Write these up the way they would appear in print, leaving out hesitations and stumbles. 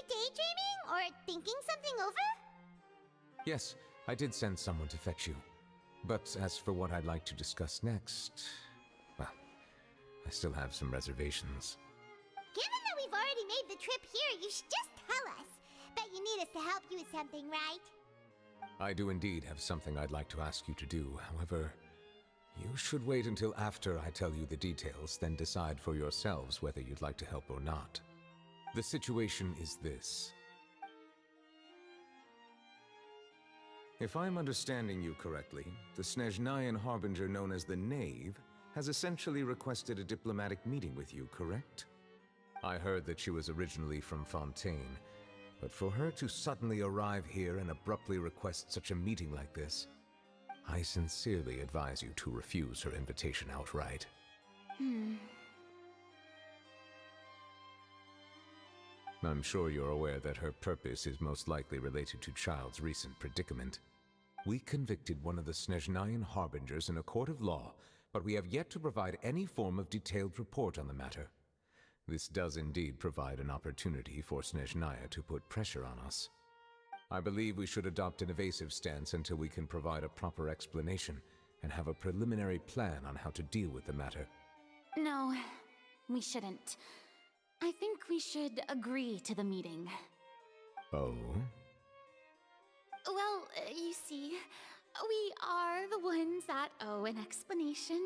you daydreaming or thinking something over? Yes, I did send someone to fetch you. But as for what I'd like to discuss next, well, I still have some reservations. Given that we've already made the trip here, you should just tell us. Bet you need us to help you with something, right? I do indeed have something I'd like to ask you to do. However, you should wait until after I tell you the details, then decide for yourselves whether you'd like to help or not. The situation is this. If I'm understanding you correctly, the Snezhnayan harbinger known as the Knave has essentially requested a diplomatic meeting with you, correct? I heard that she was originally from Fontaine, but for her to suddenly arrive here and abruptly request such a meeting like this, I sincerely advise you to refuse her invitation outright. I'm sure you're aware that her purpose is most likely related to Child's recent predicament. We convicted one of the Snezhnayan harbingers in a court of law, but we have yet to provide any form of detailed report on the matter. This does indeed provide an opportunity for Snezhnaya to put pressure on us. I believe we should adopt an evasive stance until we can provide a proper explanation and have a preliminary plan on how to deal with the matter. No, we shouldn't. I think we should agree to the meeting. Oh? Well, you see, we are the ones that owe an explanation.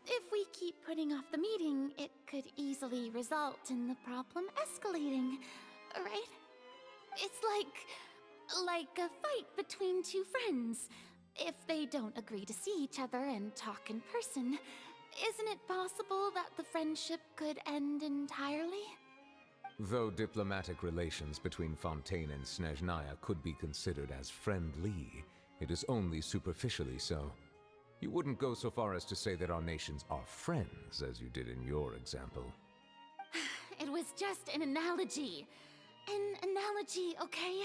If we keep putting off the meeting, it could easily result in the problem escalating, right? It's like a fight between two friends. If they don't agree to see each other and talk in person, isn't it possible that the friendship could end entirely? Though diplomatic relations between Fontaine and Snezhnaya could be considered as friendly, it is only superficially so. You wouldn't go so far as to say that our nations are friends, as you did in your example. It was just an analogy. An analogy, okay?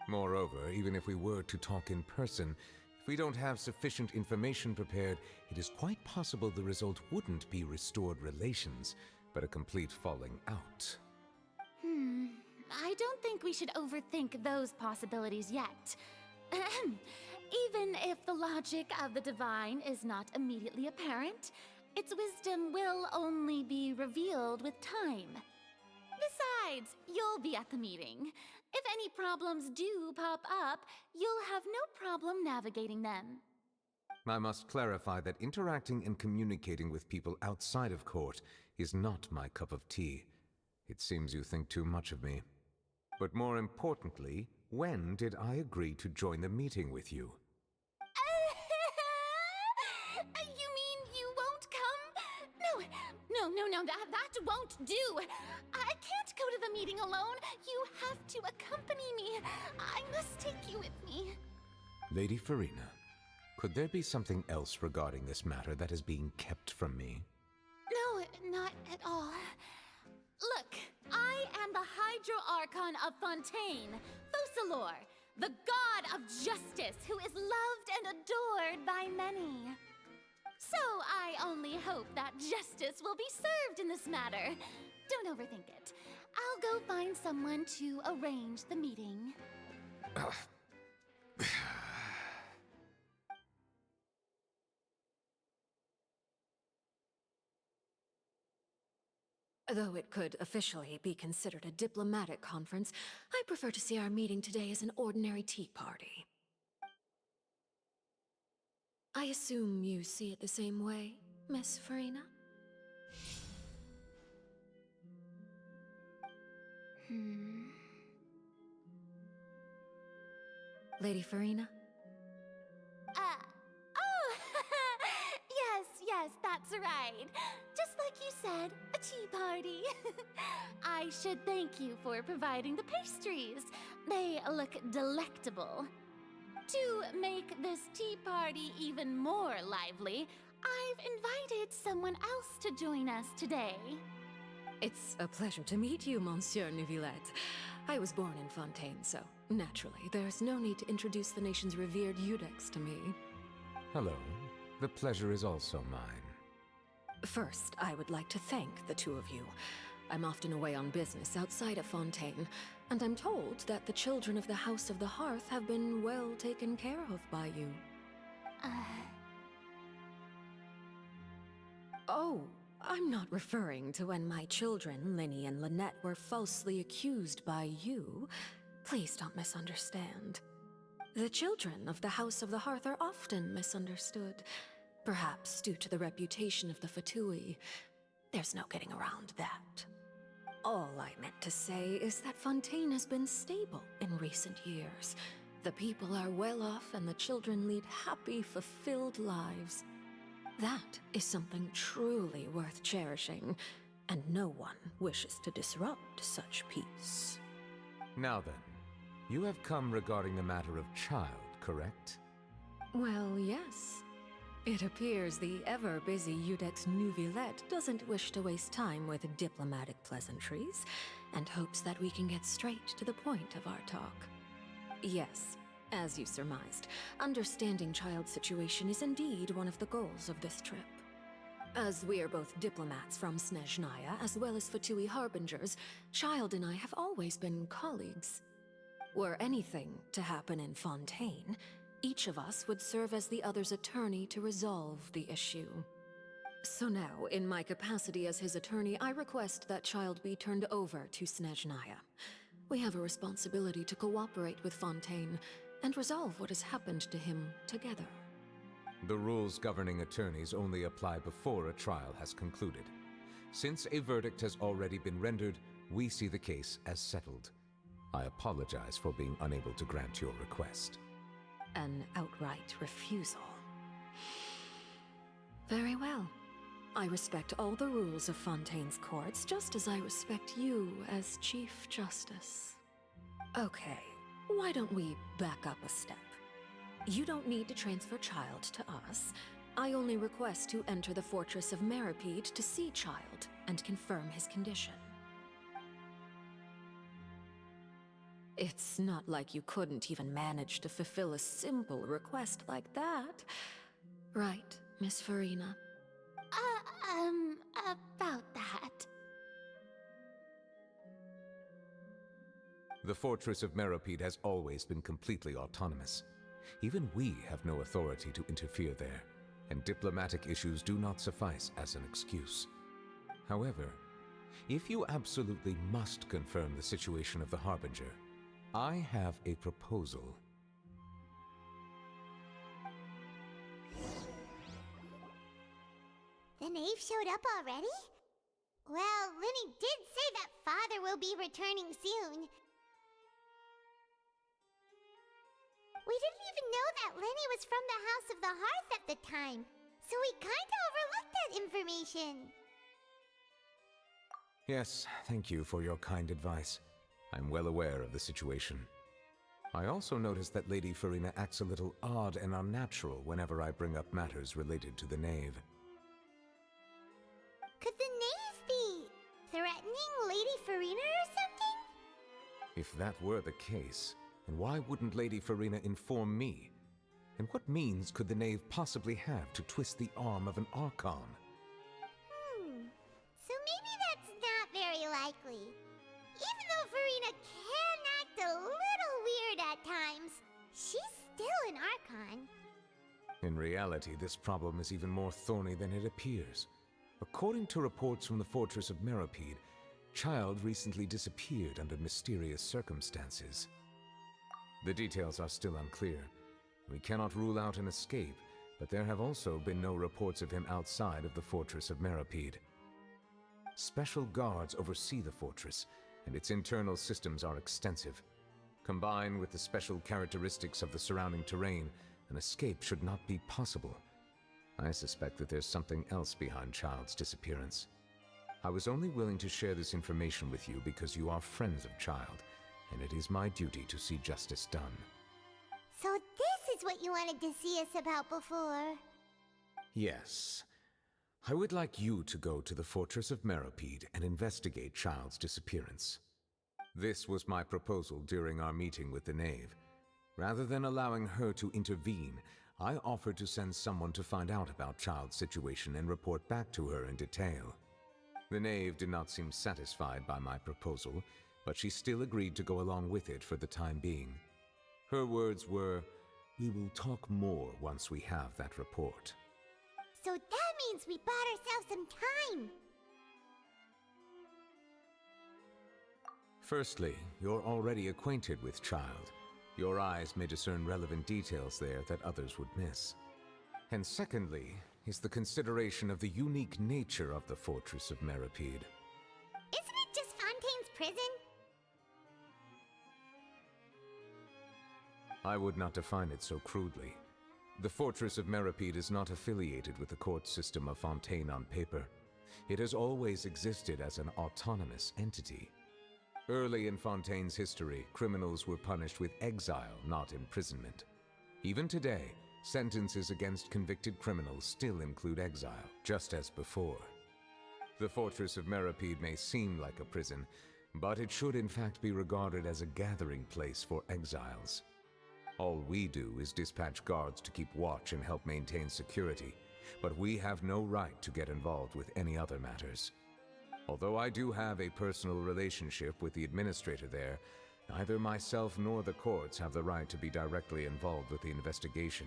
Moreover, even if we were to talk in person, if we don't have sufficient information prepared, it is quite possible the result wouldn't be restored relations, but a complete falling out. I don't think we should overthink those possibilities yet. Even if the logic of the divine is not immediately apparent, its wisdom will only be revealed with time. Besides, you'll be at the meeting. If any problems do pop up, you'll have no problem navigating them. I must clarify that interacting and communicating with people outside of court is not my cup of tea. It seems you think too much of me. But more importantly, when did I agree to join the meeting with you? You mean you won't come? No, that won't do. I can't go to the meeting alone. You have to accompany me. I must take you with me. Lady Farina, could there be something else regarding this matter that is being kept from me? No, not at all. Look, I am the Hydro-Archon of Fontaine, Focaloir, the god of justice who is loved and adored by many. So I only hope that justice will be served in this matter. Don't overthink it. I'll go find someone to arrange the meeting. Though it could officially be considered a diplomatic conference, I prefer to see our meeting today as an ordinary tea party. I assume you see it the same way, Miss Farina? Lady Farina? Yes, that's right. Just like you said, a tea party. I should thank you for providing the pastries. They look delectable. To make this tea party even more lively, I've invited someone else to join us today. It's a pleasure to meet you, Monsieur Neuvillette. I was born in Fontaine, so naturally, there's no need to introduce the nation's revered Eudex to me. Hello. The pleasure is also mine. First, I would like to thank the two of you. I'm often away on business outside of Fontaine, and I'm told that the children of the House of the Hearth have been well taken care of by you. Oh, I'm not referring to when my children, Linny and Lynette, were falsely accused by you. Please don't misunderstand. The children of the House of the Hearth are often misunderstood, perhaps due to the reputation of the Fatui. There's no getting around that. All I meant to say is that Fontaine has been stable in recent years. The people are well off and the children lead happy, fulfilled lives. That is something truly worth cherishing, and no one wishes to disrupt such peace. Now then, you have come regarding the matter of child, correct? Well, yes. It appears the ever-busy Iudex Neuvillette doesn't wish to waste time with diplomatic pleasantries, and hopes that we can get straight to the point of our talk. Yes, as you surmised, understanding Child's situation is indeed one of the goals of this trip. As we are both diplomats from Snezhnaya, as well as Fatui Harbingers, Child and I have always been colleagues. Were anything to happen in Fontaine, each of us would serve as the other's attorney to resolve the issue. So now, in my capacity as his attorney, I request that Child be turned over to Snezhnaya. We have a responsibility to cooperate with Fontaine and resolve what has happened to him together. The rules governing attorneys only apply before a trial has concluded. Since a verdict has already been rendered, we see the case as settled. I apologize for being unable to grant your request. An outright refusal. Very well. I respect all the rules of Fontaine's courts, just as I respect you as Chief Justice. Okay, why don't we back up a step? You don't need to transfer Child to us. I only request to enter the Fortress of Meripede to see Child and confirm his condition. It's not like you couldn't even manage to fulfill a simple request like that. Right, Miss Farina? About that. The Fortress of Meripede has always been completely autonomous. Even we have no authority to interfere there, and diplomatic issues do not suffice as an excuse. However, if you absolutely must confirm the situation of the Harbinger, I have a proposal. The knave showed up already? Well, Linny did say that Father will be returning soon. We didn't even know that Linny was from the House of the Hearth at the time, so we kinda overlooked that information. Yes, thank you for your kind advice. I'm well aware of the situation. I also noticed that Lady Farina acts a little odd and unnatural whenever I bring up matters related to the knave. Could the knave be threatening Lady Farina or something? If that were the case, then why wouldn't Lady Farina inform me? And what means could the knave possibly have to twist the arm of an archon? So maybe that's not very likely. Even though Farina can act a little weird at times, she's still an archon. In reality, this problem is even more thorny than it appears. According to reports from the Fortress of Meripede, Child recently disappeared under mysterious circumstances. The details are still unclear. We cannot rule out an escape, but there have also been no reports of him outside of the Fortress of Meripede. Special guards oversee the fortress, and its internal systems are extensive. Combined with the special characteristics of the surrounding terrain, an escape should not be possible. I suspect that there's something else behind Child's disappearance. I was only willing to share this information with you because you are friends of Child, and it is my duty to see justice done. So this is what you wanted to see us about before. Yes. I would like you to go to the Fortress of Meripede and investigate Child's disappearance. This was my proposal during our meeting with the knave. Rather than allowing her to intervene, I offered to send someone to find out about Child's situation and report back to her in detail. The knave did not seem satisfied by my proposal, but she still agreed to go along with it for the time being. Her words were, "We will talk more once we have that report." So that means we bought ourselves some time. Firstly, you're already acquainted with Child. Your eyes may discern relevant details there that others would miss. And secondly, is the consideration of the unique nature of the Fortress of Meripede. Isn't it just Fontaine's prison? I would not define it so crudely. The Fortress of Meripede is not affiliated with the court system of Fontaine on paper. It has always existed as an autonomous entity. Early in Fontaine's history, criminals were punished with exile, not imprisonment. Even today, sentences against convicted criminals still include exile, just as before. The Fortress of Meripede may seem like a prison, but it should in fact be regarded as a gathering place for exiles. All we do is dispatch guards to keep watch and help maintain security, but we have no right to get involved with any other matters. Although I do have a personal relationship with the administrator there, neither myself nor the courts have the right to be directly involved with the investigation,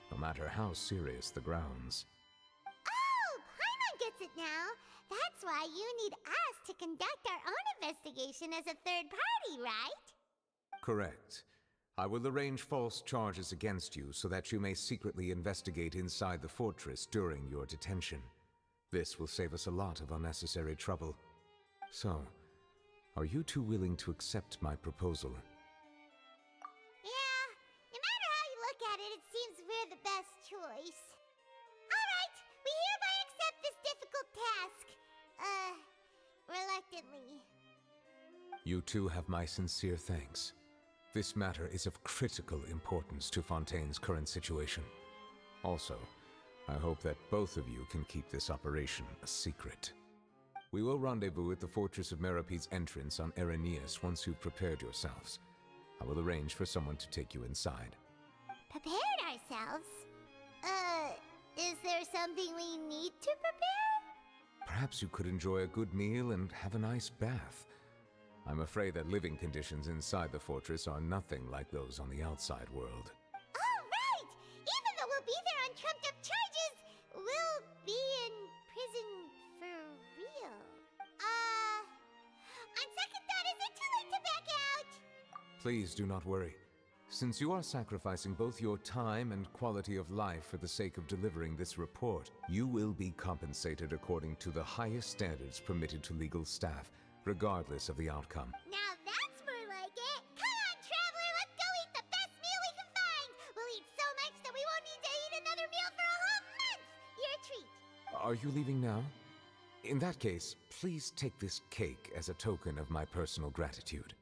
no matter how serious the grounds. Oh, Paimon gets it now. That's why you need us to conduct our own investigation as a third party, right? Correct. I will arrange false charges against you so that you may secretly investigate inside the fortress during your detention. This will save us a lot of unnecessary trouble. So, are you two willing to accept my proposal? Yeah, no matter how you look at it, it seems we're the best choice. Alright, we hereby accept this difficult task. Reluctantly. You two have my sincere thanks. This matter is of critical importance to Fontaine's current situation. Also, I hope that both of you can keep this operation a secret. We will rendezvous at the Fortress of Meripede's entrance on Erinius once you've prepared yourselves. I will arrange for someone to take you inside. Prepared ourselves? Is there something we need to prepare? Perhaps you could enjoy a good meal and have a nice bath. I'm afraid that living conditions inside the fortress are nothing like those on the outside world. Oh, right! Even though we'll be there on trumped-up charges, we'll be in prison for real. On second thought, is it too late to back out? Please do not worry. Since you are sacrificing both your time and quality of life for the sake of delivering this report, you will be compensated according to the highest standards permitted to legal staff, regardless of the outcome. Now that's more like it. Come on, traveler, let's go eat the best meal we can find. We'll eat so much that we won't need to eat another meal for a whole month. Your treat. Are you leaving now? In that case, please take this cake as a token of my personal gratitude.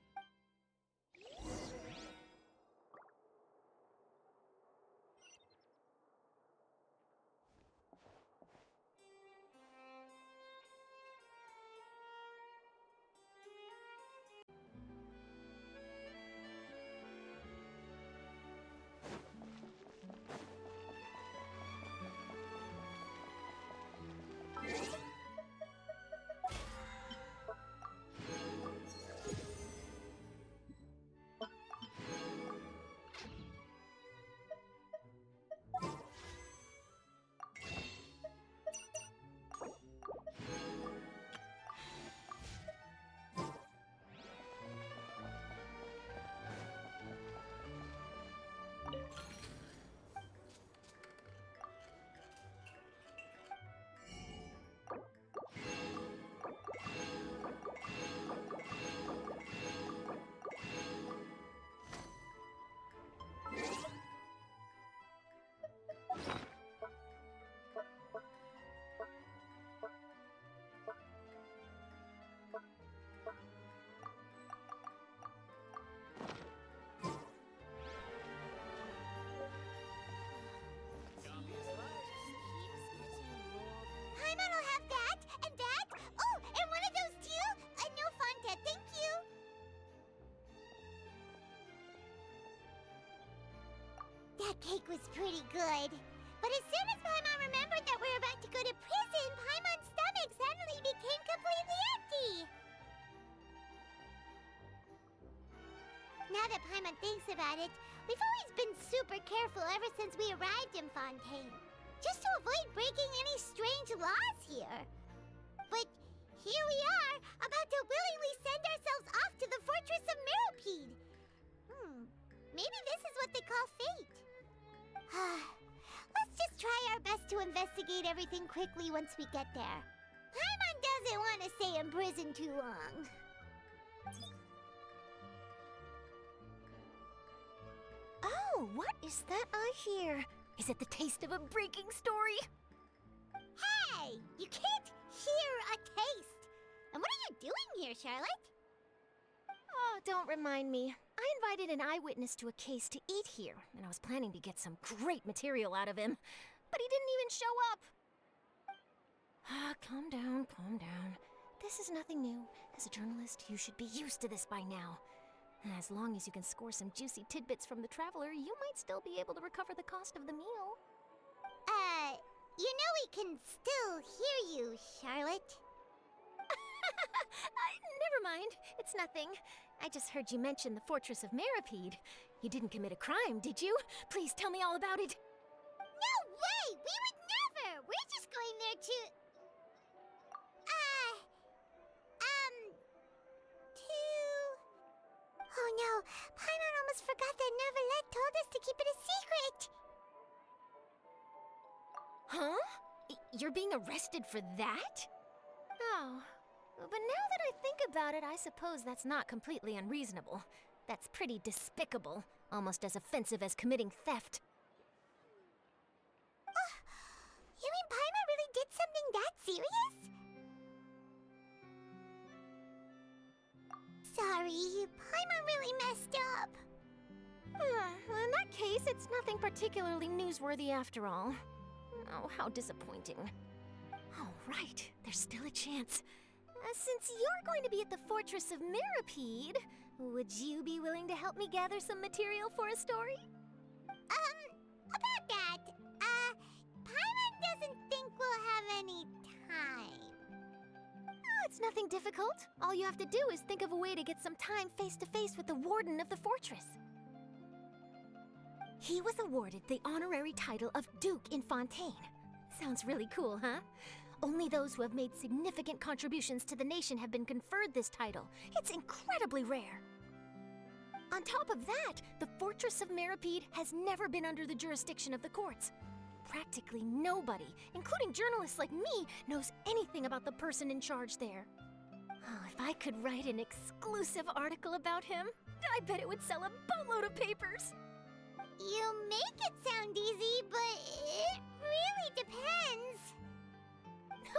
Paimon will have that, and that. Oh, and one of those too. No Fonta, thank you. That cake was pretty good. But as soon as Paimon remembered that we were about to go to prison, Paimon's stomach suddenly became completely agree! Now that Paimon thinks about it, we've always been super careful ever since we arrived in Fontaine. Just to avoid breaking any strange laws here. But here we are, about to willingly send ourselves off to the Fortress of Meropide. Maybe this is what they call fate. Let's just try our best to investigate everything quickly once we get there. Paimon doesn't want to stay in prison too long. Oh, what is that I hear? Is it the taste of a breaking story? Hey! You can't hear a taste! And what are you doing here, Charlotte? Oh, don't remind me. I invited an eyewitness to a case to eat here, and I was planning to get some great material out of him. But he didn't even show up. Calm down, calm down. This is nothing new. As a journalist, you should be used to this by now. As long as you can score some juicy tidbits from the traveler, you might still be able to recover the cost of the meal. You know we can still hear you, Charlotte. Never mind. It's nothing. I just heard you mention the Fortress of Meropide. You didn't commit a crime, did you? Please tell me all about it. No way! We would never! We're just going there to... Oh no, Paimon almost forgot that Neverlet told us to keep it a secret! Huh? You're being arrested for that? Oh, but now that I think about it, I suppose that's not completely unreasonable. That's pretty despicable, almost as offensive as committing theft. You mean Paimon really did something that serious? Sorry, Paimon really messed up. Well, in that case, it's nothing particularly newsworthy after all. Oh, how disappointing. All right, there's still a chance. Since you're going to be at the Fortress of Meropide, would you be willing to help me gather some material for a story? About that, Paimon doesn't think we'll have any time. Oh, it's nothing difficult. All you have to do is think of a way to get some time face-to-face with the warden of the fortress. He was awarded the honorary title of Duke in Fontaine. Sounds really cool, huh? Only those who have made significant contributions to the nation have been conferred this title. It's incredibly rare. On top of that, the Fortress of Meropide has never been under the jurisdiction of the courts. Practically nobody, including journalists like me, knows anything about the person in charge there. Oh, if I could write an exclusive article about him, I bet it would sell a boatload of papers. You make it sound easy, but it really depends.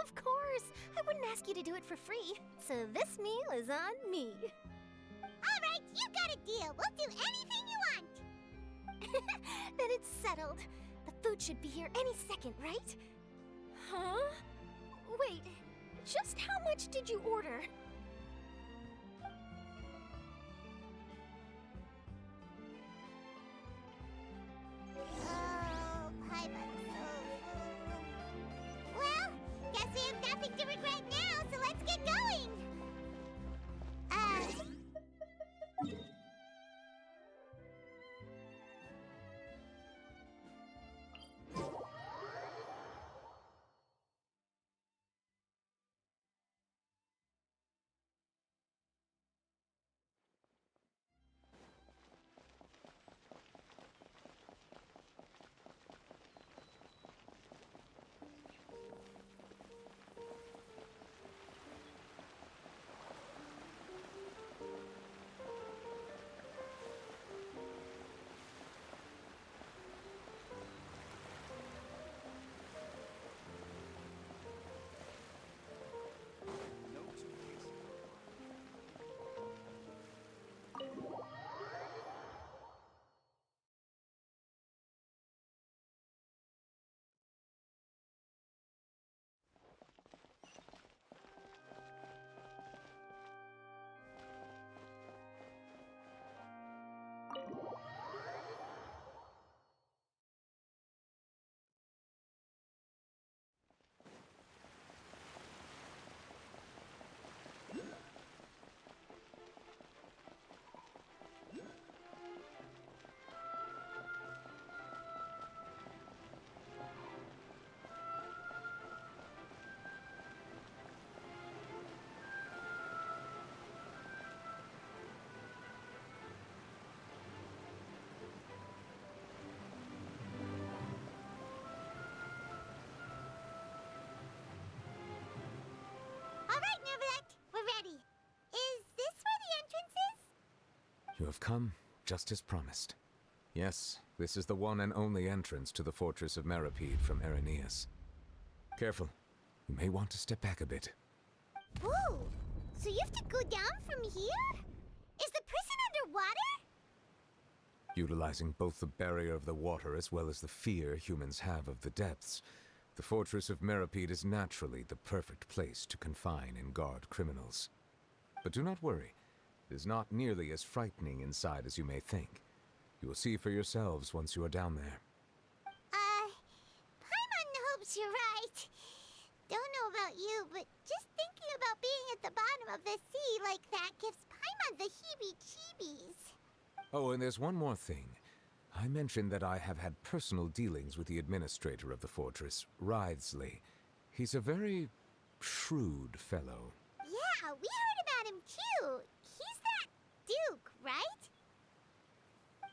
Of course, I wouldn't ask you to do it for free, so this meal is on me. All right, you got a deal. We'll do anything you want. Then it's settled. The food should be here any second, right? Huh? Wait, just how much did you order? have come, just as promised. Yes, this is the one and only entrance to the fortress of Meripede from Araneus. Careful. You may want to step back a bit. Whoa! So you have to go down from here? Is the prison underwater? Utilizing both the barrier of the water as well as the fear humans have of the depths, the fortress of Meripede is naturally the perfect place to confine and guard criminals. But do not worry. It is not nearly as frightening inside as you may think. You will see for yourselves once you are down there. Paimon hopes you're right. Don't know about you, but just thinking about being at the bottom of the sea like that gives Paimon the heebie-jeebies. Oh, and there's one more thing. I mentioned that I have had personal dealings with the administrator of the fortress, Wriothesley. He's a very shrewd fellow. Yeah, we heard about him too. He's that Duke, right?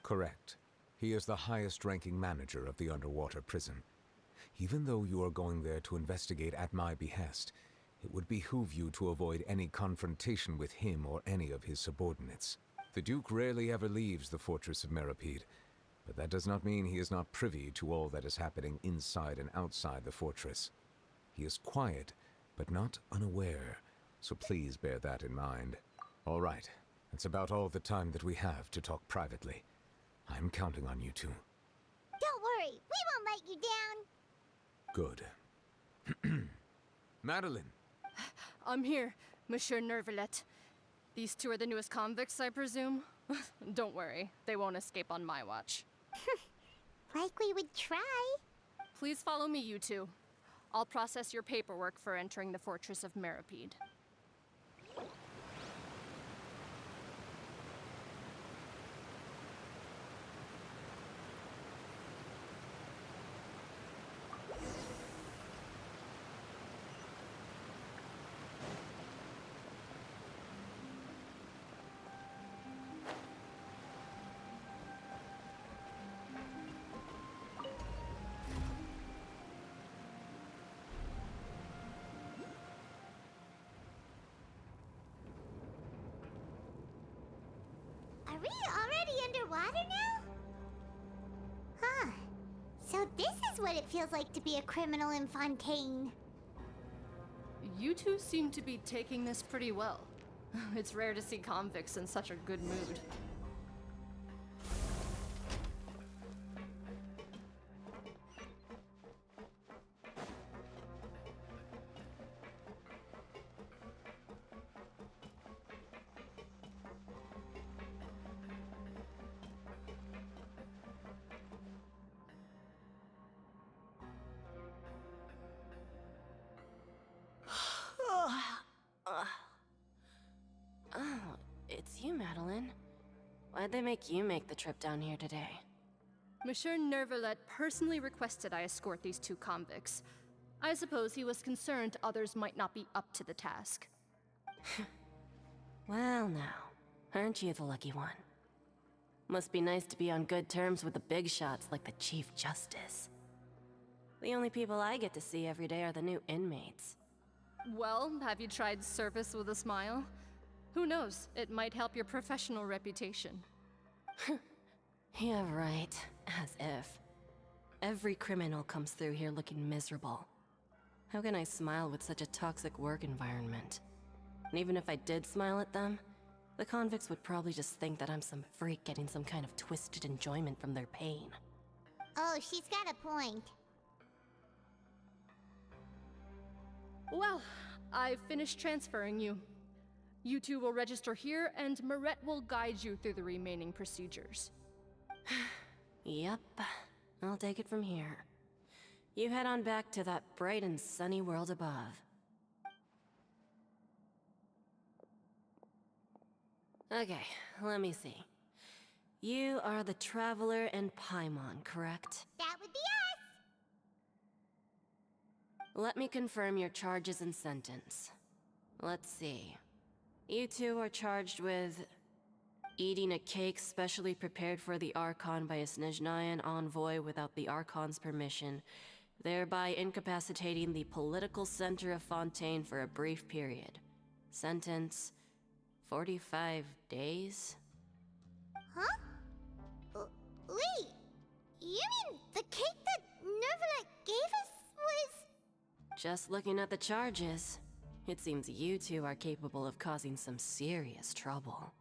Correct. He is the highest-ranking manager of the underwater prison. Even though you are going there to investigate at my behest, it would behoove you to avoid any confrontation with him or any of his subordinates. The Duke rarely ever leaves the fortress of Meripede, but that does not mean he is not privy to all that is happening inside and outside the fortress. He is quiet, but not unaware, so please bear that in mind. All right, that's about all the time that we have to talk privately. I'm counting on you two. Don't worry, we won't let you down. Good. Madeline! I'm here, Monsieur Nervalet. These two are the newest convicts, I presume? Don't worry, they won't escape on my watch. Like we would try. Please follow me, you two. I'll process your paperwork for entering the fortress of Meripede. Are we already underwater now? Huh. So this is what it feels like to be a criminal in Fontaine. You two seem to be taking this pretty well. It's rare to see convicts in such a good mood. Oh, it's you, Madeline. Why'd they make you make the trip down here today? Monsieur Nervalet personally requested I escort these two convicts. I suppose he was concerned others might not be up to the task. Well now, aren't you the lucky one? Must be nice to be on good terms with the big shots like the Chief Justice. The only people I get to see every day are the new inmates. Well, have you tried service with a smile? Who knows, it might help your professional reputation. Yeah, right. As if. Every criminal comes through here looking miserable. How can I smile with such a toxic work environment? And even if I did smile at them, the convicts would probably just think that I'm some freak getting some kind of twisted enjoyment from their pain. Oh, she's got a point. Well, I've finished transferring you. You two will register here, and Marette will guide you through the remaining procedures. Yep, I'll take it from here. You head on back to that bright and sunny world above. Okay, let me see. You are the Traveler and Paimon, correct? That would be us. Let me confirm your charges and sentence. Let's see. You two are charged with eating a cake specially prepared for the Archon by a Snezhnayan envoy without the Archon's permission, thereby incapacitating the political center of Fontaine for a brief period. Sentence: 45 days? Huh? Wait, you mean the cake that Nervalite gave us was... Just looking at the charges, it seems you two are capable of causing some serious trouble.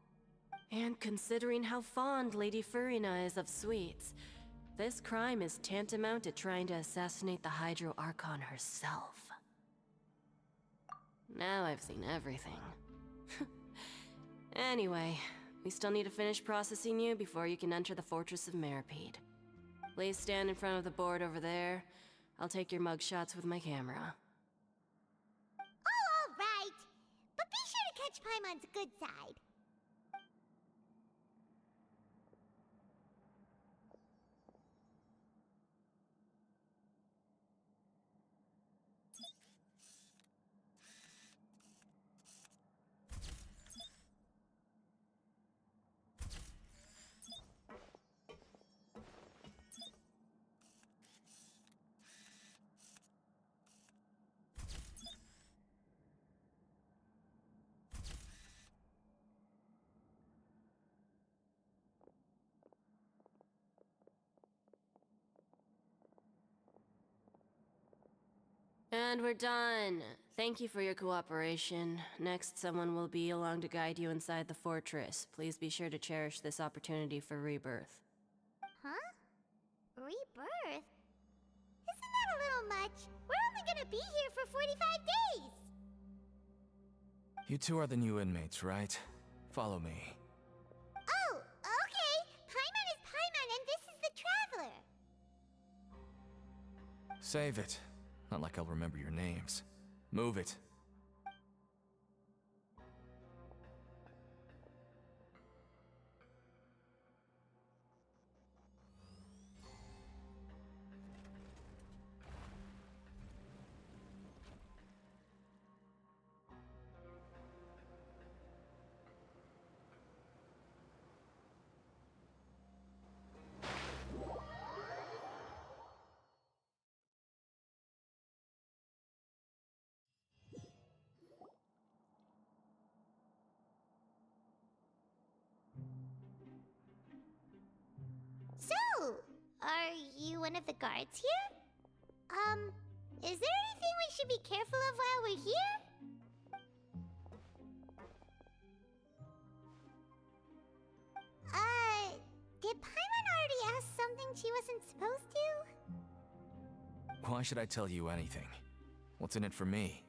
And considering how fond Lady Furina is of sweets, this crime is tantamount to trying to assassinate the Hydro Archon herself. Now I've seen everything. Anyway, we still need to finish processing you before you can enter the Fortress of Meripede. Please stand in front of the board over there. I'll take your mugshots with my camera. Oh, all right. But be sure to catch Paimon's good side. And we're done. Thank you for your cooperation. Next, someone will be along to guide you inside the fortress. Please be sure to cherish this opportunity for rebirth. Huh? Rebirth? Isn't that a little much? We're only gonna be here for 45 days! You two are the new inmates, right? Follow me. Oh, okay! Paimon is Paimon and this is the Traveler! Save it. Not like I'll remember your names. Move it. So, are you one of the guards here? Is there anything we should be careful of while we're here? Did Paimon already ask something she wasn't supposed to? Why should I tell you anything? What's in it for me?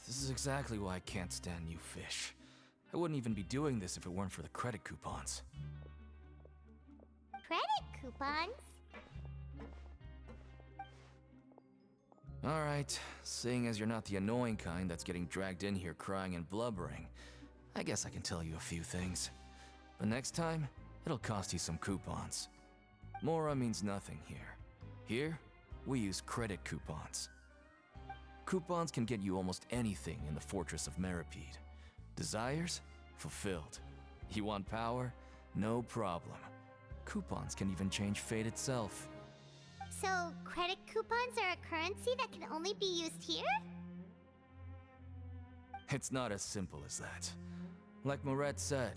This is exactly why I can't stand you fish. I wouldn't even be doing this if it weren't for the credit coupons. Credit coupons? Alright, seeing as you're not the annoying kind that's getting dragged in here crying and blubbering, I guess I can tell you a few things. But next time, it'll cost you some coupons. Mora means nothing here. Here, we use credit coupons. Coupons can get you almost anything in the Fortress of Meripede. Desires? Fulfilled. You want power? No problem. Coupons can even change fate itself. So, credit coupons are a currency that can only be used here? It's not as simple as that. Like Moret said,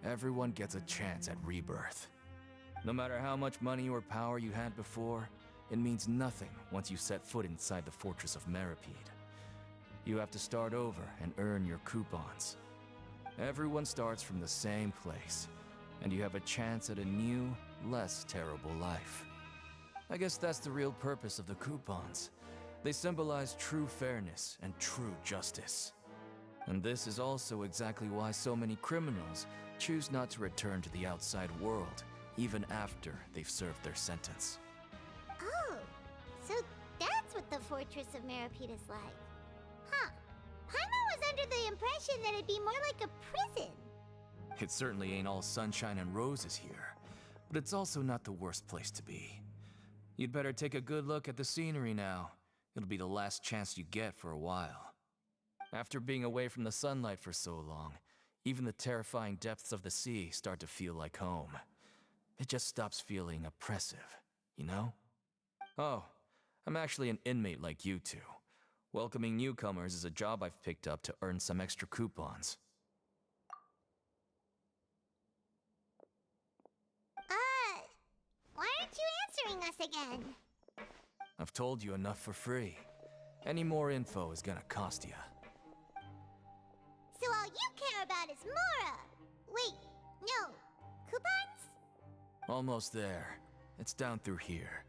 everyone gets a chance at rebirth. No matter how much money or power you had before, it means nothing once you set foot inside the Fortress of Meripede. You have to start over and earn your coupons. Everyone starts from the same place, and you have a chance at a new, less terrible life. I guess that's the real purpose of the coupons. They symbolize true fairness and true justice. And this is also exactly why so many criminals choose not to return to the outside world, even after they've served their sentence. Oh, so that's what the Fortress of Meripede is like. Huh. Paimon was under the impression that it'd be more like a prison. It certainly ain't all sunshine and roses here, but it's also not the worst place to be. You'd better take a good look at the scenery now. It'll be the last chance you get for a while. After being away from the sunlight for so long, even the terrifying depths of the sea start to feel like home. It just stops feeling oppressive, you know? Oh, I'm actually an inmate like you two. Welcoming newcomers is a job I've picked up to earn some extra coupons. questioning us again? I've told you enough for free. Any more info is gonna cost you. So all you care about is Mora! Wait, no. Coupons? Almost there. It's down through here.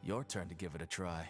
Your turn to give it a try.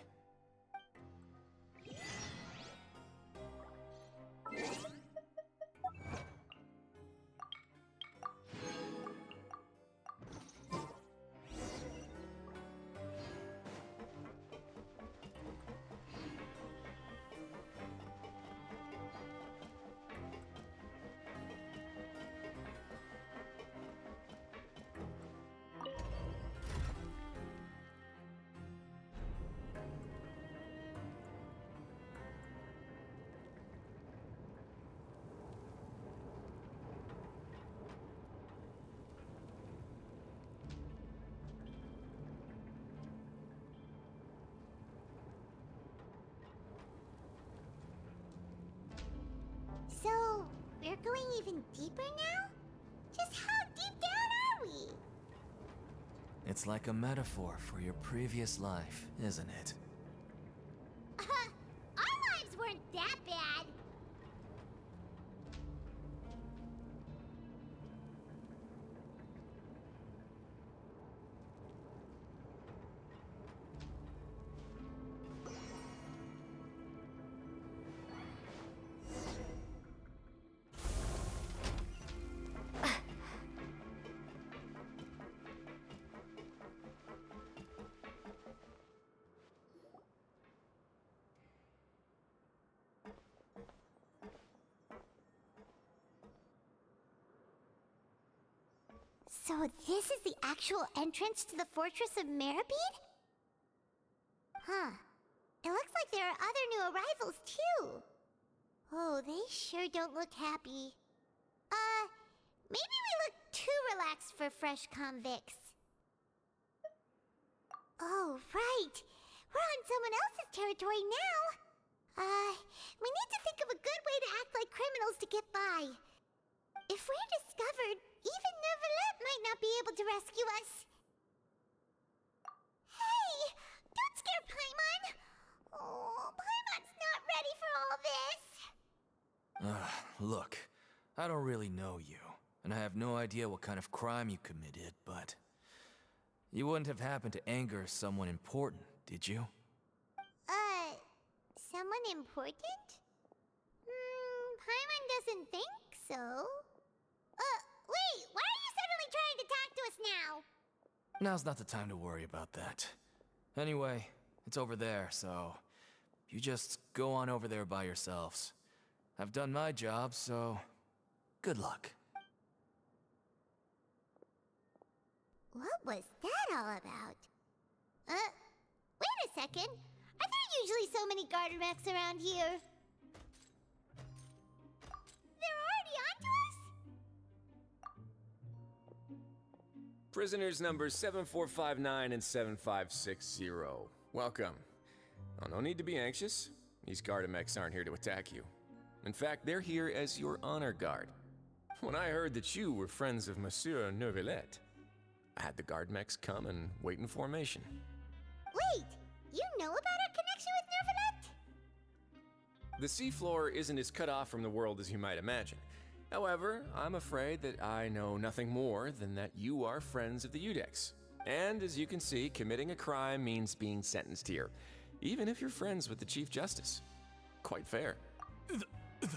So, we're going even deeper now? Just how deep down are we? It's like a metaphor for your previous life, isn't it? Our lives weren't that bad. So this is the actual entrance to the Fortress of Meribed? Huh. It looks like there are other new arrivals, too. Oh, they sure don't look happy. Maybe we look too relaxed for fresh convicts. Oh, right. We're on someone else's territory now. We need to think of a good way to act like criminals to get by. If we're discovered, even Neuvillette might not be able to rescue us. Hey! Don't scare Paimon! Oh, Paimon's not ready for all this! Look, I don't really know you, and I have no idea what kind of crime you committed, but... You wouldn't have happened to anger someone important, did you? Someone important? Paimon doesn't think so. Wait, why are you suddenly trying to talk to us now? Now's not the time to worry about that. Anyway, it's over there, so... You just go on over there by yourselves. I've done my job, so... Good luck. What was that all about? Wait a second. Are there usually so many garter mechs around here? They're already onto us? Prisoners numbers 7459 and 7560. Welcome. Oh, no need to be anxious. These Gardamex aren't here to attack you. In fact, they're here as your honor guard. When I heard that you were friends of Monsieur Neuvillette, I had the Guardmex come and wait in formation. Wait, you know about our connection with Neuvillette? The seafloor isn't as cut off from the world as you might imagine. However, I'm afraid that I know nothing more than that you are friends of the Udex. And as you can see, committing a crime means being sentenced here, even if you're friends with the Chief Justice. Quite fair. The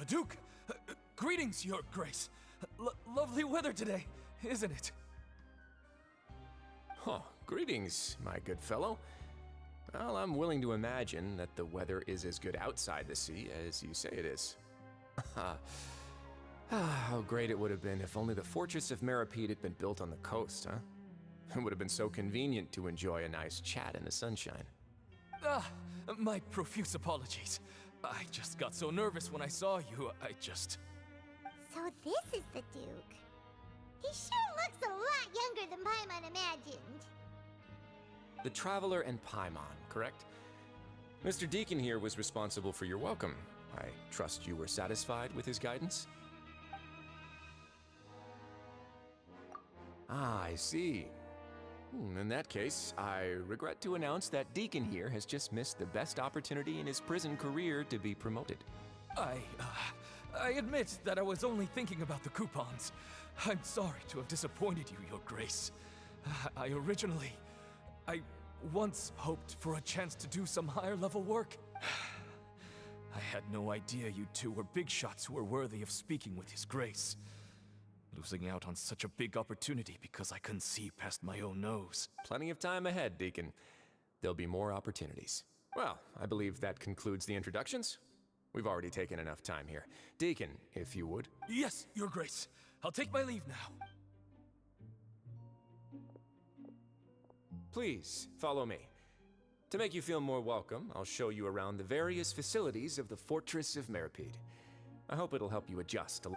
Duke! Greetings, Your Grace! Lovely weather today, isn't it? Huh, greetings, my good fellow. Well, I'm willing to imagine that the weather is as good outside the sea as you say it is. How great it would have been if only the Fortress of Meribed had been built on the coast, huh? It would have been so convenient to enjoy a nice chat in the sunshine. My profuse apologies. I just got so nervous when I saw you, So this is the Duke. He sure looks a lot younger than Paimon imagined. The Traveler and Paimon, correct? Mr. Deacon here was responsible for your welcome. I trust you were satisfied with his guidance? Ah, I see. In that case, I regret to announce that Deacon here has just missed the best opportunity in his prison career to be promoted. I admit that I was only thinking about the coupons. I'm sorry to have disappointed you, Your Grace. I once hoped for a chance to do some higher level work. I had no idea you two were big shots who were worthy of speaking with His Grace. Losing out on such a big opportunity because I couldn't see past my own nose. Plenty of time ahead, Deacon. There'll be more opportunities. Well, I believe that concludes the introductions. We've already taken enough time here. Deacon, if you would. Yes, Your Grace. I'll take my leave now. Please, follow me. To make you feel more welcome, I'll show you around the various facilities of the Fortress of Meripede. I hope it'll help you adjust.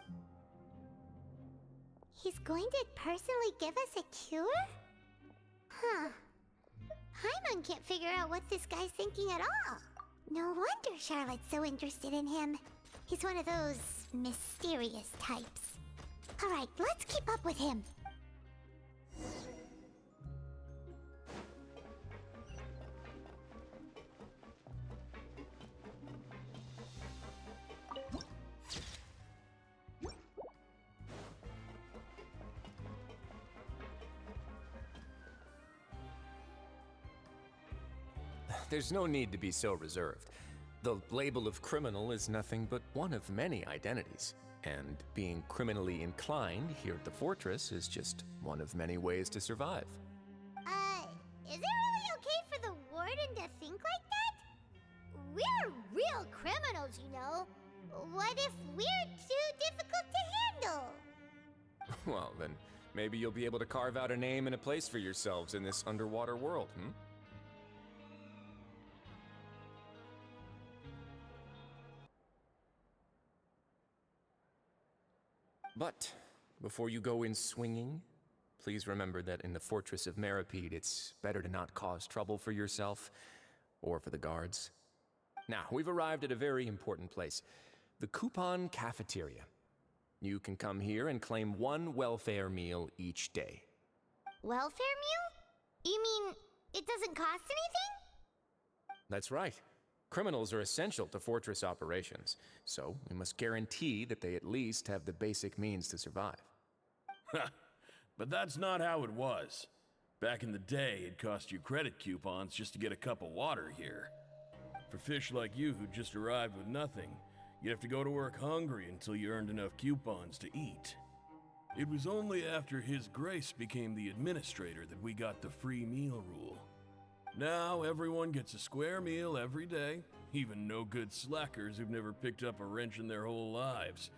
He's going to personally give us a cure? Huh. Paimon can't figure out what this guy's thinking at all. No wonder Charlotte's so interested in him. He's one of those mysterious types. Alright, let's keep up with him. There's no need to be so reserved. The label of criminal is nothing but one of many identities. And being criminally inclined here at the fortress is just one of many ways to survive. Is it really okay for the warden to think like that? We're real criminals, you know. What if we're too difficult to handle? Well, then maybe you'll be able to carve out a name and a place for yourselves in this underwater world, But before you go in swinging, please remember that in the Fortress of Meripede, it's better to not cause trouble for yourself or for the guards. Now, we've arrived at a very important place, the Coupon Cafeteria. You can come here and claim one welfare meal each day. Welfare meal? You mean it doesn't cost anything? That's right. Criminals are essential to Fortress operations, so we must guarantee that they at least have the basic means to survive. But that's not how it was. Back in the day, it cost you credit coupons just to get a cup of water here. For fish like you who just arrived with nothing, you'd have to go to work hungry until you earned enough coupons to eat. It was only after His Grace became the administrator that we got the free meal rule. Now everyone gets a square meal every day, even no-good slackers who've never picked up a wrench in their whole lives.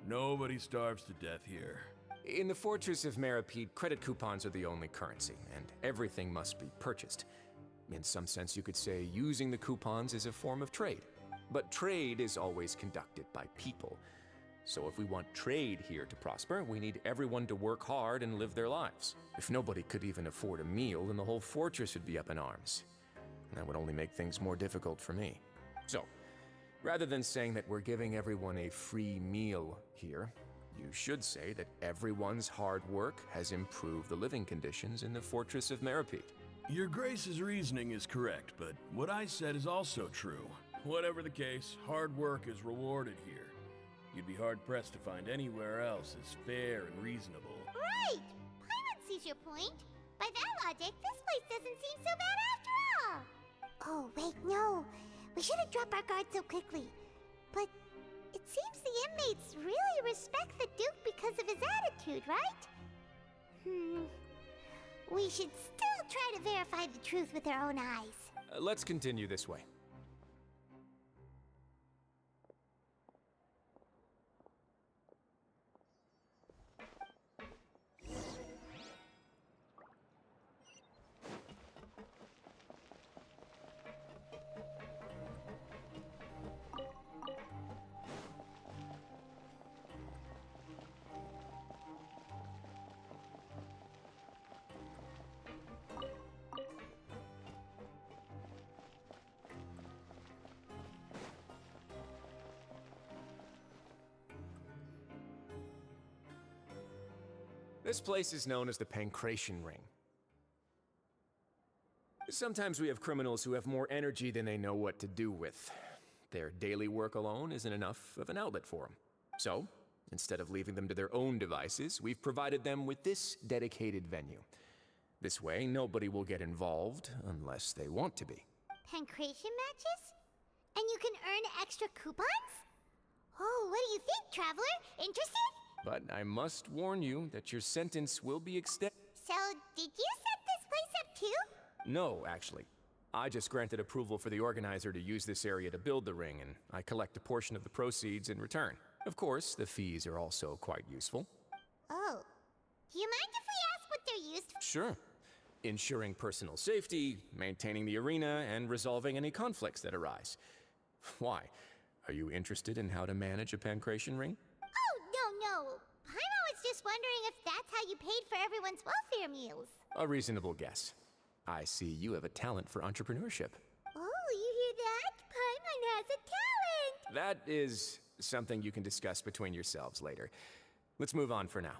Nobody starves to death here. In the Fortress of Meripede, credit coupons are the only currency, and everything must be purchased. In some sense, you could say using the coupons is a form of trade. But trade is always conducted by people. So if we want trade here to prosper, we need everyone to work hard and live their lives. If nobody could even afford a meal, then the whole fortress would be up in arms. That would only make things more difficult for me. So, rather than saying that we're giving everyone a free meal here, you should say that everyone's hard work has improved the living conditions in the Fortress of Meripede. Your Grace's reasoning is correct, but what I said is also true. Whatever the case, hard work is rewarded here. You'd be hard-pressed to find anywhere else as fair and reasonable. Right! Paimon sees your point. By that logic, this place doesn't seem so bad after all. Oh, wait, no. We shouldn't drop our guard so quickly. But it seems the inmates really respect the Duke because of his attitude, right? We should still try to verify the truth with our own eyes. Let's continue this way. This place is known as the Pancration Ring. Sometimes we have criminals who have more energy than they know what to do with. Their daily work alone isn't enough of an outlet for them. So, instead of leaving them to their own devices, we've provided them with this dedicated venue. This way, nobody will get involved unless they want to be. Pancration matches? And you can earn extra coupons? Oh, what do you think, Traveler? Interested? But I must warn you that your sentence will be extended. So, did you set this place up too? No, actually. I just granted approval for the organizer to use this area to build the ring, and I collect a portion of the proceeds in return. Of course, the fees are also quite useful. Oh. Do you mind if we ask what they're used for? Sure. Ensuring personal safety, maintaining the arena, and resolving any conflicts that arise. Why? Are you interested in how to manage a pancration ring? Oh, no. Paimon was just wondering if that's how you paid for everyone's welfare meals. A reasonable guess. I see you have a talent for entrepreneurship. Oh, you hear that? Paimon has a talent! That is something you can discuss between yourselves later. Let's move on for now.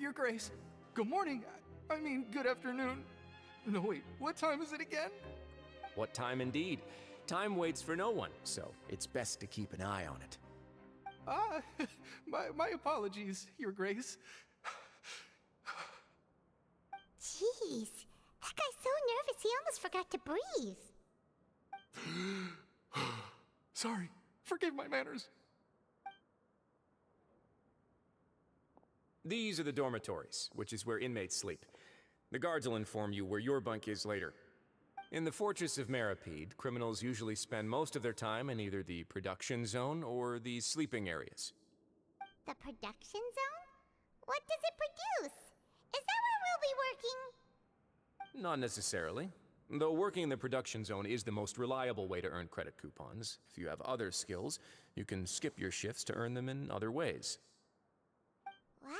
Your Grace. Good morning. I mean, good afternoon. No, wait, what time is it again? What time indeed? Time waits for no one, so it's best to keep an eye on it. My apologies, Your Grace. Jeez, that guy's so nervous he almost forgot to breathe. Sorry, forgive my manners. These are the dormitories, which is where inmates sleep. The guards will inform you where your bunk is later. In the Fortress of Meripede, criminals usually spend most of their time in either the production zone or the sleeping areas. The production zone? What does it produce? Is that where we'll be working? Not necessarily. Though working in the production zone is the most reliable way to earn credit coupons. If you have other skills, you can skip your shifts to earn them in other ways. Wow.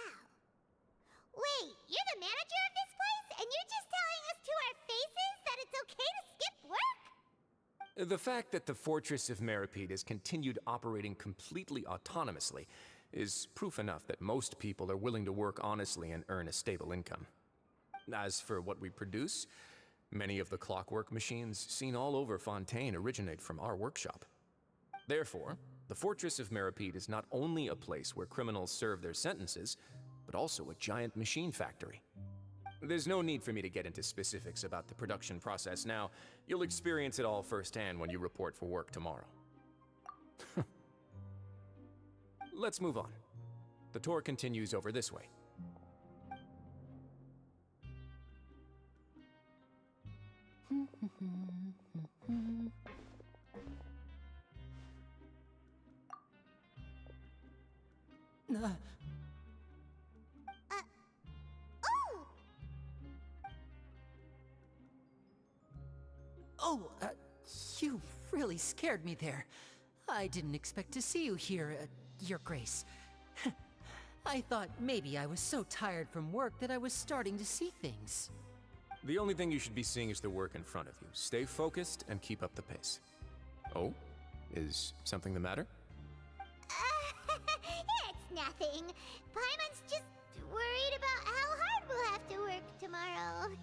Wait, you're the manager of this place, and you're just telling us to our faces that it's okay to skip work? The fact that the Fortress of Meripede has continued operating completely autonomously is proof enough that most people are willing to work honestly and earn a stable income. As for what we produce, many of the clockwork machines seen all over Fontaine originate from our workshop. Therefore, the Fortress of Meripede is not only a place where criminals serve their sentences, but also a giant machine factory. There's no need for me to get into specifics about the production process now. You'll experience it all firsthand when you report for work tomorrow. Let's move on. The tour continues over this way. You really scared me there. I didn't expect to see you here, Your Grace. I thought maybe I was so tired from work that I was starting to see things. The only thing you should be seeing is the work in front of you. Stay focused and keep up the pace. Oh? Is something the matter? It's nothing. Paimon's just worried about how hard we'll have to work tomorrow.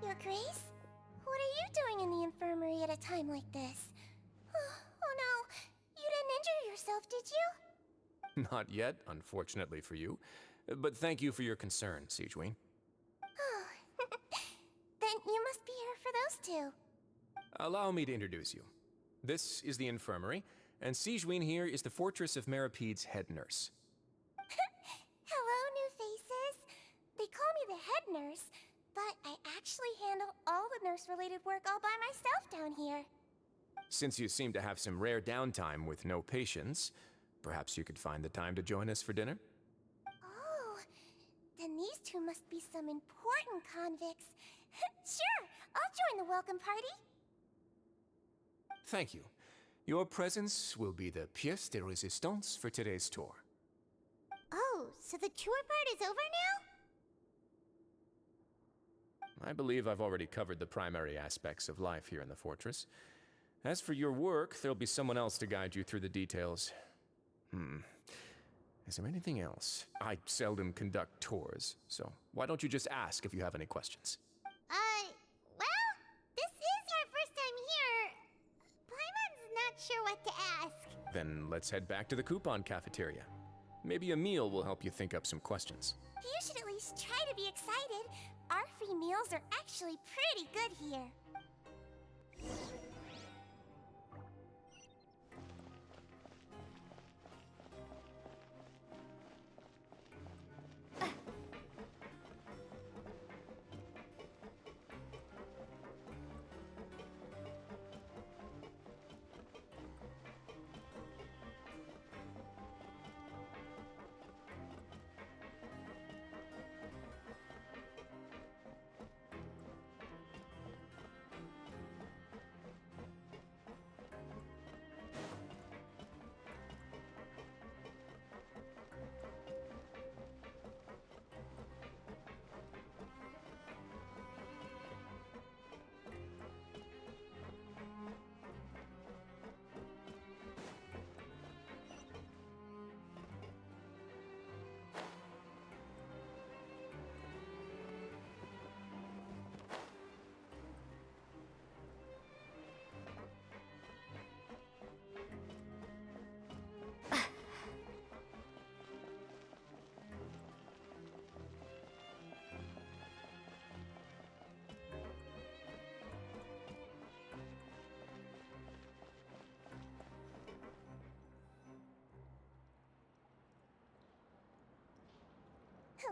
Your Grace? What are you doing in the infirmary at a time like this? Oh no, you didn't injure yourself, did you? Not yet, unfortunately for you. But thank you for your concern, Sigewin. Then you must be here for those two. Allow me to introduce you. This is the infirmary, and Sigewin here is the Fortress of Meripede's head nurse. Hello, new faces. They call me the head nurse, but I actually handle all the nurse-related work all by myself down here. Since you seem to have some rare downtime with no patients, perhaps you could find the time to join us for dinner? Oh, then these two must be some important convicts. Sure, I'll join the welcome party. Thank you. Your presence will be the pièce de résistance for today's tour. Oh, so the tour part is over now? I believe I've already covered the primary aspects of life here in the fortress. As for your work, there'll be someone else to guide you through the details. Is there anything else? I seldom conduct tours, so why don't you just ask if you have any questions? Well, this is our first time here. Paimon's not sure what to ask. Then let's head back to the coupon cafeteria. Maybe a meal will help you think up some questions. You should at least try to be excited. Our free meals are actually pretty good here.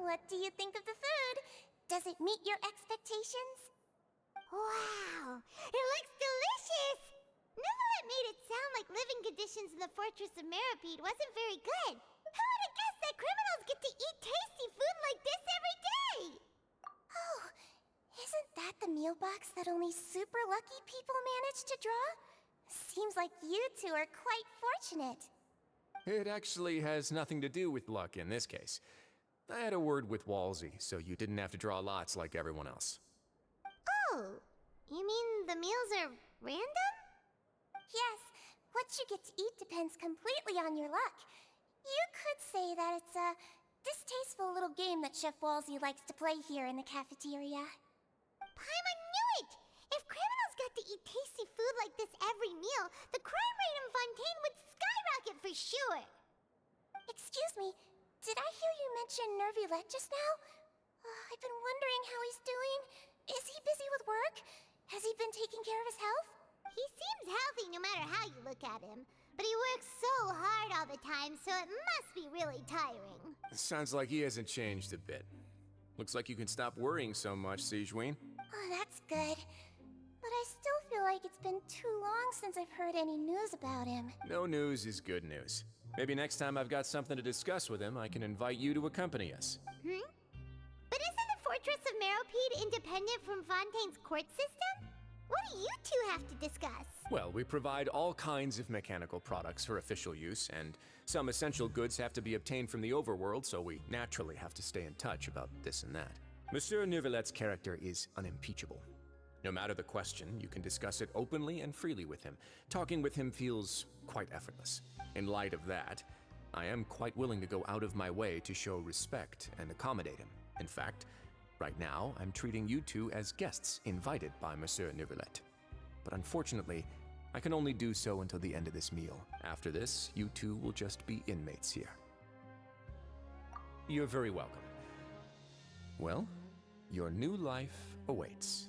What do you think of the food? Does it meet your expectations? Wow, it looks delicious! Neverlet made it sound like living conditions in the Fortress of Meripede wasn't very good. Who would have guessed that criminals get to eat tasty food like this every day? Oh, isn't that the meal box that only super lucky people manage to draw? Seems like you two are quite fortunate. It actually has nothing to do with luck in this case. I had a word with Walsey, so you didn't have to draw lots like everyone else. Oh, you mean the meals are random? Yes, what you get to eat depends completely on your luck. You could say that it's a distasteful little game that Chef Walsey likes to play here in the cafeteria. Paimon knew it! If criminals got to eat tasty food like this every meal, the crime rate in Fontaine would skyrocket for sure! Excuse me, did I hear you mention Nervylette just now? I've been wondering how he's doing. Is he busy with work? Has he been taking care of his health? He seems healthy no matter how you look at him. But he works so hard all the time, so it must be really tiring. Sounds like he hasn't changed a bit. Looks like you can stop worrying so much, Sigewinne. Oh, that's good. But I still feel like it's been too long since I've heard any news about him. No news is good news. Maybe next time I've got something to discuss with him, I can invite you to accompany us. But isn't the Fortress of Meripede independent from Fontaine's court system? What do you two have to discuss? Well, we provide all kinds of mechanical products for official use, and some essential goods have to be obtained from the overworld, so we naturally have to stay in touch about this and that. Monsieur Nervylette's character is unimpeachable. No matter the question, you can discuss it openly and freely with him. Talking with him feels quite effortless. In light of that, I am quite willing to go out of my way to show respect and accommodate him. In fact, right now, I'm treating you two as guests invited by Monsieur Nervylette. But unfortunately, I can only do so until the end of this meal. After this, you two will just be inmates here. You're very welcome. Well, your new life awaits.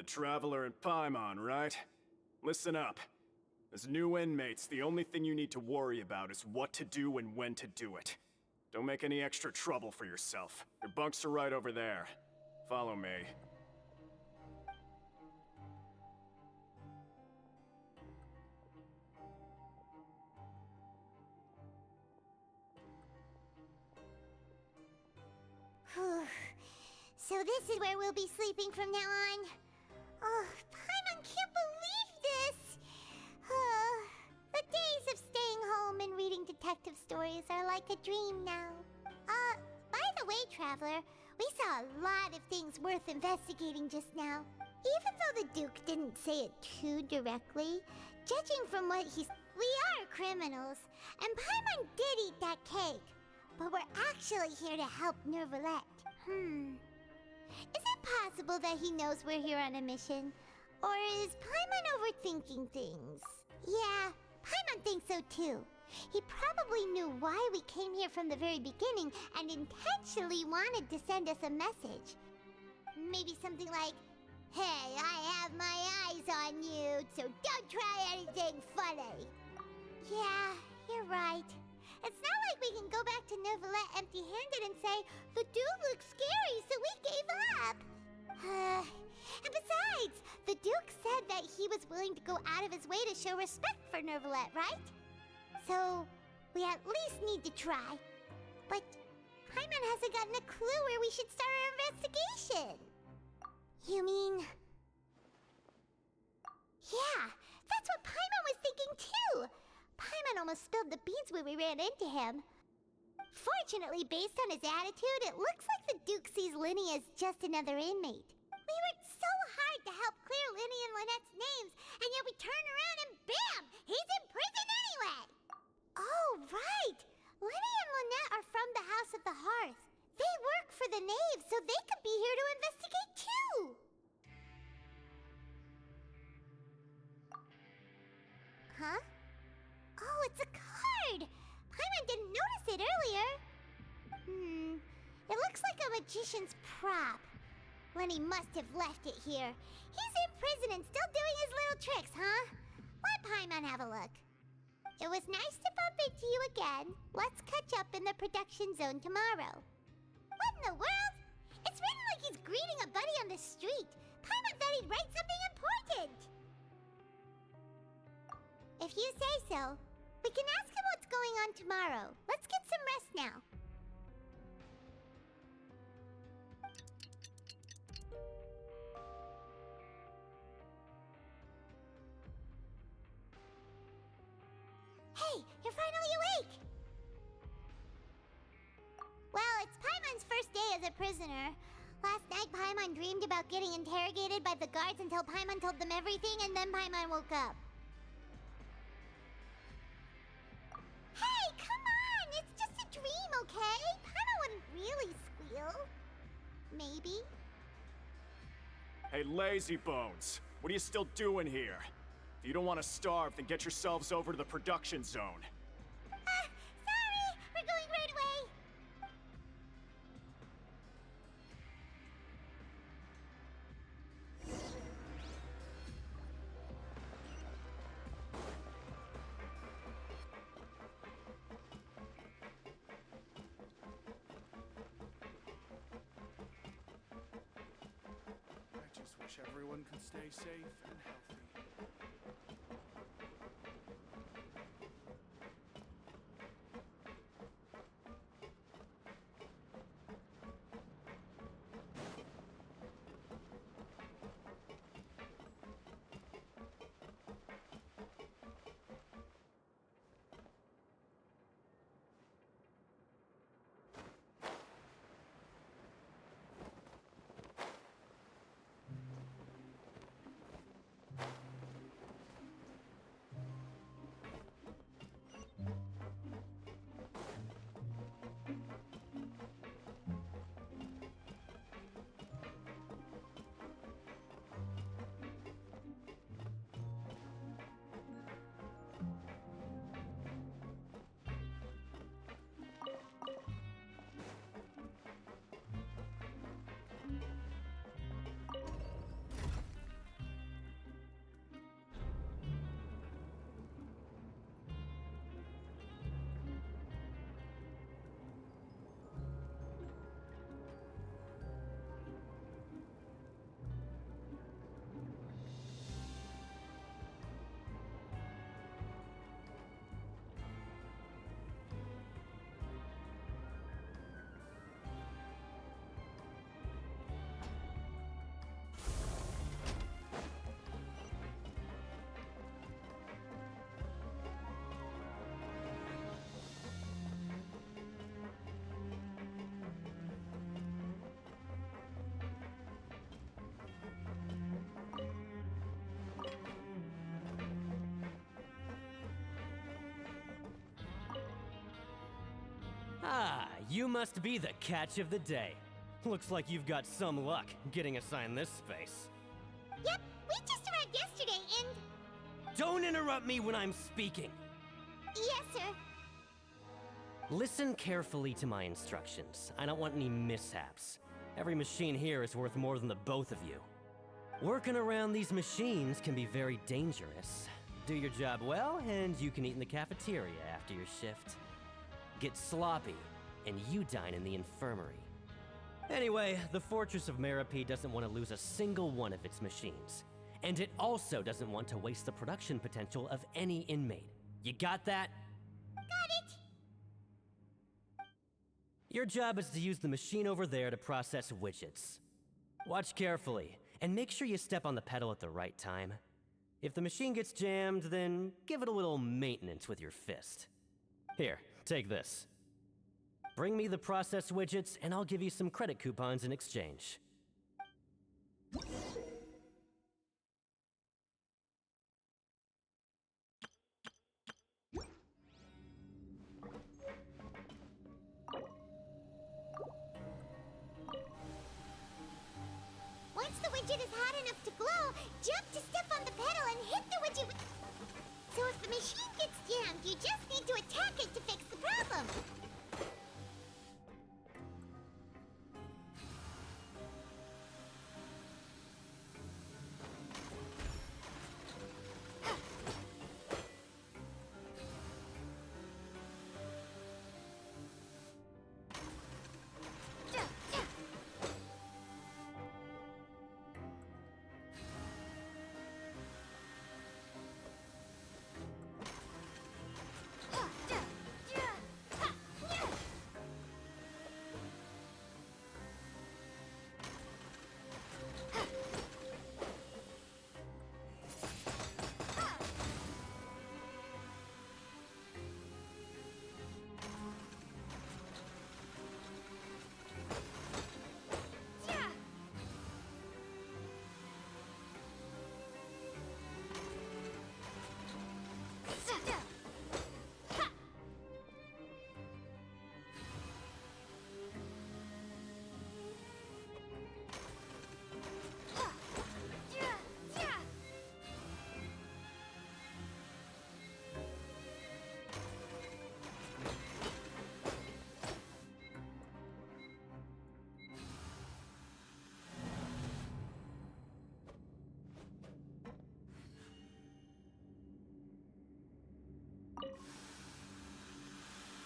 Traveler and Paimon, right? Listen up. As new inmates, the only thing you need to worry about is what to do and when to do it. Don't make any extra trouble for yourself. Your bunks are right over there. Follow me. So this is where we'll be sleeping from now on. Oh, Paimon can't believe this! The days of staying home and reading detective stories are like a dream now. By the way, Traveler, we saw a lot of things worth investigating just now. Even though the Duke didn't say it too directly, judging from what we are criminals, and Paimon did eat that cake. But we're actually here to help Nervalette. Is it possible that he knows we're here on a mission? Or is Paimon overthinking things? Yeah, Paimon thinks so too. He probably knew why we came here from the very beginning and intentionally wanted to send us a message. Maybe something like, "Hey, I have my eyes on you, so don't try anything funny." Yeah, you're right. It's not like we can go back to Nervalette empty-handed and say, "The dude looks scary, so we gave up." And besides, the Duke said that he was willing to go out of his way to show respect for Nervalette, right? So, we at least need to try. But Paimon hasn't gotten a clue where we should start our investigation. You mean... Yeah, that's what Paimon was thinking too! Paimon almost spilled the beans when we ran into him. Fortunately, based on his attitude, it looks like the Duke sees Linny as just another inmate. We worked so hard to help clear Linny and Lynette's names, and yet we turn around and bam! He's in prison anyway! Oh, right! Linny and Lynette are from the House of the Hearth. They work for the Knave, so they could be here to investigate too! Huh? Oh, it's a card! Paimon didn't notice it earlier. It looks like a magician's prop. Lenny must have left it here. He's in prison and still doing his little tricks, huh? Let Paimon have a look. It was nice to bump into you again. Let's catch up in the production zone tomorrow. What in the world? It's written like he's greeting a buddy on the street. Paimon thought he'd write something important. If you say so. We can ask him what's going on tomorrow. Let's get some rest now. Hey, you're finally awake! Well, it's Paimon's first day as a prisoner. Last night, Paimon dreamed about getting interrogated by the guards until Paimon told them everything, and then Paimon woke up. Hey, come on! It's just a dream, okay? Paimon wouldn't really squeal. Maybe. Hey, lazy bones. What are you still doing here? If you don't want to starve, then get yourselves over to the production zone. Sorry! We're going right away! I just wish everyone could stay safe and healthy. you must be the catch of the day. Looks like you've got some luck getting assigned this space. Yep, we just arrived yesterday and... Don't interrupt me when I'm speaking! Yes, sir. Listen carefully to my instructions. I don't want any mishaps. Every machine here is worth more than the both of you. Working around these machines can be very dangerous. Do your job well, and you can eat in the cafeteria after your shift. Get sloppy, and you dine in the infirmary. Anyway, the Fortress of Meropide doesn't want to lose a single one of its machines. And it also doesn't want to waste the production potential of any inmate. You got that? Got it! Your job is to use the machine over there to process widgets. Watch carefully, and make sure you step on the pedal at the right time. If the machine gets jammed, then give it a little maintenance with your fist. Here, take this. Bring me the processed widgets, and I'll give you some credit coupons in exchange. Once the widget is hot enough to glow, jump to step on the pedal and hit the widget with... So if the machine gets jammed, you just need to attack it to fix the problem.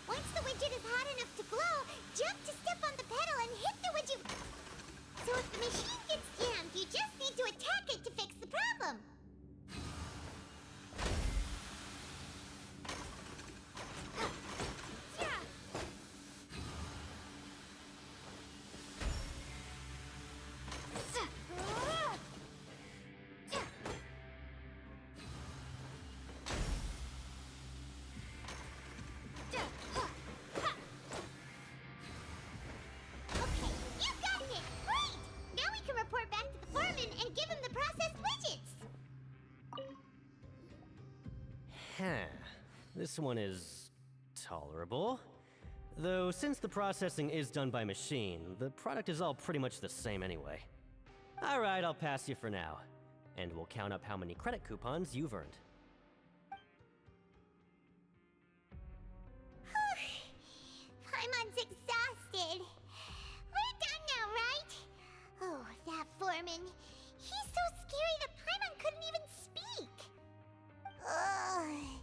Once the widget is hot enough to glow, jump to step on the pedal and hit the widget. So if the machine gets jammed, you just need to attack it to fix the problem. This one is tolerable. Though since the processing is done by machine, the product is all pretty much the same anyway. Alright, I'll pass you for now. And we'll count up how many credit coupons you've earned. Paimon's exhausted. We're done now, right? Oh, that foreman. He's so scary that Paimon couldn't even speak. Ugh.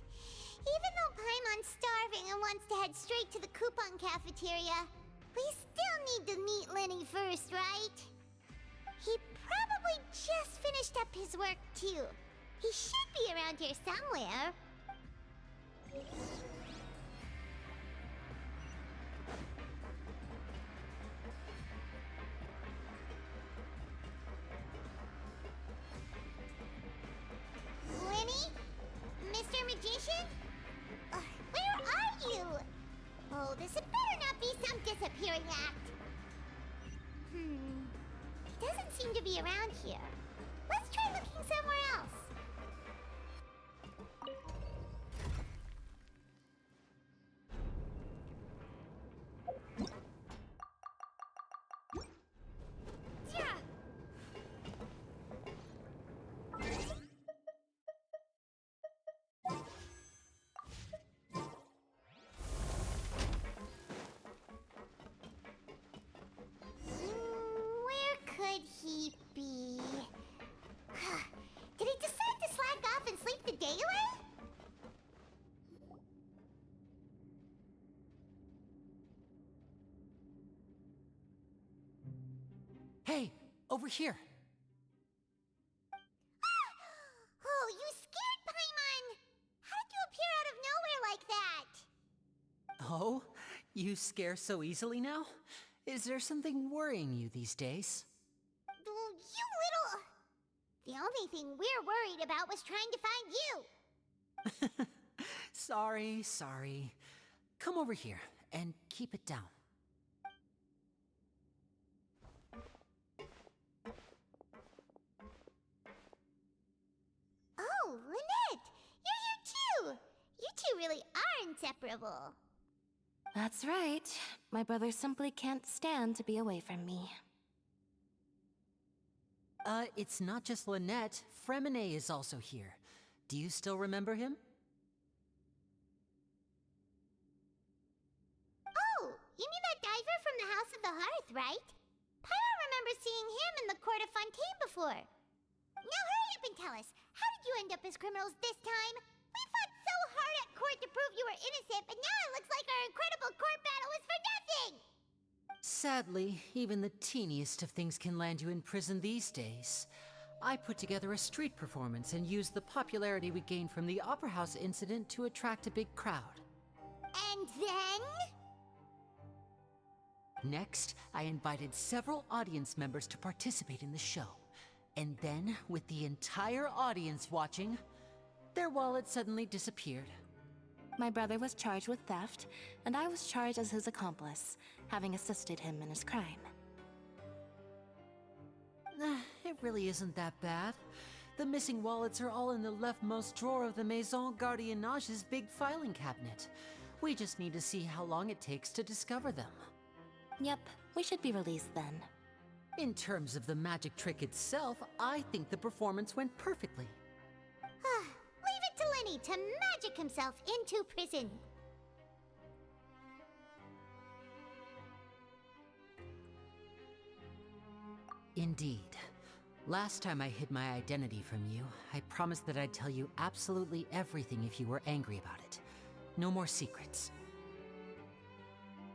Even though Paimon's starving and wants to head straight to the coupon cafeteria, we still need to meet Lenny first, right? He probably just finished up his work, too. He should be around here somewhere. Lenny? Mr. Magician? Where are you? Oh, this had better not be some disappearing act. He doesn't seem to be around here. Let's try looking somewhere else. over here. Oh, you scared Paimon! How did you appear out of nowhere like that? Oh, you scare so easily now? Is there something worrying you these days? You little... The only thing we're worried about was trying to find you. Sorry. Come over here and keep it down. Oh, Lynette! You're here too! You two really are inseparable. That's right. My brother simply can't stand to be away from me. It's not just Lynette. Fremine is also here. Do you still remember him? Oh, you mean that diver from the House of the Hearth, right? Pyra remembers seeing him in the court of Fontaine before. Now hurry up and tell us, how did you end up as criminals this time? We fought so hard at court to prove you were innocent, but now it looks like our incredible court battle was for nothing! Sadly, even the teeniest of things can land you in prison these days. I put together a street performance and used the popularity we gained from the Opera House incident to attract a big crowd. And then? Next, I invited several audience members to participate in the show. And then, with the entire audience watching, their wallet suddenly disappeared. My brother was charged with theft, and I was charged as his accomplice, having assisted him in his crime. It really isn't that bad. The missing wallets are all in the leftmost drawer of the Maison Gardiennage's big filing cabinet. We just need to see how long it takes to discover them. Yep, we should be released then. In terms of the magic trick itself, I think the performance went perfectly. Leave it to Lenny to magic himself into prison. Indeed. Last time I hid my identity from you, I promised that I'd tell you absolutely everything if you were angry about it. No more secrets.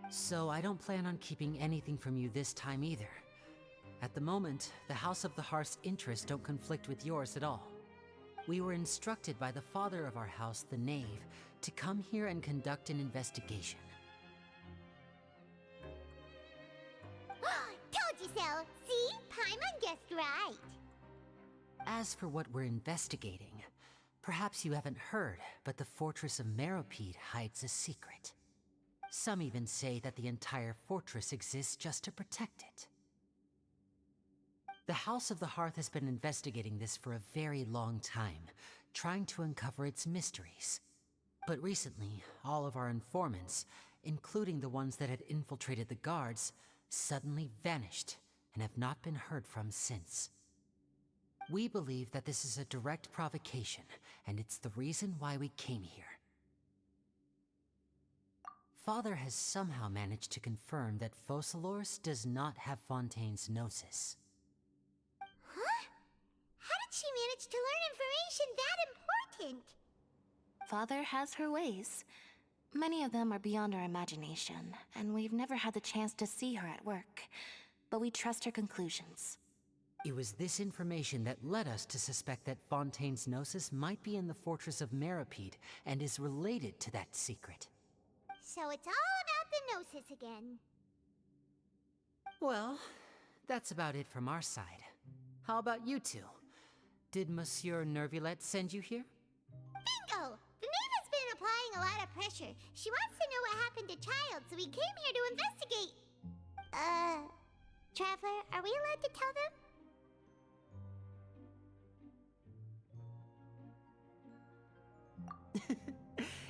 So I don't plan on keeping anything from you this time either. At the moment, the House of the Hearth's interests don't conflict with yours at all. We were instructed by the father of our house, the Knave, to come here and conduct an investigation. Told you so! See? Paimon guessed right. As for what we're investigating, perhaps you haven't heard, but the fortress of Meropide hides a secret. Some even say that the entire fortress exists just to protect it. The House of the Hearth has been investigating this for a very long time, trying to uncover its mysteries. But recently, all of our informants, including the ones that had infiltrated the guards, suddenly vanished and have not been heard from since. We believe that this is a direct provocation, and it's the reason why we came here. Father has somehow managed to confirm that Focaloir does not have Fontaine's gnosis. Huh? How did she manage to learn information that important? Father has her ways. Many of them are beyond our imagination, and we've never had the chance to see her at work. But we trust her conclusions. It was this information that led us to suspect that Fontaine's gnosis might be in the fortress of Meropide and is related to that secret. So it's all about the gnosis again. Well, that's about it from our side. How about you two? Did Monsieur Nervulette send you here? Bingo! The Knave has been applying a lot of pressure. She wants to know what happened to Child, so we came here to investigate. Traveler, are we allowed to tell them?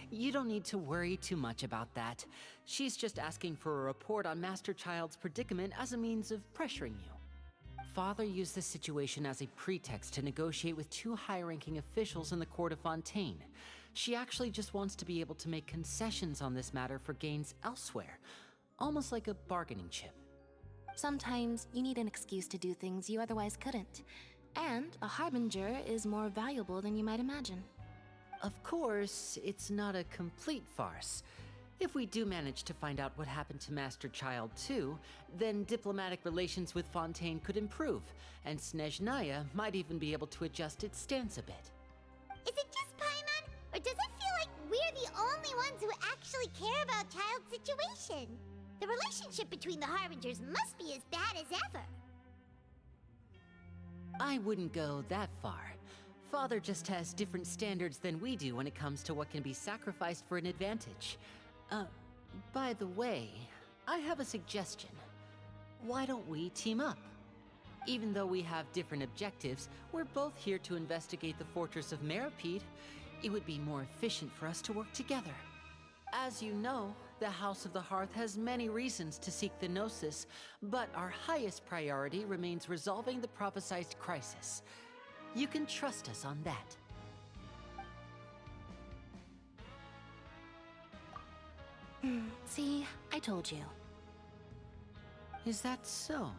You don't need to worry too much about that. She's just asking for a report on Master Child's predicament as a means of pressuring you. Father used this situation as a pretext to negotiate with two high-ranking officials in the court of Fontaine. She actually just wants to be able to make concessions on this matter for gains elsewhere, almost like a bargaining chip. Sometimes you need an excuse to do things you otherwise couldn't. And a harbinger is more valuable than you might imagine. Of course, it's not a complete farce. If we do manage to find out what happened to Master Child 2, then diplomatic relations with Fontaine could improve, and Snezhnaya might even be able to adjust its stance a bit. Is it just Paimon, or does it feel like we're the only ones who actually care about Child's situation? The relationship between the Harbingers must be as bad as ever. I wouldn't go that far. Father just has different standards than we do when it comes to what can be sacrificed for an advantage. By the way, I have a suggestion. Why don't we team up? Even though we have different objectives, we're both here to investigate the Fortress of Meripede. It would be more efficient for us to work together. As you know, the House of the Hearth has many reasons to seek the Gnosis, but our highest priority remains resolving the prophesized crisis. You can trust us on that. See, I told you. Is that so?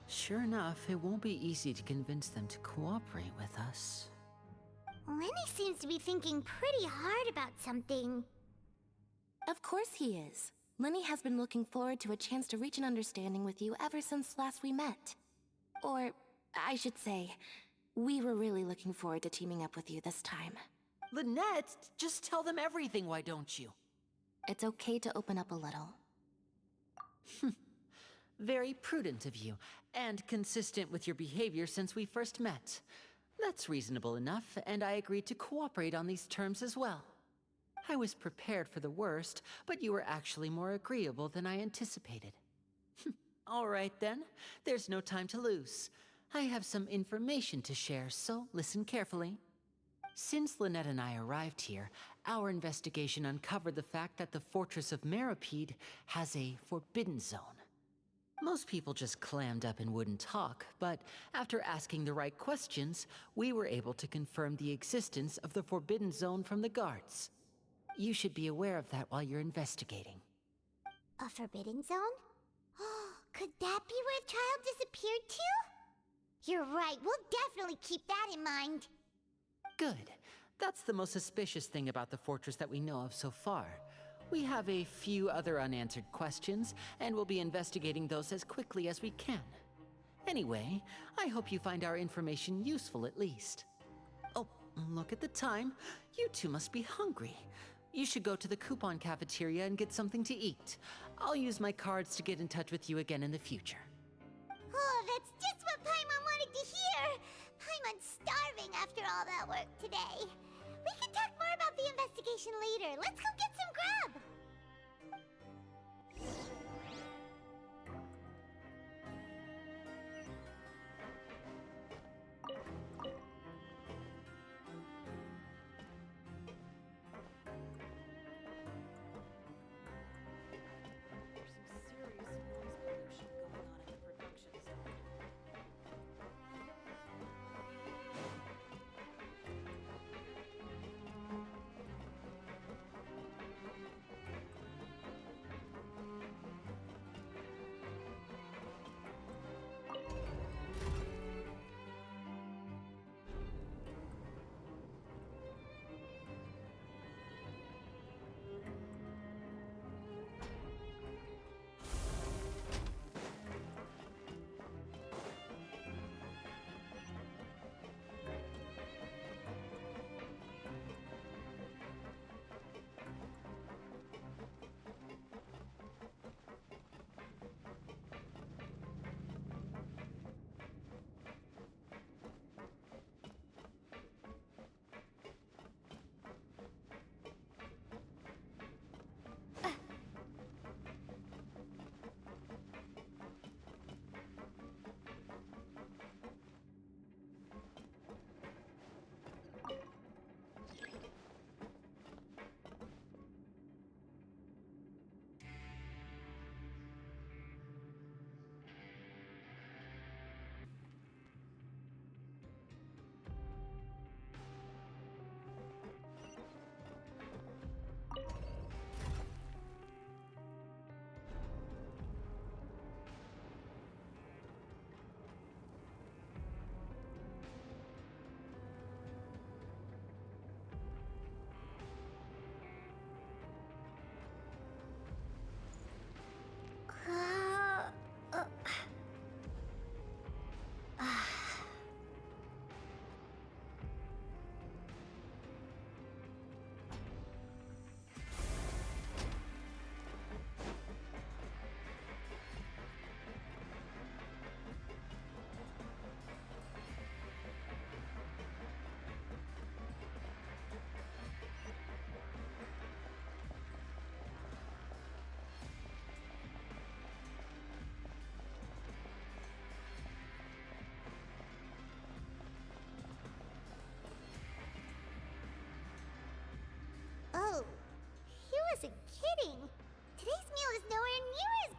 Sure enough, it won't be easy to convince them to cooperate with us. Lenny seems to be thinking pretty hard about something. Of course he is. Lenny has been looking forward to a chance to reach an understanding with you ever since last we met. Or, I should say, we were really looking forward to teaming up with you this time. Lynette, just tell them everything, why don't you? It's okay to open up a little. Very prudent of you, and consistent with your behavior since we first met. That's reasonable enough, and I agreed to cooperate on these terms as well. I was prepared for the worst, but you were actually more agreeable than I anticipated. All right then, there's no time to lose. I have some information to share, so listen carefully. Since Lynette and I arrived here, our investigation uncovered the fact that the Fortress of Meripede has a forbidden zone. Most people just clammed up and wouldn't talk, but after asking the right questions, we were able to confirm the existence of the forbidden zone from the guards. You should be aware of that while you're investigating. A forbidden zone? Could that be where Child disappeared to? You're right, we'll definitely keep that in mind. Good. That's the most suspicious thing about the fortress that we know of so far. We have a few other unanswered questions, and we'll be investigating those as quickly as we can. Anyway, I hope you find our information useful at least. Oh, look at the time. You two must be hungry. You should go to the coupon cafeteria and get something to eat. I'll use my cards to get in touch with you again in the future. Oh, that's just what Paimon wanted to hear! Paimon's starving after all that work today. We can talk more about the investigation later. Let's go get some grub!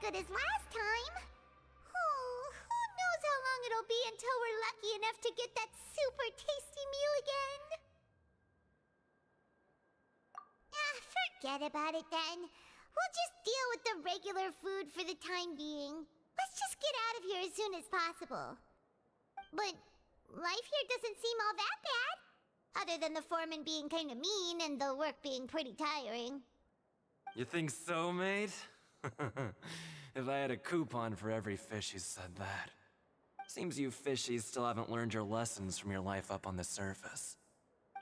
good as last time. Oh, who knows how long it'll be until we're lucky enough to get that super tasty meal again. Forget about it then. We'll just deal with the regular food for the time being. Let's just get out of here as soon as possible. But life here doesn't seem all that bad. Other than the foreman being kind of mean and the work being pretty tiring. You think so, mate? If I had a coupon for every fish who said that. Seems you fishies still haven't learned your lessons from your life up on the surface.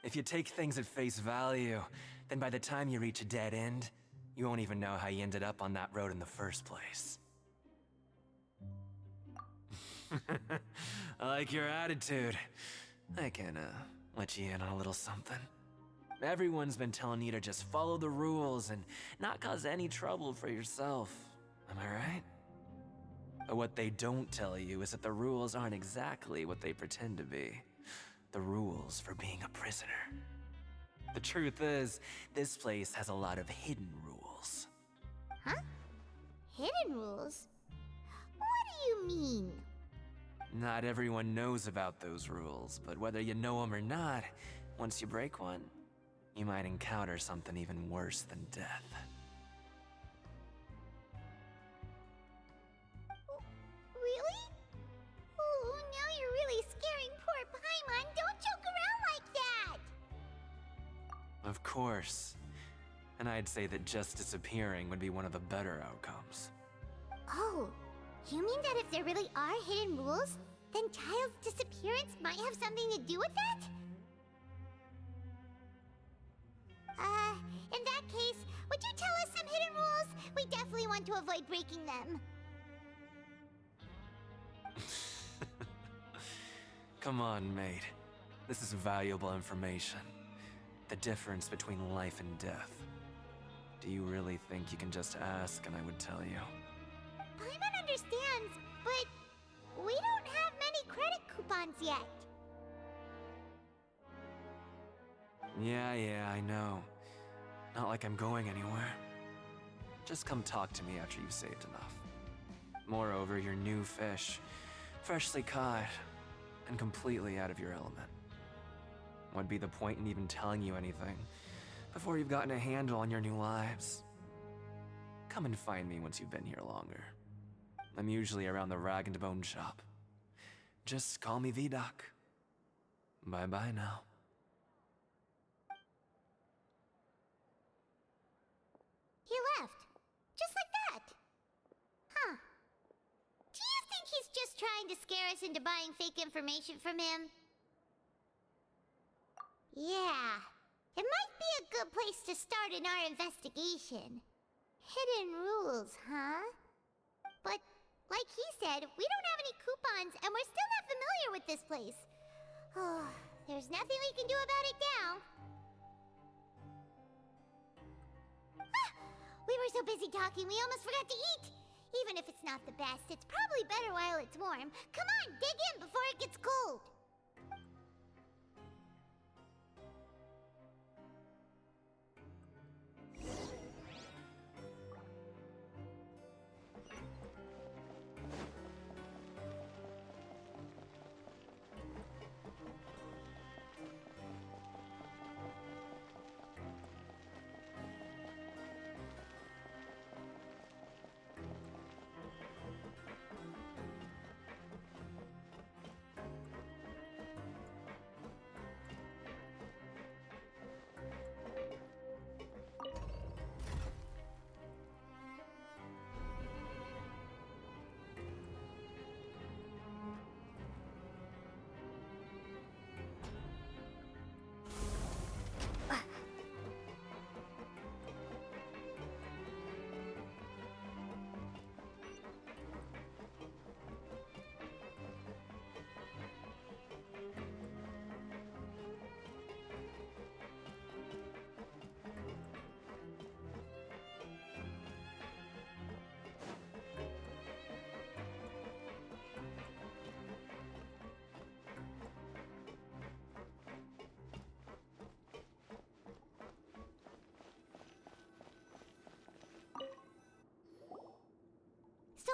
If you take things at face value, then by the time you reach a dead end, you won't even know how you ended up on that road in the first place. I like your attitude. I can, let you in on a little something. Everyone's been telling you to just follow the rules and not cause any trouble for yourself. Am I right? But what they don't tell you is that the rules aren't exactly what they pretend to be. The rules for being a prisoner. The truth is, this place has a lot of hidden rules. Huh? Hidden rules? What do you mean? Not everyone knows about those rules, but whether you know them or not, once you break one, you might encounter something even worse than death. Really? Oh, now you're really scaring poor Paimon. Don't joke around like that! Of course. And I'd say that just disappearing would be one of the better outcomes. Oh, you mean that if there really are hidden rules, then Child's disappearance might have something to do with that? In that case, would you tell us some hidden rules? We definitely want to avoid breaking them. Come on, mate. This is valuable information. The difference between life and death. Do you really think you can just ask and I would tell you? Paimon understands, but we don't have many credit coupons yet. Yeah, I know. Not like I'm going anywhere. Just come talk to me after you've saved enough. Moreover, you're new fish, freshly caught, and completely out of your element. What'd be the point in even telling you anything before you've gotten a handle on your new lives? Come and find me once you've been here longer. I'm usually around the Rag and Bone shop. Just call me Vidoc. Bye-bye now. He left. Just like that. Huh. Do you think he's just trying to scare us into buying fake information from him? Yeah. It might be a good place to start in our investigation. Hidden rules, huh? But, like he said, we don't have any coupons, and we're still not familiar with this place. Oh, there's nothing we can do about it now. We were so busy talking, we almost forgot to eat. Even if it's not the best, it's probably better while it's warm. Come on, dig in before it gets cold.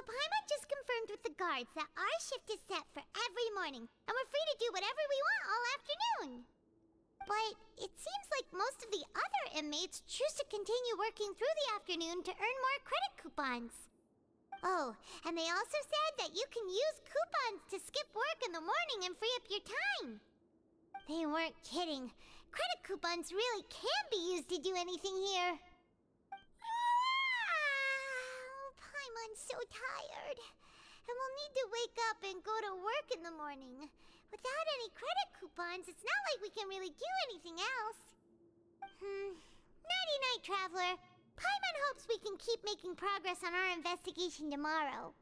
Paimon just confirmed with the guards that our shift is set for every morning, and we're free to do whatever we want all afternoon. But it seems like most of the other inmates choose to continue working through the afternoon to earn more credit coupons. Oh, and they also said that you can use coupons to skip work in the morning and free up your time. They weren't kidding. Credit coupons really can be used to do anything here. Paimon's so tired. And we'll need to wake up and go to work in the morning. Without any credit coupons, it's not like we can really do anything else. Nighty-night, Traveler. Paimon hopes we can keep making progress on our investigation tomorrow.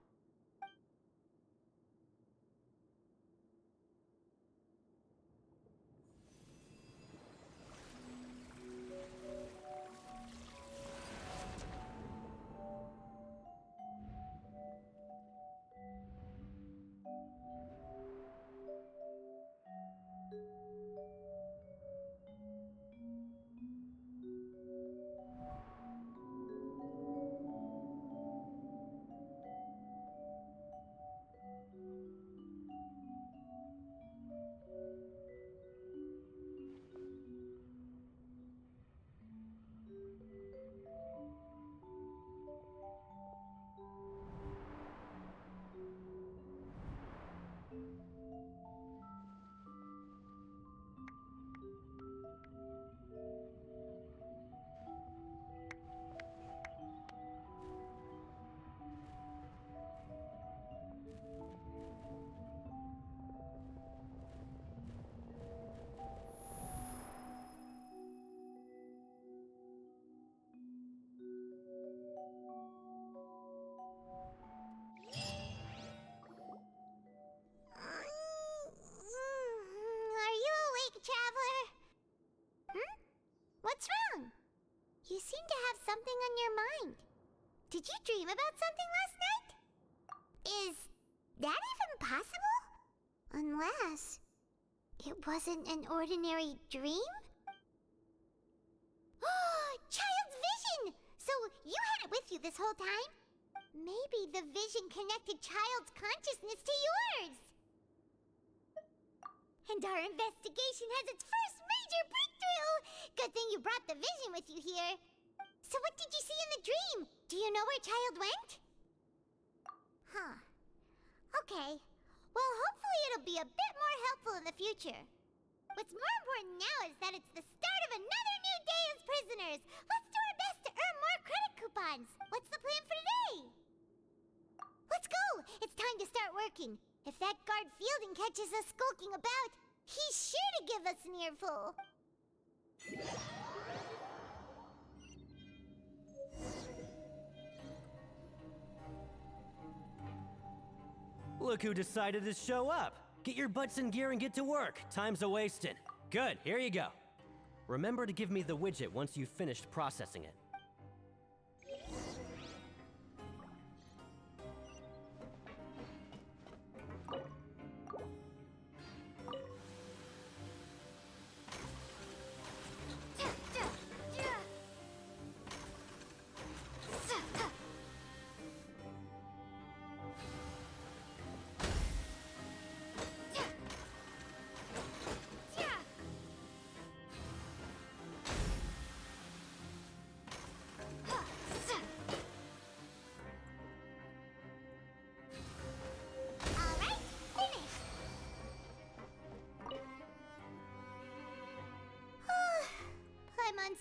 Traveler? What's wrong? You seem to have something on your mind. Did you dream about something last night? Is that even possible? Unless it wasn't an ordinary dream? Child's vision! So you had it with you this whole time? Maybe the vision connected Child's consciousness to yours. And our investigation has its first major breakthrough! Good thing you brought the vision with you here. So what did you see in the dream? Do you know where Child went? Huh. Okay. Well, hopefully it'll be a bit more helpful in the future. What's more important now is that it's the start of another new day as prisoners. Let's do our best to earn more credit coupons. What's the plan for today? Let's go! It's time to start working. If that guard Fielding catches us skulking about, he's sure to give us an earful. Look who decided to show up. Get your butts in gear and get to work. Time's a-wasting. Good, here you go. Remember to give me the widget once you've finished processing it.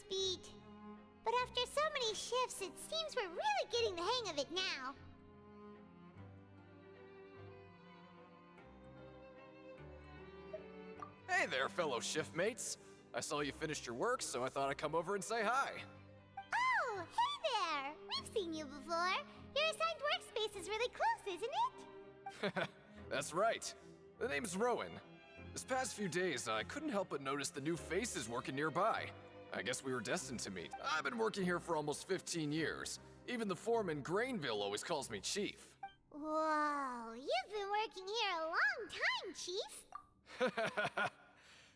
Speed. But after so many shifts, it seems we're really getting the hang of it now. Hey there, fellow shiftmates. I saw you finished your work, so I thought I'd come over and say hi. Oh, hey there! We've seen you before. Your assigned workspace is really close, isn't it? That's right. The name's Rowan. This past few days, I couldn't help but notice the new faces working nearby. I guess we were destined to meet. I've been working here for almost 15 years. Even the foreman, Grainville, always calls me Chief. Whoa, you've been working here a long time, Chief.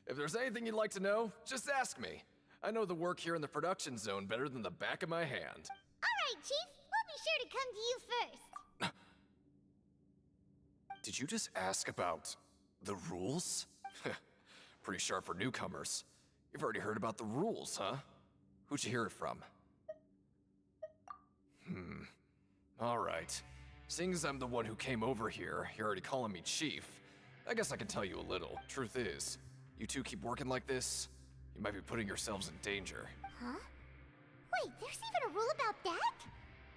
If there's anything you'd like to know, just ask me. I know the work here in the production zone better than the back of my hand. All right, Chief. We'll be sure to come to you first. Did you just ask about the rules? Pretty sharp for newcomers. You've already heard about the rules, huh? Who'd you hear it from? Alright. Seeing as I'm the one who came over here, you're already calling me Chief. I guess I can tell you a little. Truth is, you two keep working like this, you might be putting yourselves in danger. Huh? Wait, there's even a rule about that?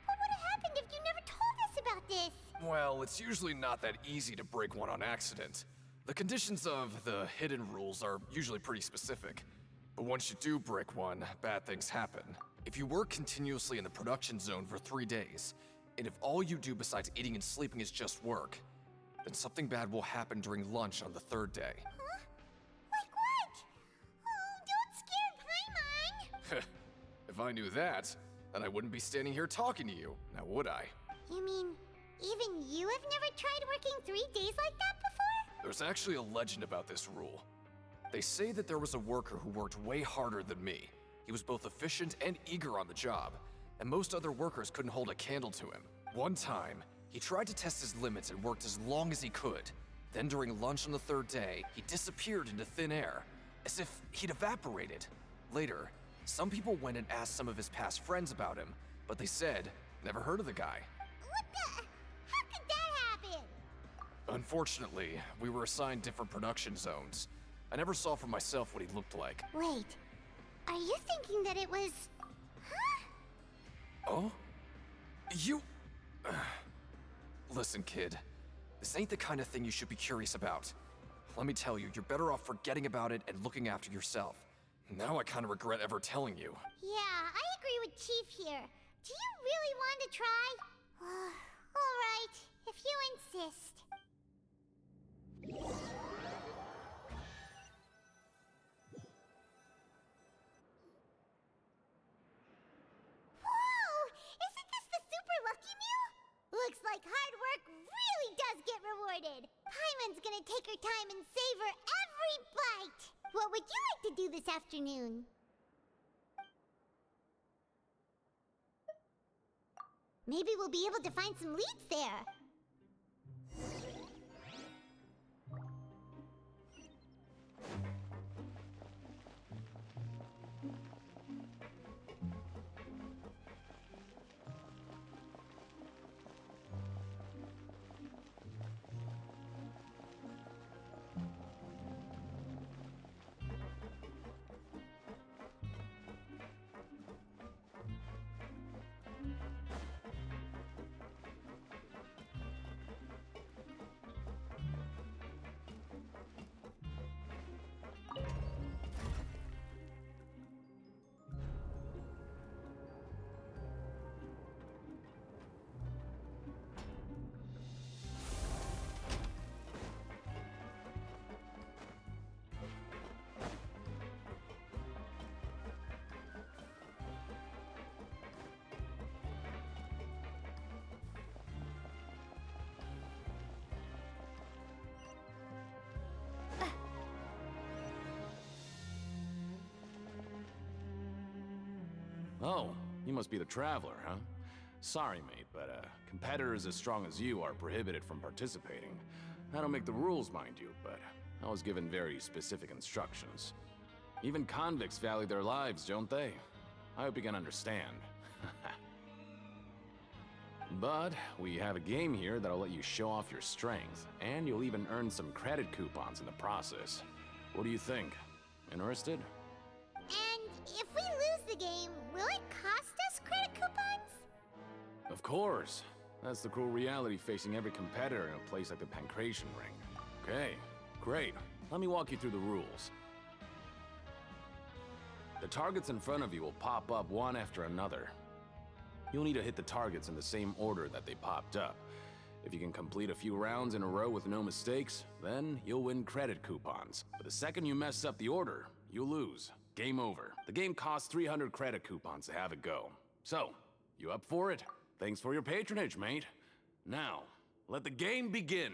What would have happened if you never told us about this? Well, it's usually not that easy to break one on accident. The conditions of the hidden rules are usually pretty specific. But once you do break one, bad things happen. If you work continuously in the production zone for 3 days, and if all you do besides eating and sleeping is just work, then something bad will happen during lunch on the 3rd day. Huh? Like what? Oh, don't scare Paimon! If I knew that, then I wouldn't be standing here talking to you, now would I? You mean, even you have never tried working 3 days like that before? There's actually a legend about this rule. They say that there was a worker who worked way harder than me. He was both efficient and eager on the job, and most other workers couldn't hold a candle to him. One time, he tried to test his limits and worked as long as he could. Then during lunch on the 3rd day, he disappeared into thin air, as if he'd evaporated. Later, some people went and asked some of his past friends about him, but they said, never heard of the guy. What the? How could that happen? Unfortunately, we were assigned different production zones. I never saw for myself what he looked like. Wait, are you thinking that it was... Huh? Oh? You... Listen, kid. This ain't the kind of thing you should be curious about. Let me tell you, you're better off forgetting about it and looking after yourself. Now I kind of regret ever telling you. Yeah, I agree with Chief here. Do you really want to try? All right, if you insist. Whoa! Isn't this the Super Lucky Meal? Looks like hard work really does get rewarded. Paimon's gonna take her time and savor every bite. What would you like to do this afternoon? Maybe we'll be able to find some leads there. Oh, you must be the Traveler, huh? Sorry, mate, but competitors as strong as you are prohibited from participating. I don't make the rules, mind you, but I was given very specific instructions. Even convicts value their lives, don't they? I hope you can understand. But we have a game here that'll let you show off your strength, and you'll even earn some credit coupons in the process. What do you think? Interested? And if we lose the game, will it cost us credit coupons? Of course. That's the cruel reality facing every competitor in a place like the Pancration Ring. Okay, great. Let me walk you through the rules. The targets in front of you will pop up one after another. You'll need to hit the targets in the same order that they popped up. If you can complete a few rounds in a row with no mistakes, then you'll win credit coupons. But the second you mess up the order, you'll lose. Game over. The game costs 300 credit coupons to have it go. So, you up for it? Thanks for your patronage, mate. Now, let the game begin.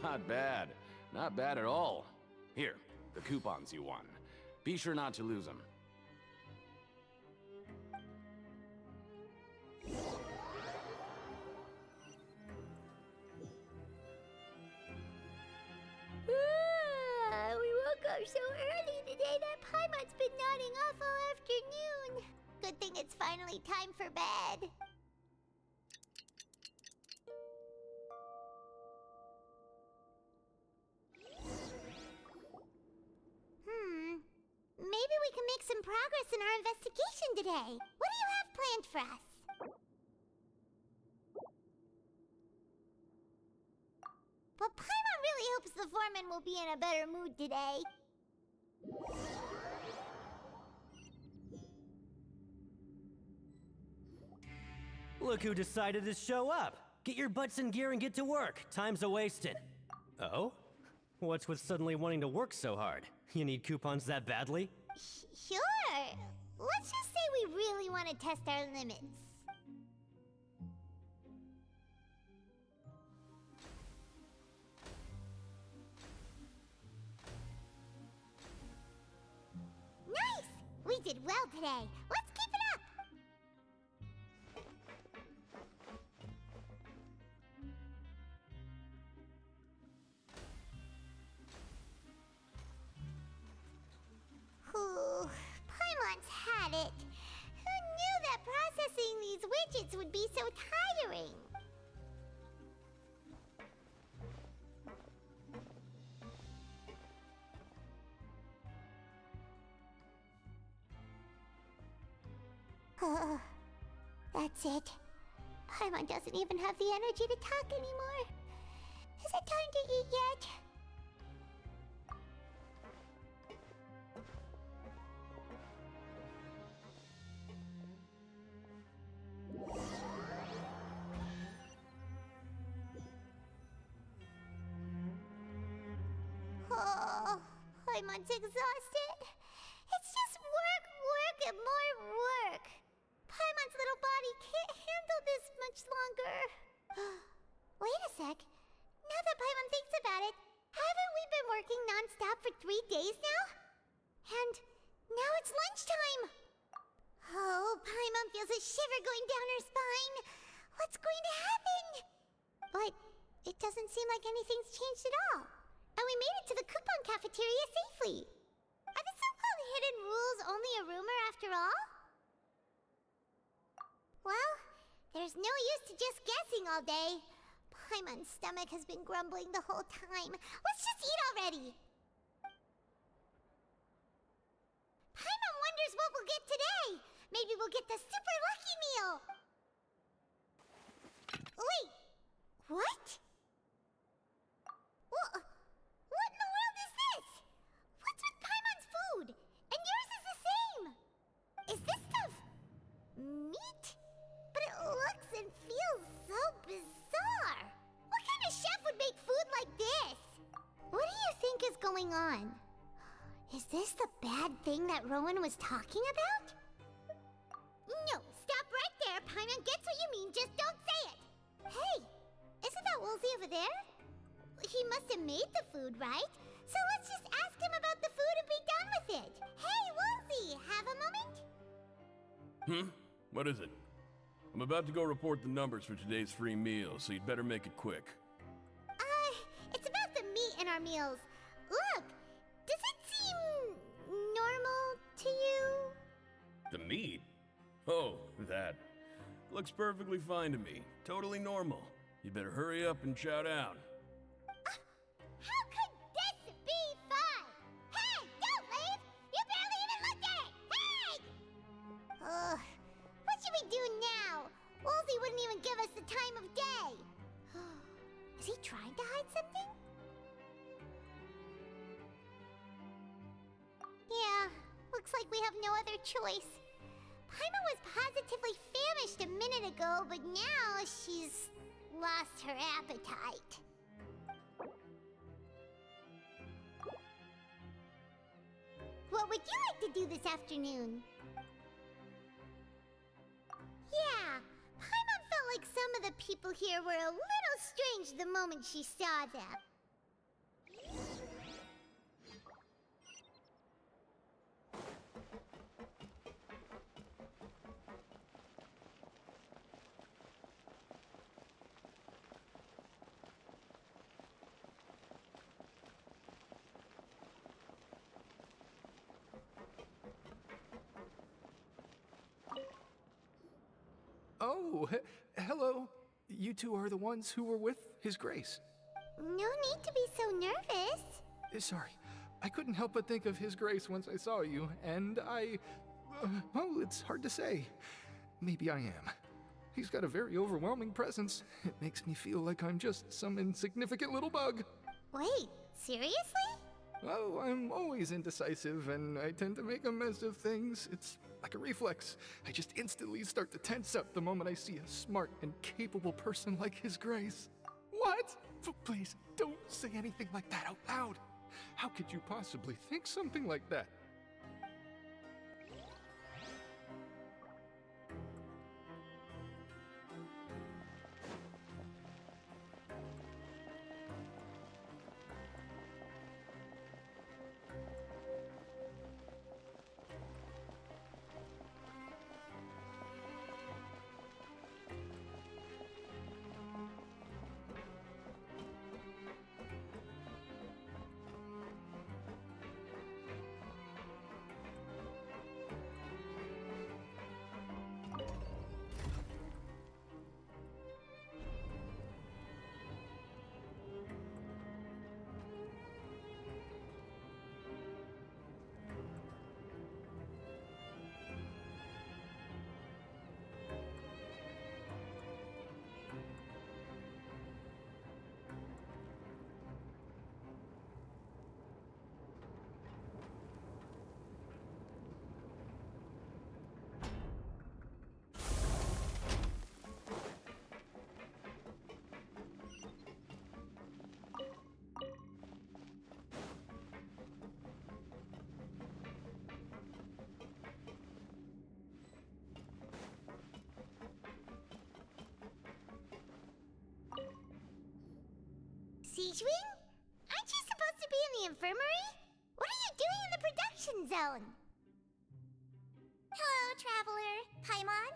Not bad. Not bad at all. Here, the coupons you won. Be sure not to lose them. We woke up so early today that Paimon's been nodding off all afternoon. Good thing it's finally time for bed. Maybe we can make some progress in our investigation today. What do you have planned for us? Well, Paimon really hopes the foreman will be in a better mood today. Look who decided to show up. Get your butts in gear and get to work. Time's a-wasting. Oh? What's with suddenly wanting to work so hard? You need coupons that badly? Sure. Let's just say we really want to test our limits. Nice! We did well today. Let's keep it up! Whew, Paimon's had it. Who knew that processing these widgets would be so tiring? That's it. Paimon doesn't even have the energy to talk anymore. Is it time to eat yet? Oh, Paimon's exhausted. It's just work, work, and more work. Paimon's little body can't handle this much longer. Wait a sec. Now that Paimon thinks about it, haven't we been working non-stop for 3 days now? And now it's lunchtime. Oh, Paimon feels a shiver going down her spine. What's going to happen? But it doesn't seem like anything's changed at all. And we made it to the coupon cafeteria safely. Are the so-called hidden rules only a rumor after all? Well, there's no use to just guessing all day. Paimon's stomach has been grumbling the whole time. Let's just eat already. Paimon wonders what we'll get today. Maybe we'll get the super lucky meal. Wait, what? What in the world is this? What's with Paimon's food? And yours is the same. Is this stuff meat? But it looks and feels so bizarre. What kind of chef would make food like this? What do you think is going on? Is this the bad thing that Rowan was talking about? No, stop right there. Paimon gets what you mean, just don't say it. Hey, isn't that Woolsey over there? He must have made the food, right? So let's just ask him about the food and be done with it. Hey, Woolsey, have a moment? What is it? I'm about to go report the numbers for today's free meal, so you'd better make it quick. It's about the meat in our meals. Look, does it seem normal to you? The meat? Oh, that. Looks perfectly fine to me. Totally normal. You'd better hurry up and chow down. How could this be fun? Hey, don't leave! You barely even looked at it! Hey! What should we do now? Woolsey wouldn't even give us the time of day. Is he trying to hide something? Yeah, looks like we have no other choice. Paimon was positively famished a minute ago, but now she's lost her appetite. What would you like to do this afternoon? Yeah, Paimon felt like some of the people here were a little strange the moment she saw them. Oh, hello. You two are the ones who were with His Grace. No need to be so nervous. Sorry, I couldn't help but think of His Grace once I saw you, and well, it's hard to say. Maybe I am. He's got a very overwhelming presence. It makes me feel like I'm just some insignificant little bug. Wait, seriously? Oh, I'm always indecisive, and I tend to make a mess of things. It's like a reflex. I just instantly start to tense up the moment I see a smart and capable person like His Grace. What? Please, don't say anything like that out loud. How could you possibly think something like that? Siege Ring? Aren't you supposed to be in the infirmary? What are you doing in the production zone? Hello, Traveler. Paimon?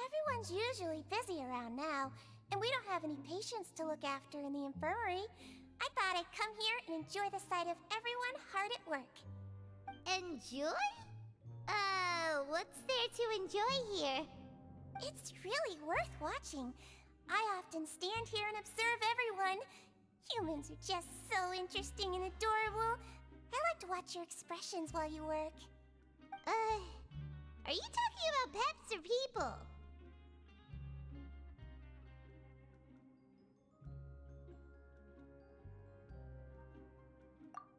Everyone's usually busy around now, and we don't have any patients to look after in the infirmary. I thought I'd come here and enjoy the sight of everyone hard at work. Enjoy? What's there to enjoy here? It's really worth watching. I often stand here and observe everyone. Humans are just so interesting and adorable. I like to watch your expressions while you work. Are you talking about pets or people?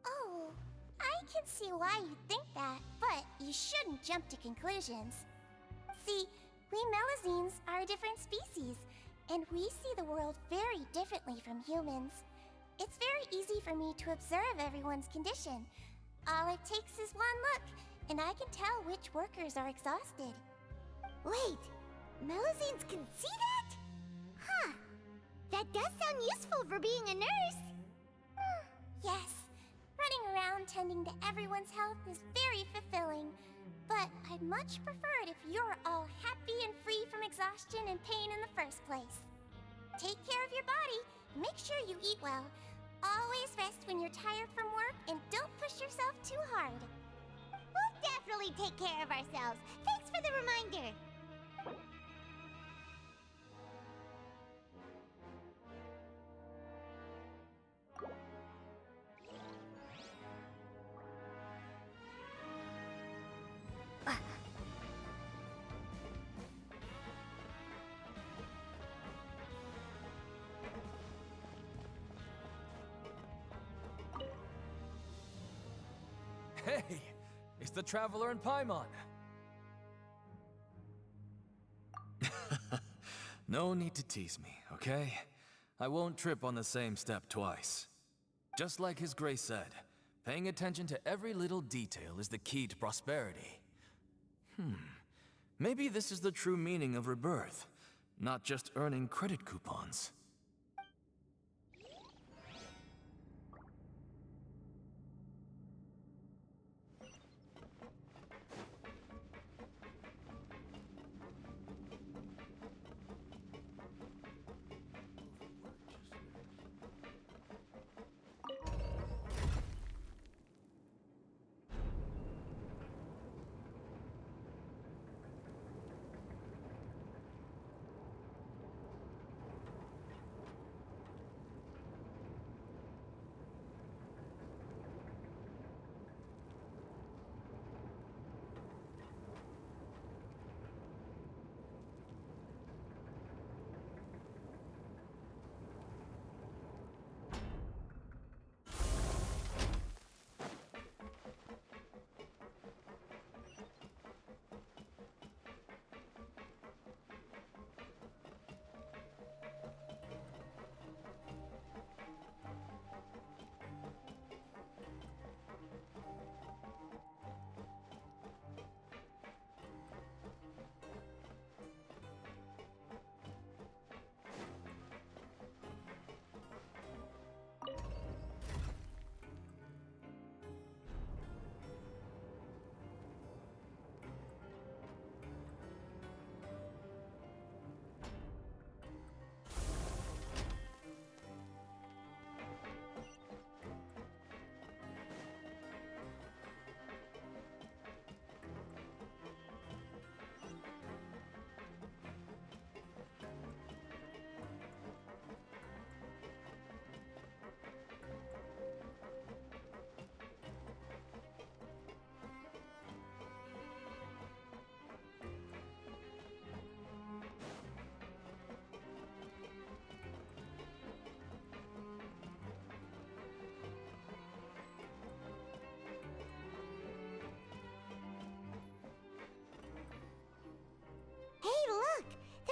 Oh, I can see why you think that, but you shouldn't jump to conclusions. See, we Melazines are a different species, and we see the world very differently from humans. It's very easy for me to observe everyone's condition. All it takes is one look, and I can tell which workers are exhausted. Wait, Melazines can see that? Huh. That does sound useful for being a nurse. Yes, running around tending to everyone's health is very fulfilling. But I'd much prefer it if you're all happy and free from exhaustion and pain in the first place. Take care of your body, make sure you eat well. Always rest when you're tired from work, and don't push yourself too hard. We'll definitely take care of ourselves. Thanks for the reminder. Hey, it's the Traveler and Paimon. No need to tease me, okay? I won't trip on the same step twice. Just like His Grace said, paying attention to every little detail is the key to prosperity. Maybe this is the true meaning of rebirth, not just earning credit coupons.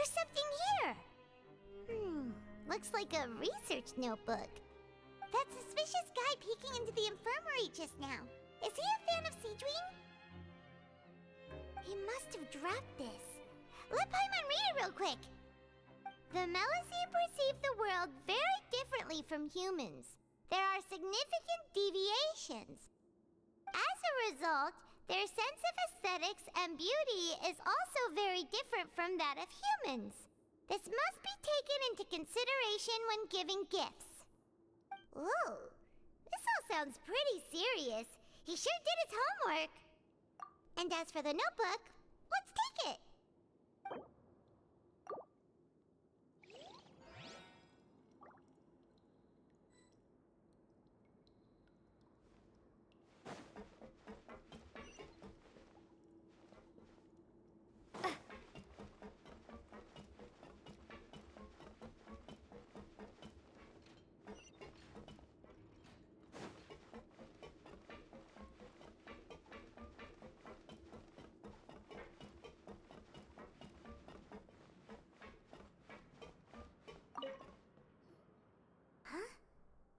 There's something here! Looks like a research notebook. That suspicious guy peeking into the infirmary just now. Is he a fan of Seedwing? He must have dropped this. Let Paimon read it real quick. The Melusine perceive the world very differently from humans. There are significant deviations. As a result, their sense of aesthetics and beauty is also very different from that of humans. This must be taken into consideration when giving gifts. Ooh, this all sounds pretty serious. He sure did his homework. And as for the notebook, let's take it.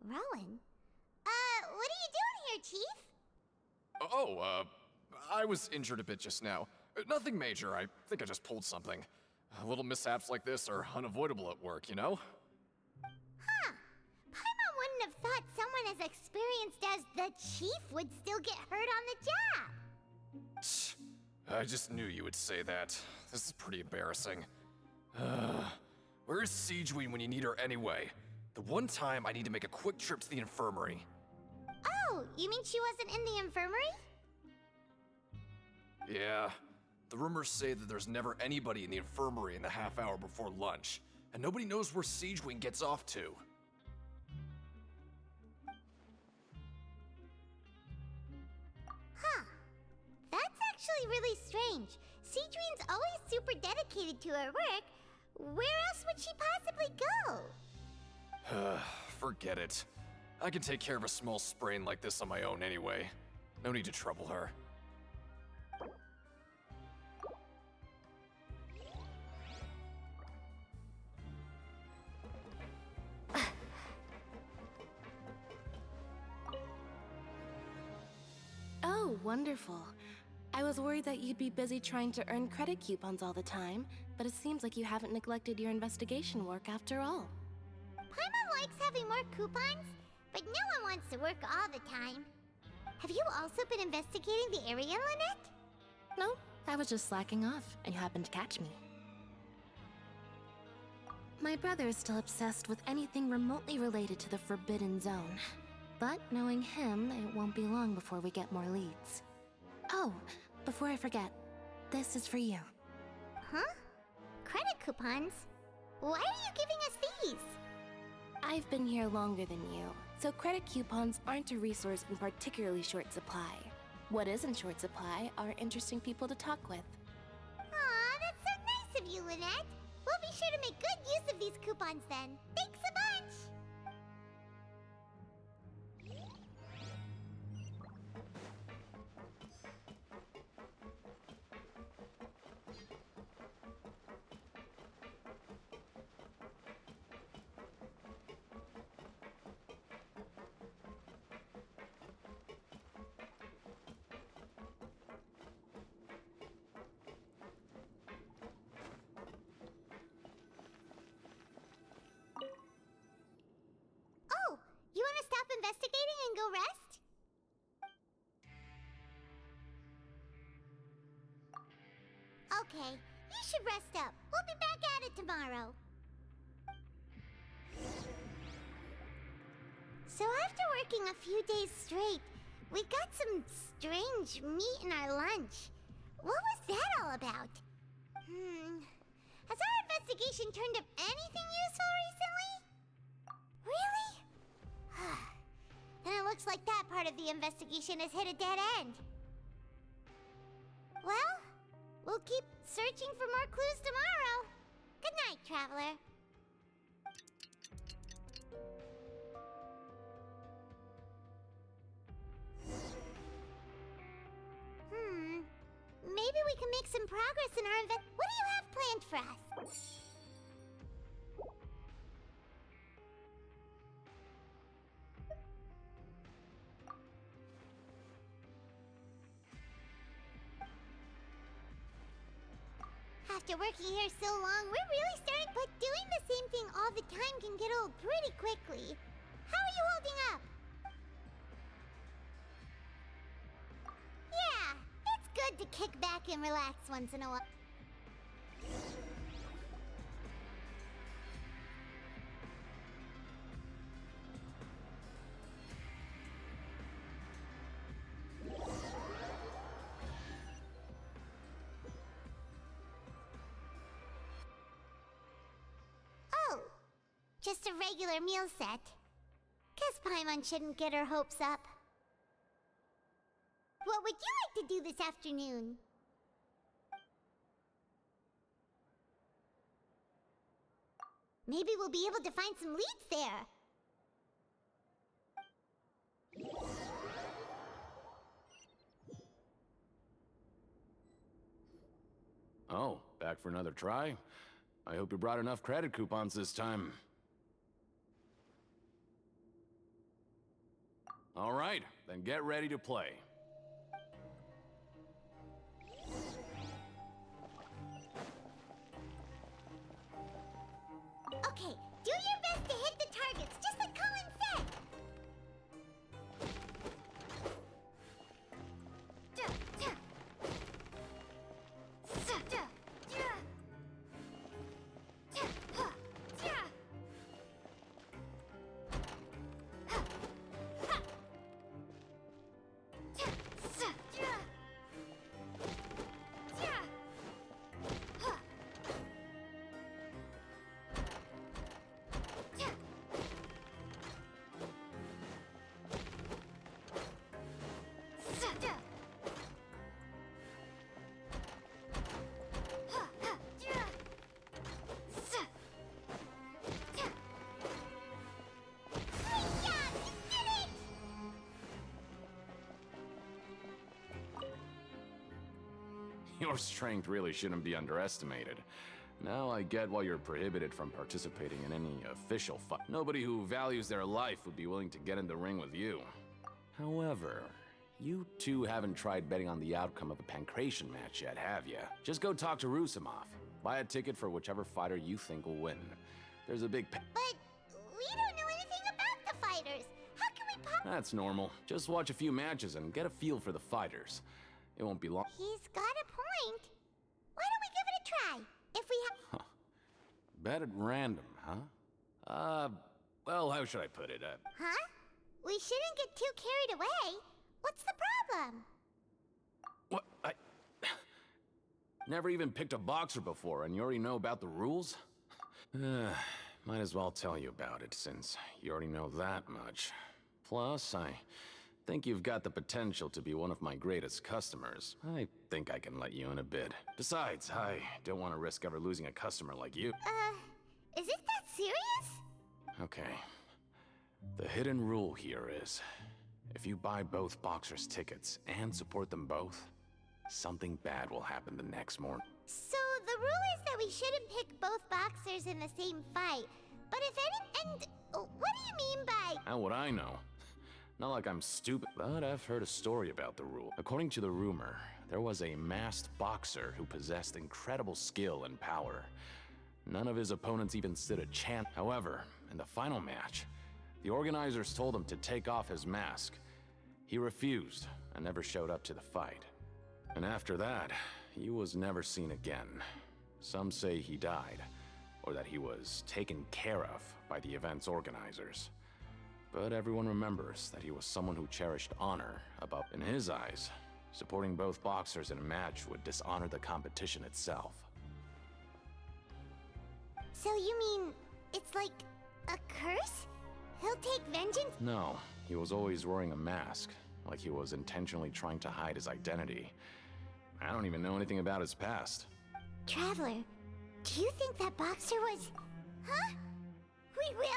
Rowan? What are you doing here, Chief? Oh, I was injured a bit just now. Nothing major, I think I just pulled something. Little mishaps like this are unavoidable at work, you know? Huh. Paimon wouldn't have thought someone as experienced as the Chief would still get hurt on the job. I just knew you would say that. This is pretty embarrassing. Where's Siegeween when you need her anyway? The one time I need to make a quick trip to the infirmary. Oh, you mean she wasn't in the infirmary? Yeah. The rumors say that there's never anybody in the infirmary in the half hour before lunch, and nobody knows where Siegeween gets off to. Huh. That's actually really strange. Siegeween's always super dedicated to her work. Where else would she possibly go? Forget it. I can take care of a small sprain like this on my own anyway. No need to trouble her. Oh, wonderful. I was worried that you'd be busy trying to earn credit coupons all the time, but it seems like you haven't neglected your investigation work after all. Paimon likes having more coupons, but no one wants to work all the time. Have you also been investigating the area, Lynette? No, I was just slacking off, and you happened to catch me. My brother is still obsessed with anything remotely related to the Forbidden Zone. But knowing him, it won't be long before we get more leads. Oh, before I forget, this is for you. Huh? Credit coupons? Why are you giving us these? I've been here longer than you, so credit coupons aren't a resource in particularly short supply. What is in short supply are interesting people to talk with. Aw, that's so nice of you, Lynette. We'll be sure to make good use of these coupons then. Thanks a bunch! Oh, you want to stop investigating and go rest? Okay, you should rest up. We'll be back at it tomorrow. So after working a few days straight, we got some strange meat in our lunch. What was that all about? Has our investigation turned up anything useful recently? Really? Then it looks like that part of the investigation has hit a dead end. Well, we'll keep searching for more clues tomorrow. Good night, Traveler. Maybe we can make some progress in our What do you have planned for us? After working here so long, we're really starting. But doing the same thing all the time can get old pretty quickly. How are you holding up? Yeah, it's good to kick back and relax once in a while. Oh, just a regular meal set. Guess Paimon shouldn't get her hopes up. What would you like to do this afternoon? Maybe we'll be able to find some leads there. Oh, back for another try? I hope you brought enough credit coupons this time. All right, then get ready to play. Okay, do your best to hit the targets, just like Colin said. Your strength really shouldn't be underestimated. Now I get why you're prohibited from participating in any official fight. Nobody who values their life would be willing to get in the ring with you. However, you two haven't tried betting on the outcome of a pancration match yet, have you? Just go talk to Rusimov. Buy a ticket for whichever fighter you think will win. There's a big But we don't know anything about the fighters. How can we That's normal. Just watch a few matches and get a feel for the fighters. It won't be long. He's got a point. Why don't we give it a try? If we have... Bet at random, huh? Well, how should I put it? Huh? We shouldn't get too carried away. What's the problem? What? I never even picked a boxer before, and you already know about the rules? Might as well tell you about it, since you already know that much. Plus, I think you've got the potential to be one of my greatest customers. I think I can let you in a bit. Besides, I don't want to risk ever losing a customer like you. Is it that serious? Okay. The hidden rule here is, if you buy both boxers' tickets and support them both, something bad will happen the next morning. So the rule is that we shouldn't pick both boxers in the same fight. But if any... And what do you mean by... How would I know? Not like I'm stupid, but I've heard a story about the rule. According to the rumor, there was a masked boxer who possessed incredible skill and power. None of his opponents even stood a chance. However, in the final match, the organizers told him to take off his mask. He refused and never showed up to the fight. And after that, he was never seen again. Some say he died, or that he was taken care of by the event's organizers. But everyone remembers that he was someone who cherished honor above. In his eyes, supporting both boxers in a match would dishonor the competition itself. So you mean it's like a curse? He'll take vengeance? No, he was always wearing a mask, like he was intentionally trying to hide his identity. I don't even know anything about his past. Traveler, do you think that boxer was... Huh? We will?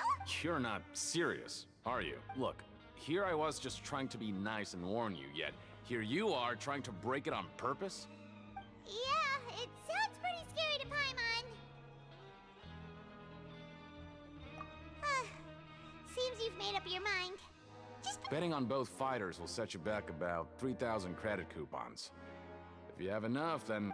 You're not serious, are you? Look, here I was just trying to be nice and warn you, yet here you are trying to break it on purpose? Yeah, Paimon! Seems you've made up your mind. Betting on both fighters will set you back about 3,000 credit coupons. If you have enough, then...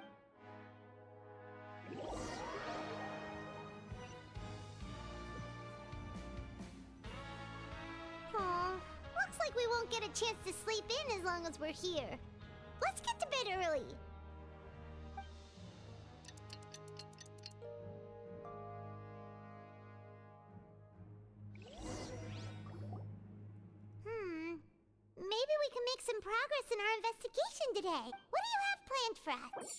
Aw, looks like we won't get a chance to sleep in as long as we're here. Let's get to bed early. Maybe we can make some progress in our investigation today. What do you have planned for us?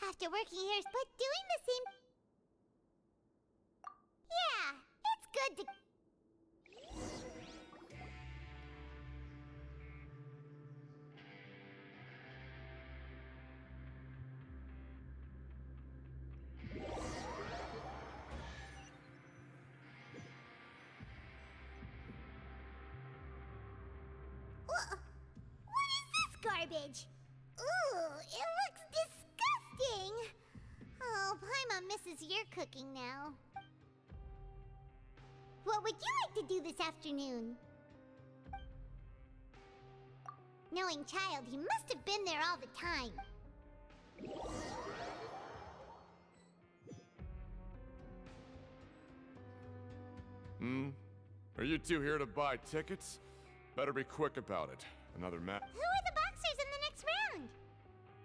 After working here, but doing the same... Yeah, it's good to... What is this garbage? Ooh, it looks disgusting! Oh, Paimon misses your cooking now. What would you like to do this afternoon? Knowing Child, he must have been there all the time. Are you two here to buy tickets? Better be quick about it. Another match. Who are the boxers in the next round?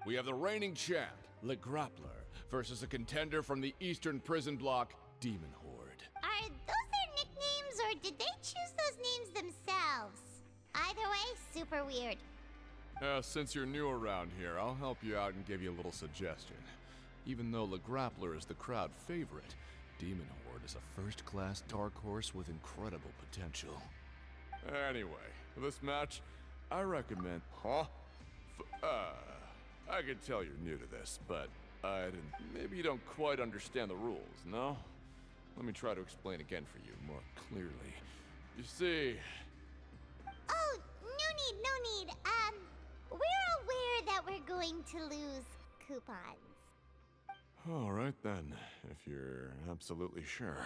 We have the reigning champ, Le Grappler, versus a contender from the Eastern Prison Block, Demon Horde. Are those their nicknames, or did they choose those names themselves? Either way, super weird. Since you're new around here, I'll help you out and give you a little suggestion. Even though Le Grappler is the crowd favorite, Demon Horde is a first-class dark horse with incredible potential. Anyway, for this match, I recommend... Huh? I can tell you're new to this, but maybe you don't quite understand the rules, no? Let me try to explain again for you more clearly. You see... Oh, no need. We're aware that we're going to lose coupons. All right then, if you're absolutely sure.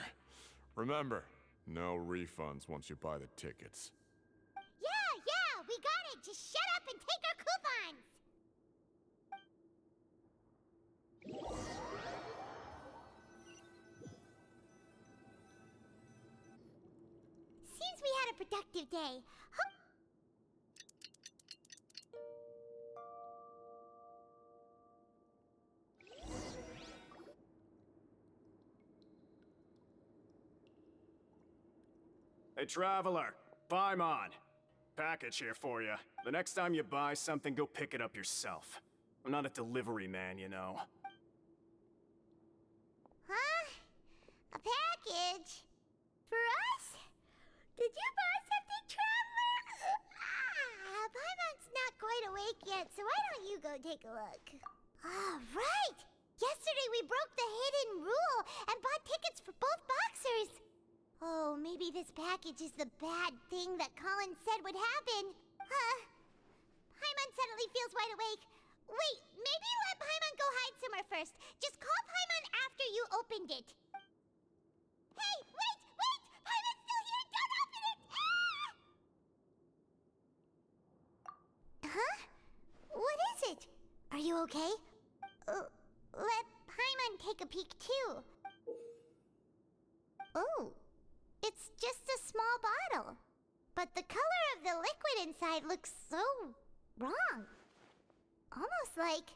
Remember, no refunds once you buy the tickets. Yeah, we got it! Just shut up and take our coupons! Seems we had a productive day. Hey, Traveler, Paimon. Package here for you. The next time you buy something, go pick it up yourself. I'm not a delivery man, you know. Huh? A package? For us? Did you buy something, Traveler? Paimon's not quite awake yet, so why don't you go take a look? Right! Yesterday we broke the hidden rule and bought tickets for both boxers. Oh, maybe this package is the bad thing that Colin said would happen. Paimon suddenly feels wide awake. Wait, maybe let Paimon go hide somewhere first. Just call Paimon after you opened it. Hey, wait! Paimon's still here! Don't open it! Huh? What is it? Are you okay? Let Paimon take a peek too. Oh. It's just a small bottle. But the color of the liquid inside looks so wrong. Almost like...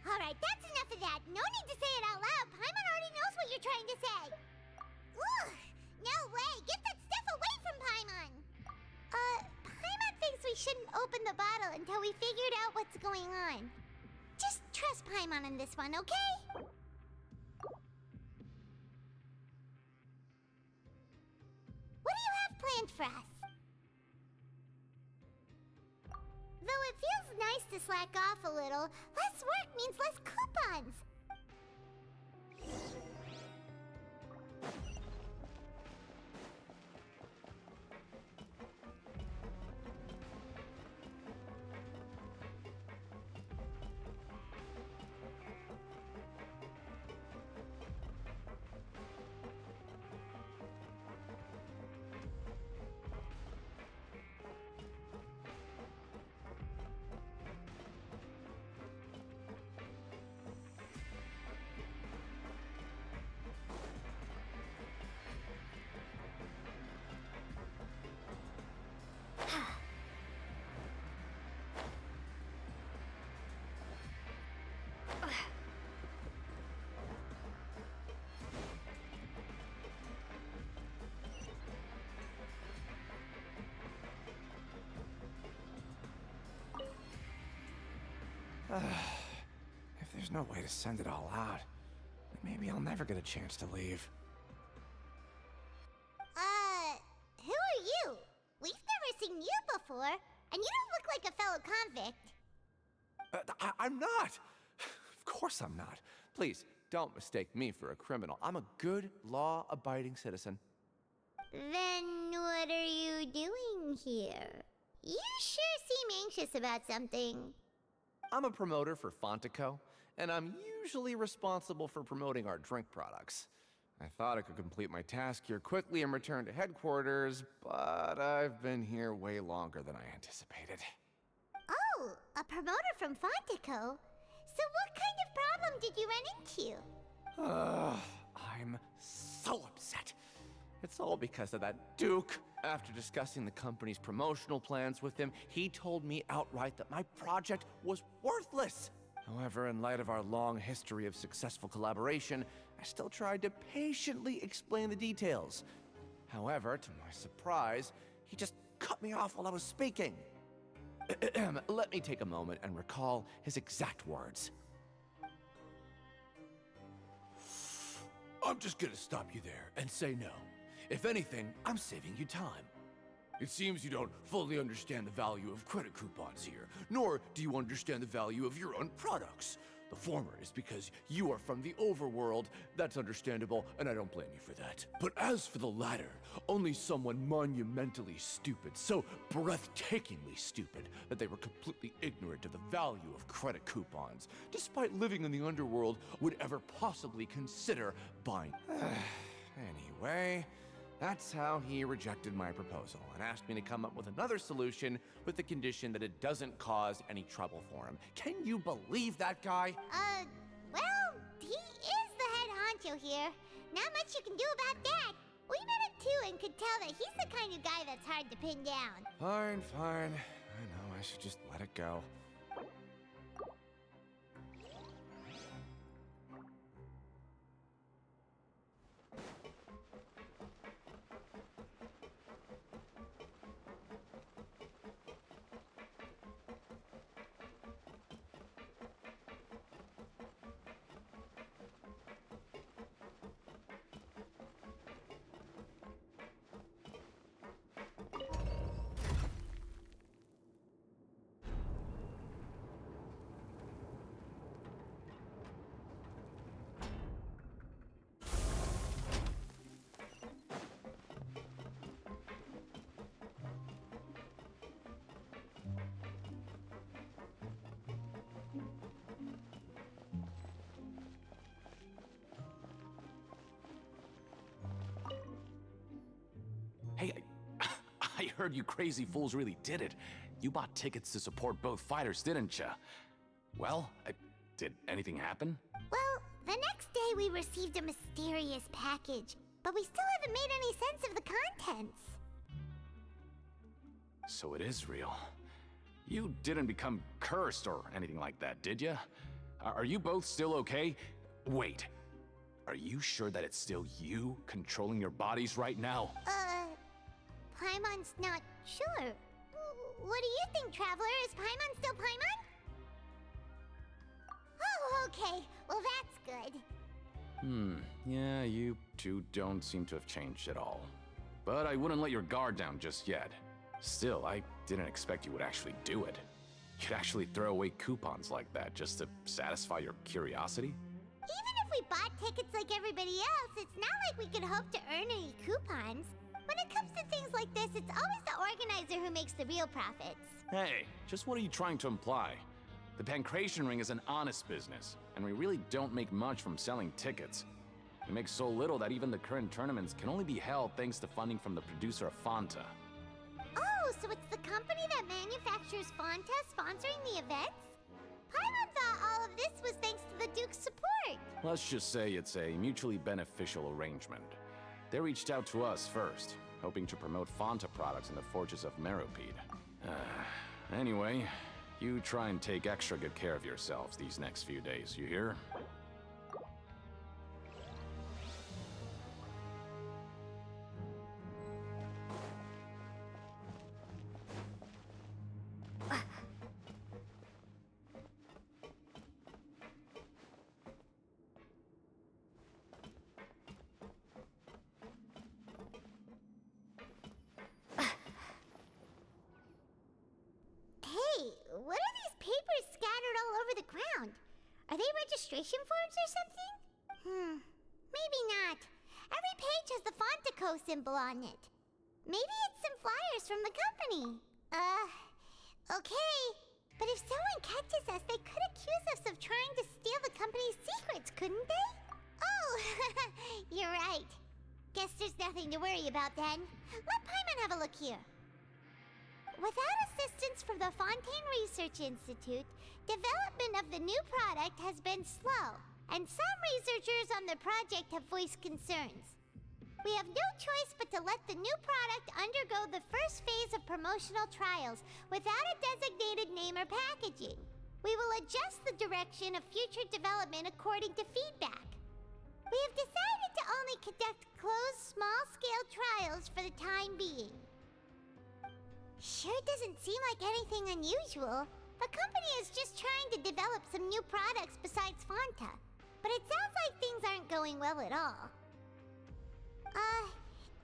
Alright, that's enough of that. No need to say it out loud. Paimon already knows what you're trying to say. Ugh! No way! Get that stuff away from Paimon! Paimon thinks we shouldn't open the bottle until we figured out what's going on. Just trust Paimon on this one, okay? What do you have planned for us? Though it feels nice to slack off a little, less work means less coupons. If there's no way to send it all out, then maybe I'll never get a chance to leave. Who are you? We've never seen you before, and you don't look like a fellow convict. I'm not! Of course I'm not. Please, don't mistake me for a criminal. I'm a good, law-abiding citizen. Then what are you doing here? You sure seem anxious about something. I'm a promoter for Fontaco, and I'm usually responsible for promoting our drink products. I thought I could complete my task here quickly and return to headquarters, but I've been here way longer than I anticipated. Oh, a promoter from Fontaco? So what kind of problem did you run into? I'm so upset. It's all because of that Duke. After discussing the company's promotional plans with him, he told me outright that my project was worthless. However, in light of our long history of successful collaboration, I still tried to patiently explain the details. However, to my surprise, he just cut me off while I was speaking. Let me take a moment and recall his exact words. I'm just gonna stop you there and say no. If anything, I'm saving you time. It seems you don't fully understand the value of credit coupons here, nor do you understand the value of your own products. The former is because you are from the overworld. That's understandable, and I don't blame you for that. But as for the latter, only someone monumentally stupid, so breathtakingly stupid, that they were completely ignorant of the value of credit coupons, despite living in the underworld, would ever possibly consider buying. Anyway, that's how he rejected my proposal and asked me to come up with another solution with the condition that it doesn't cause any trouble for him. Can you believe that guy? Well, he is the head honcho here. Not much you can do about that. We met him too and could tell that he's the kind of guy that's hard to pin down. Fine. I know, I should just let it go. Hey, I heard you crazy fools really did it. You bought tickets to support both fighters, didn't ya? Well, did anything happen? Well, the next day we received a mysterious package, but we still haven't made any sense of the contents. So it is real. You didn't become cursed or anything like that, did ya? Are you both still okay? Wait, are you sure that it's still you controlling your bodies right now? Paimon's not sure. What do you think, Traveler? Is Paimon still Paimon? Oh, okay. Well, that's good. Yeah, you two don't seem to have changed at all. But I wouldn't let your guard down just yet. Still, I didn't expect you would actually do it. You'd actually throw away coupons like that just to satisfy your curiosity? Even if we bought tickets like everybody else, it's not like we could hope to earn any coupons. When it comes to things like this, it's always the organizer who makes the real profits. Hey, just what are you trying to imply? The Pancration Ring is an honest business, and we really don't make much from selling tickets. We make so little that even the current tournaments can only be held thanks to funding from the producer of Fanta. Oh, so it's the company that manufactures Fanta sponsoring the events? Paimon thought all of this was thanks to the Duke's support. Let's just say it's a mutually beneficial arrangement. They reached out to us first, hoping to promote Fanta products in the Fortress of Meropide. Anyway, you try and take extra good care of yourselves these next few days, you hear? Are they registration forms or something? Maybe not. Every page has the Fontaco symbol on it. Maybe it's some flyers from the company. Okay. But if someone catches us, they could accuse us of trying to steal the company's secrets, couldn't they? Oh, you're right. Guess there's nothing to worry about then. Let Paimon have a look here. Without assistance from the Fontaine Research Institute, development of the new product has been slow, and some researchers on the project have voiced concerns. We have no choice but to let the new product undergo the first phase of promotional trials without a designated name or packaging. We will adjust the direction of future development according to feedback. We have decided to only conduct closed, small-scale trials for the time being. Sure doesn't seem like anything unusual. The company is just trying to develop some new products besides Fanta. But it sounds like things aren't going well at all.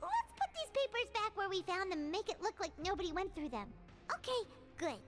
Let's put these papers back where we found them and make it look like nobody went through them. Okay, good.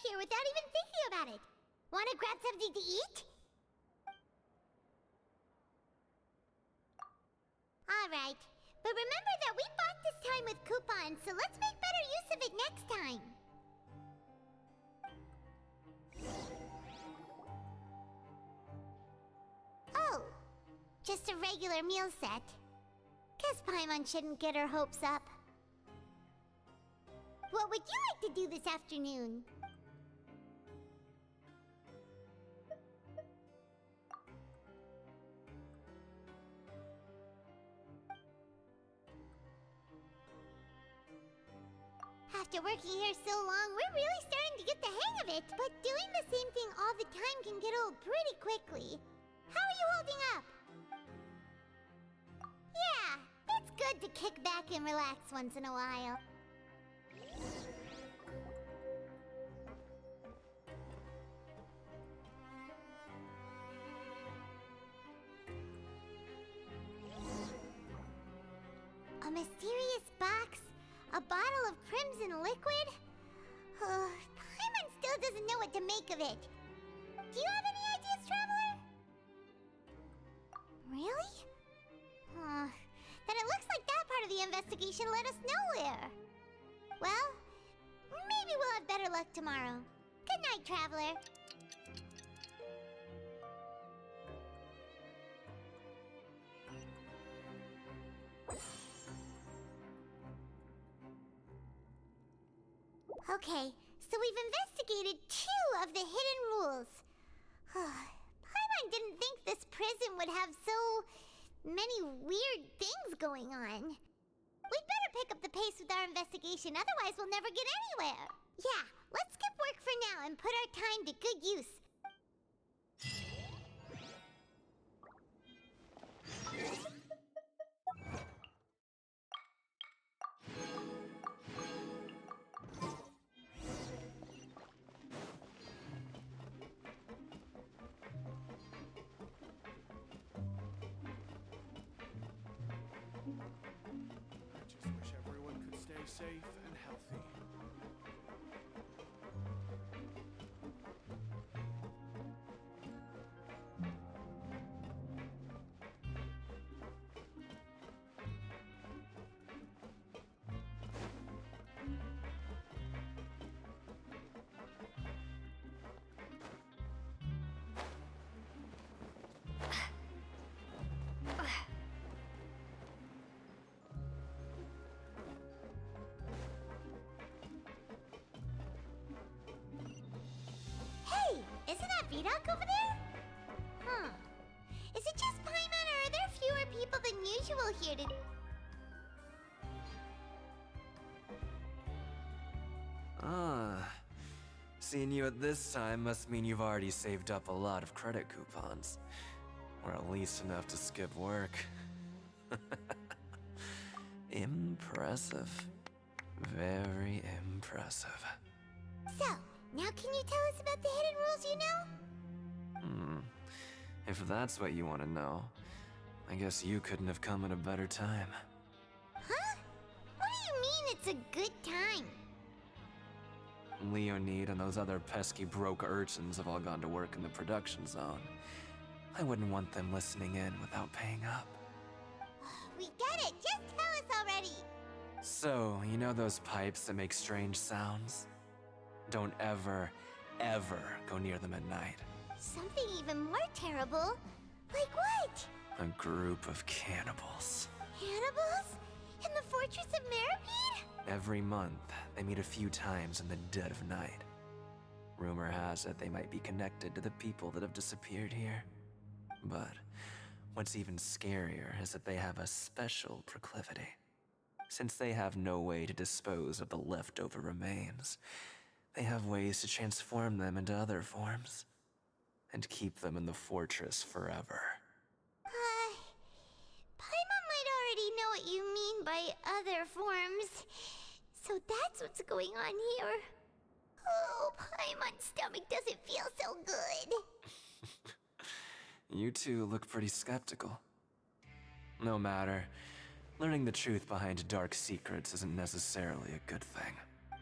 Here without even thinking about it. Want to grab something to eat? Alright, but remember that we bought this time with coupons, so let's make better use of it next time. Oh, just a regular meal set. Guess Paimon shouldn't get her hopes up. What would you like to do this afternoon? After working here so long, we're really starting to get the hang of it, but doing the same thing all the time can get old pretty quickly. How are you holding up? Yeah, it's good to kick back and relax once in a while. A mysterious box? A bottle of crimson liquid? Paimon still doesn't know what to make of it. Do you have any ideas, Traveler? Really? Then it looks like that part of the investigation led us nowhere. Well, maybe we'll have better luck tomorrow. Good night, Traveler. Okay, so we've investigated 2 of the hidden rules. Paimon didn't think this prison would have so many weird things going on. We'd better pick up the pace with our investigation, otherwise we'll never get anywhere. Yeah, let's skip work for now and put our time to good use. Safe and healthy. Vidok over there? Huh. Is it just Paimon, or are there fewer people than usual here to... Seeing you at this time must mean you've already saved up a lot of credit coupons. Or at least enough to skip work. Impressive. Very impressive. So, now can you tell us about the hidden rules you know? If that's what you want to know, I guess you couldn't have come at a better time. Huh? What do you mean it's a good time? Leonid and those other pesky broke urchins have all gone to work in the production zone. I wouldn't want them listening in without paying up. We get it! Just tell us already! So, you know those pipes that make strange sounds? Don't ever, ever go near them at night. Something even more terrible? Like what? A group of cannibals. Cannibals? In the Fortress of Meripede? Every month, they meet a few times in the dead of night. Rumor has it they might be connected to the people that have disappeared here. But what's even scarier is that they have a special proclivity. Since they have no way to dispose of the leftover remains, they have ways to transform them into other forms and keep them in the fortress forever. Paimon might already know what you mean by other forms. So that's what's going on here. Oh, Paimon's stomach doesn't feel so good. You two look pretty skeptical. No matter. Learning the truth behind dark secrets isn't necessarily a good thing.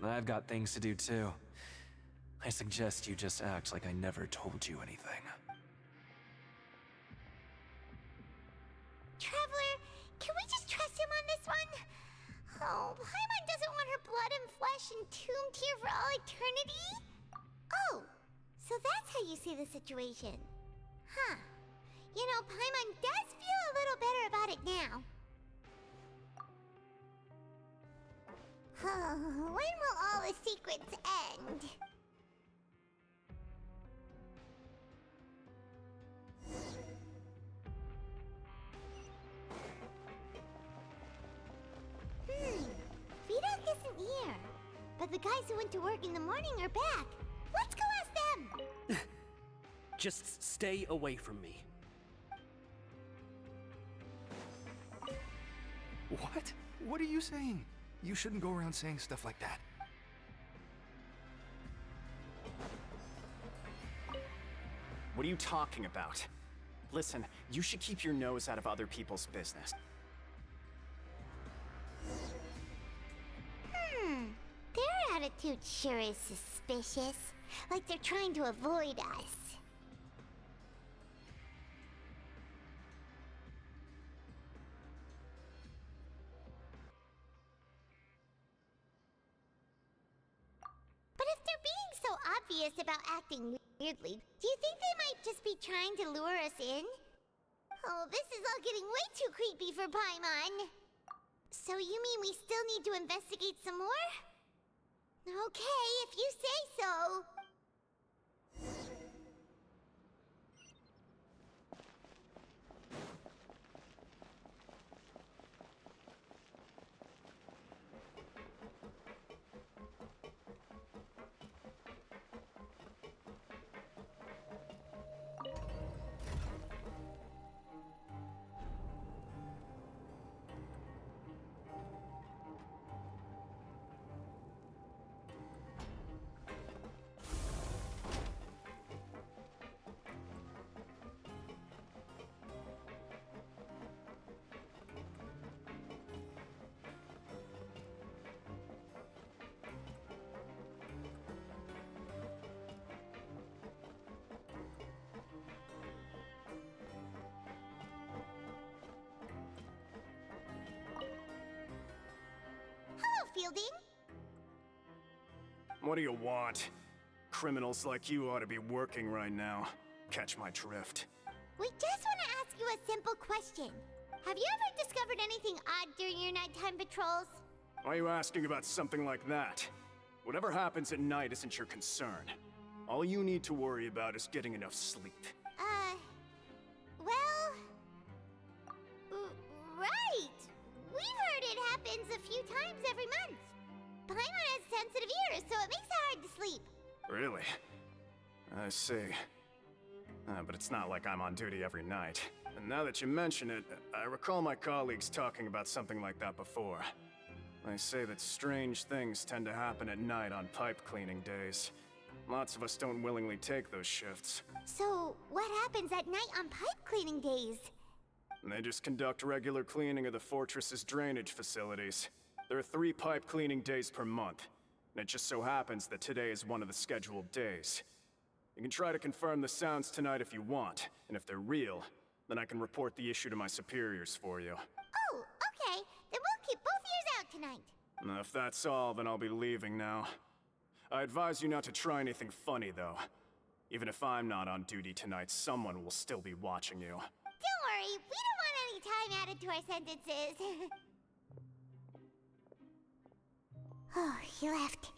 I've got things to do too. I suggest you just act like I never told you anything. Traveler, can we just trust him on this one? Oh, Paimon doesn't want her blood and flesh entombed here for all eternity? Oh, so that's how you see the situation. Huh. You know, Paimon does feel a little better about it now. When will all the secrets end? Vidok isn't here. But the guys who went to work in the morning are back. Let's go ask them! Just stay away from me. What? What are you saying? You shouldn't go around saying stuff like that. What are you talking about? Listen, you should keep your nose out of other people's business. Their attitude sure is suspicious. Like they're trying to avoid us. But if they're being so obvious about acting weirdly, do you think they might just be trying to lure us in? Oh, this is all getting way too creepy for Paimon. So you mean we still need to investigate some more? Okay, if you say so. Fielding? What do you want? Criminals like you ought to be working right now. Catch my drift. We just want to ask you a simple question. Have you ever discovered anything odd during your nighttime patrols? Why are you asking about something like that? Whatever happens at night isn't your concern. All you need to worry about is getting enough sleep. Well... right! We've heard it happens a few times every month. Paimon has sensitive ears, so it makes it hard to sleep. Really? I see. But it's not like I'm on duty every night. And now that you mention it, I recall my colleagues talking about something like that before. They say that strange things tend to happen at night on pipe cleaning days. Lots of us don't willingly take those shifts. So, what happens at night on pipe cleaning days? They just conduct regular cleaning of the fortress's drainage facilities. There are 3 pipe cleaning days per month, and it just so happens that today is one of the scheduled days. You can try to confirm the sounds tonight if you want, and if they're real, then I can report the issue to my superiors for you. Oh, okay. Then we'll keep both ears out tonight. If that's all, then I'll be leaving now. I advise you not to try anything funny, though. Even if I'm not on duty tonight, someone will still be watching you. Don't worry, we don't want any time added to our sentences. Oh, he left.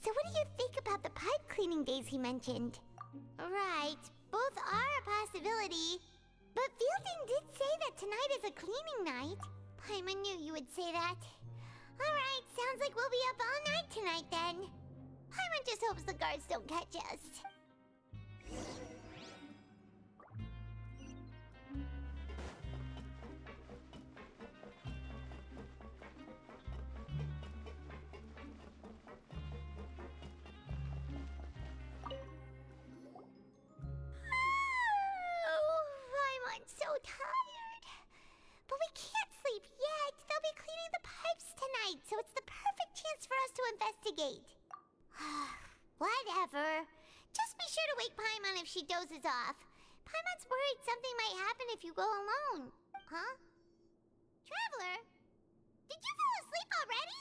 So what do you think about the pipe cleaning days he mentioned? Right, both are a possibility. But Fielding did say that tonight is a cleaning night. Paimon knew you would say that. Alright, sounds like we'll be up all night tonight then. Paimon just hopes the guards don't catch us. I'm so tired. But we can't sleep yet. They'll be cleaning the pipes tonight, so it's the perfect chance for us to investigate. Whatever. Just be sure to wake Paimon if she dozes off. Paimon's worried something might happen if you go alone. Huh? Traveler? Did you fall asleep already?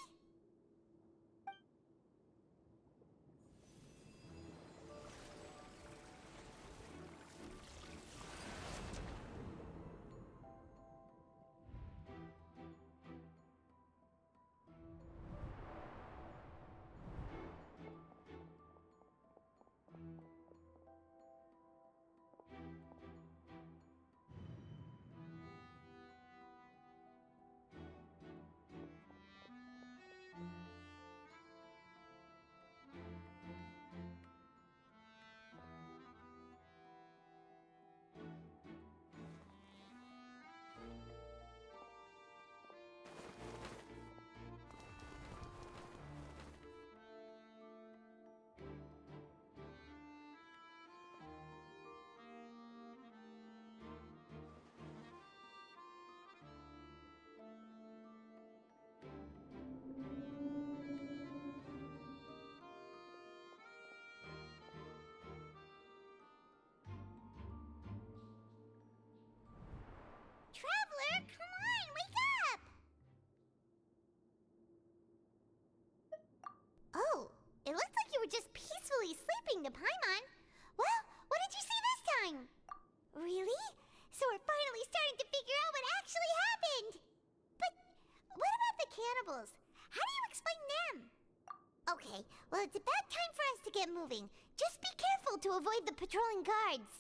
Traveler, come on, wake up! Oh, it looks like you were just peacefully sleeping to Paimon. Well, what did you see this time? Really? So we're finally starting to figure out what actually happened! But what about the cannibals? How do you explain them? Okay, well it's about time for us to get moving. Just be careful to avoid the patrolling guards.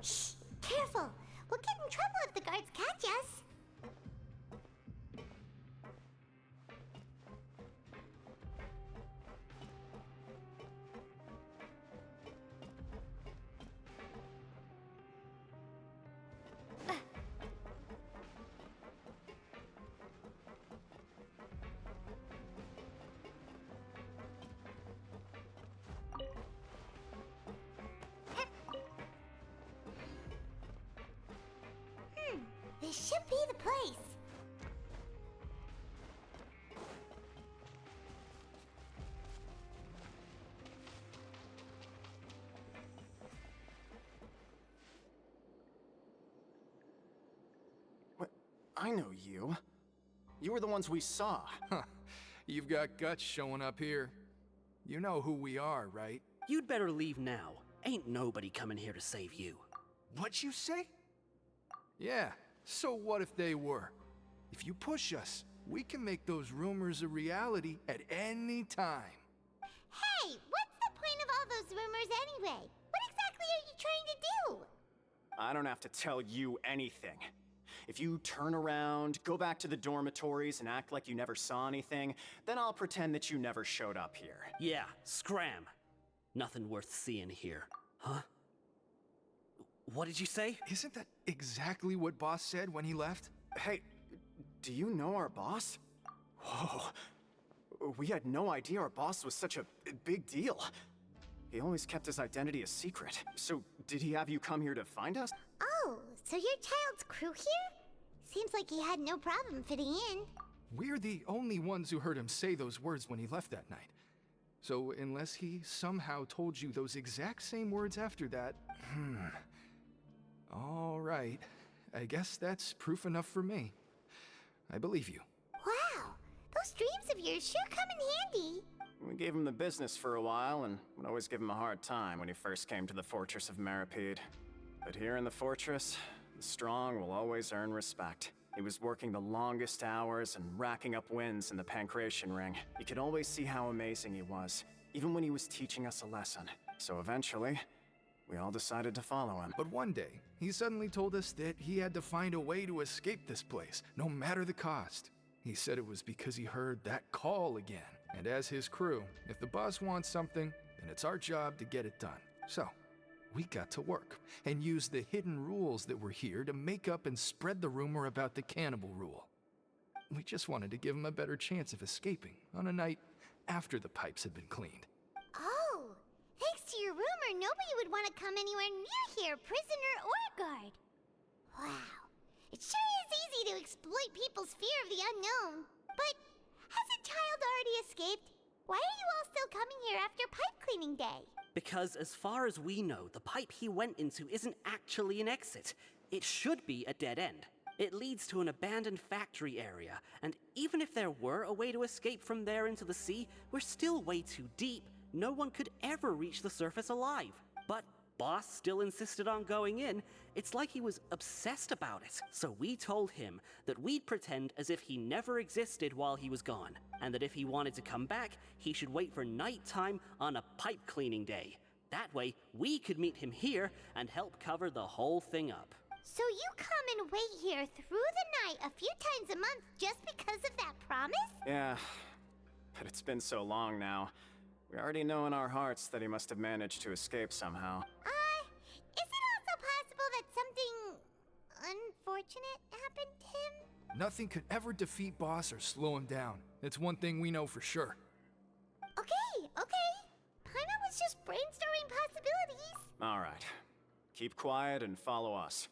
Shh! Careful! We'll get in trouble if the guards catch us! This should be the place. What? I know you. You were the ones we saw. Huh. You've got guts showing up here. You know who we are, right? You'd better leave now. Ain't nobody coming here to save you. What'd you say? Yeah, so what if they were? If you push us, we can make those rumors a reality at any time. Hey, what's the point of all those rumors anyway? What exactly are you trying to do? I don't have to tell you anything. If you turn around, go back to the dormitories, and act like you never saw anything, then I'll pretend that you never showed up here. Yeah, scram. Nothing worth seeing here. Huh? What did you say? Isn't that exactly what Boss said when he left? Hey, do you know our boss? Whoa. We had no idea our boss was such a big deal. He always kept his identity a secret. So, did he have you come here to find us? Oh, so you're Child's crew here? Seems like he had no problem fitting in. We're the only ones who heard him say those words when he left that night. So, unless he somehow told you those exact same words after that, All right. I guess that's proof enough for me. I believe you. Wow, those dreams of yours sure come in handy. We gave him the business for a while, and would always give him a hard time when he first came to the Fortress of Maripede. But here in the fortress, the strong will always earn respect. He was working the longest hours and racking up wins in the Pancration Ring. You could always see how amazing he was, even when he was teaching us a lesson. So eventually, we all decided to follow him. But one day, he suddenly told us that he had to find a way to escape this place, no matter the cost. He said it was because he heard that call again. And as his crew, if the boss wants something, then it's our job to get it done. So, we got to work and used the hidden rules that were here to make up and spread the rumor about the cannibal rule. We just wanted to give him a better chance of escaping on a night after the pipes had been cleaned. Oh, thanks to your rumor, nobody would want to come anywhere near here, prisoner or guard. Wow, it sure is easy to exploit people's fear of the unknown. But hasn't Child already escaped? Why are you all still coming here after pipe cleaning day? Because as far as we know, the pipe he went into isn't actually an exit. It should be a dead end. It leads to an abandoned factory area, and even if there were a way to escape from there into the sea, we're still way too deep. No one could ever reach the surface alive. But Boss still insisted on going in. It's like he was obsessed about it. So we told him that we'd pretend as if he never existed while he was gone, and that if he wanted to come back, he should wait for nighttime on a pipe cleaning day. That way, we could meet him here and help cover the whole thing up. So you come and wait here through the night a few times a month just because of that promise? Yeah, but it's been so long now. We already know in our hearts that he must have managed to escape somehow. Is it also possible that something unfortunate happened to him? Nothing could ever defeat Boss or slow him down. It's one thing we know for sure. Okay. Paimon was just brainstorming possibilities. All right. Keep quiet and follow us.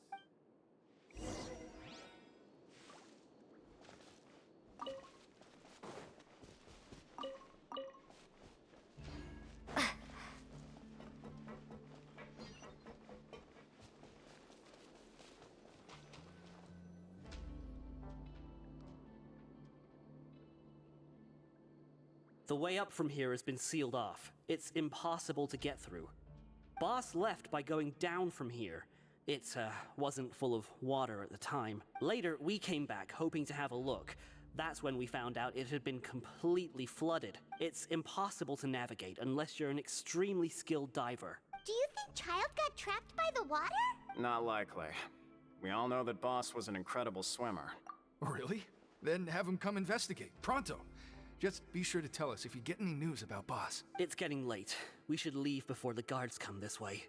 The way up from here has been sealed off. It's impossible to get through. Boss left by going down from here. It wasn't full of water at the time. Later, we came back hoping to have a look. That's when we found out it had been completely flooded. It's impossible to navigate unless you're an extremely skilled diver. Do you think Child got trapped by the water? Not likely. We all know that Boss was an incredible swimmer. Really? Then have him come investigate, pronto. Just be sure to tell us if you get any news about Boss. It's getting late. We should leave before the guards come this way.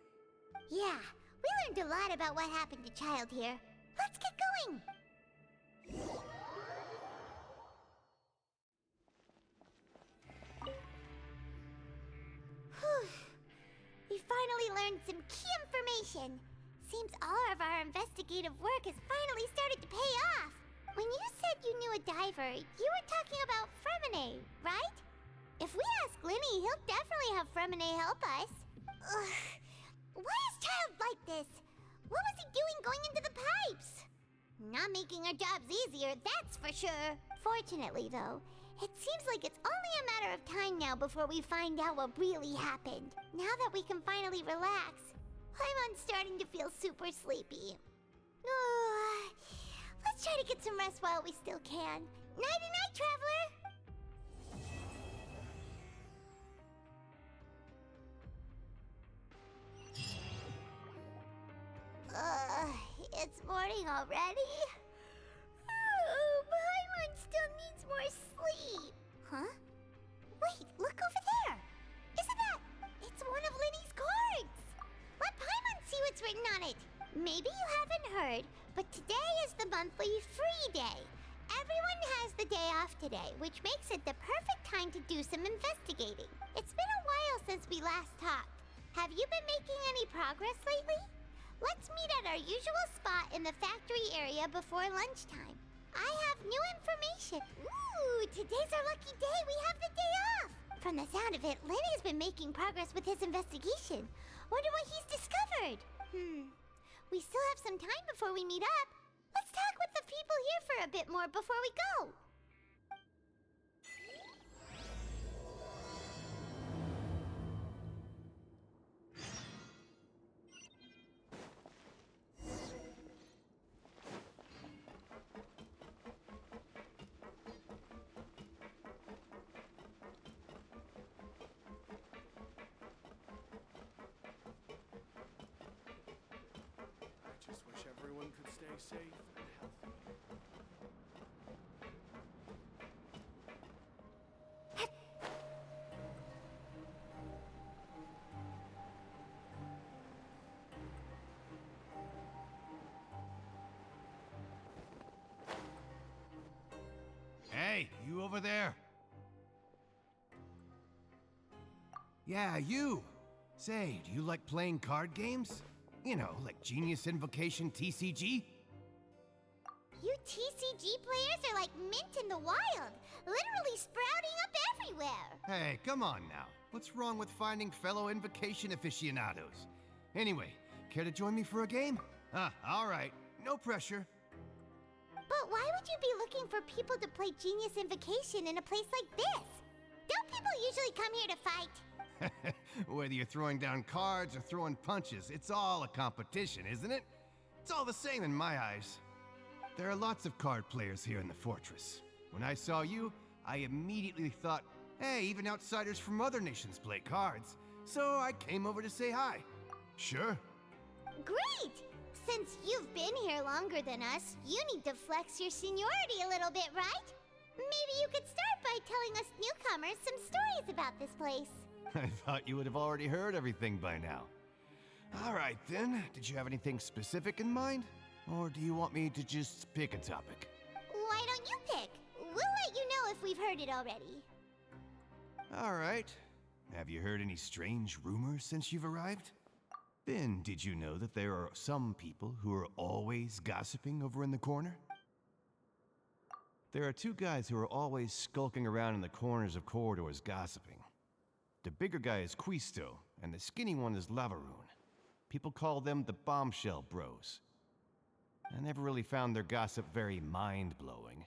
Yeah, we learned a lot about what happened to Child here. Let's get going! Whew. We finally learned some key information. Seems all of our investigative work has finally started to pay off. When you said you knew a diver, you were talking about Fremine, right? If we ask Linny, he'll definitely have Fremine help us. Ugh. Why is Child like this? What was he doing going into the pipes? Not making our jobs easier, that's for sure. Fortunately, though, It seems like it's only a matter of time now before we find out what really happened. Now that we can finally relax, I'm starting to feel super sleepy. Let's try to get some rest while we still can. Nighty-night, traveler! It's morning already? Paimon still needs more sleep. Huh? Wait, look over there! Isn't that... It's one of Linny's cards! Let Paimon see what's written on it. Maybe you haven't heard, but today is the monthly free day. Everyone has the day off today, which makes it the perfect time to do some investigating. It's been a while since we last talked. Have you been making any progress lately? Let's meet at our usual spot in the factory area before lunchtime. I have new information. Ooh, today's our lucky day. We have the day off. From the sound of it, Lenny's been making progress with his investigation. Wonder what he's discovered. We still have some time before we meet up. Let's talk with the people here for a bit more before we go. Just wish everyone could stay safe and healthy. Hey, you over there? Yeah, you! Say, do you like playing card games? You know, like Genius Invocation TCG? You TCG players are like mint in the wild, literally sprouting up everywhere. Hey, come on now. What's wrong with finding fellow Invocation aficionados? Anyway, care to join me for a game? All right. No pressure. But why would you be looking for people to play Genius Invocation in a place like this? Don't people usually come here to fight? Whether you're throwing down cards or throwing punches, it's all a competition, isn't it? It's all the same in my eyes. There are lots of card players here in the fortress. When I saw you, I immediately thought, hey, even outsiders from other nations play cards. So I came over to say hi. Sure. Great! Since you've been here longer than us, you need to flex your seniority a little bit, right? Maybe you could start by telling us newcomers some stories about this place. I thought you would have already heard everything by now. All right, then. Did you have anything specific in mind? Or do you want me to just pick a topic? Why don't you pick? We'll let you know if we've heard it already. All right. Have you heard any strange rumors since you've arrived? Then, did you know that there are some people who are always gossiping over in the corner? There are two guys who are always skulking around in the corners of corridors gossiping. The bigger guy is Quisto, and the skinny one is Lavaroon. People call them the Bombshell Bros. I never really found their gossip very mind-blowing.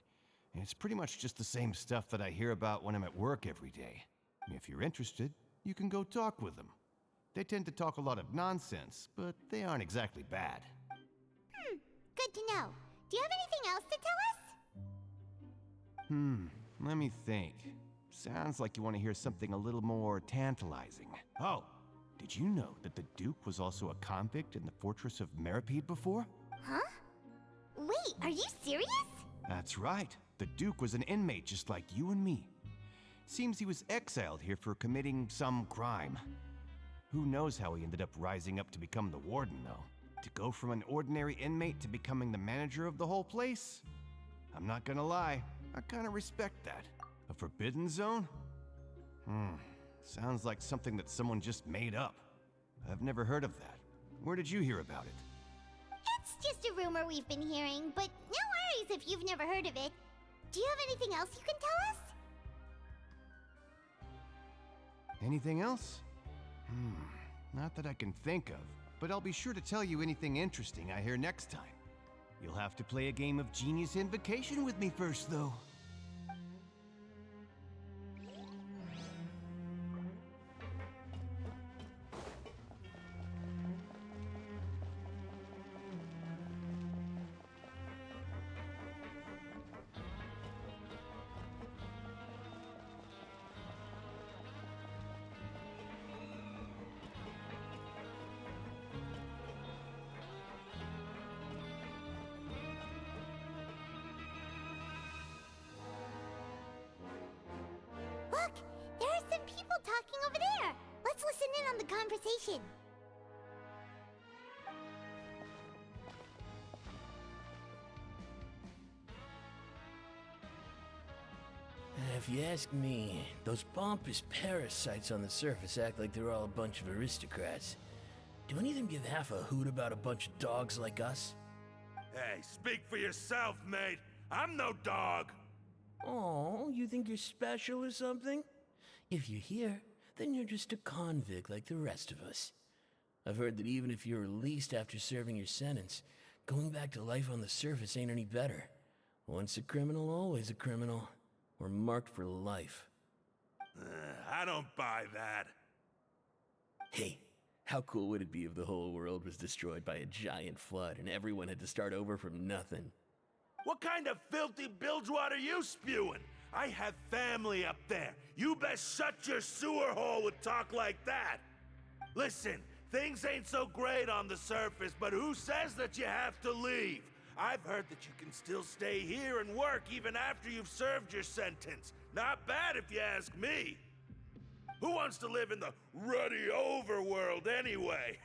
And it's pretty much just the same stuff that I hear about when I'm at work every day. If you're interested, you can go talk with them. They tend to talk a lot of nonsense, but they aren't exactly bad. Good to know. Do you have anything else to tell us? Let me think. Sounds like you want to hear something a little more tantalizing. Oh, did you know that the Duke was also a convict in the fortress of Meripede before? Huh? Wait, are you serious? That's right. The Duke was an inmate just like you and me. Seems he was exiled here for committing some crime. Who knows how he ended up rising up to become the warden, though? To go from an ordinary inmate to becoming the manager of the whole place? I'm not gonna lie, I kinda respect that. A forbidden zone? Sounds like something that someone just made up. I've never heard of that. Where did you hear about it? It's just a rumor we've been hearing, but no worries if you've never heard of it. Do you have anything else you can tell us? Anything else? Not that I can think of, but I'll be sure to tell you anything interesting I hear next time. You'll have to play a game of Genius Invocation with me first, though. listen in on the conversation. If you ask me, those pompous parasites on the surface act like they're all a bunch of aristocrats. Do any of them give half a hoot about a bunch of dogs like us? Hey, speak for yourself, mate. I'm no dog. Oh, you think you're special or something? If you're here, then you're just a convict like the rest of us. I've heard that even if you're released after serving your sentence, going back to life on the surface ain't any better. Once a criminal, always a criminal. We're marked for life. I don't buy that. Hey, how cool would it be if the whole world was destroyed by a giant flood and everyone had to start over from nothing? What kind of filthy bilgewater are you spewing? I have family up there. You best shut your sewer hole with talk like that. Listen, things ain't so great on the surface, but who says that you have to leave? I've heard that you can still stay here and work even after you've served your sentence. Not bad if you ask me. Who wants to live in the ruddy overworld anyway?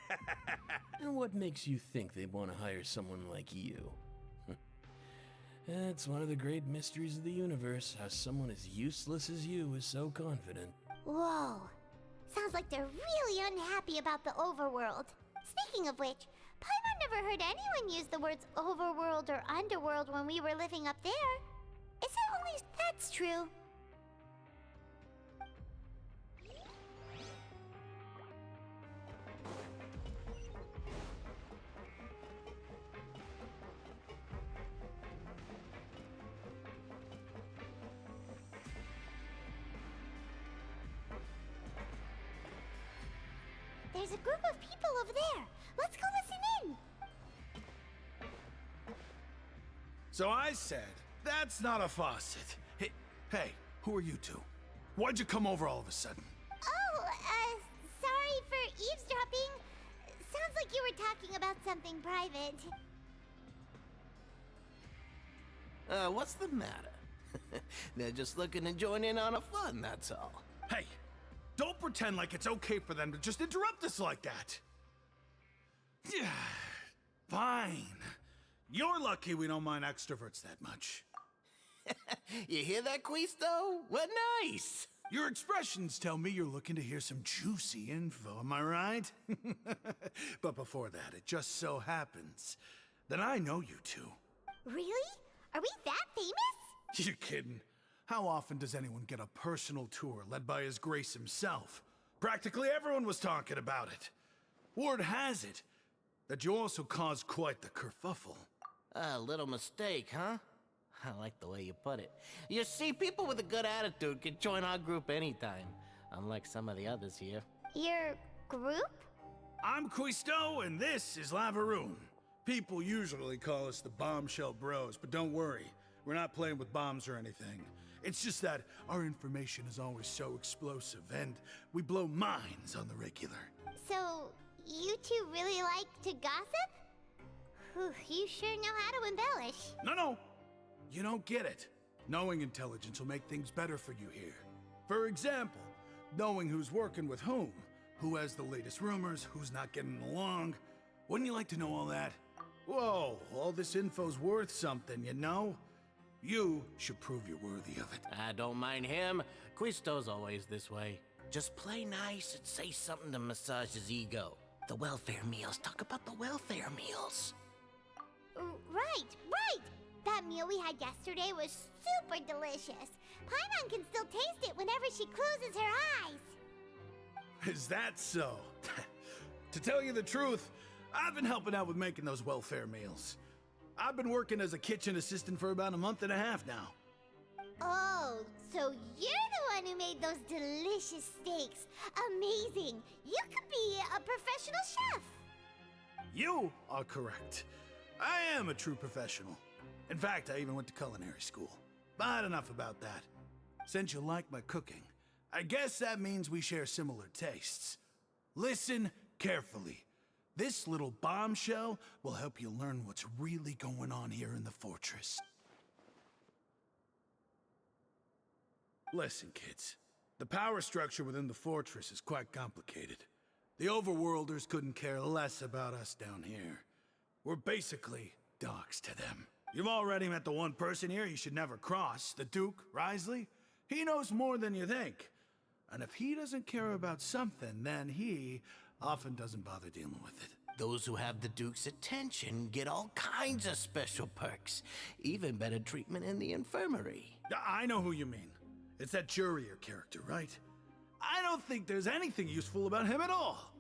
And what makes you think they want to hire someone like you? It's one of the great mysteries of the universe, how someone as useless as you is so confident. Whoa. Sounds like they're really unhappy about the overworld. Speaking of which, Paimon never heard anyone use the words overworld or underworld when we were living up there. Is it only that's true? There's a group of people over there. Let's go listen in. So I said, that's not a faucet. Hey, who are you two? Why'd you come over all of a sudden? Oh, sorry for eavesdropping. Sounds like you were talking about something private. What's the matter? They're just looking to join in on a fun, that's all. Hey, don't pretend like it's okay for them to just interrupt us like that. Yeah, fine. You're lucky we don't mind extroverts that much. You hear that, Quisto? What nice! Your expressions tell me you're looking to hear some juicy info, am I right? But before that, it just so happens that I know you two. Really? Are we that famous? You're kidding. How often does anyone get a personal tour led by His Grace himself? Practically everyone was talking about it. Word has it that you also caused quite the kerfuffle. A little mistake, huh? I like the way you put it. You see, people with a good attitude can join our group anytime, unlike some of the others here. Your group? I'm Quisto, and this is Lavaroon. People usually call us the Bombshell Bros, but don't worry, we're not playing with bombs or anything. It's just that our information is always so explosive, and we blow minds on the regular. So, you two really like to gossip? Whew, you sure know how to embellish. No, you don't get it. Knowing intelligence will make things better for you here. For example, knowing who's working with who has the latest rumors, who's not getting along. Wouldn't you like to know all that? Whoa, all this info's worth something, you know? You should prove you're worthy of it. I don't mind him. Quisto's always this way. Just play nice and say something to massage his ego. The welfare meals. Talk about the welfare meals. Right. That meal we had yesterday was super delicious. Paimon can still taste it whenever she closes her eyes. Is that so? To tell you the truth, I've been helping out with making those welfare meals. I've been working as a kitchen assistant for about a month and a half now. Oh, so you're the one who made those delicious steaks. Amazing. You could be a professional chef. You are correct. I am a true professional. In fact, I even went to culinary school. But enough about that. Since you like my cooking, I guess that means we share similar tastes. Listen carefully. This little bombshell will help you learn what's really going on here in the fortress. Listen, kids. The power structure within the fortress is quite complicated. The overworlders couldn't care less about us down here. We're basically dogs to them. You've already met the one person here you should never cross, the Duke, Risley. He knows more than you think. And if he doesn't care about something, then he often doesn't bother dealing with it. Those who have the Duke's attention get all kinds of special perks, even better treatment in the infirmary. I know who you mean. It's that Jurier character, right? I don't think there's anything useful about him at all.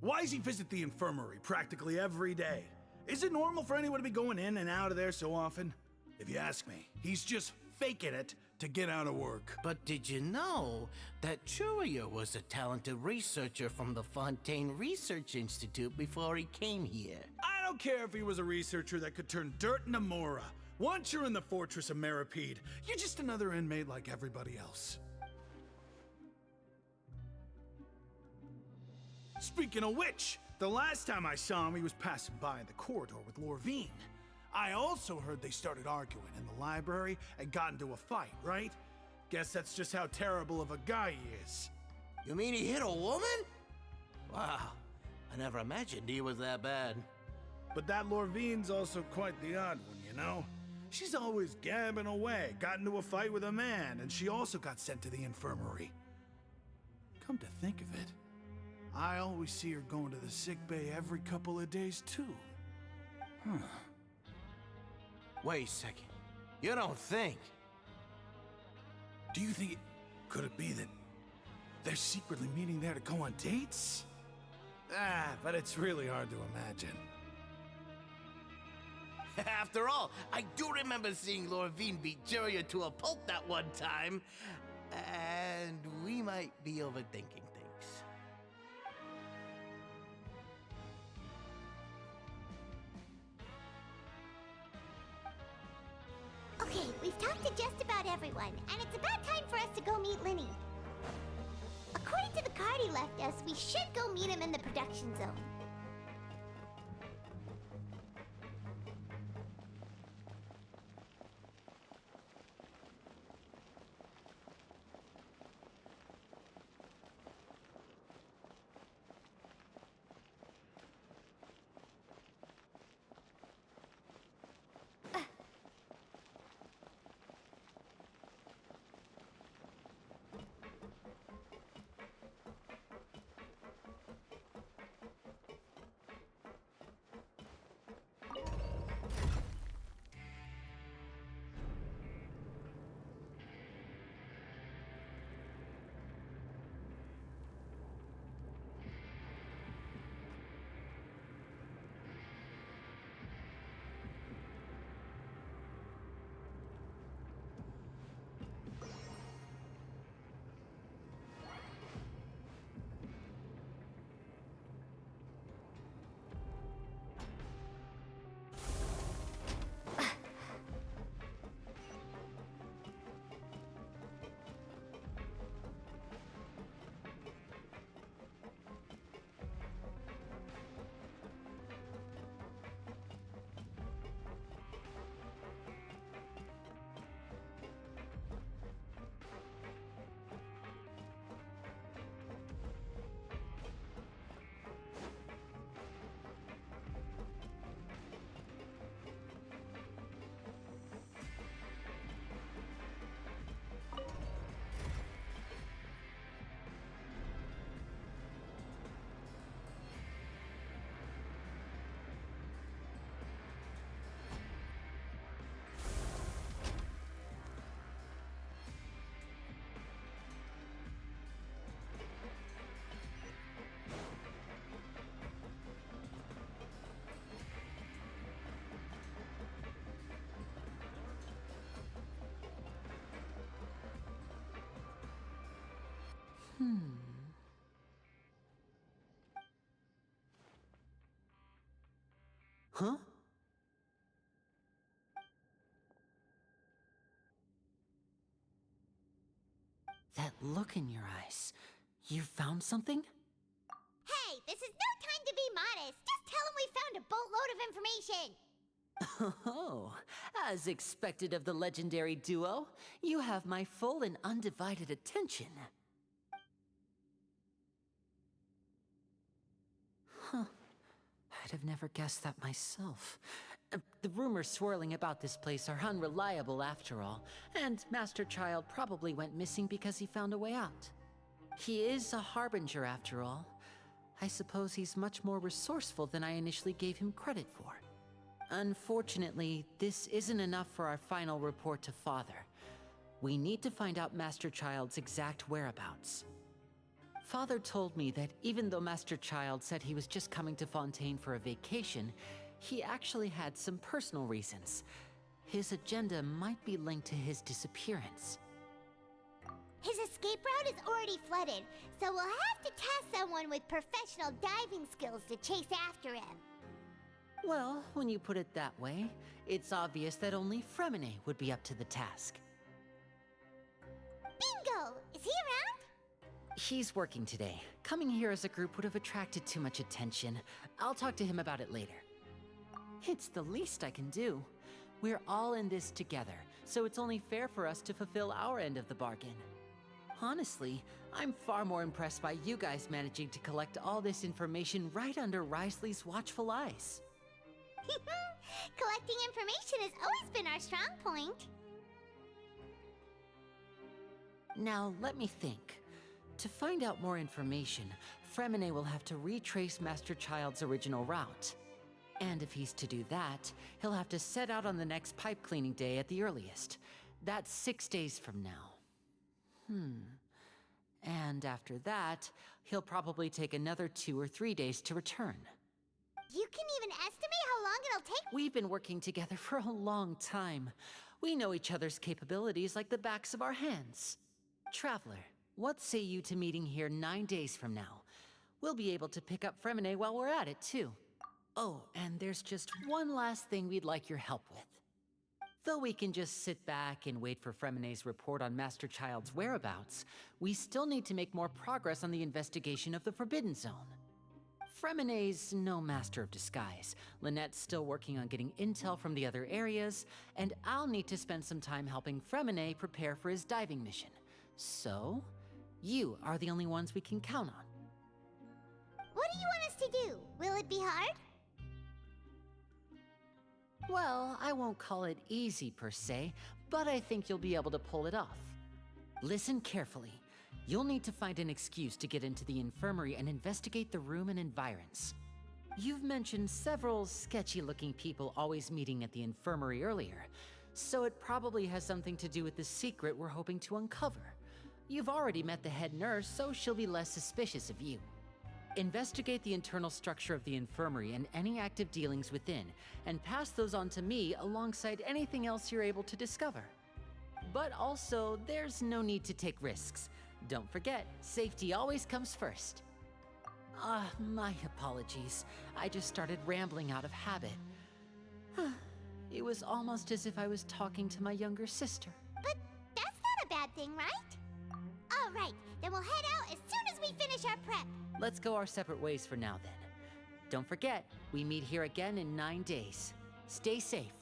Why does he visit the infirmary practically every day? Is it normal for anyone to be going in and out of there so often? If you ask me, he's just faking it to get out of work. But did you know that Jurier was a talented researcher from the Fontaine Research Institute before he came here? I don't care if he was a researcher that could turn dirt into Mora. Once you're in the Fortress of Meripede, you're just another inmate like everybody else. Speaking of which, the last time I saw him, he was passing by in the corridor with Lorvine. I also heard they started arguing in the library and got into a fight, right? Guess that's just how terrible of a guy he is. You mean he hit a woman? Wow, I never imagined he was that bad. But that Lorvine's also quite the odd one, you know? She's always gabbing away, got into a fight with a man, and she also got sent to the infirmary. Come to think of it, I always see her going to the sick bay every couple of days, too. Huh. Wait a second. You don't think? Do you think could it be that they're secretly meeting there to go on dates? But it's really hard to imagine. After all, I do remember seeing Lorvine beat Jurier to a pulp that one time. And we might be overthinking things. Okay, we've talked to just about everyone, and it's about time for us to go meet Linny. According to the card he left us, we should go meet him in the production zone. Huh? That look in your eyes. You found something? Hey, this is no time to be modest. Just tell him we found a boatload of information. Oh, as expected of the legendary duo, you have my full and undivided attention. could have never guessed that myself. The rumors swirling about this place are unreliable after all, and Master Child probably went missing because he found a way out. He is a harbinger after all. I suppose he's much more resourceful than I initially gave him credit for. Unfortunately, this isn't enough for our final report to Father. We need to find out Master Child's exact whereabouts. Father told me that even though Master Child said he was just coming to Fontaine for a vacation, he actually had some personal reasons. His agenda might be linked to his disappearance. His escape route is already flooded, so we'll have to task someone with professional diving skills to chase after him. Well, when you put it that way, it's obvious that only Fremine would be up to the task. Bingo! Is he around? He's working today. Coming here as a group would have attracted too much attention. I'll talk to him about it later. It's the least I can do. We're all in this together, so it's only fair for us to fulfill our end of the bargain. Honestly, I'm far more impressed by you guys managing to collect all this information right under Wriothesley's watchful eyes. Collecting information has always been our strong point. Now, let me think. To find out more information, Fremine will have to retrace Master Child's original route. And if he's to do that, he'll have to set out on the next pipe cleaning day at the earliest. That's 6 days from now. And after that, he'll probably take another 2 or 3 days to return. You can even estimate how long it'll take? We've been working together for a long time. We know each other's capabilities like the backs of our hands. Traveler, what say you to meeting here 9 days from now? We'll be able to pick up Fremine while we're at it, too. Oh, and there's just one last thing we'd like your help with. Though we can just sit back and wait for Fremine's report on Master Child's whereabouts, we still need to make more progress on the investigation of the Forbidden Zone. Fremine's no master of disguise, Lynette's still working on getting intel from the other areas, and I'll need to spend some time helping Fremine prepare for his diving mission. So, you are the only ones we can count on. What do you want us to do? Will it be hard? Well, I won't call it easy per se, but I think you'll be able to pull it off. Listen carefully. You'll need to find an excuse to get into the infirmary and investigate the room and environs. You've mentioned several sketchy-looking people always meeting at the infirmary earlier, so it probably has something to do with the secret we're hoping to uncover. You've already met the head nurse, so she'll be less suspicious of you. Investigate the internal structure of the infirmary and any active dealings within, and pass those on to me alongside anything else you're able to discover. But also, there's no need to take risks. Don't forget, safety always comes first. My apologies. I just started rambling out of habit. It was almost as if I was talking to my younger sister. But that's not a bad thing, right? All right, then we'll head out as soon as we finish our prep. Let's go our separate ways for now, then. Don't forget, we meet here again in 9 days. Stay safe.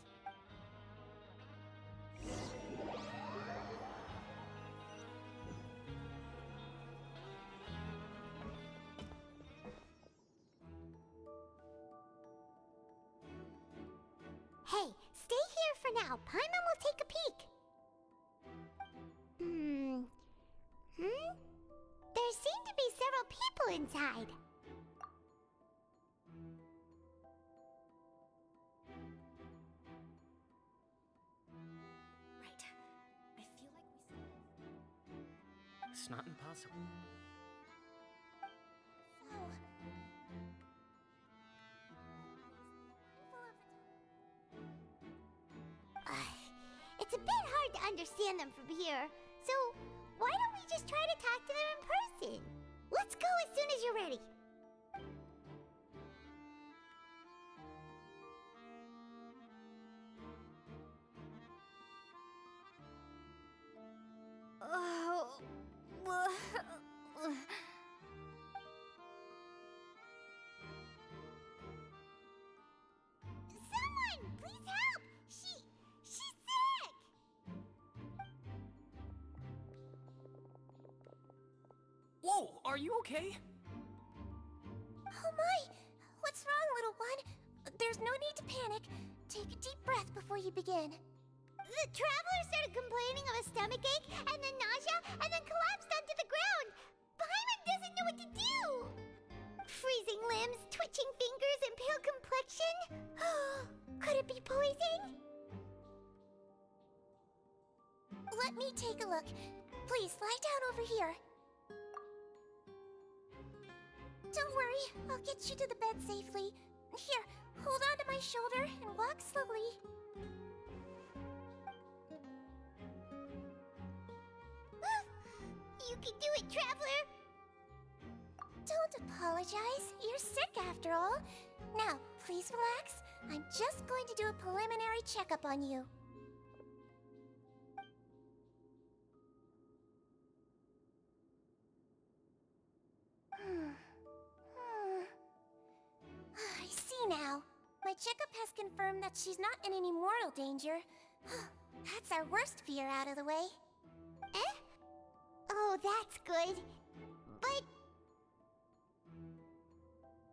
Hey, stay here for now. Paimon will take a peek. There seem to be several people inside. Right. I feel like it's not impossible. It's a bit hard to understand them from here, so why don't we just try to talk to them in person? Let's go as soon as you're ready. Someone, please help! She's sick! Whoa, are you okay? Oh my! What's wrong, little one? There's no need to panic. Take a deep breath before you begin. The traveler started complaining of a stomachache, and then nausea, and then collapsed onto the ground. Paimon doesn't know what to do. Freezing limbs, twitching fingers, and pale complexion? Could it be poison? Let me take a look. Please, lie down over here. Don't worry, I'll get you to the bed safely. Here, hold on to my shoulder and walk slowly. You can do it, traveler! Don't apologize. You're sick after all. Now, please relax. I'm just going to do a preliminary checkup on you. I see now. My checkup has confirmed that she's not in any mortal danger. That's our worst fear out of the way. Eh? Oh, that's good. But...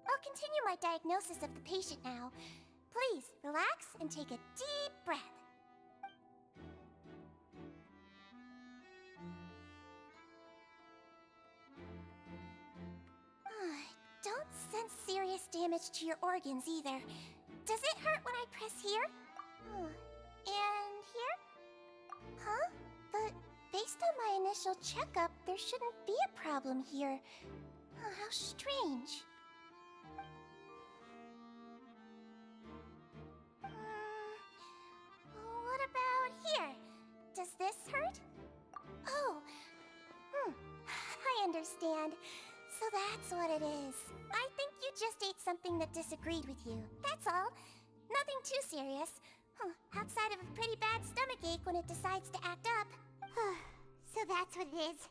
I'll continue my diagnosis of the patient now. Please, relax and take a deep breath. Don't sense serious damage to your organs either. Does it hurt when I press here? And here? Huh? But based on my initial checkup, there shouldn't be a problem here. How strange. What about here? Does this hurt? Oh. I understand. So that's what it is. I think you just ate something that disagreed with you. That's all. Nothing too serious. Outside of a pretty bad stomachache when it decides to act up. So that's what it is.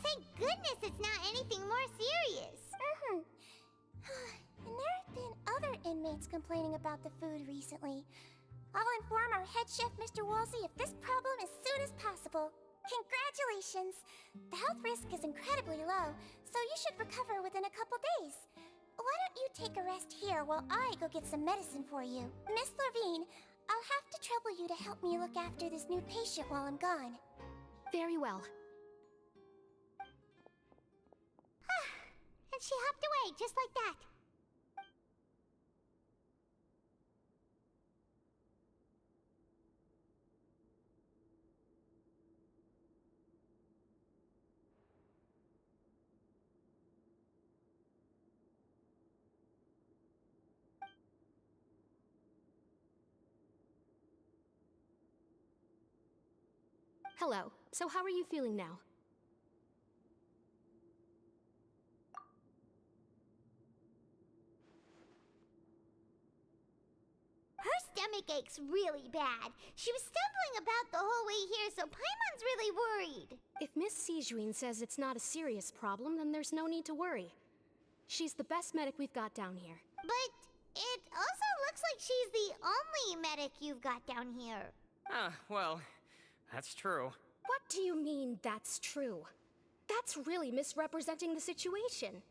Thank goodness it's not anything more serious. And there have been other inmates complaining about the food recently. I'll inform our head chef, Mr. Wolsey, of this problem as soon as possible. Congratulations! The health risk is incredibly low, so you should recover within a couple days. Why don't you take a rest here while I go get some medicine for you? Miss Lorvine, I'll have to trouble you to help me look after this new patient while I'm gone. Very well. And she hopped away just like that. Hello. So how are you feeling now? Her stomach ache's really bad. She was stumbling about the whole way here, so Paimon's really worried. If Miss Sijuin says it's not a serious problem, then there's no need to worry. She's the best medic we've got down here. But it also looks like she's the only medic you've got down here. Well, that's true. What do you mean, that's true? That's really misrepresenting the situation.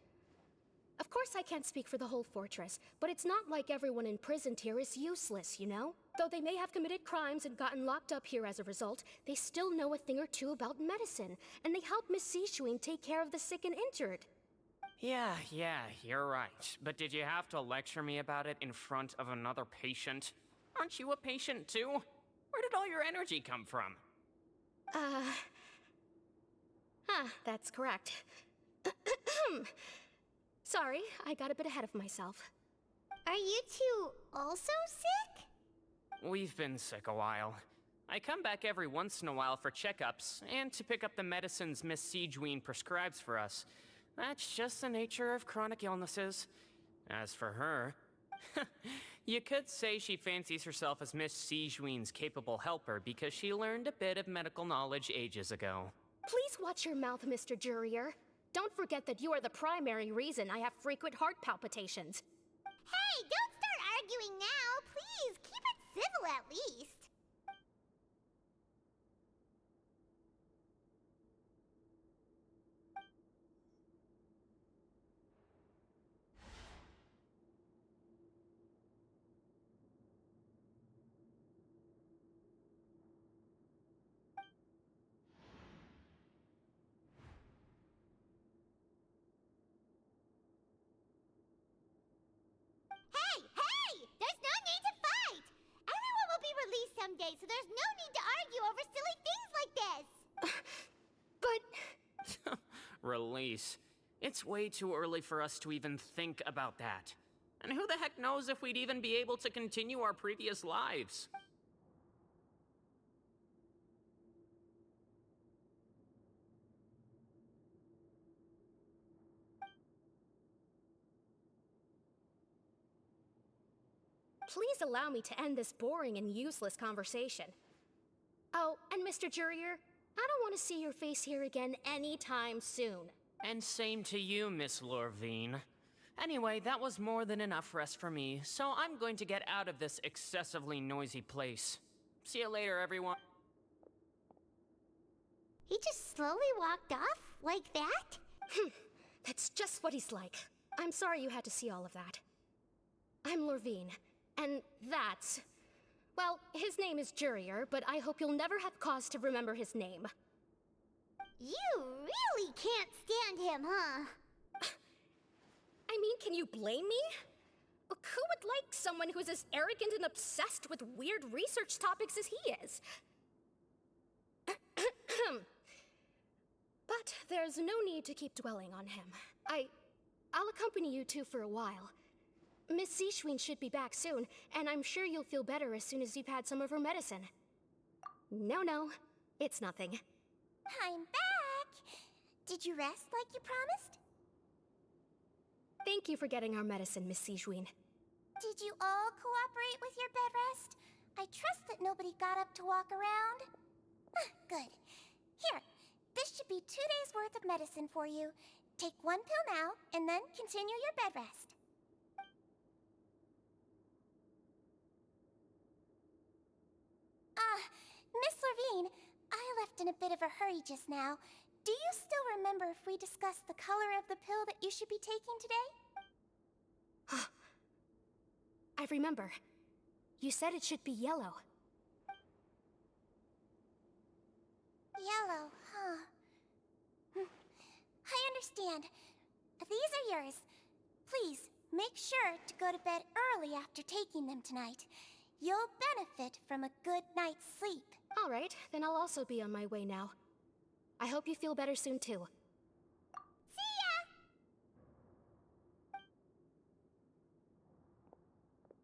Of course I can't speak for the whole fortress, but it's not like everyone imprisoned here is useless, you know? Though they may have committed crimes and gotten locked up here as a result, they still know a thing or two about medicine, and they help Miss Sijuin take care of the sick and injured. Yeah, you're right. But did you have to lecture me about it in front of another patient? Aren't you a patient too? Where did all your energy come from? That's correct. Sorry, I got a bit ahead of myself. Are you two also sick? We've been sick a while. I come back every once in a while for checkups, and to pick up the medicines Miss Sijuin prescribes for us. That's just the nature of chronic illnesses. As for her, you could say she fancies herself as Miss Sijuin's capable helper because she learned a bit of medical knowledge ages ago. Please watch your mouth, Mr. Jurier. Don't forget that you are the primary reason I have frequent heart palpitations. Hey, don't start arguing now, please. Keep it civil at least. Hey! Hey! There's no need to fight! Everyone will be released someday, so there's no need to argue over silly things like this! But... Release. It's way too early for us to even think about that. And who the heck knows if we'd even be able to continue our previous lives? Please allow me to end this boring and useless conversation. Oh, and Mr. Jurier, I don't want to see your face here again anytime soon. And same to you, Miss Lorvine. Anyway, that was more than enough rest for me, so I'm going to get out of this excessively noisy place. See you later, everyone. He just slowly walked off like that? That's just what he's like. I'm sorry you had to see all of that. I'm Lorvine, and that's... Well, his name is Jurier, but I hope you'll never have cause to remember his name. You really can't stand him, huh? I mean, can you blame me? Who would like someone who's as arrogant and obsessed with weird research topics as he is? But there's no need to keep dwelling on him. I'll accompany you two for a while. Miss Seashween should be back soon, and I'm sure you'll feel better as soon as you've had some of her medicine. No, it's nothing. I'm back! Did you rest like you promised? Thank you for getting our medicine, Miss Seashween. Did you all cooperate with your bed rest? I trust that nobody got up to walk around. Good. Here, this should be 2 days' worth of medicine for you. Take 1 pill now, and then continue your bed rest. Miss Lorvine, I left in a bit of a hurry just now. Do you still remember if we discussed the color of the pill that you should be taking today? I remember. You said it should be yellow. Yellow, huh? I understand. These are yours. Please, make sure to go to bed early after taking them tonight. You'll benefit from a good night's sleep. All right, then I'll also be on my way now. I hope you feel better soon, too. See ya!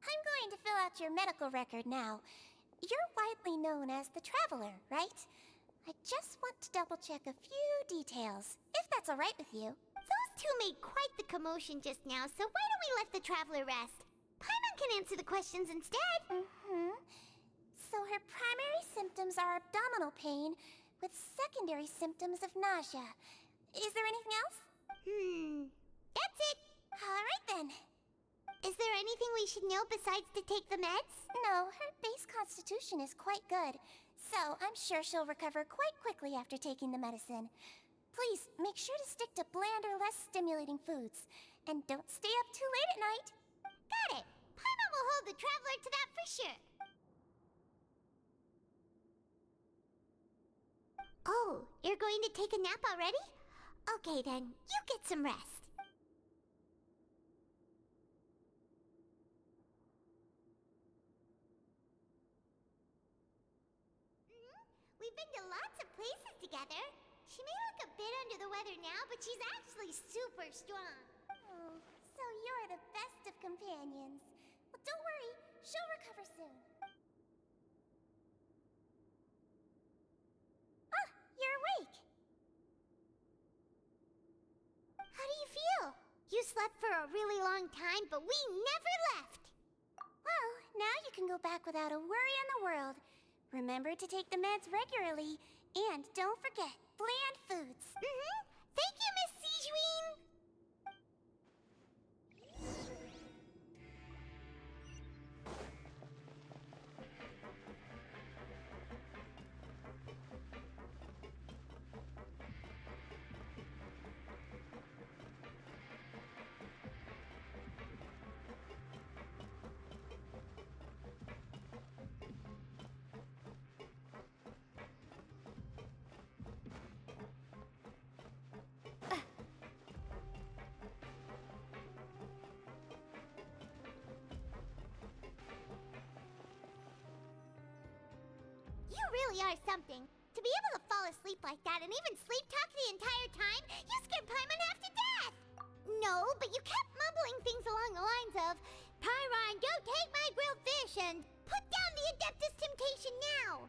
I'm going to fill out your medical record now. You're widely known as the Traveler, right? I just want to double-check a few details, if that's all right with you. Those two made quite the commotion just now, so why don't we let the Traveler rest? Paimon can answer the questions instead. So her primary symptoms are abdominal pain, with secondary symptoms of nausea. Is there anything else? That's it. All right then. Is there anything we should know besides to take the meds? No, her base constitution is quite good, so I'm sure she'll recover quite quickly after taking the medicine. Please, make sure to stick to bland or less stimulating foods, and don't stay up too late at night. Got it. Paimon will hold the Traveler to that for sure. Oh, you're going to take a nap already? Okay then, you get some rest. We've been to lots of places together. She may look a bit under the weather now, but she's actually super strong. Oh, so you're the best of companions. Well, don't worry, she'll recover soon. You're awake. How do you feel? You slept for a really long time, but we never left. Well, now you can go back without a worry in the world. Remember to take the meds regularly, and don't forget, bland foods. Thank you, Miss Seashween. really are something. To be able to fall asleep like that and even sleep talk the entire time, you scared Paimon half to death! No, but you kept mumbling things along the lines of, Pyron, don't take my grilled fish, and put down the Adeptus Temptation now!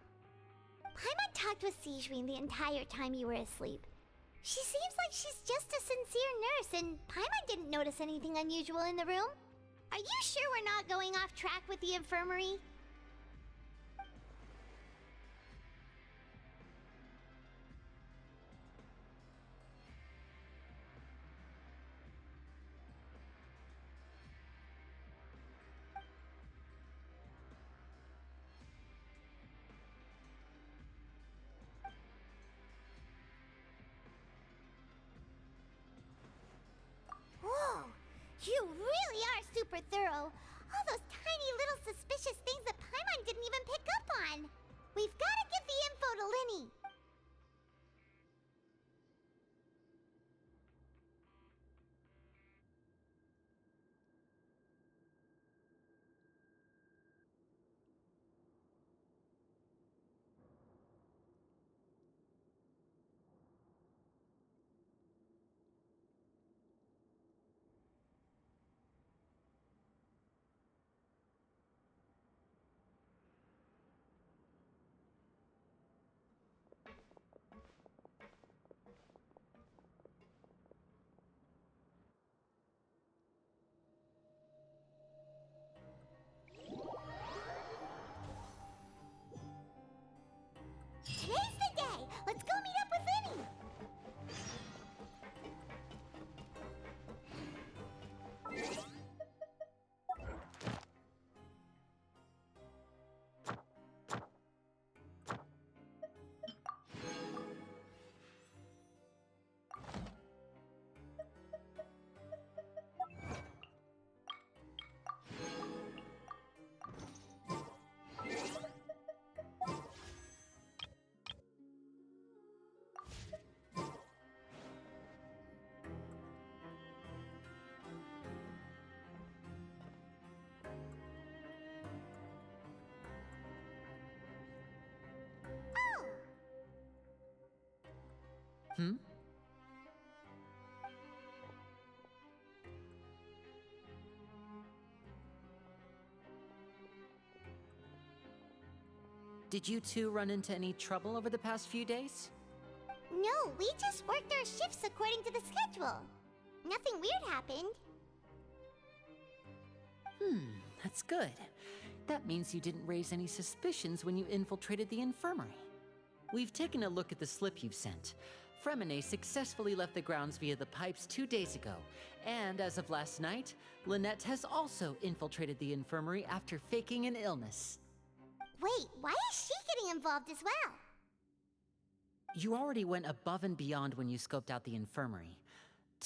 Paimon talked with Sijwin the entire time you were asleep. She seems like she's just a sincere nurse, and Paimon didn't notice anything unusual in the room. Are you sure we're not going off track with the infirmary? Whoa! You really are super thorough. All those tiny little suspicious things that Paimon didn't even pick up on. We've got to give the info to Linny. Today's the day! Let's go meet up with Linny! Hmm? Did you two run into any trouble over the past few days? No, we just worked our shifts according to the schedule. Nothing weird happened. That's good. That means you didn't raise any suspicions when you infiltrated the infirmary. We've taken a look at the slip you've sent. Fremine successfully left the grounds via the pipes 2 days ago, and as of last night, Lynette has also infiltrated the infirmary after faking an illness. Wait, why is she getting involved as well? You already went above and beyond when you scoped out the infirmary.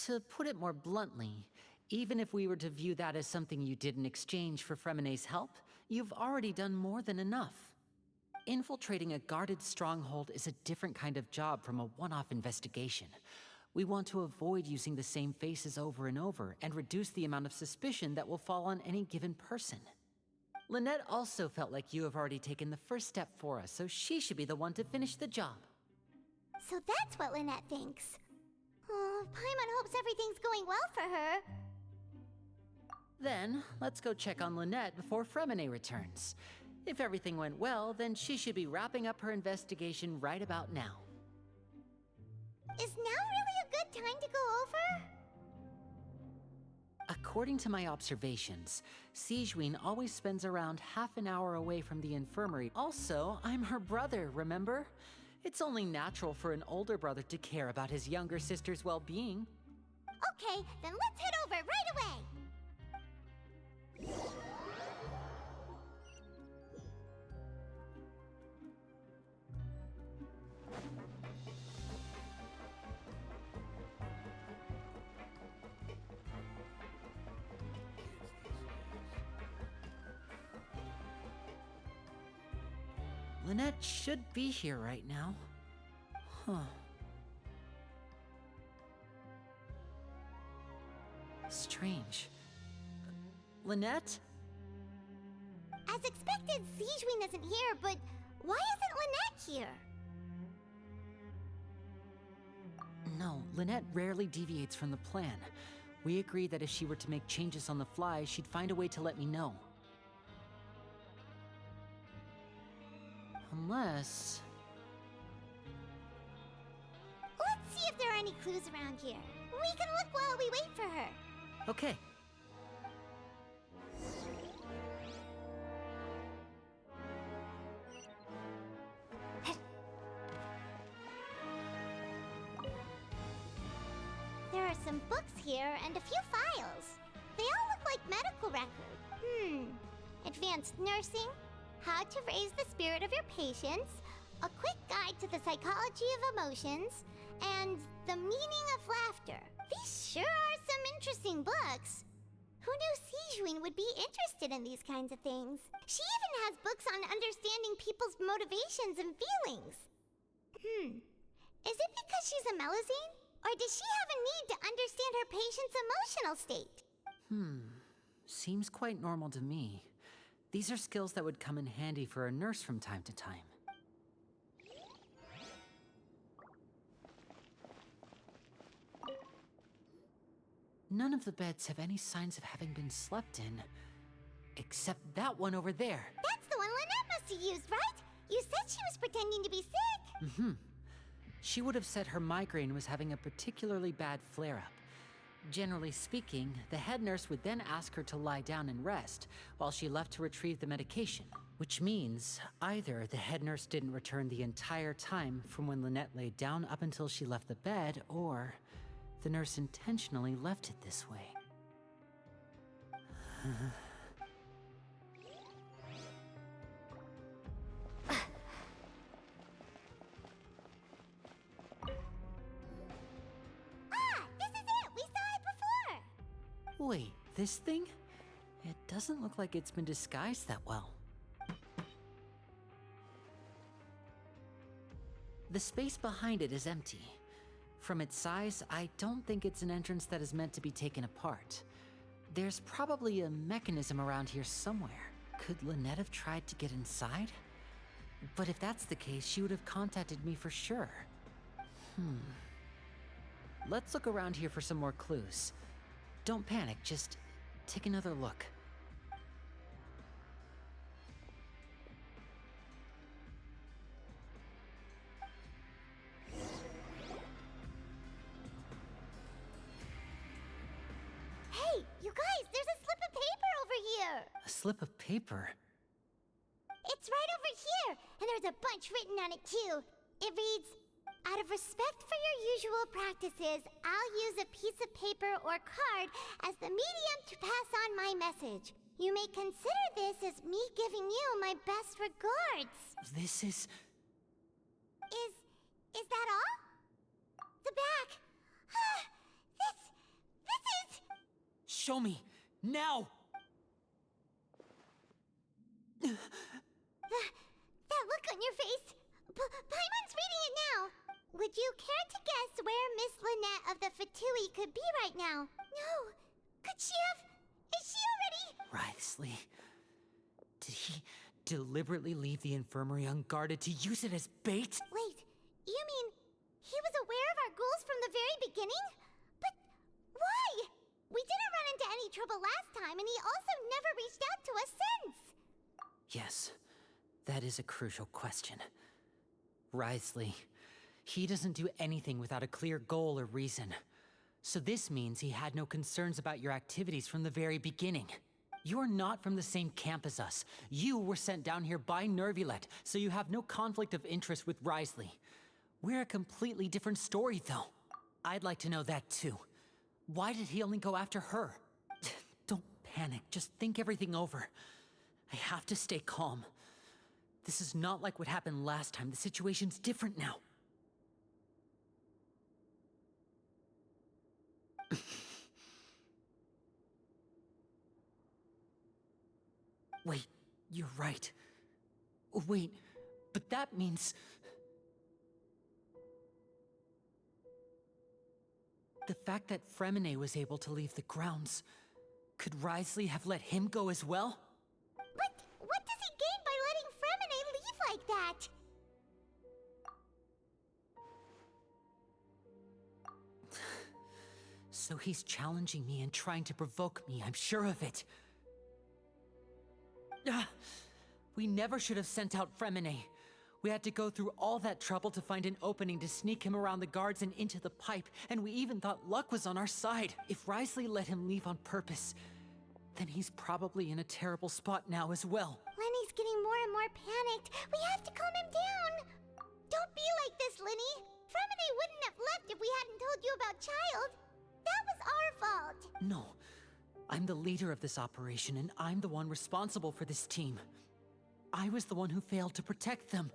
To put it more bluntly, even if we were to view that as something you did in exchange for Fremine's help, you've already done more than enough. Infiltrating a guarded stronghold is a different kind of job from a one-off investigation. We want to avoid using the same faces over and over and reduce the amount of suspicion that will fall on any given person. Lynette also felt like you have already taken the first step for us, so she should be the one to finish the job. So that's what Lynette thinks. Oh, Paimon hopes everything's going well for her. Then, let's go check on Lynette before Fremine returns. If everything went well, then she should be wrapping up her investigation right about now. Is now really a good time to go over? According to my observations, Sijwin always spends around half an hour away from the infirmary. Also, I'm her brother, remember? It's only natural for an older brother to care about his younger sister's well-being. Okay, then let's head over right away! Lynette should be here right now. Huh. Strange. Lynette? As expected, Sijwin isn't here, but Why isn't Lynette here? No, Lynette rarely deviates from the plan. We agreed that if she were to make changes on the fly, she'd find a way to let me know. Unless... Let's see if there are any clues around here. We can look while we wait for her. Okay. There are some books here and a few files. They all look like medical records. Advanced nursing, how to raise the spirit of your patients, a quick guide to the psychology of emotions, and the meaning of laughter. These sure are some interesting books. Who knew Sijuin would be interested in these kinds of things? She even has books on understanding people's motivations and feelings. Is it because she's a Melusine? Or does she have a need to understand her patient's emotional state? Seems quite normal to me. These are skills that would come in handy for a nurse from time to time. None of the beds have any signs of having been slept in. Except that one over there. That's the one Lynette must have used, right? You said she was pretending to be sick. She would have said her migraine was having a particularly bad flare-up. Generally speaking, the head nurse would then ask her to lie down and rest, while she left to retrieve the medication. Which means, either the head nurse didn't return the entire time from when Lynette laid down up until she left the bed, or the nurse intentionally left it this way. Wait, this thing? It doesn't look like it's been disguised that well. The space behind it is empty. From its size, I don't think it's an entrance that is meant to be taken apart. There's probably a mechanism around here somewhere. Could Lynette have tried to get inside? But if that's the case, she would have contacted me for sure. Let's look around here for some more clues. Don't panic, just take another look. Hey, you guys, there's a slip of paper over here! A slip of paper? It's right over here, and there's a bunch written on it too. It reads, "Out of respect for your usual practices, I'll use a piece of paper or card as the medium to pass on my message. You may consider this as me giving you my best regards." This is... Is that all? The back. This is... Show me! Now! That look on your face. Paimon's reading it now. Would you care to guess where Miss Lynette of the Fatui could be right now? No. Could she have... Is she already... Wriothesley. Did he deliberately leave the infirmary unguarded to use it as bait? Wait, you mean he was aware of our goals from the very beginning? But why? We didn't run into any trouble last time, and he also never reached out to us since. Yes, that is a crucial question. Wriothesley. He doesn't do anything without a clear goal or reason. So this means he had no concerns about your activities from the very beginning. You're not from the same camp as us. You were sent down here by Nervulet, so you have no conflict of interest with Wriothesley. We're a completely different story, though. I'd like to know that, too. Why did he only go after her? Don't panic, just think everything over. I have to stay calm. This is not like what happened last time. The situation's different now. Wait, you're right. Wait, but that means... The fact that Fremine was able to leave the grounds... Could Wriothesley have let him go as well? But what does he gain by letting Fremine leave like that? that! So he's challenging me and trying to provoke me, I'm sure of it. We never should have sent out Fremine. We had to go through all that trouble to find an opening to sneak him around the guards and into the pipe, and we even thought luck was on our side. If Wriothesley let him leave on purpose, then he's probably in a terrible spot now as well. Lenny's getting more and more panicked. We have to calm him down. Don't be like this, Lenny. Fremine wouldn't have left if we hadn't told you about Child. That was our fault. No. I'm the leader of this operation, and I'm the one responsible for this team. I was the one who failed to protect them.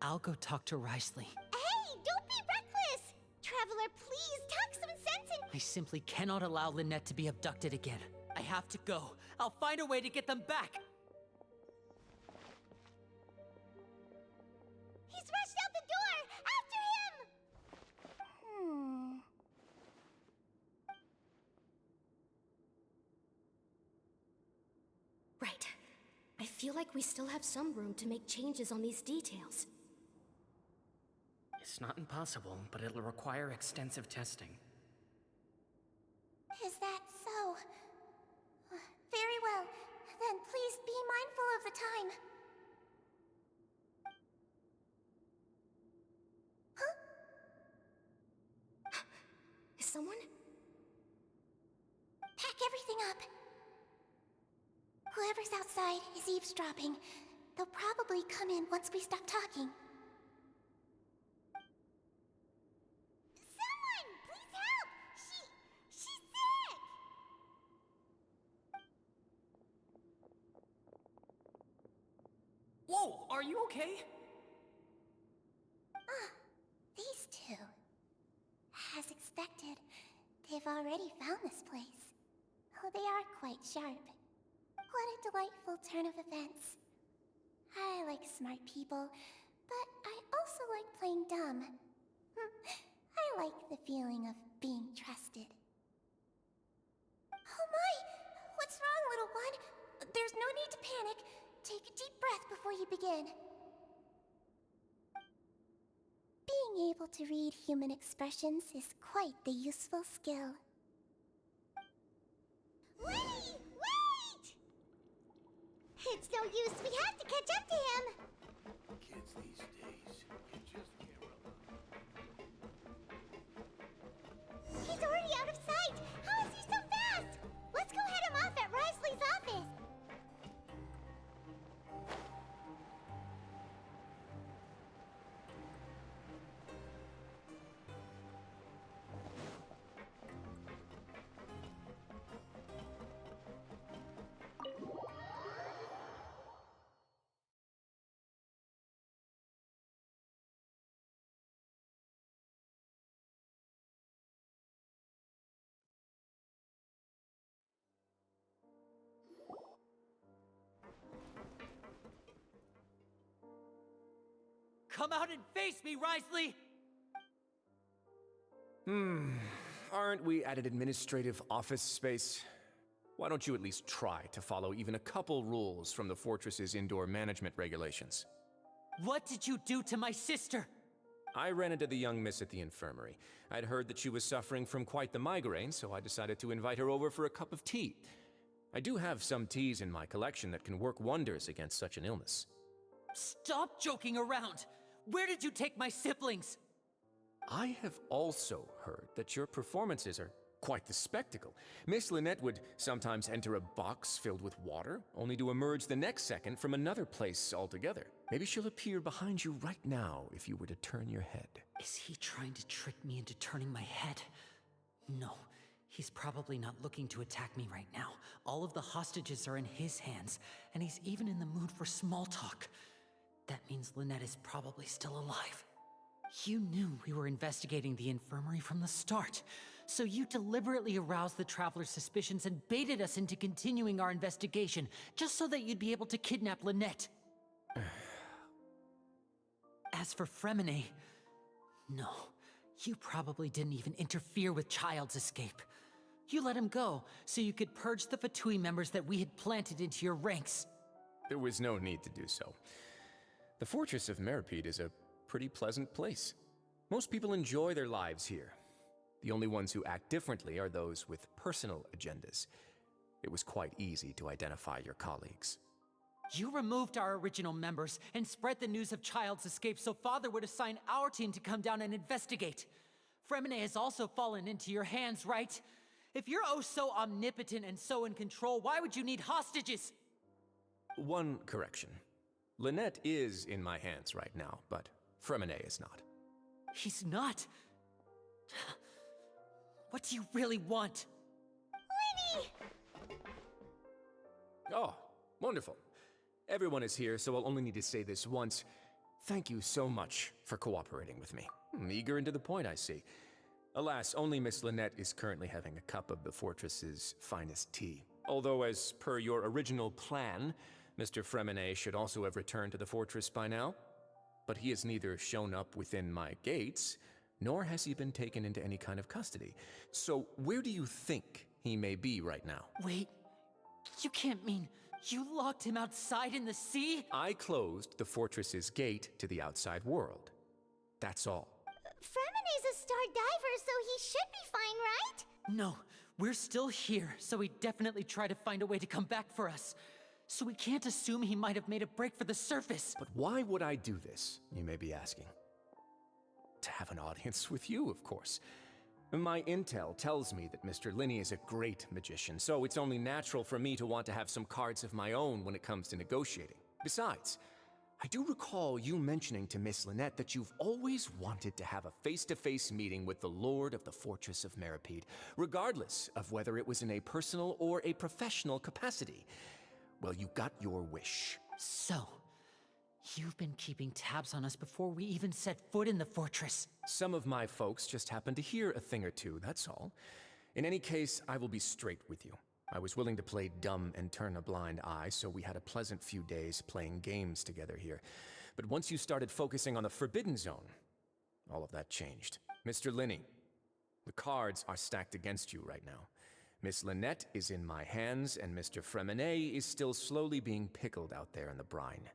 I'll go talk to Wriothesley. Hey, don't be reckless! Traveler, please, talk some sense in— I simply cannot allow Lynette to be abducted again. I have to go. I'll find a way to get them back! He's rushed out the door! After him! Right. I feel like we still have some room to make changes on these details. It's not impossible, but it'll require extensive testing. Is that so? Very well. Then please be mindful of the time. Huh? Is someone? Pack everything up. Whoever's outside is eavesdropping. They'll probably come in once we stop talking. Someone! Please help! She's sick! Whoa, are you okay? These two. As expected, they've already found this place. Oh, they are quite sharp. What a delightful turn of events. I like smart people, but I also like playing dumb. I like the feeling of being trusted. Oh my! What's wrong, little one? There's no need to panic. Take a deep breath before you begin. Being able to read human expressions is quite the useful skill. Lenny! Wait! It's no use. We have to catch up to him. Kids these days, you just can't rely. He's already out of sight. How is he so fast? Let's go head him off at Wriothesley's office. Come out and face me, Wriothesley! Aren't we at an administrative office space? Why don't you at least try to follow even a couple rules from the fortress's indoor management regulations? What did you do to my sister? I ran into the young miss at the infirmary. I'd heard that she was suffering from quite the migraine, so I decided to invite her over for a cup of tea. I do have some teas in my collection that can work wonders against such an illness. Stop joking around! Where did you take my siblings? I have also heard that your performances are quite the spectacle. Miss Lynette would sometimes enter a box filled with water, only to emerge the next second from another place altogether. Maybe she'll appear behind you right now if you were to turn your head. Is he trying to trick me into turning my head? No, he's probably not looking to attack me right now. All of the hostages are in his hands, and he's even in the mood for small talk. That means Lynette is probably still alive. You knew we were investigating the infirmary from the start, so you deliberately aroused the Traveler's suspicions and baited us into continuing our investigation, just so that you'd be able to kidnap Lynette. As for Fremine, no, you probably didn't even interfere with Child's escape. You let him go, so you could purge the Fatui members that we had planted into your ranks. There was no need to do so. The Fortress of Meripede is a pretty pleasant place. Most people enjoy their lives here. The only ones who act differently are those with personal agendas. It was quite easy to identify your colleagues. You removed our original members and spread the news of Child's escape so Father would assign our team to come down and investigate. Fremine has also fallen into your hands, right? If you're oh so omnipotent and so in control, why would you need hostages? One correction. Lynette is in my hands right now, but Fremine is not. He's not? What do you really want? Lenny! Oh, wonderful. Everyone is here, so I'll only need to say this once. Thank you so much for cooperating with me. Eager and to the point, I see. Alas, only Miss Lynette is currently having a cup of the fortress's finest tea. Although, as per your original plan, Mr. Fremine should also have returned to the fortress by now. But he has neither shown up within my gates, nor has he been taken into any kind of custody. So where do you think he may be right now? Wait, you can't mean you locked him outside in the sea? I closed the fortress's gate to the outside world. That's all. Fremine's a star diver, so he should be fine, right? No, we're still here, so he definitely tried to find a way to come back for us. So we can't assume he might have made a break for the surface. But why would I do this, you may be asking? To have an audience with you, of course. My intel tells me that Mr. Linney is a great magician, so it's only natural for me to want to have some cards of my own when it comes to negotiating. Besides, I do recall you mentioning to Miss Lynette that you've always wanted to have a face-to-face meeting with the Lord of the Fortress of Meripede, regardless of whether it was in a personal or a professional capacity. Well, you got your wish. So, you've been keeping tabs on us before we even set foot in the fortress. Some of my folks just happened to hear a thing or two, that's all. In any case, I will be straight with you. I was willing to play dumb and turn a blind eye, so we had a pleasant few days playing games together here. But once you started focusing on the Forbidden Zone, all of that changed. Mr. Linney, the cards are stacked against you right now. Miss Lynette is in my hands, and Mr. Fremine is still slowly being pickled out there in the brine.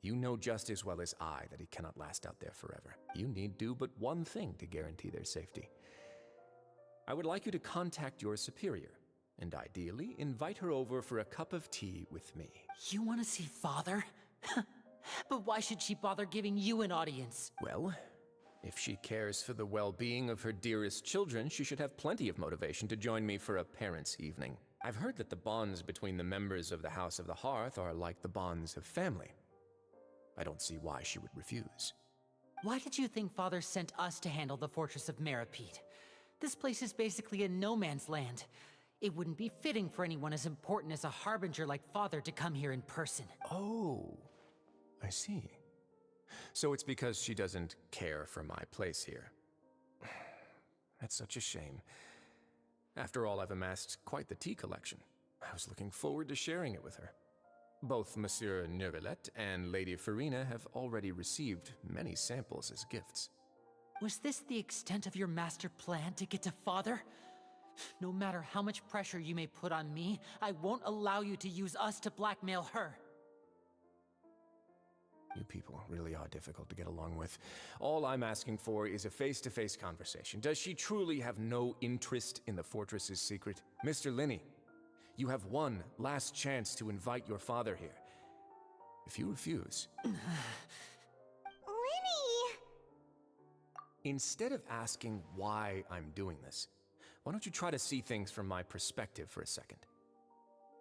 You know just as well as I that he cannot last out there forever. You need do but one thing to guarantee their safety. I would like you to contact your superior, and ideally invite her over for a cup of tea with me. You want to see Father? But why should she bother giving you an audience? Well, if she cares for the well-being of her dearest children, she should have plenty of motivation to join me for a parents' evening. I've heard that the bonds between the members of the House of the Hearth are like the bonds of family. I don't see why she would refuse. Why did you think Father sent us to handle the Fortress of Meripede? This place is basically a no-man's land. It wouldn't be fitting for anyone as important as a harbinger like Father to come here in person. Oh, I see. So it's because she doesn't care for my place here. That's such a shame. After all, I've amassed quite the tea collection. I was looking forward to sharing it with her. Both Monsieur Neuvillette and Lady Farina have already received many samples as gifts. Was this the extent of your master plan to get to Father? No matter how much pressure you may put on me, I won't allow you to use us to blackmail her. You people really are difficult to get along with. All I'm asking for is a face-to-face conversation. Does she truly have no interest in the fortress's secret? Mr. Linney, you have one last chance to invite your father here. If you refuse... Lenny! Instead of asking why I'm doing this, why don't you try to see things from my perspective for a second?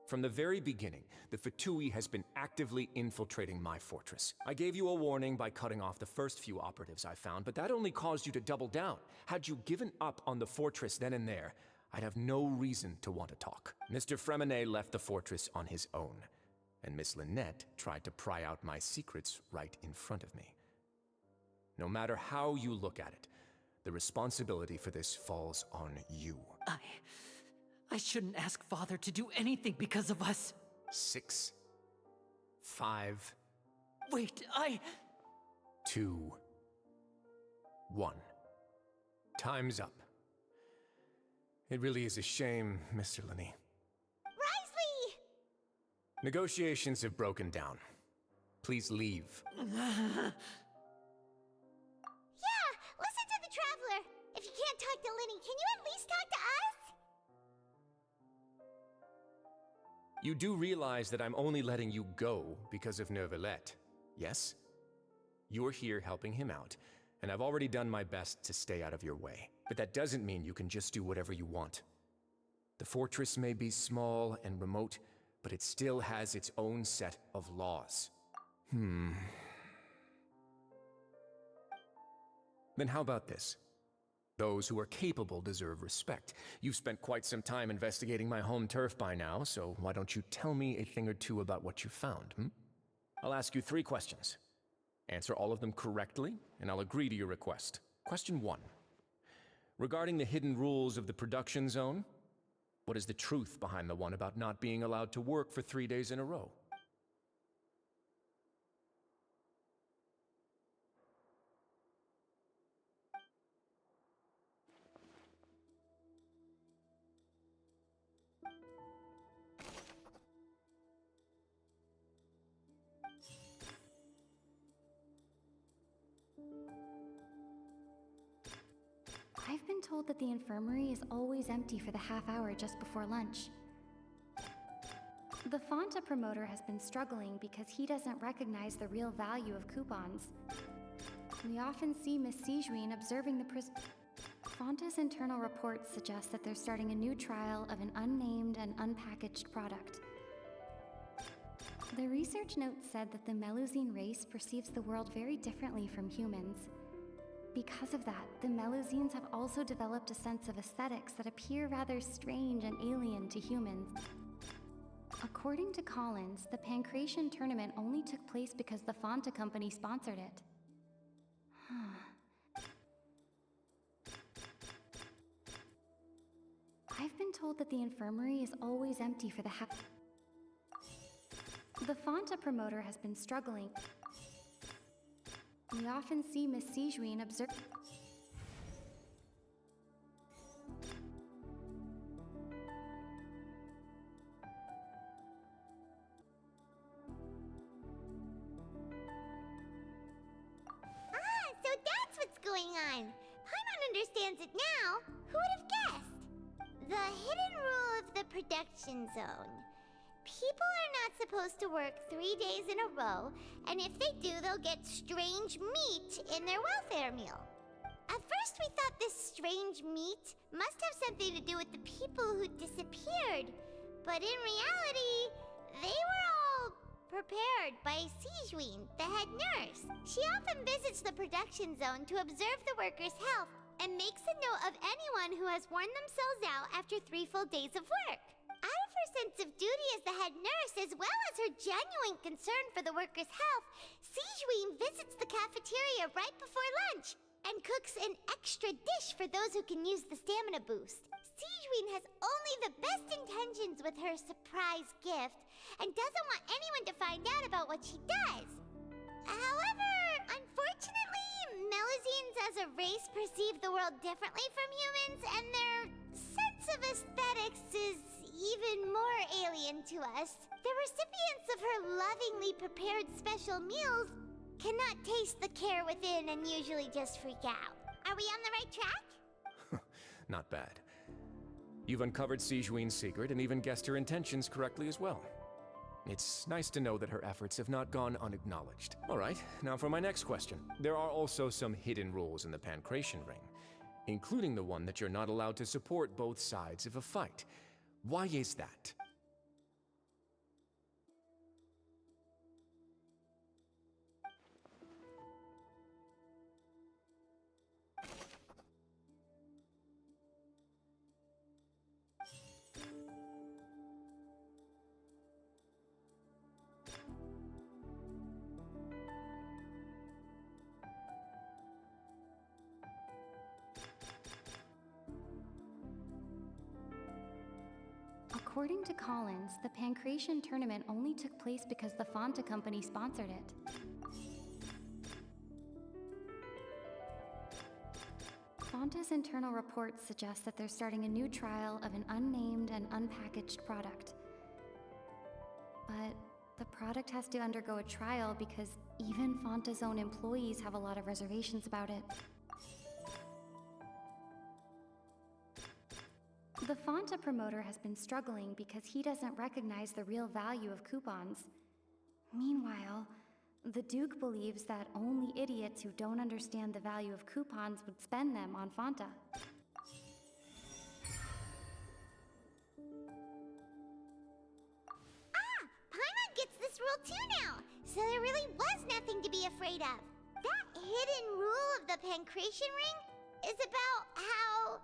From the very beginning, the Fatui has been actively infiltrating my fortress. I gave you a warning by cutting off the first few operatives I found, but that only caused you to double down. Had you given up on the fortress then and there, I'd have no reason to want to talk. Mr. Fremine left the fortress on his own, and Miss Lynette tried to pry out my secrets right in front of me. No matter how you look at it, the responsibility for this falls on you. I shouldn't ask Father to do anything because of us. 6, 5... Wait, 2, 1. Time's up. It really is a shame, Mr. Linney. Risley! Negotiations have broken down. Please leave. Yeah, listen to the Traveler. If you can't talk to Linny, can you at least talk to us? You do realize that I'm only letting you go because of Neuvillette, yes? You're here helping him out, and I've already done my best to stay out of your way. But that doesn't mean you can just do whatever you want. The fortress may be small and remote, but it still has its own set of laws. Then how about this? Those who are capable deserve respect. You've spent quite some time investigating my home turf by now, so why don't you tell me a thing or two about what you found, I'll ask you 3 questions. Answer all of them correctly, and I'll agree to your request. Question 1. Regarding the hidden rules of the production zone, what is the truth behind the one about not being allowed to work for 3 days in a row? I've been told that the infirmary is always empty for the half hour just before lunch. The Fonta promoter has been struggling because he doesn't recognize the real value of coupons. We often see Miss Sijuin observing the Fonta's internal reports suggest that they're starting a new trial of an unnamed and unpackaged product. The research note said that the Melusine race perceives the world very differently from humans. Because of that, the Melusines have also developed a sense of aesthetics that appear rather strange and alien to humans. According to Collins, the Pancration tournament only took place because the Fonta company sponsored it. I've been told that the infirmary is always empty for the The Fonta promoter has been struggling. We often see Miss Sijuin observe. So that's what's going on. Paimon understands it now. Who would have guessed? The hidden rule of the production zone. People are not supposed to work 3 days in a row, and if they do, they'll get strange meat in their welfare meal. At first, we thought this strange meat must have something to do with the people who disappeared, but in reality, they were all prepared by Sijuin, the head nurse. She often visits the production zone to observe the workers' health and makes a note of anyone who has worn themselves out after 3 full days of work. Out of her sense of duty as the head nurse, as well as her genuine concern for the workers' health, Sijuin visits the cafeteria right before lunch and cooks an extra dish for those who can use the stamina boost. Sijuin has only the best intentions with her surprise gift and doesn't want anyone to find out about what she does. However, unfortunately, Melusines as a race perceive the world differently from humans, and their sense of aesthetics is even more alien to us. The recipients of her lovingly prepared special meals cannot taste the care within and usually just freak out. Are we on the right track? Not bad. You've uncovered Sijuin's secret and even guessed her intentions correctly as well. It's nice to know that her efforts have not gone unacknowledged. All right, now for my next question. There are also some hidden rules in the Pancration Ring, including the one that you're not allowed to support both sides of a fight. Why is that? According to Collins, the Pancration tournament only took place because the Fonta company sponsored it. Fonta's internal reports suggest that they're starting a new trial of an unnamed and unpackaged product. But The product has to undergo a trial because even Fonta's own employees have a lot of reservations about it. The Fonta promoter has been struggling because he doesn't recognize the real value of coupons. Meanwhile, the Duke believes that only idiots who don't understand the value of coupons would spend them on Fonta. Paimon gets this rule too now, so there really was nothing to be afraid of. That hidden rule of the Pancration Ring is about how,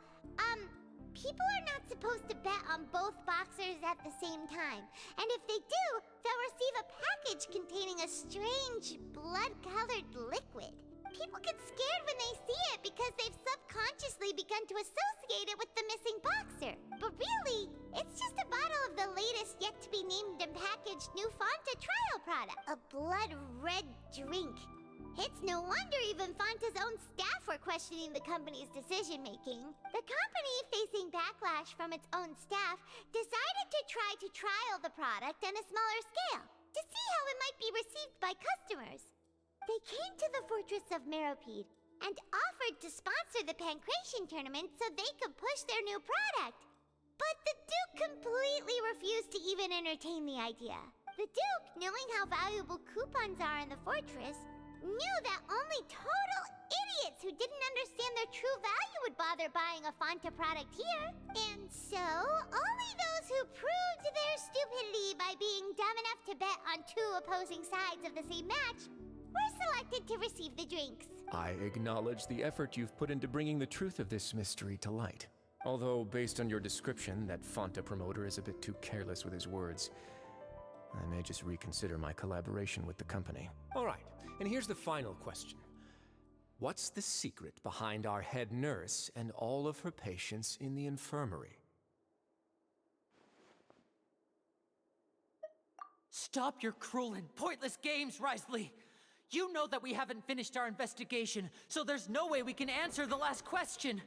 people are not supposed to bet on both boxers at the same time. And if they do, they'll receive a package containing a strange, blood-colored liquid. People get scared when they see it because they've subconsciously begun to associate it with the missing boxer. But really, it's just a bottle of the latest yet-to-be-named and packaged new Fonta trial product. A blood-red drink. It's no wonder even Fonta's own staff were questioning the company's decision-making. The company, facing backlash from its own staff, decided to try to trial the product on a smaller scale to see how it might be received by customers. They came to the Fortress of Meropide and offered to sponsor the Pancration tournament so they could push their new product. But the Duke completely refused to even entertain the idea. The Duke, knowing how valuable coupons are in the fortress, knew that only total idiots who didn't understand their true value would bother buying a Fonta product here. And so, only those who proved their stupidity by being dumb enough to bet on two opposing sides of the same match were selected to receive the drinks. I acknowledge the effort you've put into bringing the truth of this mystery to light. Although, based on your description, that Fonta promoter is a bit too careless with his words. I may just reconsider my collaboration with the company. All right, and here's the final question. What's the secret behind our head nurse and all of her patients in the infirmary? Stop your cruel and pointless games, Risley! You know that we haven't finished our investigation, so there's no way we can answer the last question.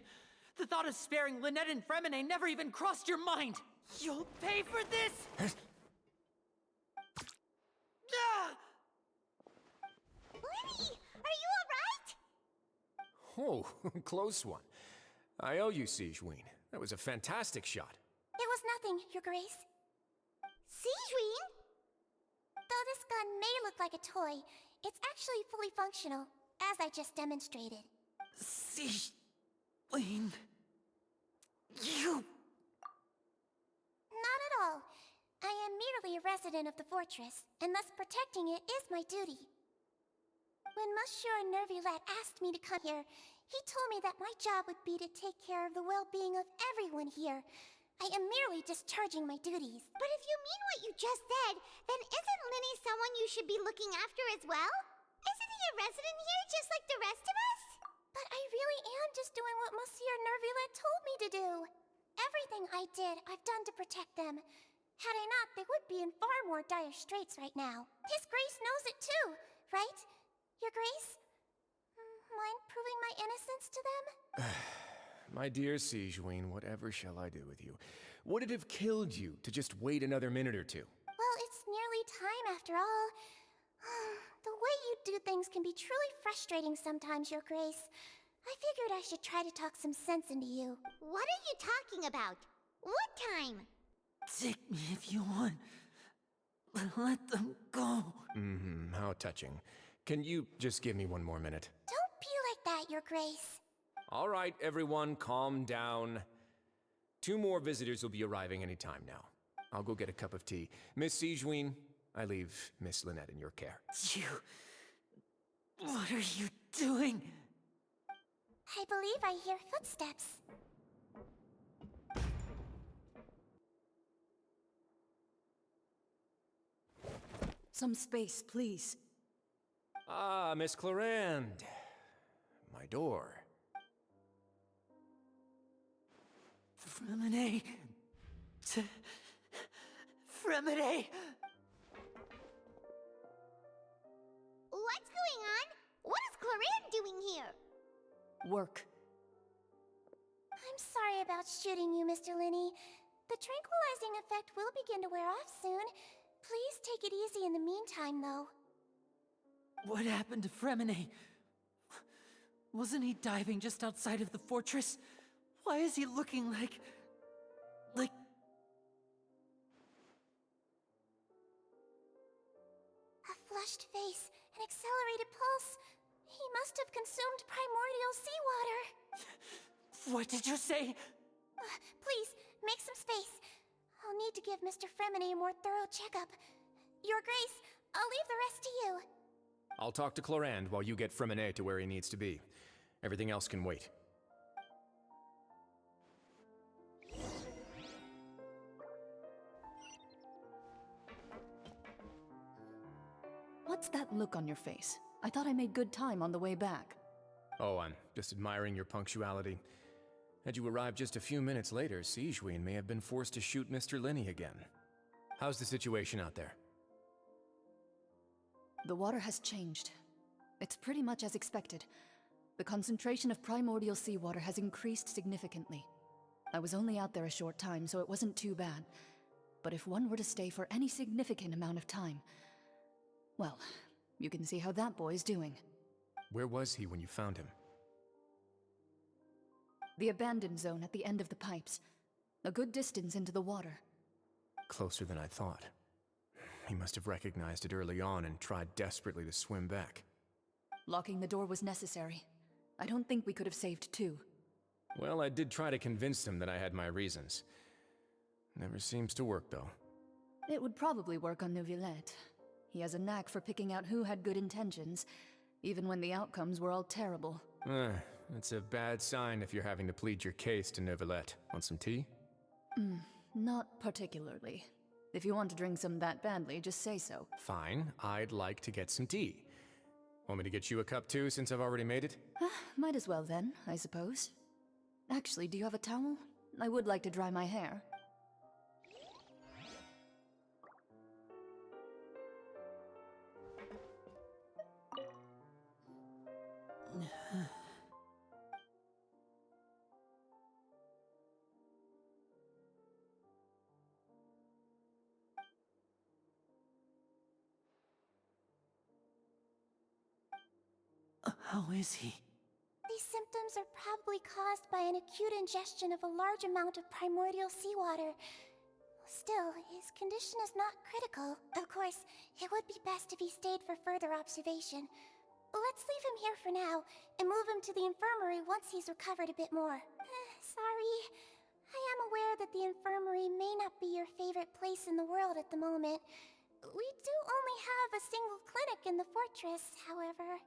The thought of sparing Lynette and Fremine never even crossed your mind! You'll pay for this! Lenny, are you alright? Oh, close one. I owe you, Sigewinne. That was a fantastic shot. It was nothing, Your Grace. Sigewinne? Though this gun may look like a toy, it's actually fully functional, as I just demonstrated. Sigewinne... You... Not at all. I am merely a resident of the fortress, and thus protecting it is my duty. When Monsieur Nervulette asked me to come here, he told me that my job would be to take care of the well-being of everyone here. I am merely discharging my duties. But if you mean what you just said, then isn't Linny someone you should be looking after as well? Isn't he a resident here just like the rest of us? But I really am just doing what Monsieur Nervulette told me to do. Everything I did, I've done to protect them. Had I not, they would be in far more dire straits right now. His Grace knows it too, right? Your Grace? Mind proving my innocence to them? My dear Sigewinne, whatever shall I do with you? Would it have killed you to just wait another minute or two? Well, it's nearly time after all. The way you do things can be truly frustrating sometimes, Your Grace. I figured I should try to talk some sense into you. What are you talking about? What time? Take me if you want. Let them go. How touching. Can you just give me one more minute? Don't be like that, Your Grace. All right, everyone, calm down. 2 more visitors will be arriving any time now. I'll go get a cup of tea. Miss Sigewinne, I leave Miss Lynette in your care. You... What are you doing? I believe I hear footsteps. Some space, please. Ah, Miss Clarande. My door. Fremine... Fremine... What's going on? What is Clarande doing here? Work. I'm sorry about shooting you, Mr. Linny. The tranquilizing effect will begin to wear off soon. Please take it easy in the meantime, though. What happened to Fremine? Wasn't he diving just outside of the fortress? Why is he looking like... A flushed face, an accelerated pulse. He must have consumed primordial seawater. What did you say? Please, make some space. I'll need to give Mr. Fremine a more thorough checkup. Your Grace, I'll leave the rest to you. I'll talk to Clorand while you get Fremine to where he needs to be. Everything else can wait. What's that look on your face? I thought I made good time on the way back. Oh, I'm just admiring your punctuality. Had you arrived just a few minutes later, Sigewinne may have been forced to shoot Mr. Lenny again. How's the situation out there? The water has changed. It's pretty much as expected. The concentration of primordial seawater has increased significantly. I was only out there a short time, so it wasn't too bad. But if one were to stay for any significant amount of time... well, you can see how that boy's doing. Where was he when you found him? The abandoned zone at the end of the pipes. A good distance into the water. Closer than I thought. He must have recognized it early on and tried desperately to swim back. Locking the door was necessary. I don't think we could have saved two. Well, I did try to convince him that I had my reasons. Never seems to work, though. It would probably work on Neuvillette. He has a knack for picking out who had good intentions, even when the outcomes were all terrible. That's a bad sign if you're having to plead your case to Neuvillette. Want some tea? Not particularly. If you want to drink some that badly, just say so. Fine, I'd like to get some tea. Want me to get you a cup too, since I've already made it? Might as well then, I suppose. Actually, do you have a towel? I would like to dry my hair. How is he? These symptoms are probably caused by an acute ingestion of a large amount of primordial seawater. Still, his condition is not critical. Of course, it would be best if he stayed for further observation. Let's leave him here for now, and move him to the infirmary once he's recovered a bit more. Sorry. I am aware that the infirmary may not be your favorite place in the world at the moment. We do only have a single clinic in the fortress, however.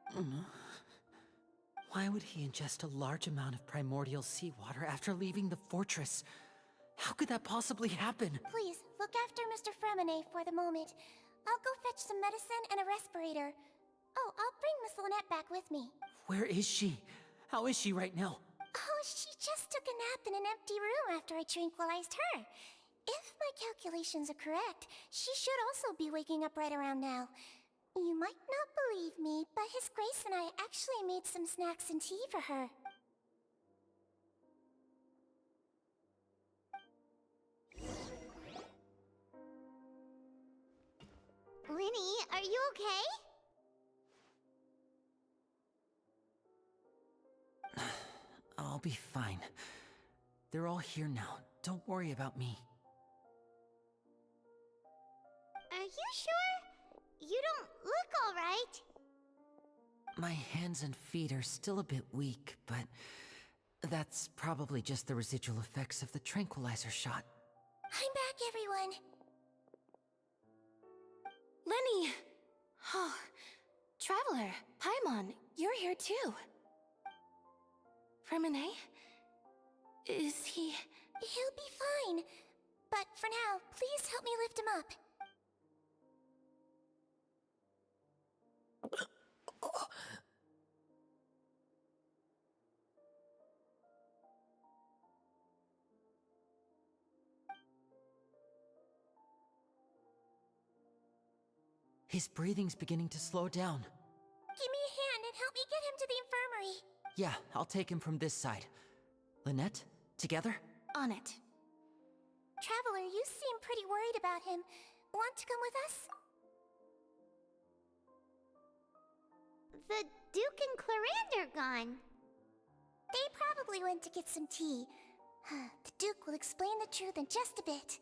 Why would he ingest a large amount of primordial seawater after leaving the fortress? How could that possibly happen? Please, look after Mr. Fremine for the moment. I'll go fetch some medicine and a respirator. Oh, I'll bring Miss Lynette back with me. Where is she? How is she right now? Oh, she just took a nap in an empty room after I tranquilized her. If my calculations are correct, she should also be waking up right around now. You might not believe me, but His Grace and I actually made some snacks and tea for her. Linny, are you okay? I'll be fine. They're all here now. Don't worry about me. Are you sure? You don't look all right. My hands and feet are still a bit weak, but that's probably just the residual effects of the tranquilizer shot. I'm back, everyone. Lenny! Oh, Traveler, Paimon, you're here too. Fremine? Is he... He'll be fine. But for now, please help me lift him up. His breathing's beginning to slow down. Give me a hand and help me get him to the infirmary. Yeah, I'll take him from this side. Lynette, together? On it. Traveler, you seem pretty worried about him. want to come with us? The Duke and Clarande are gone. They probably went to get some tea. The Duke will explain the truth in just a bit.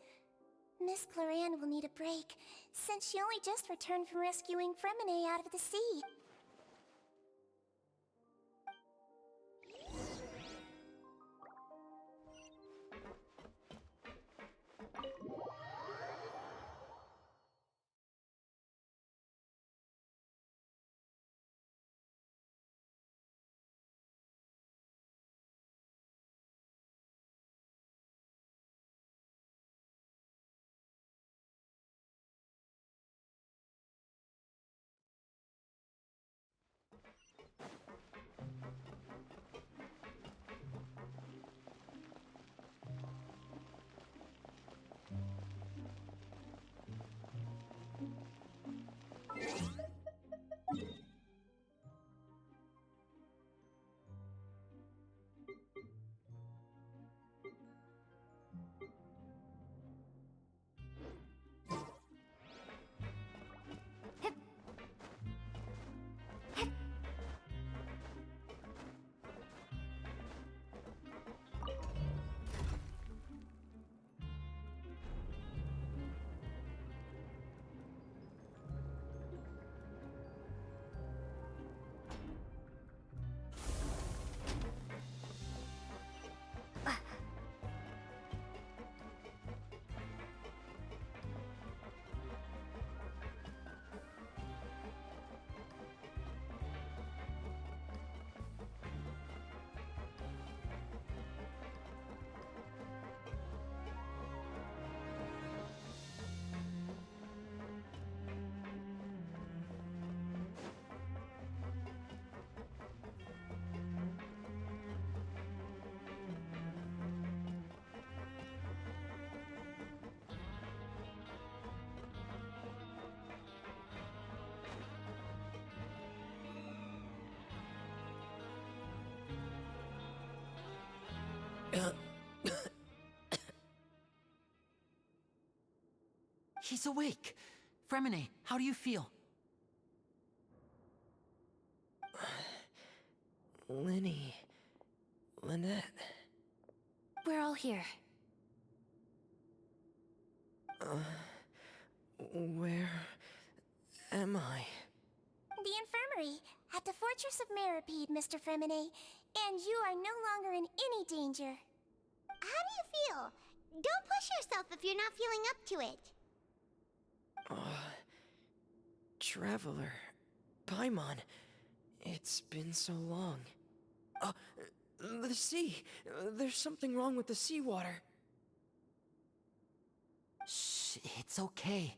Miss Clarande will need a break, since she only just returned from rescuing Fremine out of the sea. He's awake. Fremine, how do you feel? Lenny... Lynette... We're all here. Where am I? The infirmary, at the Fortress of Meripede, Mr. Fremine, and you are no longer in any danger. How do you feel? Don't push yourself if you're not feeling up to it. Traveler... Paimon... It's been so long. The sea! There's something wrong with the seawater. Shh, it's okay.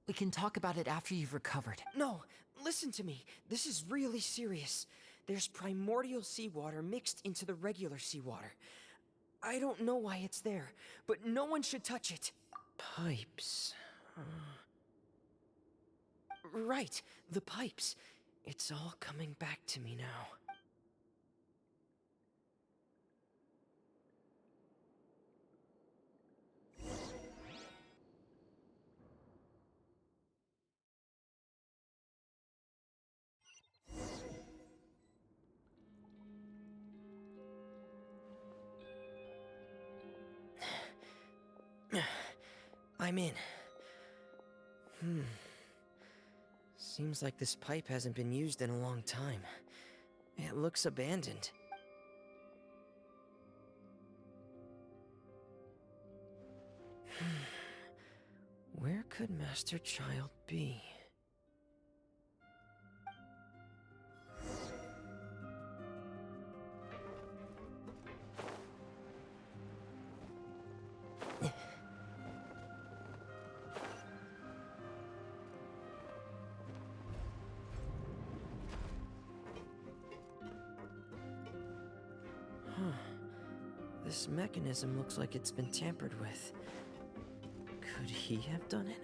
We can talk about it after you've recovered. No, listen to me. This is really serious. There's primordial seawater mixed into the regular seawater. I don't know why it's there, but no one should touch it. Pipes... Right, the pipes. It's all coming back to me now. I'm in. Seems like this pipe hasn't been used in a long time. It looks abandoned. Where could Master Child be? This mechanism looks like it's been tampered with. Could he have done it?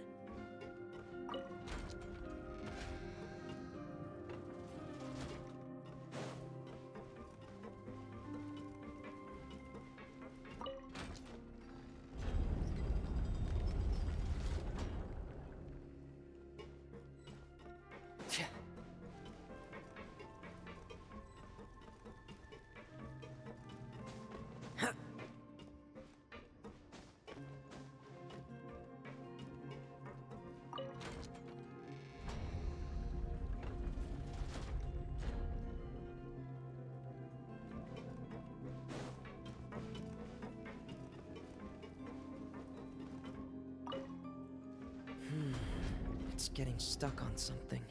it's getting stuck on something.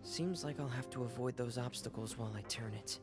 Seems like I'll have to avoid those obstacles while I turn it.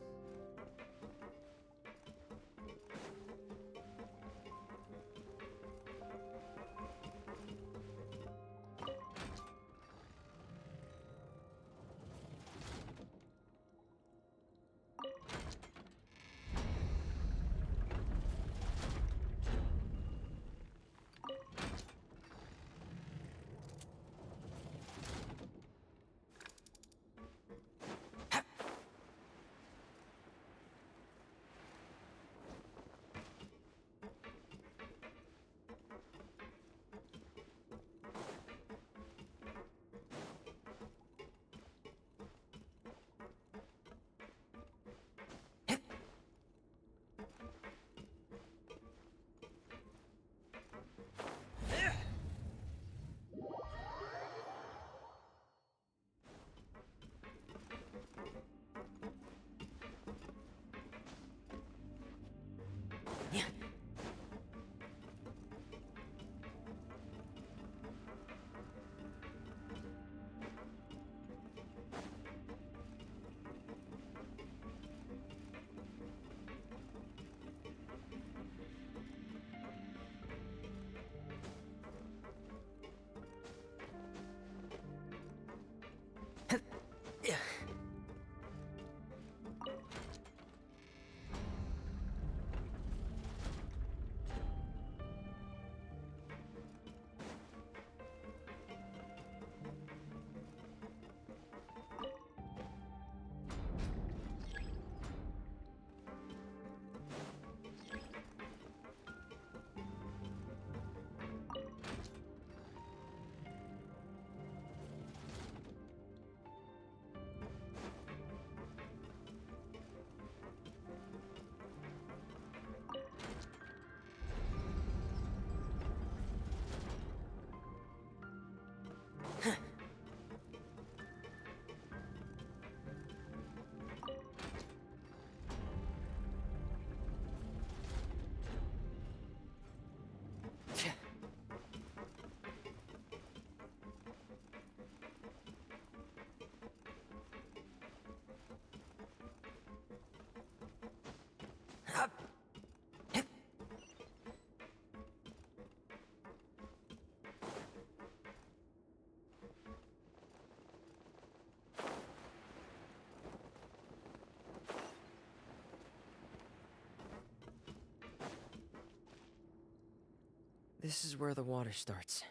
This is where the water starts.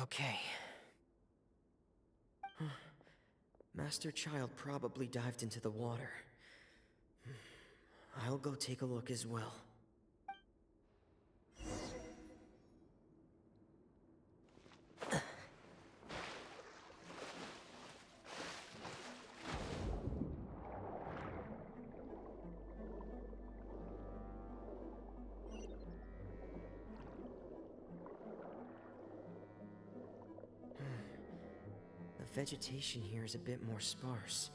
Okay. Master Child probably dived into the water. I'll go take a look as well. The vegetation here is a bit more sparse.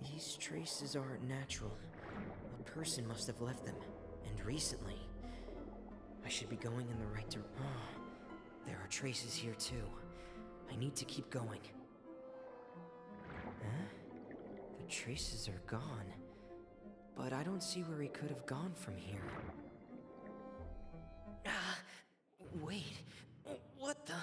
These traces aren't natural. A person must have left them, and recently. I should be going in the right direction. There are traces here too. I need to keep going. Huh? The traces are gone. But I don't see where he could have gone from here. Wait. What the?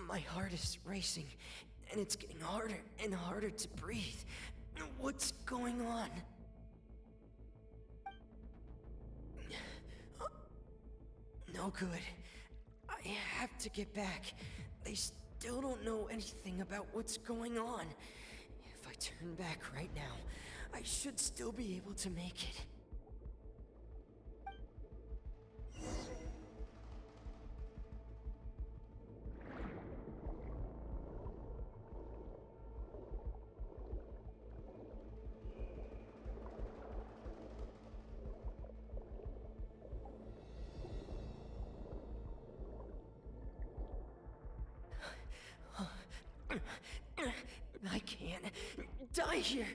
My heart is racing, and it's getting harder and harder to breathe. What's going on? No good. I have to get back. They still don't know anything about what's going on. If I turn back right now, I should still be able to make it. I can't die here.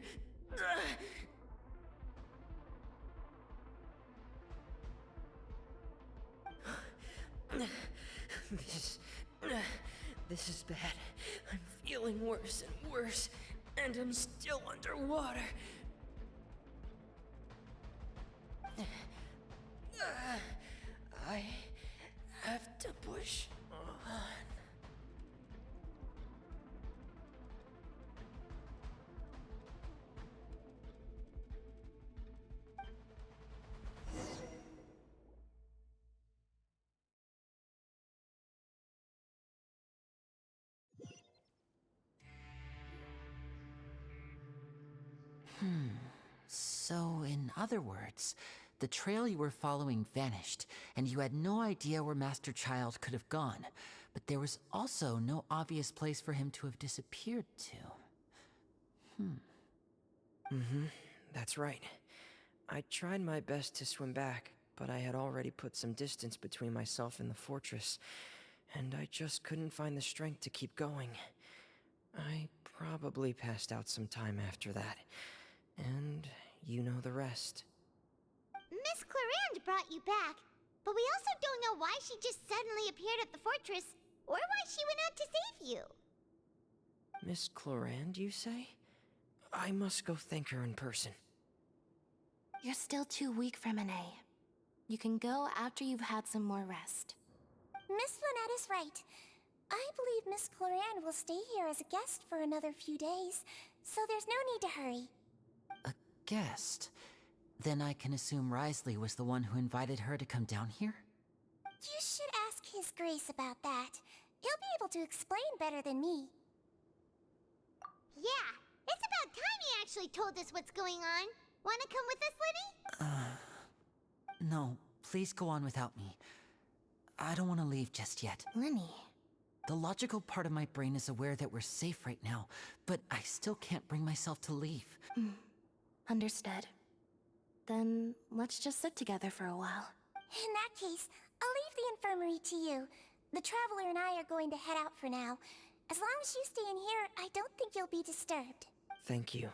This is bad. I'm feeling worse and worse, and I'm still underwater. I have to push on. So, in other words, the trail you were following vanished, and you had no idea where Master Child could have gone. But there was also no obvious place for him to have disappeared to. That's right. I tried my best to swim back, but I had already put some distance between myself and the fortress, and I just couldn't find the strength to keep going. I probably passed out some time after that, and you know the rest. Miss Clarande brought you back, but we also don't know why she just suddenly appeared at the fortress, or why she went out to save you. Miss Clarande, you say? I must go thank her in person. You're still too weak, Fremine. You can go after you've had some more rest. Miss Lynette is right. I believe Miss Clarande will stay here as a guest for another few days, so there's no need to hurry. A guest? Then I can assume Risley was the one who invited her to come down here? You should ask His Grace about that. He'll be able to explain better than me. Yeah, it's about time he actually told us what's going on. Wanna come with us, Linny? No, please go on without me. I don't want to leave just yet. Linny. The logical part of my brain is aware that we're safe right now, but I still can't bring myself to leave. Understood. Then let's just sit together for a while. In that case, I'll leave the infirmary to you. The Traveler and I are going to head out for now. As long as you stay in here, I don't think you'll be disturbed. Thank you.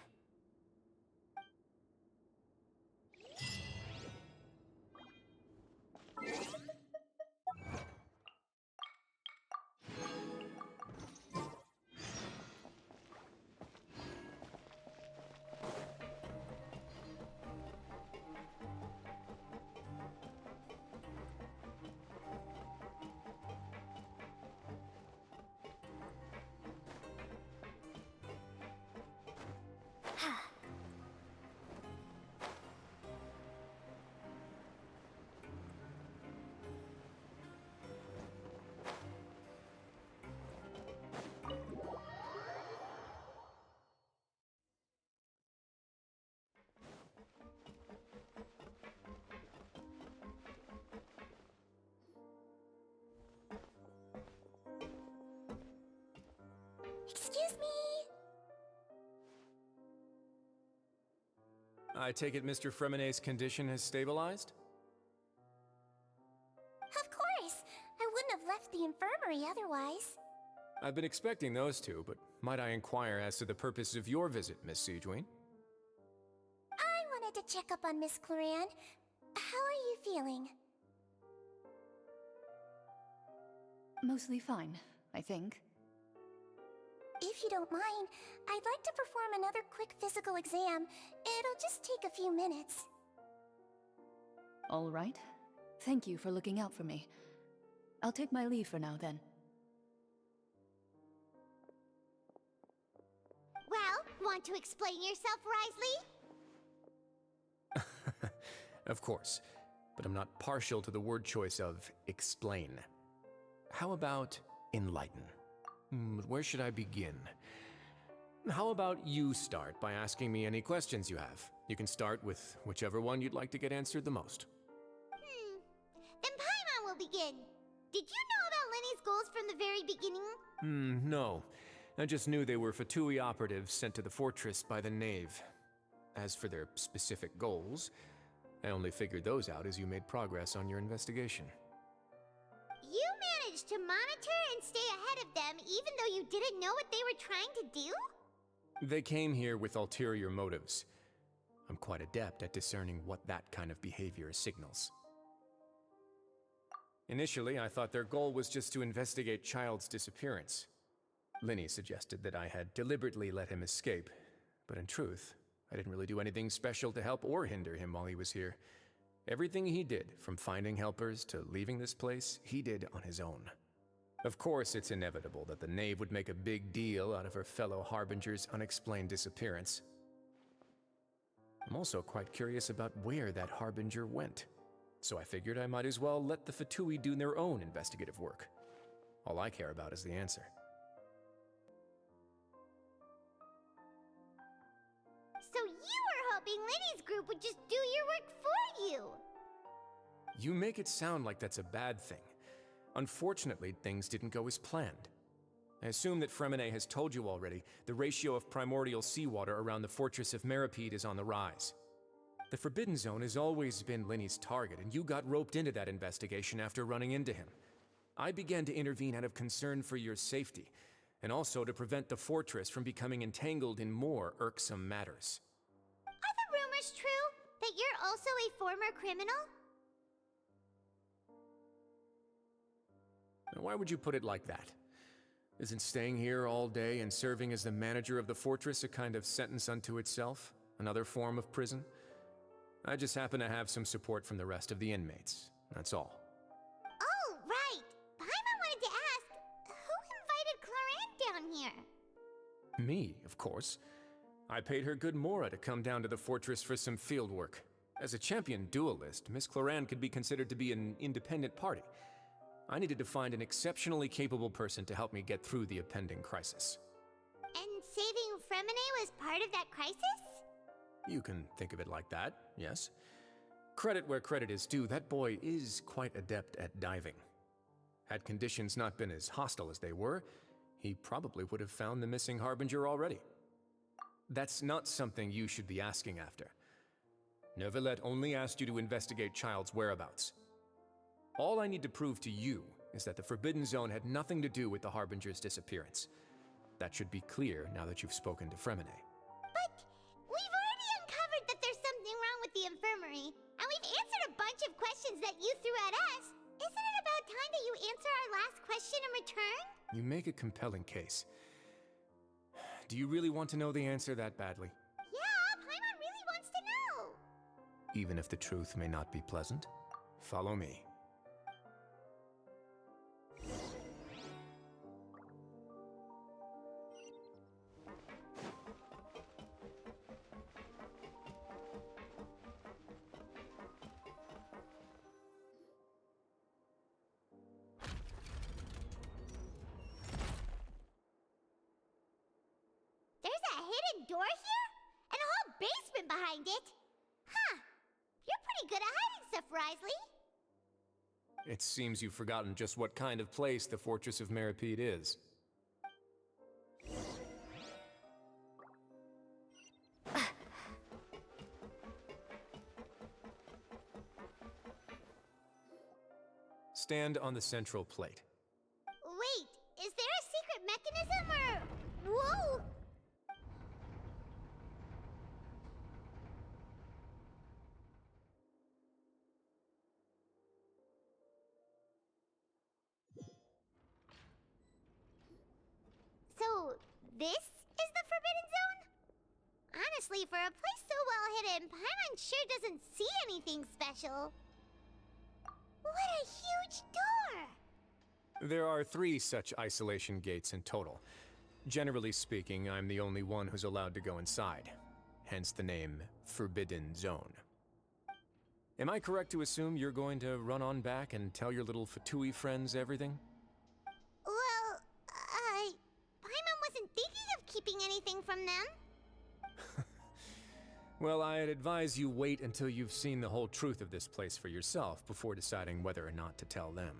Excuse me? I take it Mr. Fremine's condition has stabilized? Of course. I wouldn't have left the infirmary otherwise. I've been expecting those two, but might I inquire as to the purpose of your visit, Miss Siegewien? I wanted to check up on Miss Clarande. How are you feeling? Mostly fine, I think. If you don't mind, I'd like to perform another quick physical exam. It'll just take a few minutes. All right. Thank you for looking out for me. I'll take my leave for now, then. Well, want to explain yourself, Risley? Of course, but I'm not partial to the word choice of explain. How about enlighten? Where should I begin? How about you start by asking me any questions you have? You can start with whichever one you'd like to get answered the most. Then Paimon will begin. Did you know about Lenny's goals from the very beginning? No. I just knew they were Fatui operatives sent to the fortress by the Knave. As for their specific goals, I only figured those out as you made progress on your investigation. You managed to monitor and stay ahead of them even though you didn't know what they were trying to do? They came here with ulterior motives. I'm quite adept at discerning what that kind of behavior signals. Initially, I thought their goal was just to investigate Child's disappearance. Linny suggested that I had deliberately let him escape, but in truth, I didn't really do anything special to help or hinder him while he was here. Everything he did, from finding helpers to leaving this place, he did on his own. Of course, it's inevitable that the Knave would make a big deal out of her fellow Harbinger's unexplained disappearance. I'm also quite curious about where that Harbinger went, so I figured I might as well let the Fatui do their own investigative work. All I care about is the answer. So you were hoping Linny's group would just do your work for you! You make it sound like that's a bad thing. Unfortunately, things didn't go as planned. I assume that Fremine has told you already, the ratio of primordial seawater around the fortress of Meripede is on the rise. The Forbidden Zone has always been Linny's target, and you got roped into that investigation after running into him. I began to intervene out of concern for your safety, and also to prevent the fortress from becoming entangled in more irksome matters. Are the rumors true? That you're also a former criminal? Now, why would you put it like that? Isn't staying here all day and serving as the manager of the fortress a kind of sentence unto itself? Another form of prison? I just happen to have some support from the rest of the inmates. That's all. Oh, right! Paimon wanted to ask, who invited Cloran down here? Me, of course. I paid her good mora to come down to the fortress for some field work. As a champion duelist, Miss Cloran could be considered to be an independent party. I needed to find an exceptionally capable person to help me get through the impending crisis. And saving Fremine was part of that crisis? You can think of it like that, yes. Credit where credit is due, that boy is quite adept at diving. Had conditions not been as hostile as they were, he probably would have found the missing Harbinger already. That's not something you should be asking after. Neuvillette only asked you to investigate Child's whereabouts. All I need to prove to you is that the Forbidden Zone had nothing to do with the Harbinger's disappearance. That should be clear now that you've spoken to Fremine. But we've already uncovered that there's something wrong with the infirmary, and we've answered a bunch of questions that you threw at us. Isn't it about time that you answer our last question in return? You make a compelling case. Do you really want to know the answer that badly? Yeah, Paimon really wants to know. Even if the truth may not be pleasant? Follow me. Door here? And a whole basement behind it? Huh. You're pretty good at hiding stuff, Wriothesley. It seems you've forgotten just what kind of place the Fortress of Meripede is. Stand on the central plate. Wait, is there a secret mechanism or... Whoa! So, this is the Forbidden Zone? Honestly, for a place so well hidden, Paimon sure doesn't see anything special. What a huge door! There are 3 such isolation gates in total. Generally speaking, I'm the only one who's allowed to go inside. Hence the name Forbidden Zone. Am I correct to assume you're going to run on back and tell your little Fatui friends everything? Well, Paimon wasn't thinking of keeping anything from them. Well, I'd advise you wait until you've seen the whole truth of this place for yourself before deciding whether or not to tell them.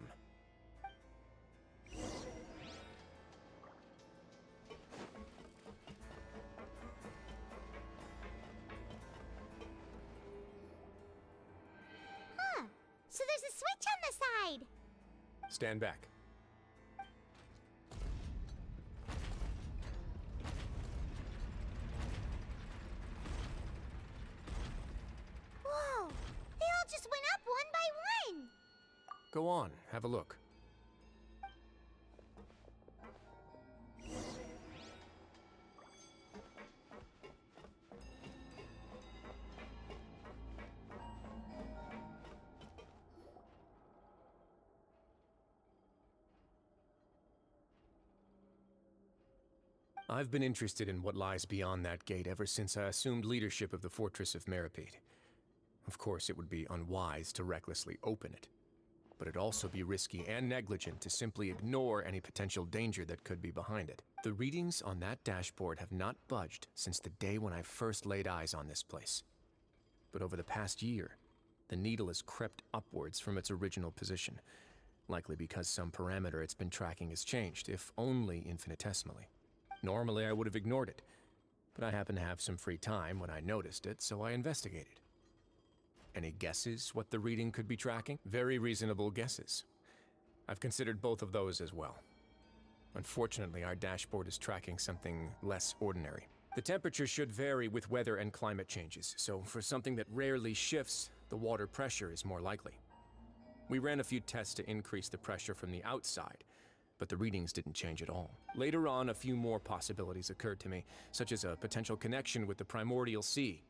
Huh. So there's a switch on the side. Stand back. Whoa! They all just went up one by one! Go on, have a look. I've been interested in what lies beyond that gate ever since I assumed leadership of the Fortress of Meripede. Of course, it would be unwise to recklessly open it, but it'd also be risky and negligent to simply ignore any potential danger that could be behind it. The readings on that dashboard have not budged since the day when I first laid eyes on this place. But over the past year, the needle has crept upwards from its original position, likely because some parameter it's been tracking has changed, if only infinitesimally. Normally, I would have ignored it, but I happened to have some free time when I noticed it, so I investigated. Any guesses what the reading could be tracking? Very reasonable guesses. I've considered both of those as well. Unfortunately, our dashboard is tracking something less ordinary. The temperature should vary with weather and climate changes, so for something that rarely shifts, the water pressure is more likely. We ran a few tests to increase the pressure from the outside, but the readings didn't change at all. Later on, a few more possibilities occurred to me, such as a potential connection with the primordial sea.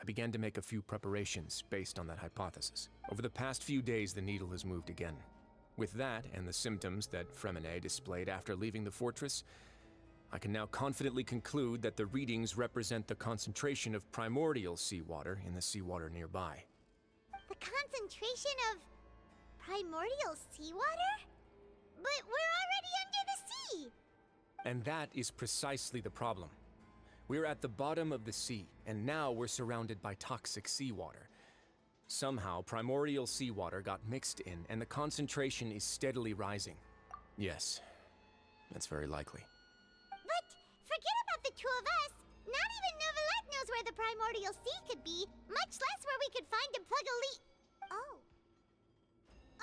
I began to make a few preparations based on that hypothesis. Over the past few days, the needle has moved again. With that, and the symptoms that Fremine displayed after leaving the fortress, I can now confidently conclude that the readings represent the concentration of primordial seawater in the seawater nearby. The concentration of primordial seawater? But we're already under the sea! And that is precisely the problem. We're at the bottom of the sea, and now we're surrounded by toxic seawater. Somehow, primordial seawater got mixed in, and the concentration is steadily rising. Yes, that's very likely. But forget about the two of us! Not even Neuvillette knows where the primordial sea could be, much less where we could find and plug a leak. Oh.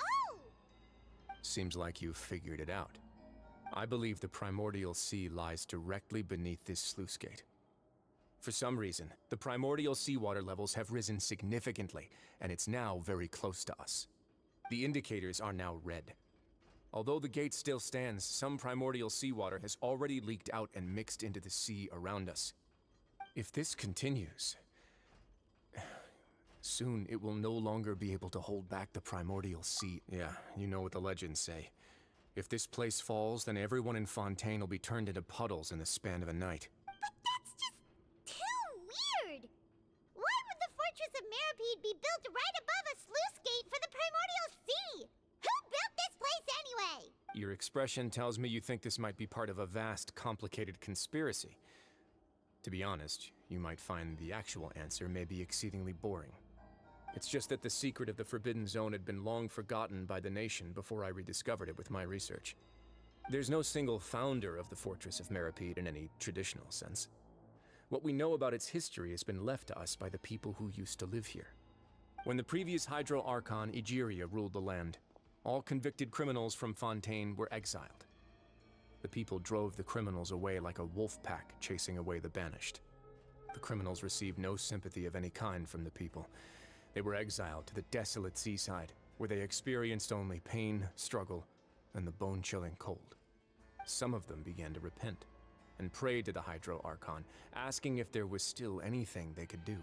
Oh! Seems like you've figured it out. I believe the primordial sea lies directly beneath this sluice gate. For some reason, the primordial seawater levels have risen significantly, and it's now very close to us. The indicators are now red. Although the gate still stands, some primordial seawater has already leaked out and mixed into the sea around us. If this continues, soon it will no longer be able to hold back the primordial sea. Yeah, you know what the legends say. If this place falls, then everyone in Fontaine will be turned into puddles in the span of a night. But that's just too weird! Why would the Fortress of Meripede be built right above a sluice gate for the primordial sea? Who built this place anyway? Your expression tells me you think this might be part of a vast, complicated conspiracy. To be honest, you might find the actual answer may be exceedingly boring. It's just that the secret of the Forbidden Zone had been long forgotten by the nation before I rediscovered it with my research. There's no single founder of the Fortress of Meripede in any traditional sense. What we know about its history has been left to us by the people who used to live here. When the previous Hydro Archon Egeria ruled the land, all convicted criminals from Fontaine were exiled. The people drove the criminals away like a wolf pack chasing away the banished. The criminals received no sympathy of any kind from the people. They were exiled to the desolate seaside, where they experienced only pain, struggle, and the bone-chilling cold. Some of them began to repent, and prayed to the Hydro Archon, asking if there was still anything they could do.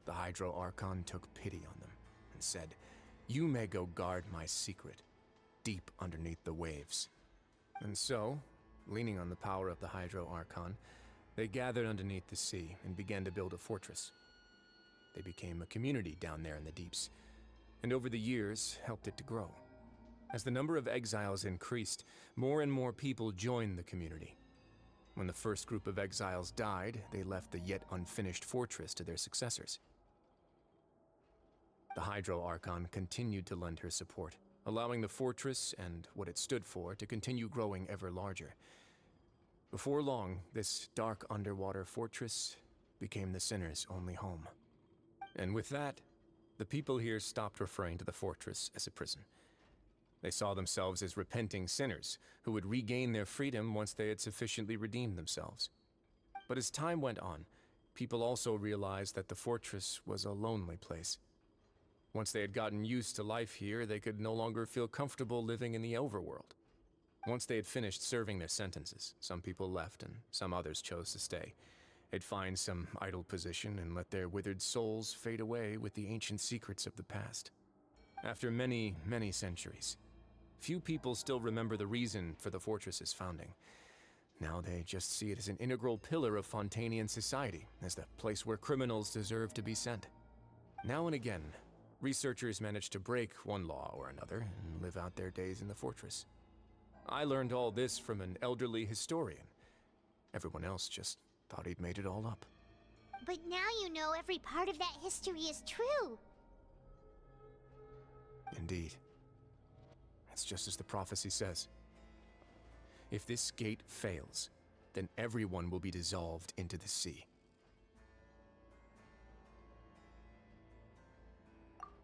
The Hydro Archon took pity on them, and said, "You may go guard my secret, deep underneath the waves." And so, leaning on the power of the Hydro Archon, they gathered underneath the sea and began to build a fortress. They became a community down there in the deeps, and over the years helped it to grow. As the number of exiles increased, more and more people joined the community. When the first group of exiles died, they left the yet unfinished fortress to their successors. The Hydro Archon continued to lend her support, allowing the fortress and what it stood for to continue growing ever larger. Before long, this dark underwater fortress became the sinner's only home. And with that, the people here stopped referring to the fortress as a prison. They saw themselves as repenting sinners who would regain their freedom once they had sufficiently redeemed themselves. But as time went on, people also realized that the fortress was a lonely place. Once they had gotten used to life here, they could no longer feel comfortable living in the overworld. Once they had finished serving their sentences, some people left and some others chose to stay. They'd find some idle position and let their withered souls fade away with the ancient secrets of the past. After many, many centuries, few people still remember the reason for the fortress's founding. Now they just see it as an integral pillar of Fontainian society, as the place where criminals deserve to be sent. Now and again, researchers manage to break one law or another and live out their days in the fortress. I learned all this from an elderly historian. Everyone else just thought he'd made it all up. But now you know every part of that history is true. Indeed. It's just as the prophecy says. If this gate fails, then everyone will be dissolved into the sea.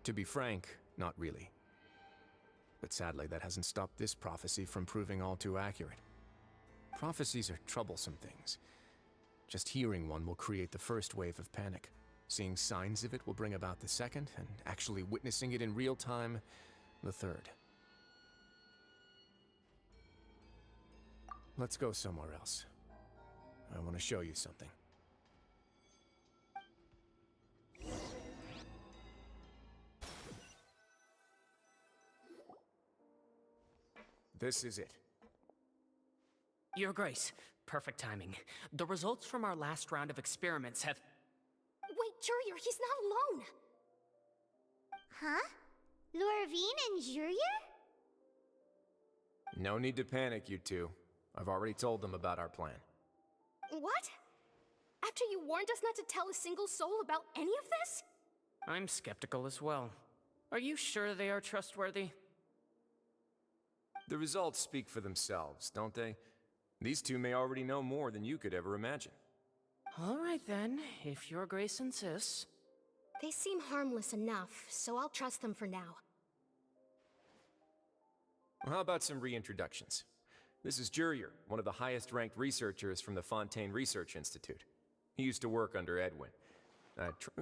To be frank, not really. But sadly, that hasn't stopped this prophecy from proving all too accurate. Prophecies are troublesome things. Just hearing one will create the first wave of panic. Seeing signs of it will bring about the second, and actually witnessing it in real time, the third. Let's go somewhere else. I want to show you something. This is it. Your Grace, perfect timing. The results from our last round of experiments have... Wait, Jurier, he's not alone! Huh? Lorvine and Jurier? No need to panic, you two. I've already told them about our plan. What? After you warned us not to tell a single soul about any of this? I'm skeptical as well. Are you sure they are trustworthy? The results speak for themselves, don't they? These two may already know more than you could ever imagine. All right then, if Your Grace insists. They seem harmless enough, so I'll trust them for now. Well, how about some reintroductions? This is Jurier, one of the highest-ranked researchers from the Fontaine Research Institute. He used to work under Edwin.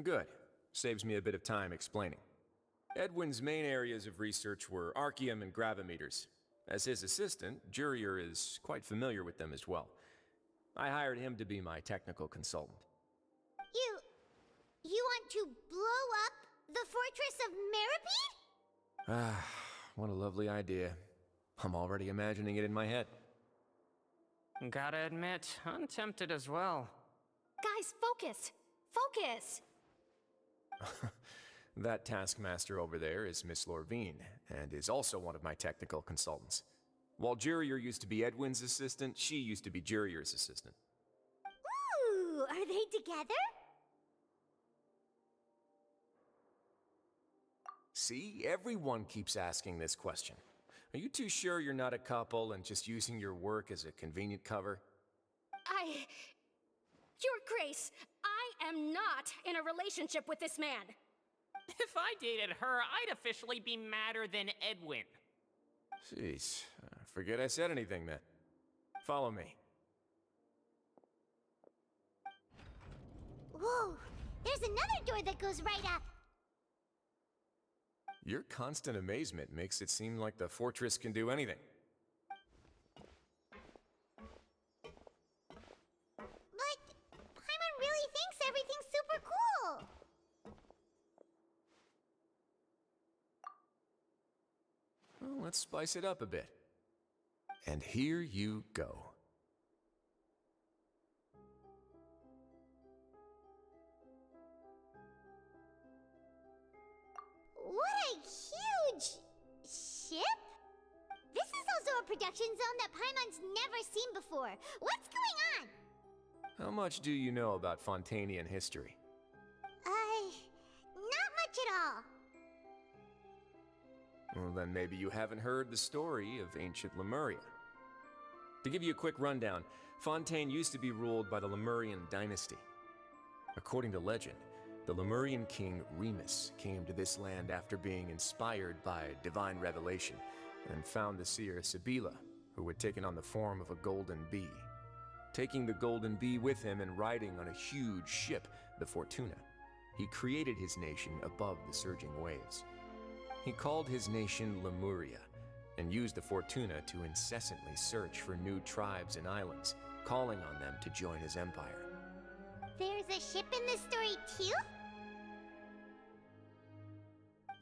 Good. Saves me a bit of time explaining. Edwin's main areas of research were archaeum and gravimeters. As his assistant, Jurier is quite familiar with them as well. I hired him to be my technical consultant. You want to blow up the fortress of Meripede? Ah, what a lovely idea. I'm already imagining it in my head. Gotta admit, I'm tempted as well. Guys, focus! Focus! That taskmaster over there is Miss Lorvine, and is also one of my technical consultants. While Jurier used to be Edwin's assistant, she used to be Jurier's assistant. Ooh, are they together? See, everyone keeps asking this question. Are you too sure you're not a couple and just using your work as a convenient cover? Your Grace, I am not in a relationship with this man. If I dated her, I'd officially be madder than Edwin. Jeez, forget I said anything then. Follow me. Whoa, there's another door that goes right up. Your constant amazement makes it seem like the fortress can do anything. But Paimon really thinks everything's super cool. Well, let's spice it up a bit. And here you go. What a huge ship! This is also a production zone that Paimon's never seen before. What's going on? How much do you know about Fontainian history? Not much at all. Well, then maybe you haven't heard the story of ancient Lemuria. To give you a quick rundown, Fontaine used to be ruled by the Lemurian dynasty. According to legend, the Lemurian king Remus came to this land after being inspired by divine revelation and found the seer Sibila, who had taken on the form of a golden bee. Taking the golden bee with him and riding on a huge ship, the Fortuna, he created his nation above the surging waves. He called his nation Lemuria, and used the Fortuna to incessantly search for new tribes and islands, calling on them to join his empire. There's a ship in this story too?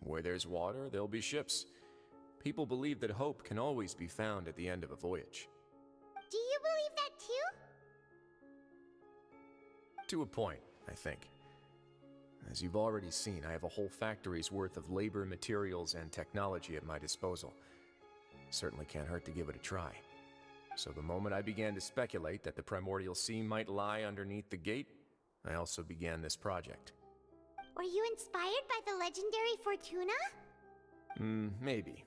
Where there's water, there'll be ships. People believe that hope can always be found at the end of a voyage. Do you believe that too? To a point, I think. As you've already seen, I have a whole factory's worth of labor, materials, and technology at my disposal. Certainly can't hurt to give it a try. So the moment I began to speculate that the primordial sea might lie underneath the gate, I also began this project. Were you inspired by the legendary Fortuna? Maybe.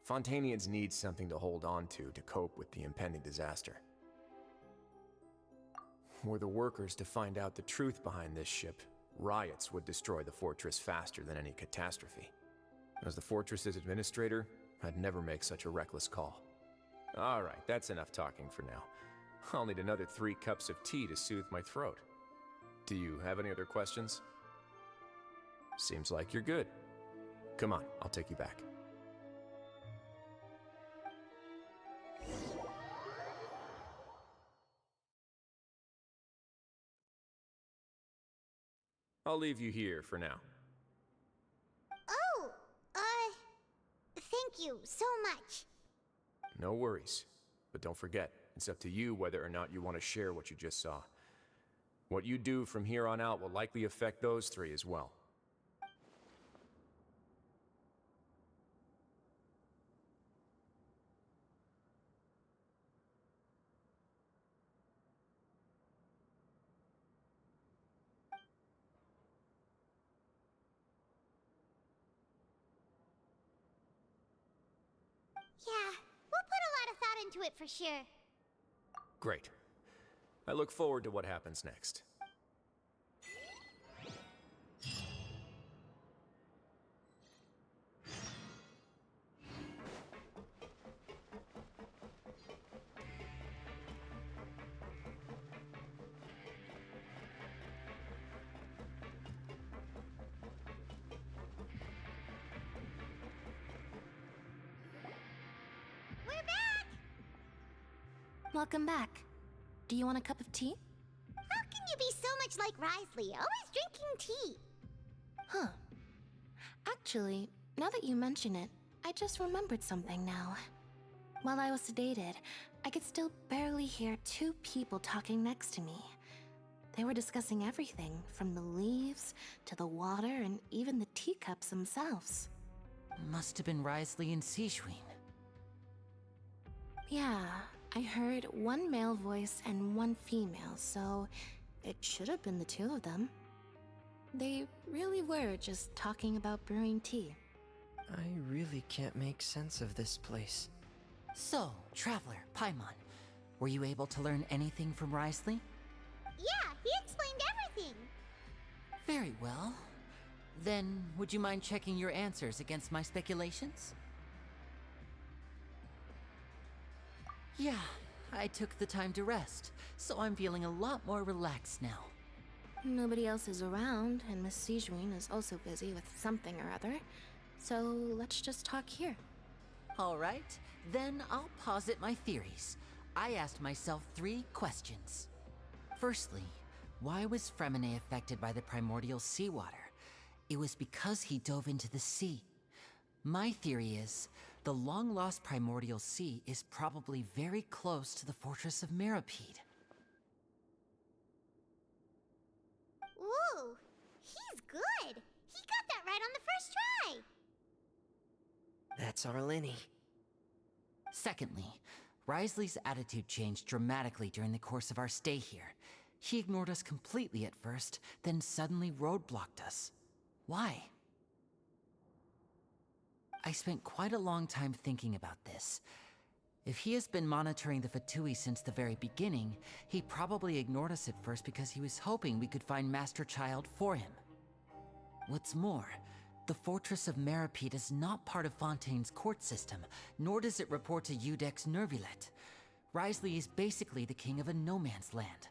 Fontainians need something to hold on to cope with the impending disaster. Were the workers to find out the truth behind this ship, riots would destroy the fortress faster than any catastrophe. As the fortress's administrator, I'd never make such a reckless call. Alright, that's enough talking for now. I'll need another 3 cups of tea to soothe my throat. Do you have any other questions? Seems like you're good. Come on, I'll take you back. I'll leave you here for now. Oh, thank you so much. No worries. But don't forget, it's up to you whether or not you want to share what you just saw. What you do from here on out will likely affect those 3 as well. Yeah, we'll put a lot of thought into it for sure. Great. I look forward to what happens next. We're back! Welcome back. Do you want a cup of tea? How can you be so much like Risley, always drinking tea? Huh. Actually, now that you mention it, I just remembered something now. While I was sedated, I could still barely hear 2 people talking next to me. They were discussing everything, from the leaves, to the water, and even the teacups themselves. Must have been Risley and Sijuin. Yeah, I heard 1 male voice and 1 female, so it should have been the 2 of them. They really were just talking about brewing tea. I really can't make sense of this place. So, Traveler, Paimon, were you able to learn anything from Risley? Yeah, he explained everything. Very well. Then, would you mind checking your answers against my speculations? Yeah, I took the time to rest, so I'm feeling a lot more relaxed now. Nobody else is around, and Miss Sijuin is also busy with something or other, so let's just talk here. All right, then I'll posit my theories. I asked myself 3 questions. Firstly, why was Fremine affected by the primordial seawater? It was because he dove into the sea. My theory is, the long-lost primordial sea is probably very close to the fortress of Meripede. Ooh, he's good. He got that right on the first try. That's our Lenny. Secondly, Risley's attitude changed dramatically during the course of our stay here. He ignored us completely at first, then suddenly roadblocked us. Why? I spent quite a long time thinking about this. If he has been monitoring the Fatui since the very beginning, he probably ignored us at first because he was hoping we could find Master Child for him. What's more, the Fortress of Meripede is not part of Fontaine's court system, nor does it report to Udex Nervulet. Risley is basically the king of a no-man's land.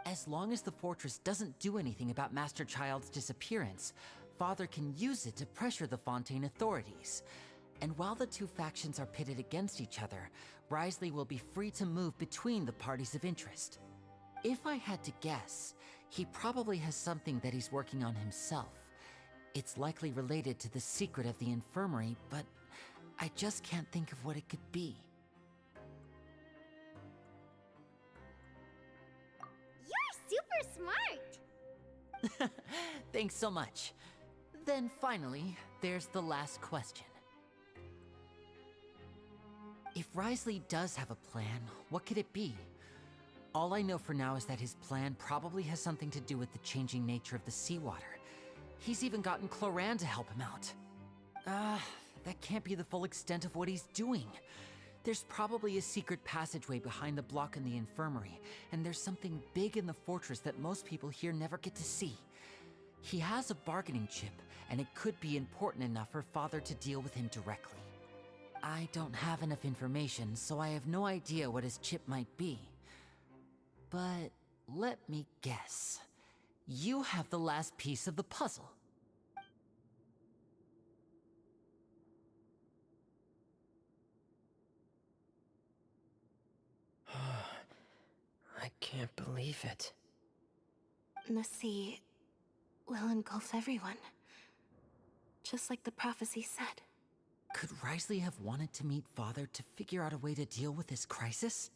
As long as the fortress doesn't do anything about Master Child's disappearance, Father can use it to pressure the Fontaine authorities. And while the two factions are pitted against each other, Wriothesley will be free to move between the parties of interest. If I had to guess, he probably has something that he's working on himself. It's likely related to the secret of the infirmary, but I just can't think of what it could be. You're super smart! Thanks so much. Then finally, there's the last question. If Wriothesley does have a plan, what could it be? All I know for now is that his plan probably has something to do with the changing nature of the seawater. He's even gotten Cloran to help him out. That can't be the full extent of what he's doing. There's probably a secret passageway behind the block in the infirmary, and there's something big in the fortress that most people here never get to see. He has a bargaining chip, and it could be important enough for Father to deal with him directly. I don't have enough information, so I have no idea what his chip might be. But let me guess. You have the last piece of the puzzle. I can't believe it. The sea will engulf everyone. Just like the prophecy said. Could Wriothesley have wanted to meet Father to figure out a way to deal with this crisis?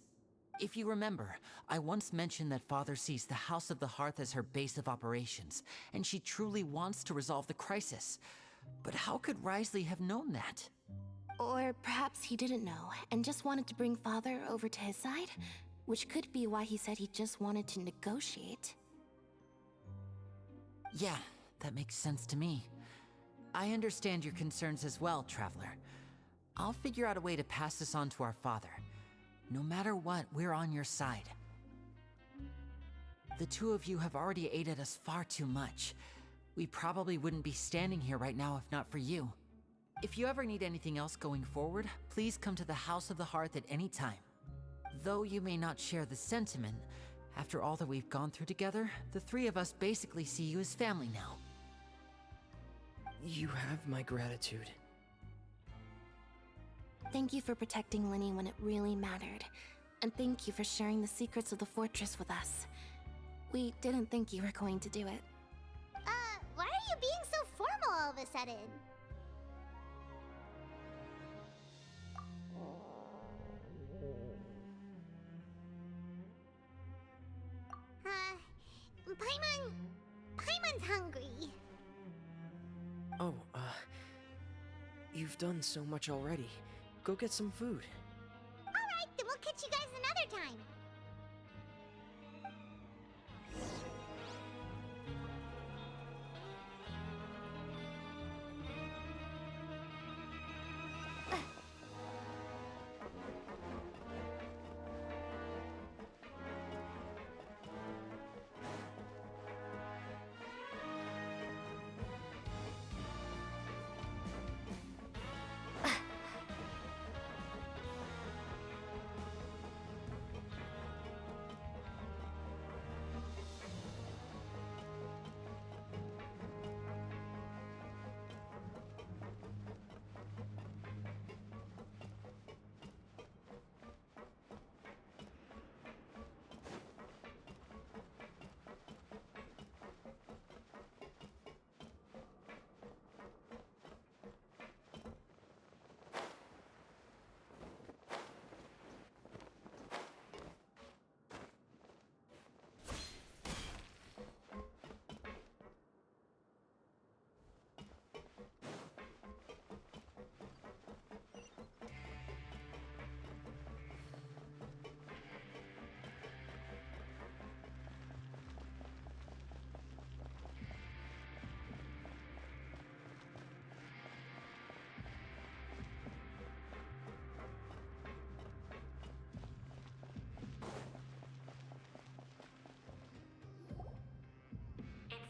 If you remember, I once mentioned that Father sees the House of the Hearth as her base of operations, and she truly wants to resolve the crisis. But how could Wriothesley have known that? Or perhaps he didn't know, and just wanted to bring Father over to his side? Which could be why he said he just wanted to negotiate. Yeah, that makes sense to me. I understand your concerns as well, Traveler. I'll figure out a way to pass this on to our father. No matter what, we're on your side. The two of you have already aided us far too much. We probably wouldn't be standing here right now if not for you. If you ever need anything else going forward, please come to the House of the Hearth at any time. Though you may not share the sentiment, after all that we've gone through together, the three of us basically see you as family now. You have my gratitude. Thank you for protecting Linny when it really mattered. And thank you for sharing the secrets of the fortress with us. We didn't think you were going to do it. Why are you being so formal all of a sudden? Paimon's hungry. Oh, you've done so much already. Go get some food. Alright, then we'll catch you guys another time.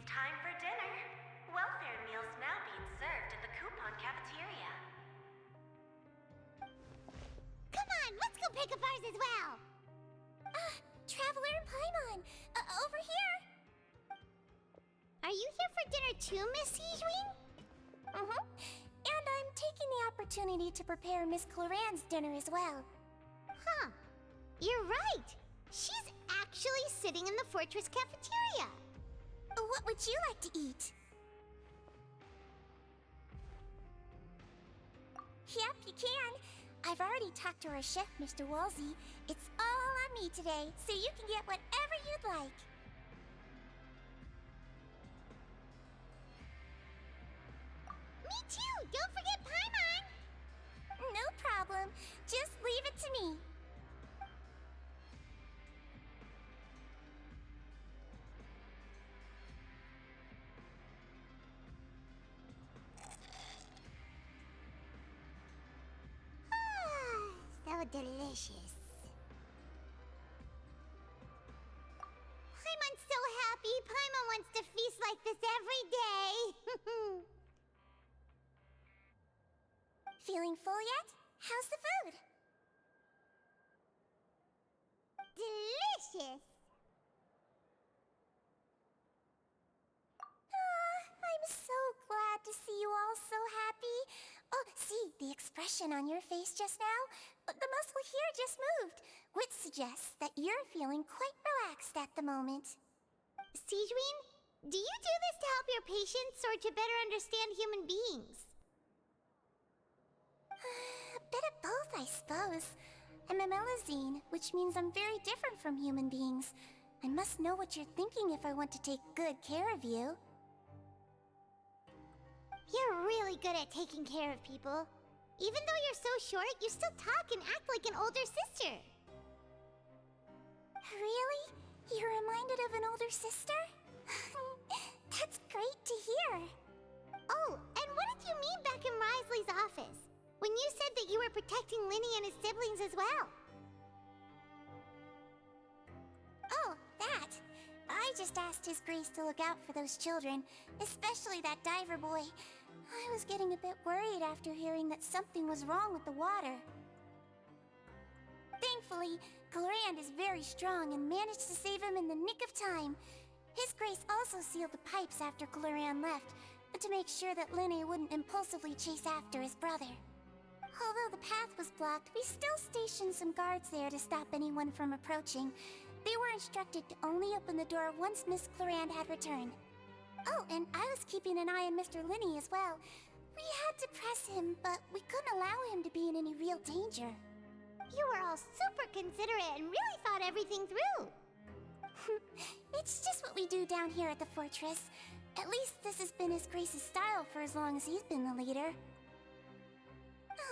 Time for dinner. Welfare meals now being served in the coupon cafeteria. Come on, let's go pick up ours as well. Traveler and Paimon! Over here! Are you here for dinner too, Miss Sijween? Mm-hmm. And I'm taking the opportunity to prepare Miss Cloran's dinner as well. Huh. You're right. She's actually sitting in the fortress cafeteria. What would you like to eat? Yep, you can. I've already talked to our chef, Mr. Wolsey. It's all on me today, so you can get whatever you'd like. Me too! Don't forget Paimon! No problem. Just leave it to me. So delicious. Paimon's so happy. Paimon wants to feast like this every day. Feeling full yet? How's the food? Delicious. I'm so glad to see you all so happy. Oh, see, the expression on your face just now? The muscle here just moved, which suggests that you're feeling quite relaxed at the moment. Sijween, do you do this to help your patients or to better understand human beings? A bit of both, I suppose. I'm a Melusine, which means I'm very different from human beings. I must know what you're thinking if I want to take good care of you. You're really good at taking care of people. Even though you're so short, you still talk and act like an older sister. Really? You're reminded of an older sister? That's great to hear. Oh, and what did you mean back in Risley's office? When you said that you were protecting Linny and his siblings as well. Oh, that. I just asked His Grace to look out for those children, especially that diver boy. I was getting a bit worried after hearing that something was wrong with the water. Thankfully, Clorand is very strong and managed to save him in the nick of time. His Grace also sealed the pipes after Clorand left, to make sure that Linny wouldn't impulsively chase after his brother. Although the path was blocked, we still stationed some guards there to stop anyone from approaching. They were instructed to only open the door once Miss Clorand had returned. Oh, and I was keeping an eye on Mr. Linny as well. We had to press him, but we couldn't allow him to be in any real danger. You were all super considerate and really thought everything through. It's just what we do down here at the fortress. At least this has been His Grace's style for as long as he's been the leader.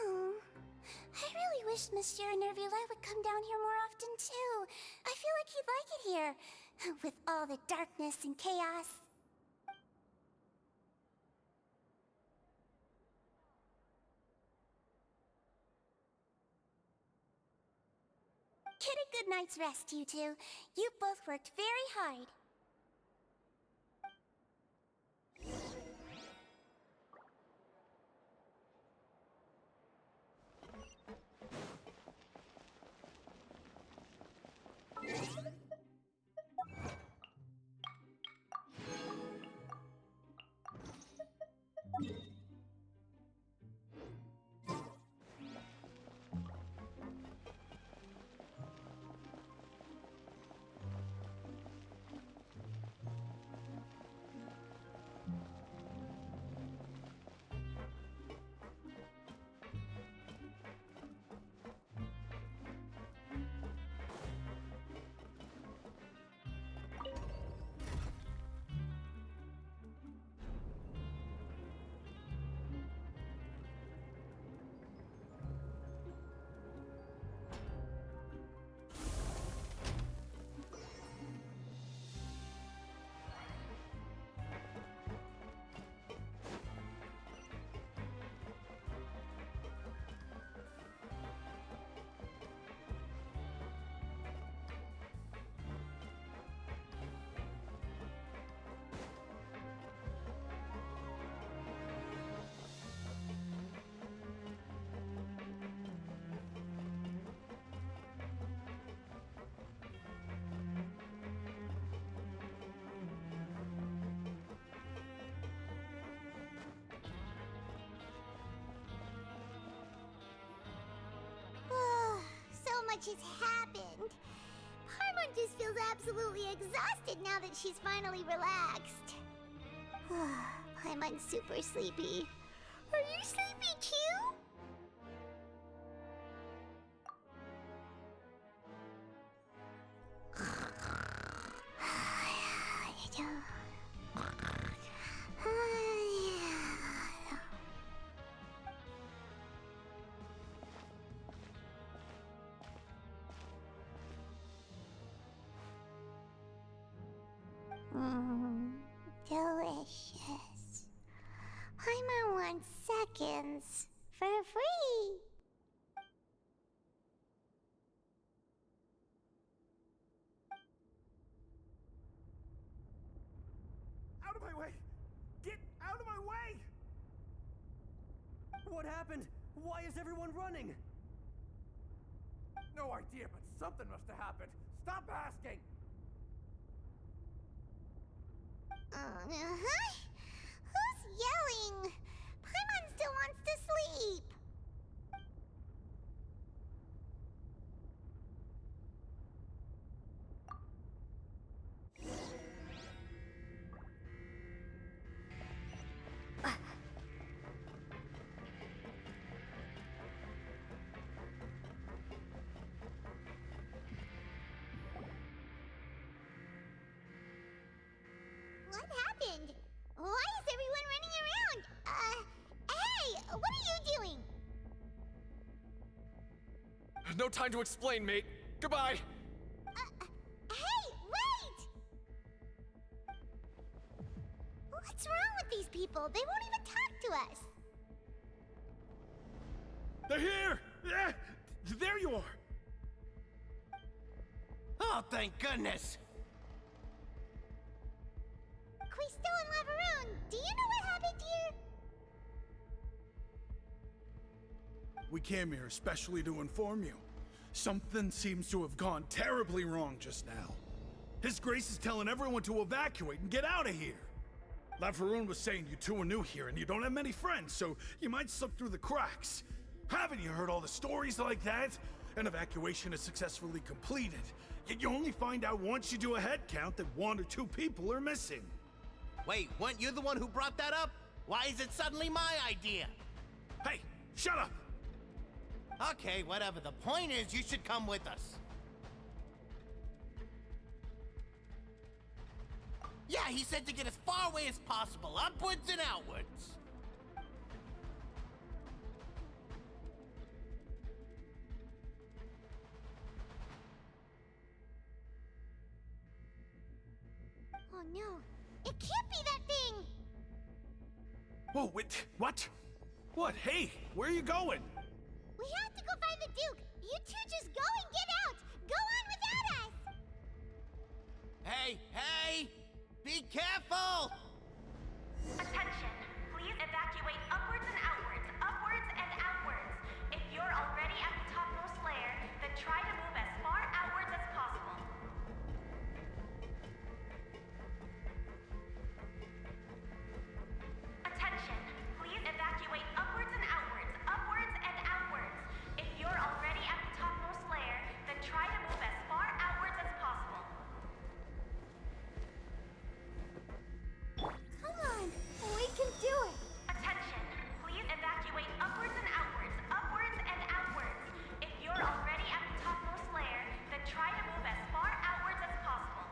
Oh, I really wish Monsieur Nervulette would come down here more often too. I feel like he'd like it here, with all the darkness and chaos. Get a good night's rest, you two. You both worked very hard. just happened. Paimon just feels absolutely exhausted now that she's finally relaxed. Paimon's super sleepy. Are you sleepy too? Delicious. Paimon wants seconds for free. Out of my way! Get out of my way! What happened? Why is everyone running? No idea, but something must have happened. Stop asking! Who's yelling? Paimon still wants to sleep. What happened? Why is everyone running around? Hey, what are you doing? No time to explain, mate. Goodbye. Hey, wait! What's wrong with these people? They won't even talk to us. They're here! Yeah, there you are! Oh, thank goodness! Quisto and Lavaroon, do you know what happened here? We came here especially to inform you. Something seems to have gone terribly wrong just now. His Grace is telling everyone to evacuate and get out of here. Lavaroon was saying you two are new here and you don't have many friends, so you might slip through the cracks. Haven't you heard all the stories like that? An evacuation is successfully completed, yet you only find out once you do a head count that 1 or 2 people are missing. Wait, weren't you the one who brought that up? Why is it suddenly my idea? Hey, shut up! Okay, whatever. The point is, you should come with us. Yeah, he said to get as far away as possible, upwards and outwards. Oh no, it can't be that thing! Whoa, wait, what? What? Hey, where are you going? We have to go find the Duke! You two just go and get out! Go on without us! Hey, hey! Be careful! Attention! Please evacuate upwards and outwards, upwards and outwards. If you're already at the topmost layer, then try to move as far outwards as possible. Attention! Please evacuate upwards and outwards, upwards and outwards. If you're already at the topmost layer, then try to move as far outwards as possible. Come on, we can do it! Attention! Please evacuate upwards and outwards, upwards and outwards. If you're already at the topmost layer, then try to move as far outwards as possible.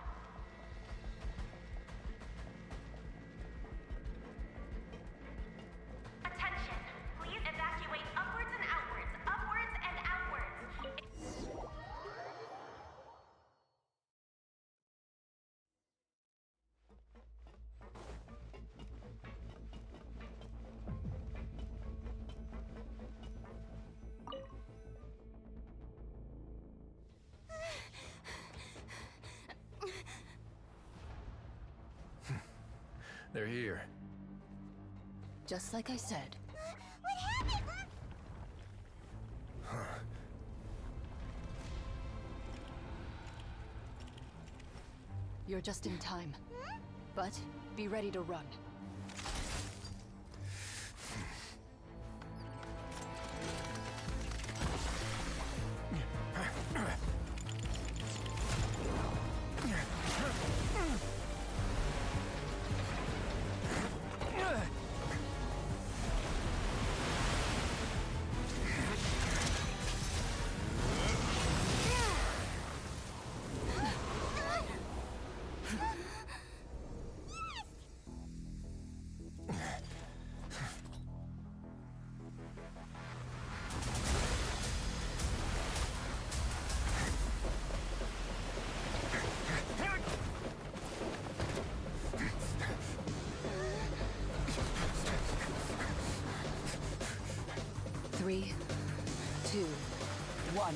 Attention! Please evacuate upwards and outwards, upwards and outwards. They're here. Just like I said. What happened? You're just in time. But be ready to run. one.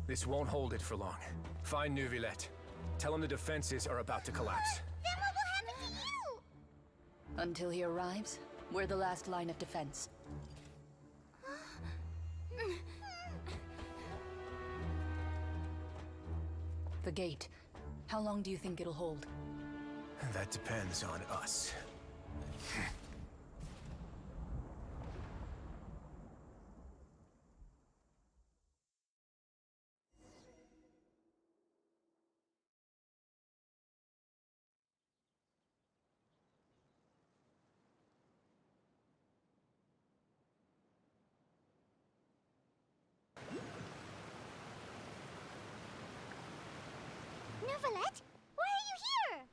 This won't hold it for long. Find Neuvillette. Tell him the defenses are about to collapse. Then what will happen to you? Until he arrives, we're the last line of defense. The gate. How long do you think it'll hold? That depends on us. Neuvillette, why are you here?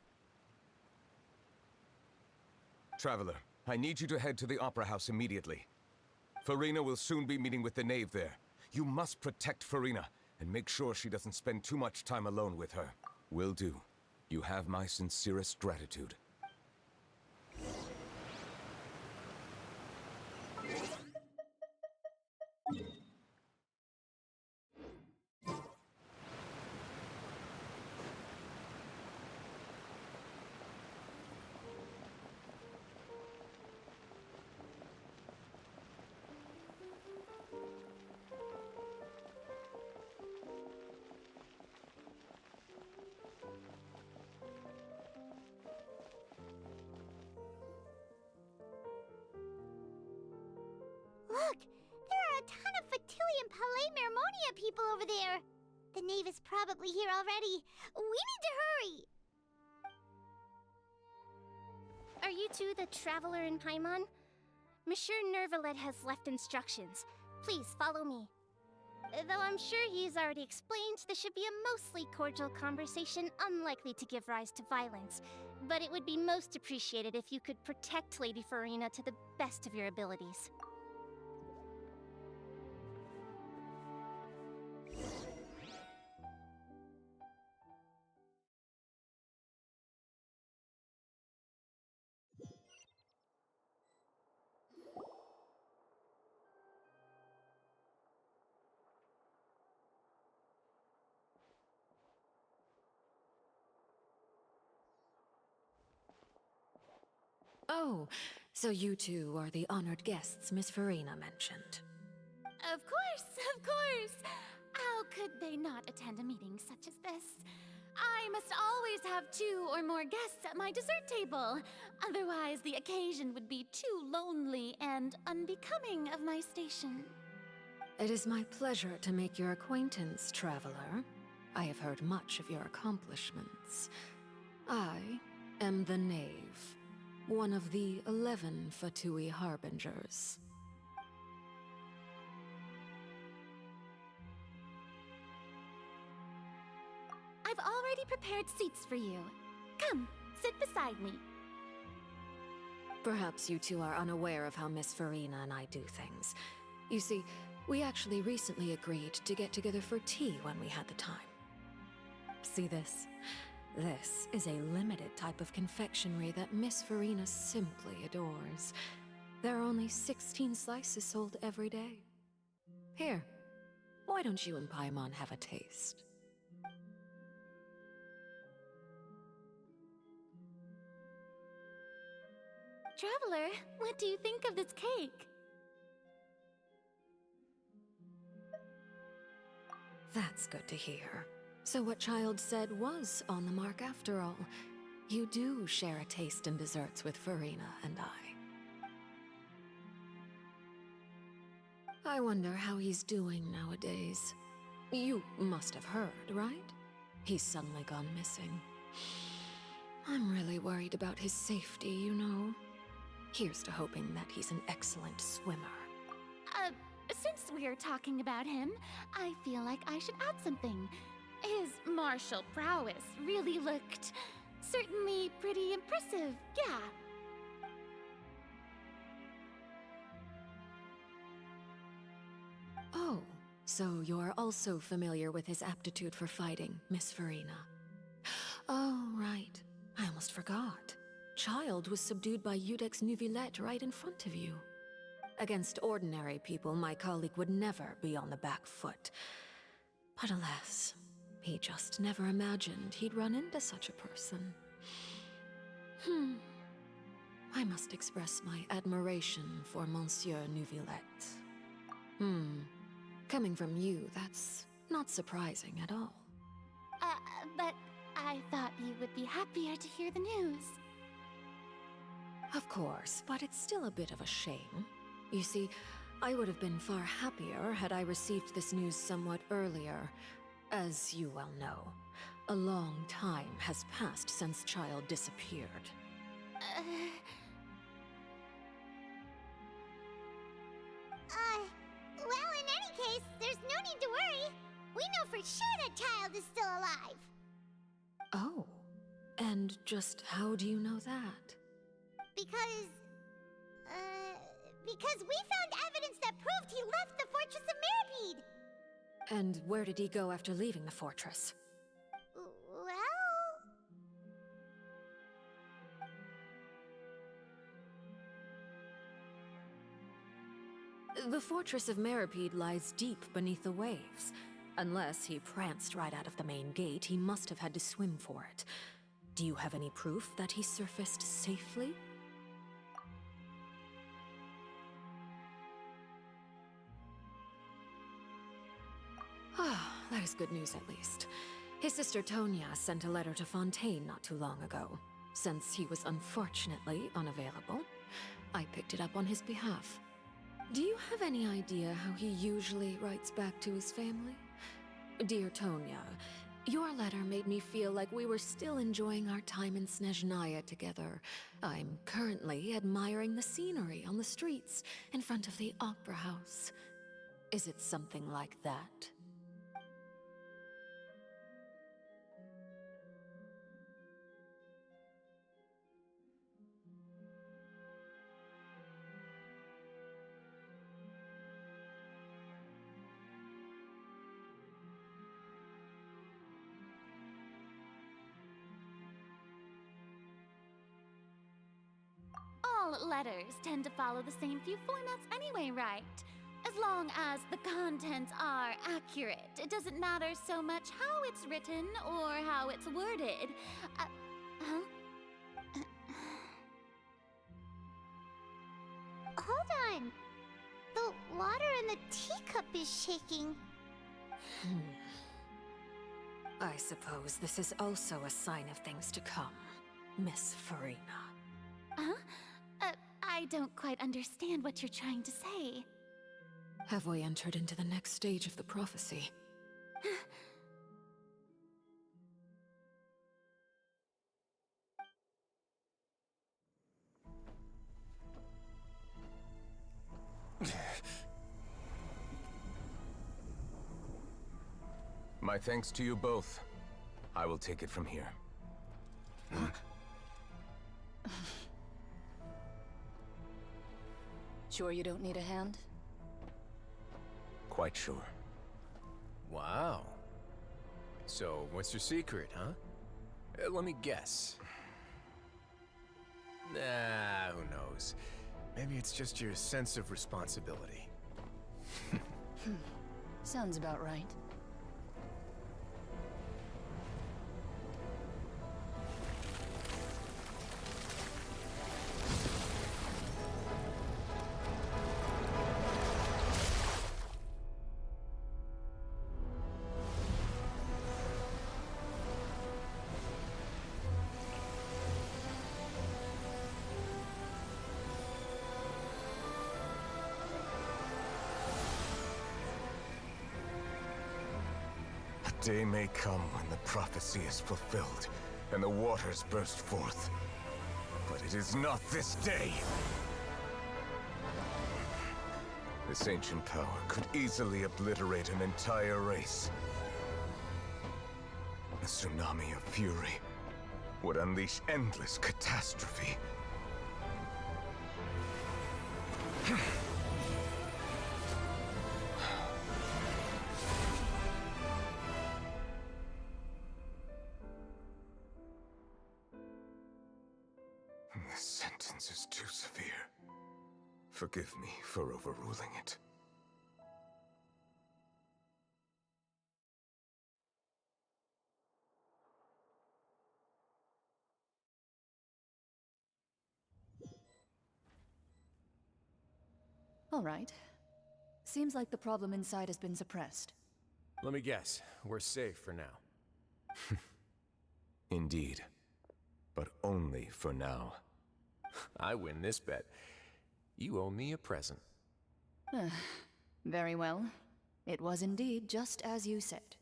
Traveler, I need you to head to the Opera House immediately. Farina will soon be meeting with the knave there. You must protect Farina, and make sure she doesn't spend too much time alone with her. Will do. You have my sincerest gratitude. Look, there are a ton of Fatilian Palais Mermonia people over there. The knave is probably here already. We need to hurry. Are you two the traveler in Paimon? Monsieur Neuvillette has left instructions. Please follow me. Though I'm sure he's already explained, this should be a mostly cordial conversation, unlikely to give rise to violence. But it would be most appreciated if you could protect Lady Farina to the best of your abilities. Oh, so you two are the honored guests Miss Farina mentioned. Of course! How could they not attend a meeting such as this? I must always have 2 or more guests at my dessert table. Otherwise, the occasion would be too lonely and unbecoming of my station. It is my pleasure to make your acquaintance, traveler. I have heard much of your accomplishments. I am the Knave, one of the 11 Fatui Harbingers. I've already prepared seats for you. Come, sit beside me. Perhaps you two are unaware of how Miss Farina and I do things. You see, we actually recently agreed to get together for tea when we had the time. See this? This is a limited type of confectionery that Miss Farina simply adores. There are only 16 slices sold every day. Here, why don't you and Paimon have a taste? Traveler, what do you think of this cake? That's good to hear. So what Child said was on the mark after all. You do share a taste in desserts with Farina and I wonder how he's doing nowadays. You must have heard, right? He's suddenly gone missing. I'm really worried about his safety, you know. Here's to hoping that he's an excellent swimmer. Since we're talking about him, I feel like I should add something. His martial prowess really looked certainly pretty impressive, yeah. So you're also familiar with his aptitude for fighting, Miss Farina. Oh, right. I almost forgot. Child was subdued by Udex Nuvillette right in front of you. Against ordinary people, my colleague would never be on the back foot. But alas, he just never imagined he'd run into such a person. I must express my admiration for Monsieur Nuvillette. Coming from you, that's not surprising at all. But I thought you would be happier to hear the news. Of course, but it's still a bit of a shame. You see, I would have been far happier had I received this news somewhat earlier. As you well know, a long time has passed since Child disappeared. Well, in any case, there's no need to worry. We know for sure that Child is still alive. Oh, and just how do you know that? Because we found evidence that proved he left the Fortress of Mirapede. And where did he go after leaving the fortress? Well... The Fortress of Mirapede lies deep beneath the waves. Unless he pranced right out of the main gate, he must have had to swim for it. Do you have any proof that he surfaced safely? Ah, that is good news at least. His sister Tonya sent a letter to Fontaine not too long ago. Since he was unfortunately unavailable, I picked it up on his behalf. Do you have any idea how he usually writes back to his family? Dear Tonya, your letter made me feel like we were still enjoying our time in Snezhnaya together. I'm currently admiring the scenery on the streets in front of the Opera House. Is it something like that? All letters tend to follow the same few formats anyway, right? As long as the contents are accurate, it doesn't matter so much how it's written or how it's worded. Hold on. The water in the teacup is shaking. I suppose this is also a sign of things to come, Miss Farina. Huh? I don't quite understand what you're trying to say. Have we entered into the next stage of the prophecy? My thanks to you both. I will take it from here. Sure you don't need a hand? Quite sure. Wow. So, what's your secret, huh? Let me guess. Nah, who knows? Maybe it's just your sense of responsibility. Sounds about right. A day may come when the prophecy is fulfilled, and the waters burst forth. But it is not this day! This ancient power could easily obliterate an entire race. A tsunami of fury would unleash endless catastrophe. sentence is too severe. Forgive me for overruling it. All right. Seems like the problem inside has been suppressed. Let me guess, we're safe for now. Indeed. But only for now. I win this bet. You owe me a present. Very well. It was indeed just as you said.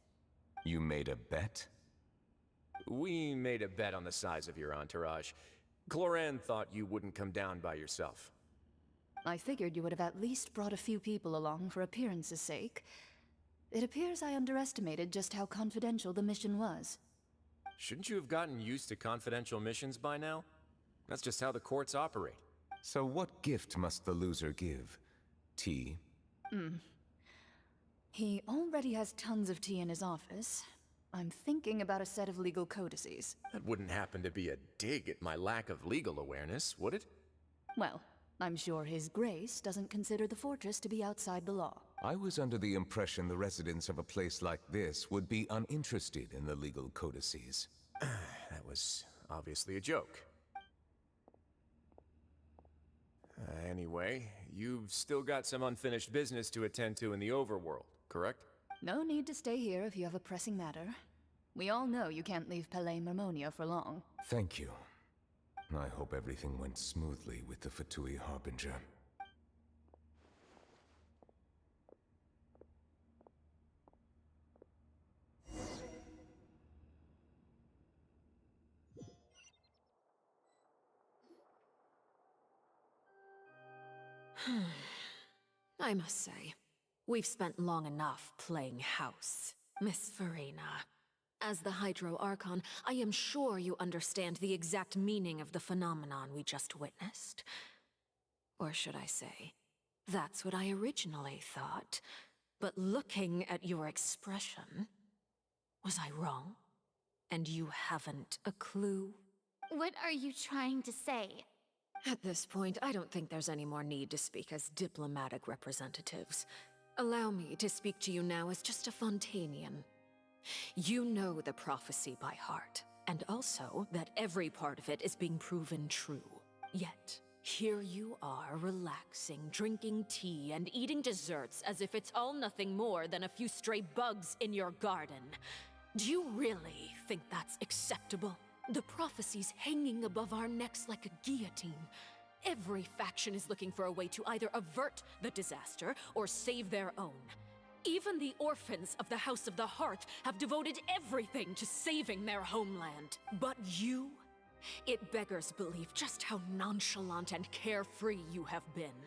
You made a bet? We made a bet on the size of your entourage. Cloran thought you wouldn't come down by yourself. I figured you would have at least brought a few people along for appearance's sake. It appears I underestimated just how confidential the mission was. Shouldn't you have gotten used to confidential missions by now? That's just how the courts operate. So what gift must the loser give? Tea? He already has tons of tea in his office. I'm thinking about a set of legal codices. That wouldn't happen to be a dig at my lack of legal awareness, would it? Well, I'm sure His Grace doesn't consider the fortress to be outside the law. I was under the impression the residents of a place like this would be uninterested in the legal codices. That was obviously a joke. Anyway, you've still got some unfinished business to attend to in the overworld, correct? No need to stay here if you have a pressing matter. We all know you can't leave Palais Mermonia for long. Thank you. I hope everything went smoothly with the Fatui Harbinger. I must say, we've spent long enough playing house, Miss Farina. As the Hydro Archon, I am sure you understand the exact meaning of the phenomenon we just witnessed. Or should I say, that's what I originally thought. But looking at your expression, was I wrong? And you haven't a clue? What are you trying to say? At this point, I don't think there's any more need to speak as diplomatic representatives. Allow me to speak to you now as just a Fontainian. You know the prophecy by heart, and also that every part of it is being proven true. Yet, here you are relaxing, drinking tea, and eating desserts as if it's all nothing more than a few stray bugs in your garden. Do you really think that's acceptable? The prophecy's hanging above our necks like a guillotine. Every faction is looking for a way to either avert the disaster or save their own. Even the orphans of the House of the Hearth have devoted everything to saving their homeland. But you? It beggars belief just how nonchalant and carefree you have been.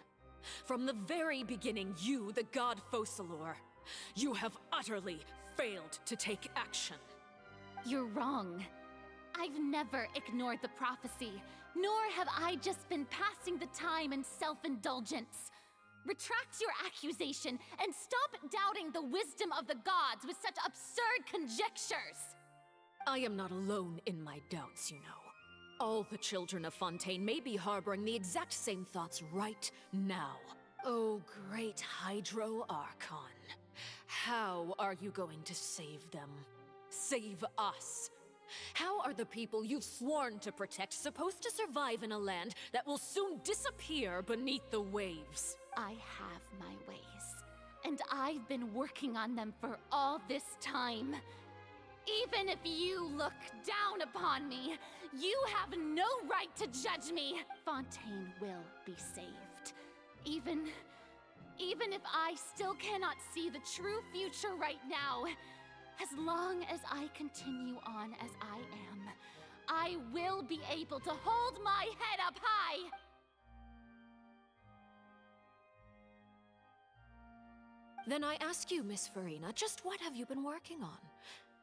From the very beginning, you, the god Focaloir, you have utterly failed to take action. You're wrong. I've never ignored the prophecy, nor have I just been passing the time in self-indulgence. Retract your accusation and stop doubting the wisdom of the gods with such absurd conjectures! I am not alone in my doubts, you know. All the children of Fontaine may be harboring the exact same thoughts right now. Oh, great Hydro Archon. How are you going to save them? Save us? How are the people you've sworn to protect supposed to survive in a land that will soon disappear beneath the waves? I have my ways, and I've been working on them for all this time. Even if you look down upon me, you have no right to judge me. Fontaine will be saved. Even if I still cannot see the true future right now, as long as I continue on as I am, I will be able to hold my head up high. Then I ask you, Miss Farina, just what have you been working on?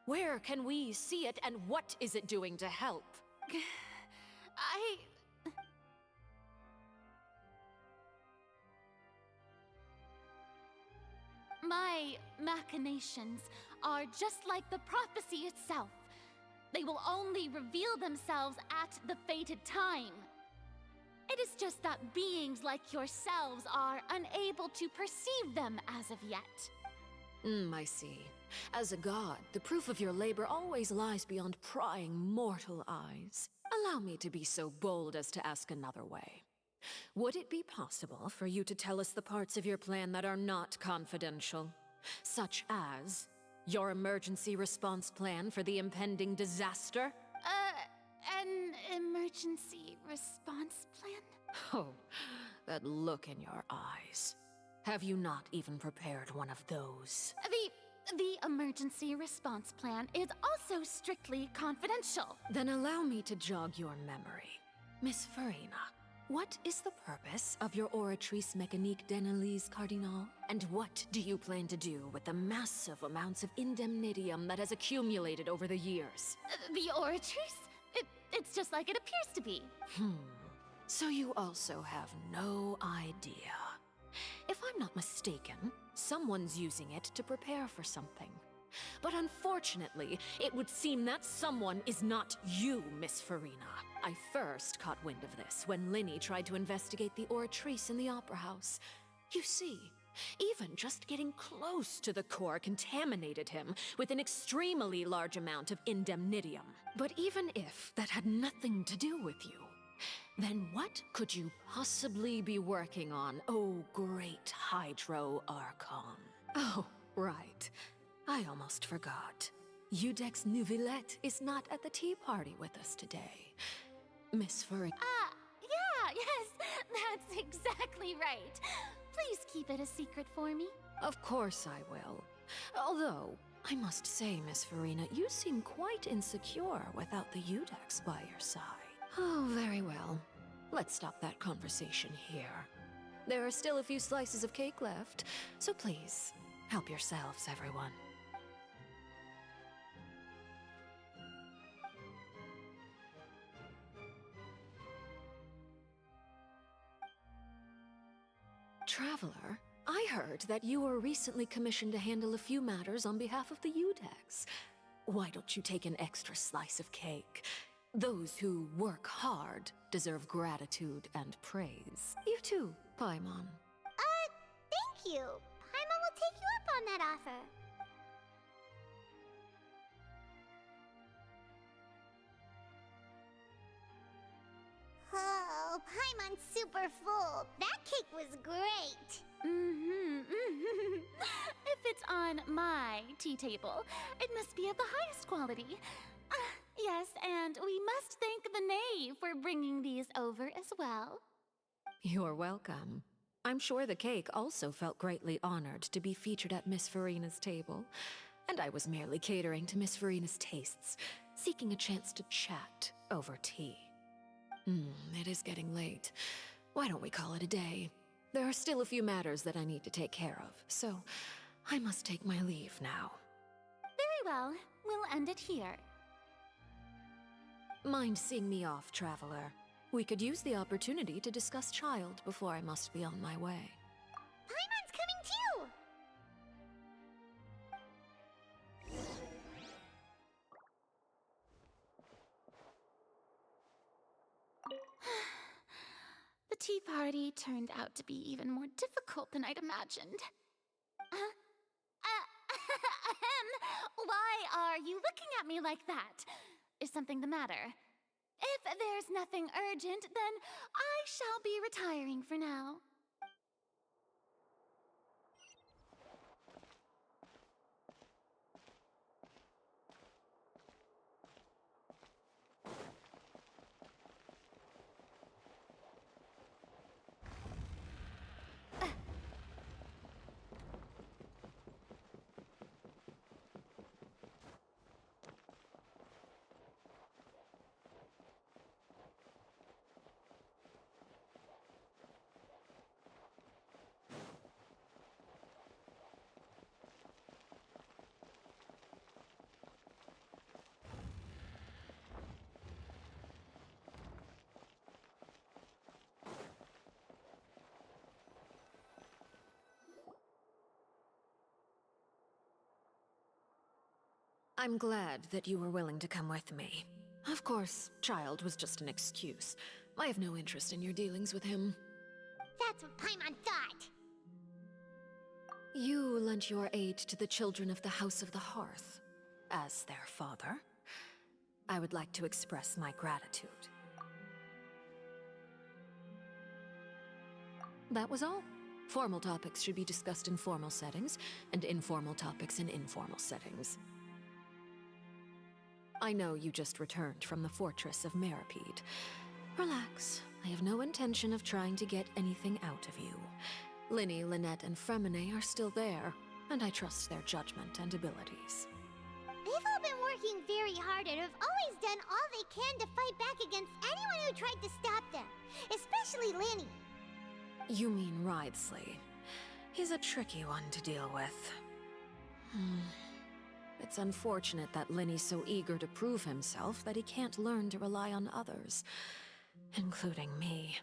Where can we see it, and what is it doing to help? My machinations are just like the prophecy itself. They will only reveal themselves at the fated time. It is just that beings like yourselves are unable to perceive them as of yet. I see. As a god, the proof of your labor always lies beyond prying mortal eyes. Allow me to be so bold as to ask another way. Would it be possible for you to tell us the parts of your plan that are not confidential? Such as your emergency response plan for the impending disaster? An emergency response plan? Oh, that look in your eyes. Have you not even prepared one of those? The emergency response plan is also strictly confidential. Then allow me to jog your memory. Miss Farina, what is the purpose of your Oratrice Mécanique d'Analyse Cardinal? And what do you plan to do with the massive amounts of indemnitium that has accumulated over the years? The Oratrice? It's just like it appears to be. So you also have no idea. If I'm not mistaken, someone's using it to prepare for something. But unfortunately, it would seem that someone is not you, Miss Farina. I first caught wind of this when Linny tried to investigate the Oratrice in the Opera House. You see, even just getting close to the core contaminated him with an extremely large amount of indemnitium. But even if that had nothing to do with you, then what could you possibly be working on, oh great Hydro Archon? Oh, right. I almost forgot. Udex Nouvillette is not at the tea party with us today. Miss Farina. Yes, that's exactly right. Please keep it a secret for me. Of course I will. Although, I must say, Miss Farina, you seem quite insecure without the Udex by your side. Oh, very well. Let's stop that conversation here. There are still a few slices of cake left, so please, help yourselves, everyone. Traveler, I heard that you were recently commissioned to handle a few matters on behalf of the Udex. Why don't you take an extra slice of cake? Those who work hard deserve gratitude and praise. You too, Paimon. Thank you. Paimon will take you up on that offer. Oh, Paimon's super full. That cake was great. If it's on my tea table, it must be of the highest quality. Yes, and we must thank the knave for bringing these over as well. You're welcome. I'm sure the cake also felt greatly honored to be featured at Miss Farina's table. And I was merely catering to Miss Farina's tastes, seeking a chance to chat over tea. It is getting late. Why don't we call it a day? There are still a few matters that I need to take care of, so I must take my leave now. Very well. We'll end it here. Mind seeing me off, Traveler? We could use the opportunity to discuss Child before I must be on my way. Paimon's coming too! The tea party turned out to be even more difficult than I'd imagined. Why are you looking at me like that? Is something the matter? If there's nothing urgent, then I shall be retiring for now. I'm glad that you were willing to come with me. Of course, Child was just an excuse. I have no interest in your dealings with him. That's what Paimon thought. You lent your aid to the children of the House of the Hearth. As their father, I would like to express my gratitude. That was all. Formal topics should be discussed in formal settings, and informal topics in informal settings. I know you just returned from the fortress of Meripede. Relax. I have no intention of trying to get anything out of you. Linny, Lynette, and Fremine are still there, and I trust their judgment and abilities. They've all been working very hard and have always done all they can to fight back against anyone who tried to stop them, especially Linny. You mean Wriothesley. He's a tricky one to deal with. It's unfortunate that Linny's so eager to prove himself that he can't learn to rely on others, including me.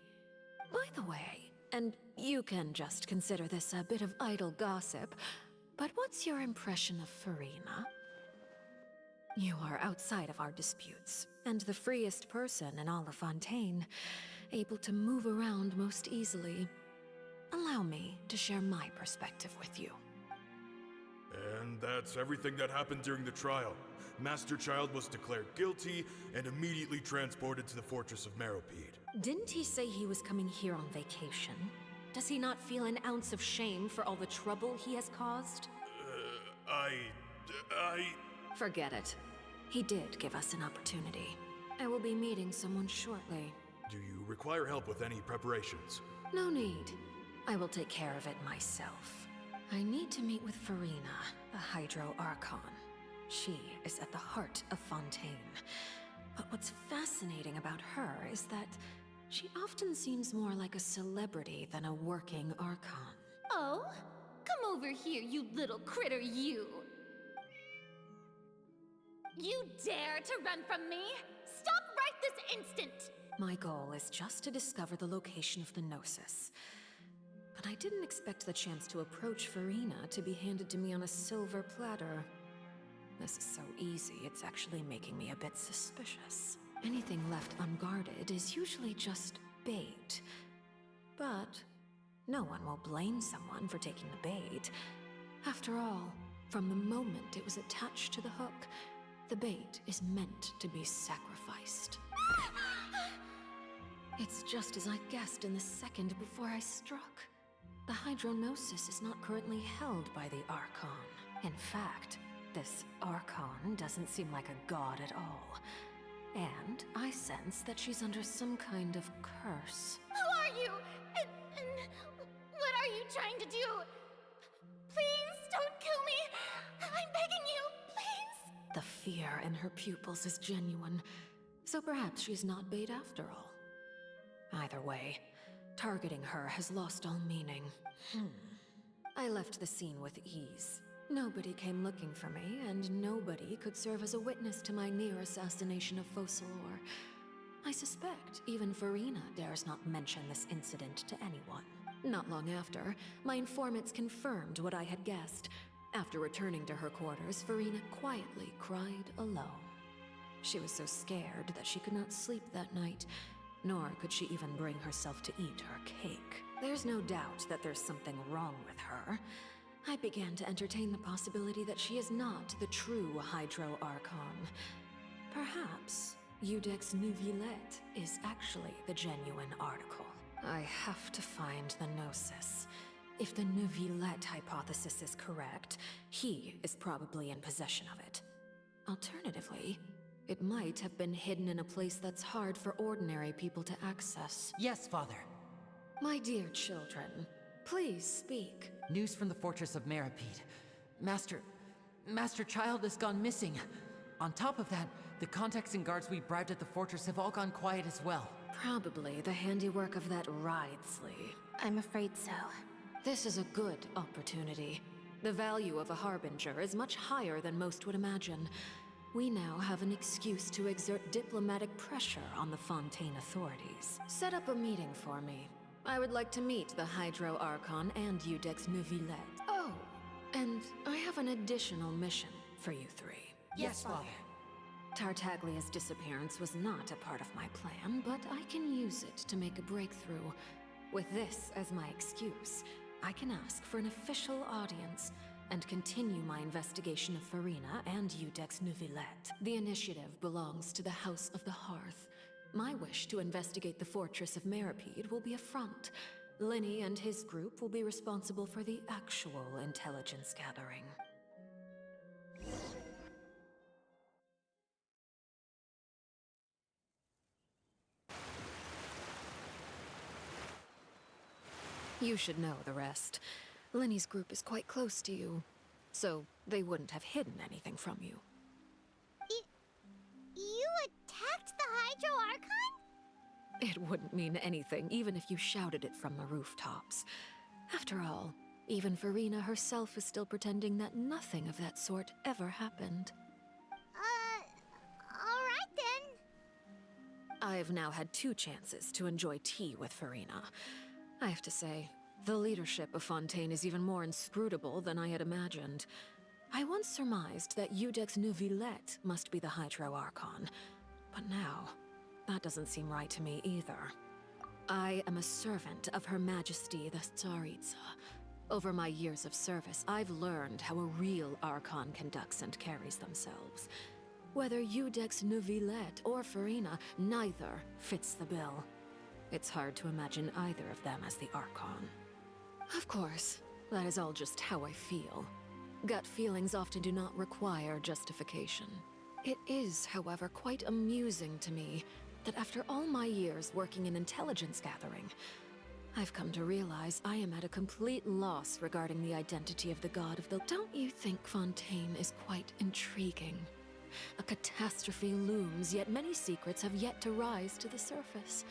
By the way, and you can just consider this a bit of idle gossip, but what's your impression of Furina? You are outside of our disputes, and the freest person in all of Fontaine, able to move around most easily. Allow me to share my perspective with you. And that's everything that happened during the trial. Master Child was declared guilty and immediately transported to the Fortress of Meripede. Didn't he say he was coming here on vacation? Does he not feel an ounce of shame for all the trouble he has caused? Forget it. He did give us an opportunity. I will be meeting someone shortly. Do you require help with any preparations? No need. I will take care of it myself. I need to meet with Furina, the Hydro Archon. She is at the heart of Fontaine. But what's fascinating about her is that she often seems more like a celebrity than a working Archon. Oh? Come over here, you little critter, you! You dare to run from me? Stop right this instant! My goal is just to discover the location of the Gnosis. But I didn't expect the chance to approach Furina to be handed to me on a silver platter. This is so easy, it's actually making me a bit suspicious. Anything left unguarded is usually just bait. But no one will blame someone for taking the bait. After all, from the moment it was attached to the hook, the bait is meant to be sacrificed. It's just as I guessed in the second before I struck. The Hydronosis is not currently held by the Archon. In fact, this Archon doesn't seem like a god at all. And I sense that she's under some kind of curse. Who are you? And what are you trying to do? Please don't kill me! I'm begging you, please! The fear in her pupils is genuine, so perhaps she's not bait after all. Either way, targeting her has lost all meaning. I left the scene with ease. Nobody came looking for me, and nobody could serve as a witness to my near assassination of Focaloir. I suspect even Furina dares not mention this incident to anyone. Not long after, my informants confirmed what I had guessed. After returning to her quarters, Furina quietly cried alone. She was so scared that she could not sleep that night, nor could she even bring herself to eat her cake. There's no doubt that there's something wrong with her. I began to entertain the possibility that she is not the true Hydro Archon. Perhaps Iudex Neuvillette is actually the genuine article. I have to find the Gnosis. If the Neuvillette hypothesis is correct, he is probably in possession of it. Alternatively, it might have been hidden in a place that's hard for ordinary people to access. Yes, Father. My dear children, please speak. News from the Fortress of Meripede. Master Child has gone missing. On top of that, the contacts and guards we bribed at the fortress have all gone quiet as well. Probably the handiwork of that Wriothesley. I'm afraid so. This is a good opportunity. The value of a Harbinger is much higher than most would imagine. We now have an excuse to exert diplomatic pressure on the Fontaine authorities. Set up a meeting for me. I would like to meet the Hydro Archon and Iudex Neuvillette. Oh, and I have an additional mission for you three. Yes, Father. Tartaglia's disappearance was not a part of my plan, but I can use it to make a breakthrough. With this as my excuse, I can ask for an official audience and continue my investigation of Farina and Udex Neuvillette. The initiative belongs to the House of the Hearth. My wish to investigate the fortress of Meripede will be a front. Linny and his group will be responsible for the actual intelligence gathering. You should know the rest. Linny's group is quite close to you, so they wouldn't have hidden anything from you. You attacked the Hydro Archon? It wouldn't mean anything, even if you shouted it from the rooftops. After all, even Farina herself is still pretending that nothing of that sort ever happened. Alright then. I've now had 2 chances to enjoy tea with Farina. I have to say, the leadership of Fontaine is even more inscrutable than I had imagined. I once surmised that Udex Neuvillette must be the Hydro Archon, but now, that doesn't seem right to me either. I am a servant of Her Majesty the Tsaritsa. Over my years of service, I've learned how a real Archon conducts and carries themselves. Whether Udex Neuvillette or Farina, neither fits the bill. It's hard to imagine either of them as the Archon. Of course, that is all just how I feel. Gut feelings often do not require justification. It is, however, quite amusing to me that after all my years working in intelligence gathering, I've come to realize I am at a complete loss regarding the identity of the god of the... Don't you think Fontaine is quite intriguing? A catastrophe looms, yet many secrets have yet to rise to the surface.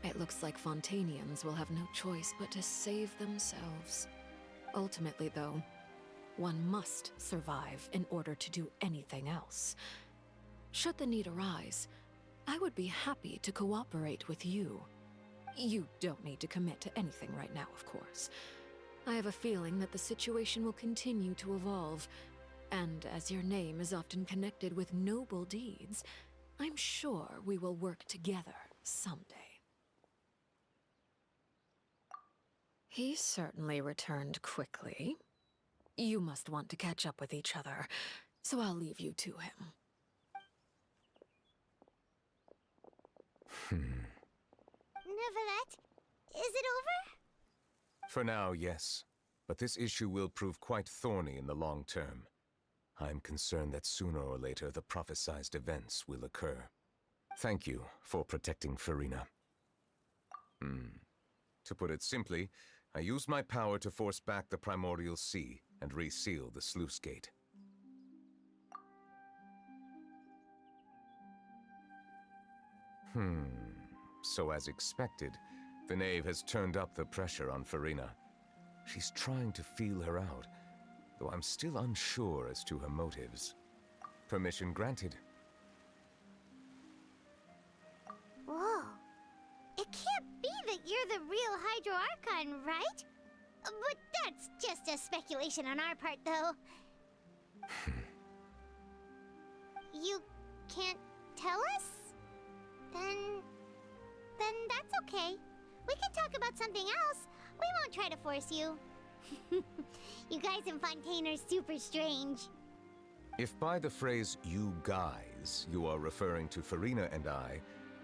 It looks like Fontainians will have no choice but to save themselves. Ultimately, though, one must survive in order to do anything else. Should the need arise, I would be happy to cooperate with you. You don't need to commit to anything right now, of course. I have a feeling that the situation will continue to evolve, and as your name is often connected with noble deeds, I'm sure we will work together someday. He certainly returned quickly. You must want to catch up with each other, so I'll leave you to him. Neuvillette, is it over? For now, yes. But this issue will prove quite thorny in the long term. I'm concerned that sooner or later the prophesized events will occur. Thank you for protecting Farina. To put it simply, I used my power to force back the Primordial Sea and reseal the sluice gate. So as expected, the knave has turned up the pressure on Farina. She's trying to feel her out, though I'm still unsure as to her motives. Permission granted. Whoa. It can't be that you're the real Hydro Archon, right? But that's just a speculation on our part, though. You can't tell us? Then that's okay. We can talk about something else. We won't try to force you. You guys in Fontaine are super strange. If by the phrase, you guys, you are referring to Farina and I,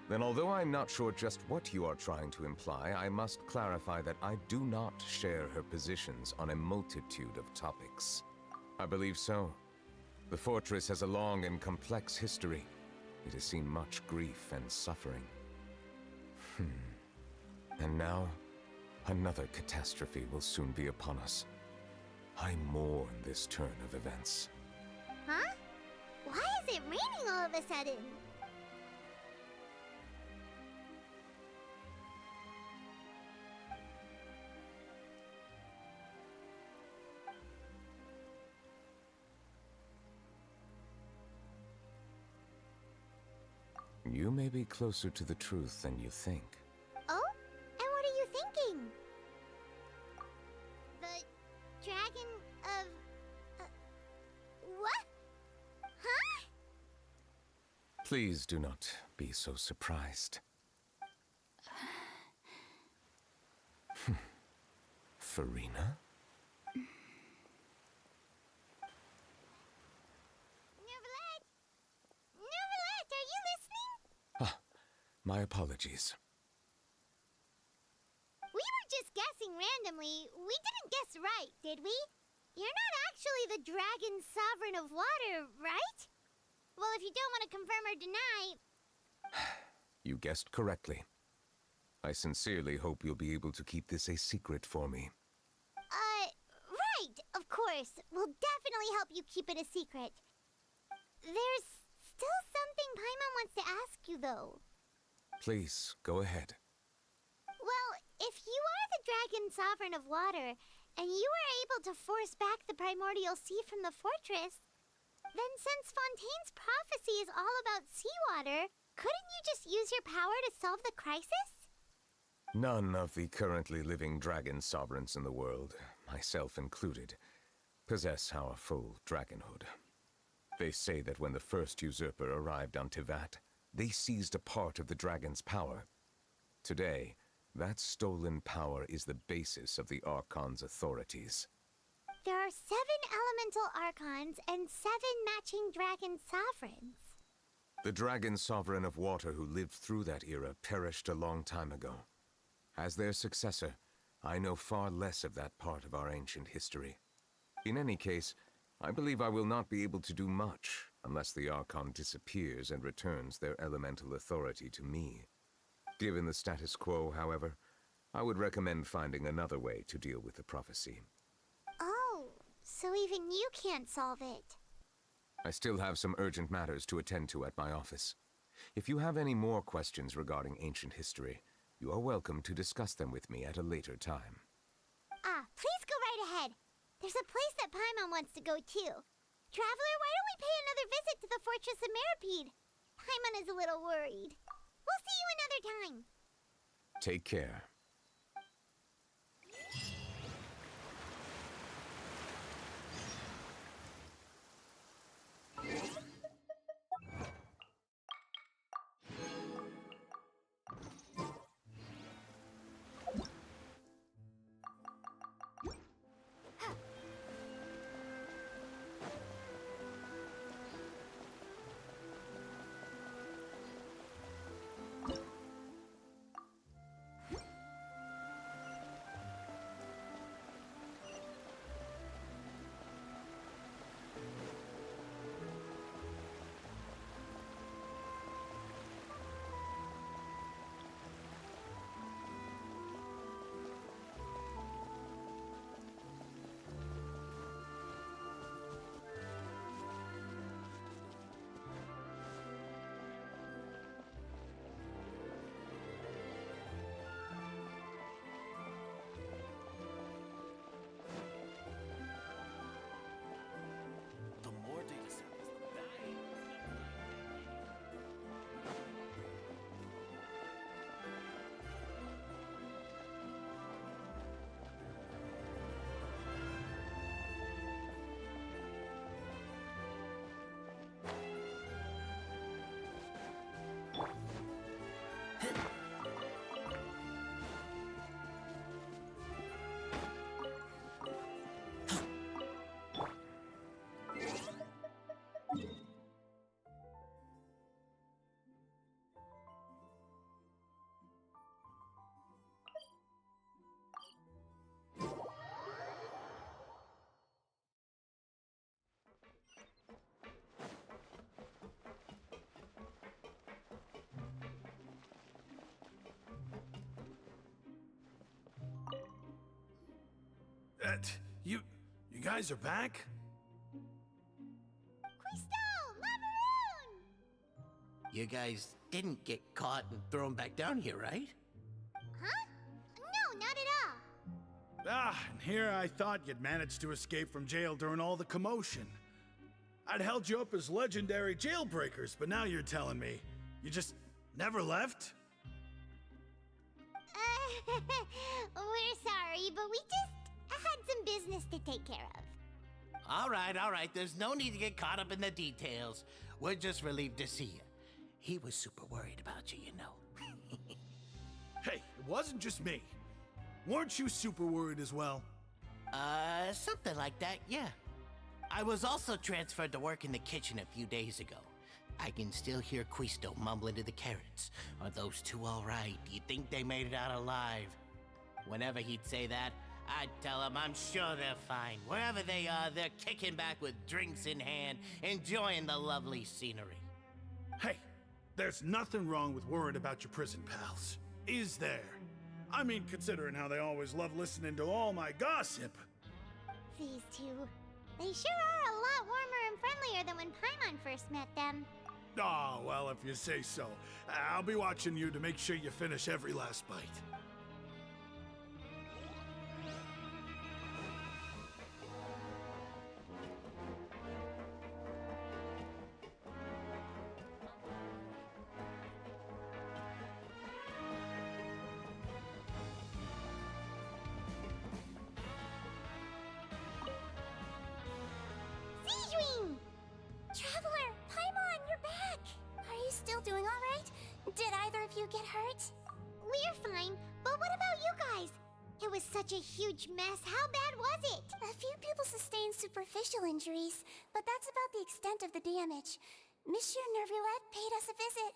then although I'm not sure just what you are trying to imply, I must clarify that I do not share her positions on a multitude of topics. I believe so. The fortress has a long and complex history. It has seen much grief and suffering. And now, another catastrophe will soon be upon us. I mourn this turn of events. Huh? Why is it raining all of a sudden? You may be closer to the truth than you think. Oh? And what are you thinking? The dragon of... what? Huh? Please do not be so surprised. Farina? Neverlet! Neverlet, are you listening? Ah, my apologies. We were just guessing randomly. We didn't guess right, did we? You're not actually the Dragon Sovereign of Water, right? Well, if you don't want to confirm or deny... You guessed correctly. I sincerely hope you'll be able to keep this a secret for me. Right, of course. We'll definitely help you keep it a secret. There's still something Paimon wants to ask you, though. Please, go ahead. Well, if you are the Dragon Sovereign of Water, and you were able to force back the primordial sea from the fortress, then since Fontaine's prophecy is all about seawater, couldn't you just use your power to solve the crisis? None of the currently living dragon sovereigns in the world, myself included, possess our full dragonhood. They say that when the first usurper arrived on Teyvat, they seized a part of the dragon's power. Today, that stolen power is the basis of the Archon's authorities. There are 7 elemental archons and 7 matching dragon sovereigns. The dragon sovereign of water who lived through that era perished a long time ago. As their successor, I know far less of that part of our ancient history. In any case, I believe I will not be able to do much unless the Archon disappears and returns their elemental authority to me. Given the status quo, however, I would recommend finding another way to deal with the prophecy. Oh, so even you can't solve it. I still have some urgent matters to attend to at my office. If you have any more questions regarding ancient history, you are welcome to discuss them with me at a later time. Please go right ahead. There's a place that Paimon wants to go too. Traveler, why don't we pay another visit to the Fortress of Meropide? Paimon is a little worried. We'll see you another time. Take care. You guys are back? Crystal! Macaroon! You guys didn't get caught and thrown back down here, right? Huh? No, not at all. And here I thought you'd managed to escape from jail during all the commotion. I'd held you up as legendary jailbreakers, but now you're telling me you just never left? We're sorry, but we just had some business to take care of. All right. There's no need to get caught up in the details. We're just relieved to see you. He was super worried about you, you know. Hey, it wasn't just me. Weren't you super worried as well? Something like that, yeah. I was also transferred to work in the kitchen a few days ago. I can still hear Quisto mumbling to the carrots. Are those two all right? Do you think they made it out alive? Whenever he'd say that, I'd tell him I'm sure they're fine. Wherever they are, they're kicking back with drinks in hand, enjoying the lovely scenery. Hey, there's nothing wrong with worrying about your prison pals. Is there? I mean, considering how they always love listening to all my gossip. These two. They sure are a lot warmer and friendlier than when Paimon first met them. Oh, well, if you say so. I'll be watching you to make sure you finish every last bite. Sijuin! Traveler, Paimon, you're back! Are you still doing alright? Did either of you get hurt? We're fine, but what about you guys? It was such a huge mess. How bad was it? A few people sustained superficial injuries, but that's about the extent of the damage. Monsieur Nervulette paid us a visit.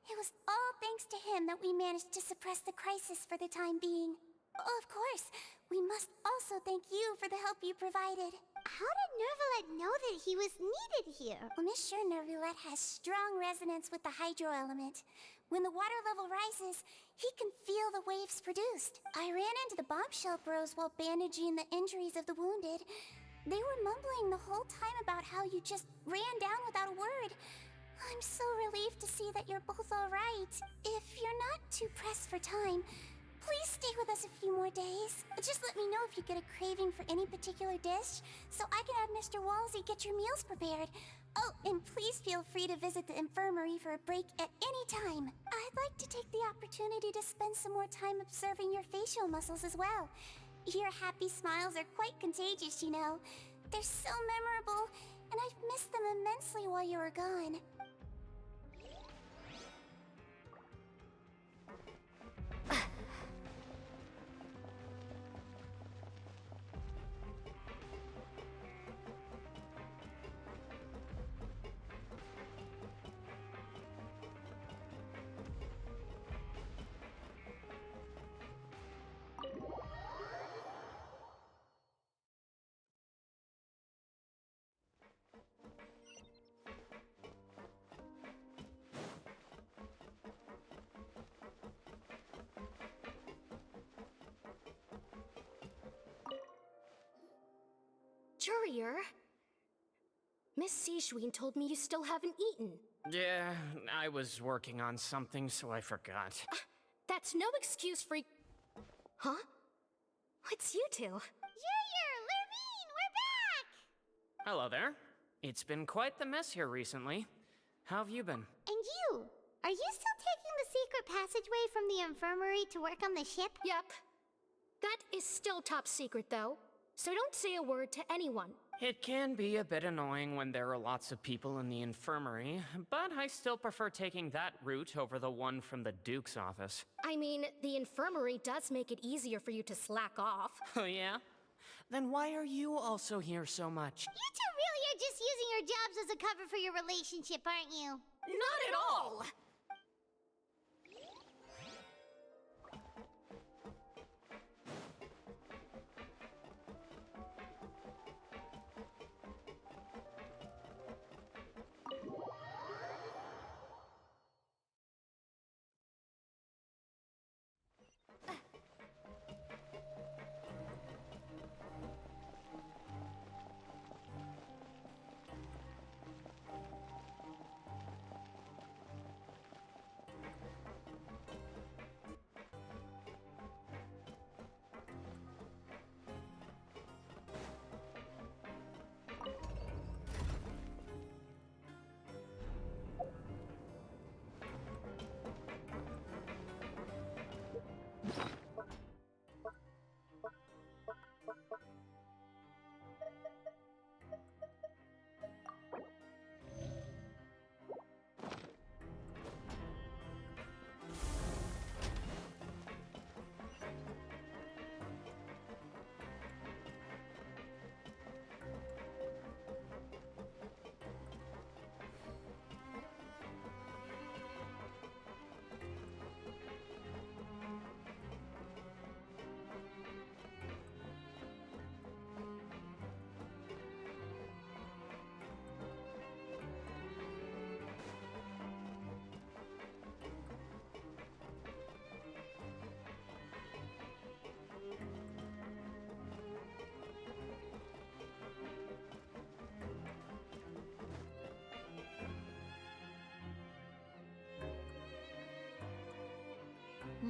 It was all thanks to him that we managed to suppress the crisis for the time being. Oh, of course, we must also thank you for the help you provided. How did Nervulette know that he was needed here? Well, Monsieur Nervulette has strong resonance with the hydro element. When the water level rises, he can feel the waves produced. I ran into the bombshell bros while bandaging the injuries of the wounded. They were mumbling the whole time about how you just ran down without a word. I'm so relieved to see that you're both all right. If you're not too pressed for time, please stay with us a few more days. Just let me know if you get a craving for any particular dish, so I can have Mr. Walsey get your meals prepared. Oh, and please feel free to visit the infirmary for a break at any time. I'd like to take the opportunity to spend some more time observing your facial muscles as well. Your happy smiles are quite contagious, you know. They're so memorable, and I've missed them immensely while you were gone. Courier? Miss Sijuin told me you still haven't eaten. Yeah, I was working on something, so I forgot. That's no excuse for... Huh? It's you two. Courier, Lurvine, we're back! Hello there. It's been quite the mess here recently. How have you been? And you? Are you still taking the secret passageway from the infirmary to work on the ship? Yep. That is still top secret, though. So don't say a word to anyone. It can be a bit annoying when there are lots of people in the infirmary, but I still prefer taking that route over the one from the Duke's office. I mean, the infirmary does make it easier for you to slack off. Oh yeah? Then why are you also here so much? You two really are just using your jobs as a cover for your relationship, aren't you? Not at all!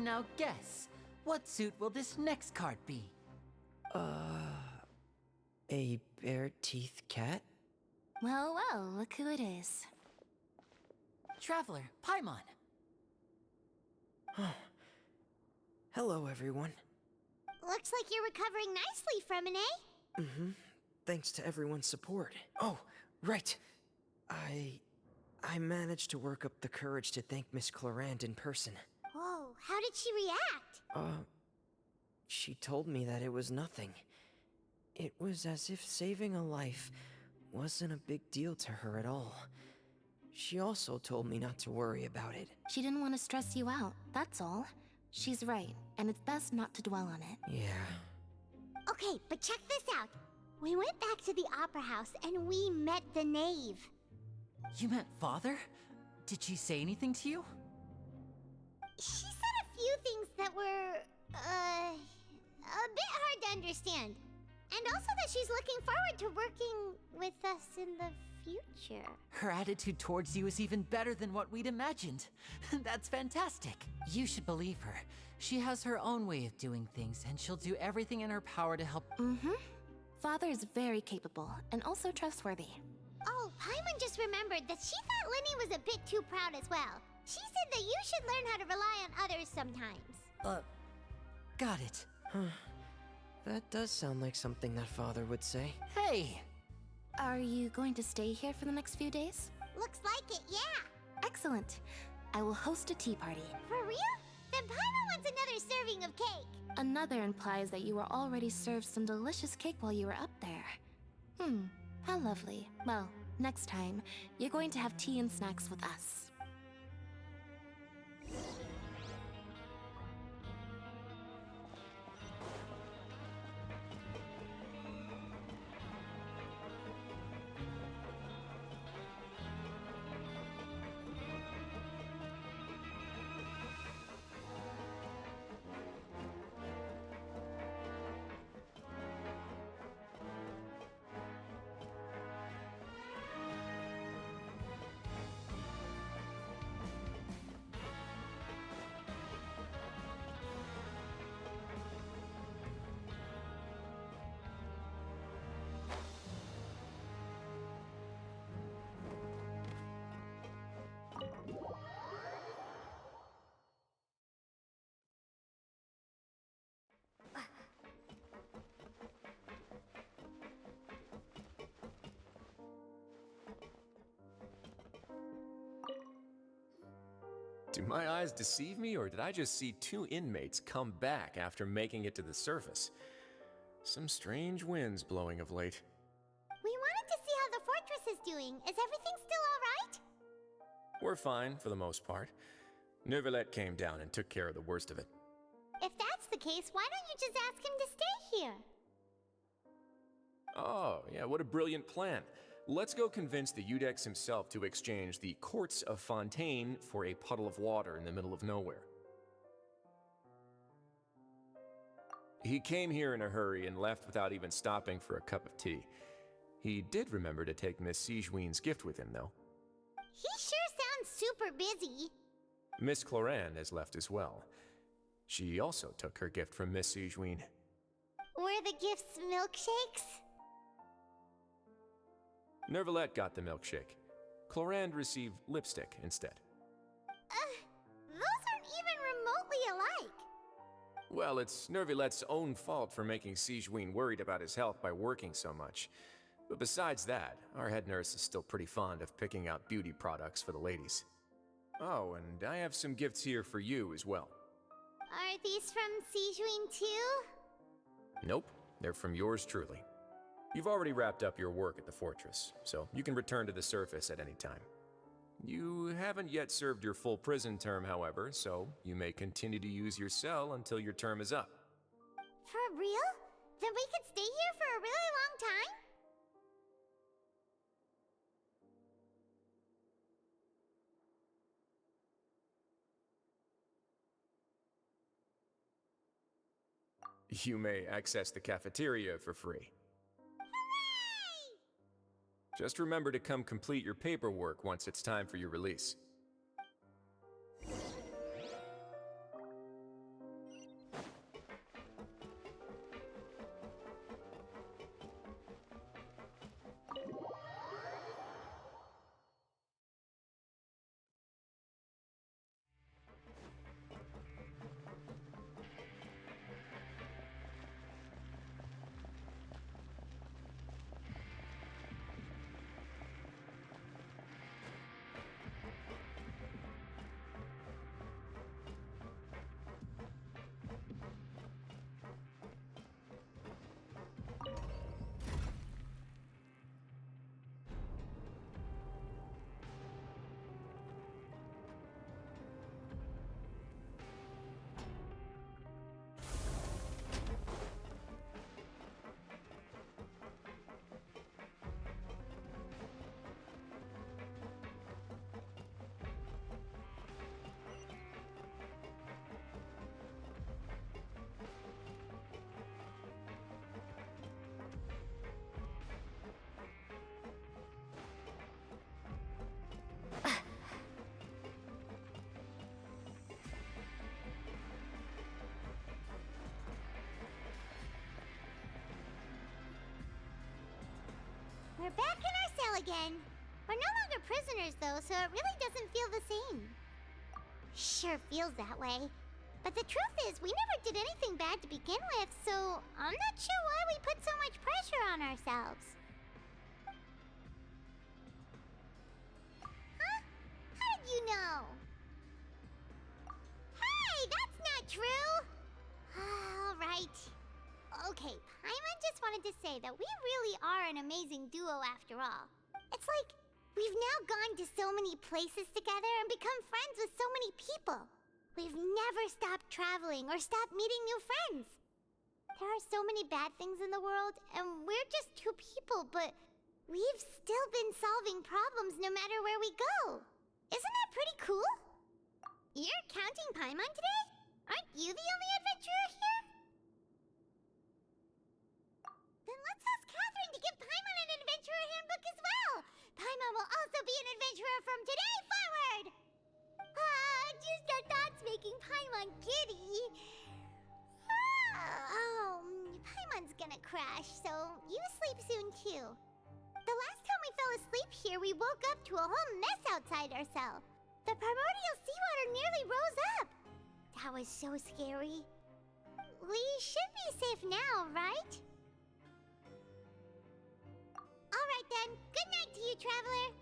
Now guess, what suit will this next card be? A bare-teeth cat? Well, well, look who it is. Traveler, Paimon. Hello, everyone. Looks like you're recovering nicely from it, eh? Mm-hmm. Thanks to everyone's support. Oh, right. I managed to work up the courage to thank Miss Clorand in person. Whoa, how did she react? She told me that it was nothing. It was as if saving a life wasn't a big deal to her at all. She also told me not to worry about it. She didn't want to stress you out, that's all. She's right, and it's best not to dwell on it. Yeah. Okay, but check this out. We went back to the Opera House and we met the knave. You met Father? Did she say anything to you? She said a few things that were, a bit hard to understand. And also that she's looking forward to working with us in the future. Her attitude towards you is even better than what we'd imagined. That's fantastic. You should believe her. She has her own way of doing things, and she'll do everything in her power to help. Mm-hmm. Father is very capable, and also trustworthy. Oh, Paimon just remembered that she thought Lenny was a bit too proud as well. She said that you should learn how to rely on others sometimes. Got it. That does sound like something that Father would say. Hey! Are you going to stay here for the next few days? Looks like it, yeah. Excellent. I will host a tea party. For real? Then Paimon wants another serving of cake. Another implies that you were already served some delicious cake while you were up there. How lovely. Well, next time, you're going to have tea and snacks with us. Do my eyes deceive me, or did I just see two inmates come back after making it to the surface? Some strange winds blowing of late. We wanted to see how the fortress is doing. Is everything still alright? We're fine, for the most part. Neuvillette came down and took care of the worst of it. If that's the case, why don't you just ask him to stay here? Oh, yeah, what a brilliant plan. Let's go convince the Udex himself to exchange the courts of Fontaine for a puddle of water in the middle of nowhere. He came here in a hurry and left without even stopping for a cup of tea. He did remember to take Miss Sigewinne's gift with him, though. He sure sounds super busy. Miss Clorand has left as well. She also took her gift from Miss Sigewinne. Were the gifts milkshakes? Neuvillette got the milkshake. Clorand received lipstick instead. Those aren't even remotely alike. Well, it's Neuvillette's own fault for making Sigewinne worried about his health by working so much. But besides that, our head nurse is still pretty fond of picking out beauty products for the ladies. Oh, and I have some gifts here for you as well. Are these from Sigewinne too? Nope, they're from yours truly. You've already wrapped up your work at the fortress, so you can return to the surface at any time. You haven't yet served your full prison term, however, so you may continue to use your cell until your term is up. For real? Then we could stay here for a really long time? You may access the cafeteria for free. Just remember to come complete your paperwork once it's time for your release. We're back in our cell again. We're no longer prisoners, though, so it really doesn't feel the same. Sure feels that way. But the truth is, we never did anything bad to begin with, so I'm not sure why we put so much pressure on ourselves. Huh? How did you know? Hey, that's not true! All right. Okay, Paimon just wanted to say that we really are an amazing duo after all. It's like we've now gone to so many places together and become friends with so many people. We've never stopped traveling or stopped meeting new friends. There are so many bad things in the world, and we're just two people, but we've still been solving problems no matter where we go. Isn't that pretty cool? You're counting Paimon today? Aren't you the only adventurer here? Then let's ask Catherine to give Paimon an adventurer handbook as well. Paimon will also be an adventurer from today forward. Just our thoughts making Paimon giddy. Paimon's gonna crash, so you sleep soon too. The last time we fell asleep here, we woke up to a whole mess outside our cell. The primordial seawater nearly rose up. That was so scary. We should be safe now, right? Alright then, good night to you, traveler.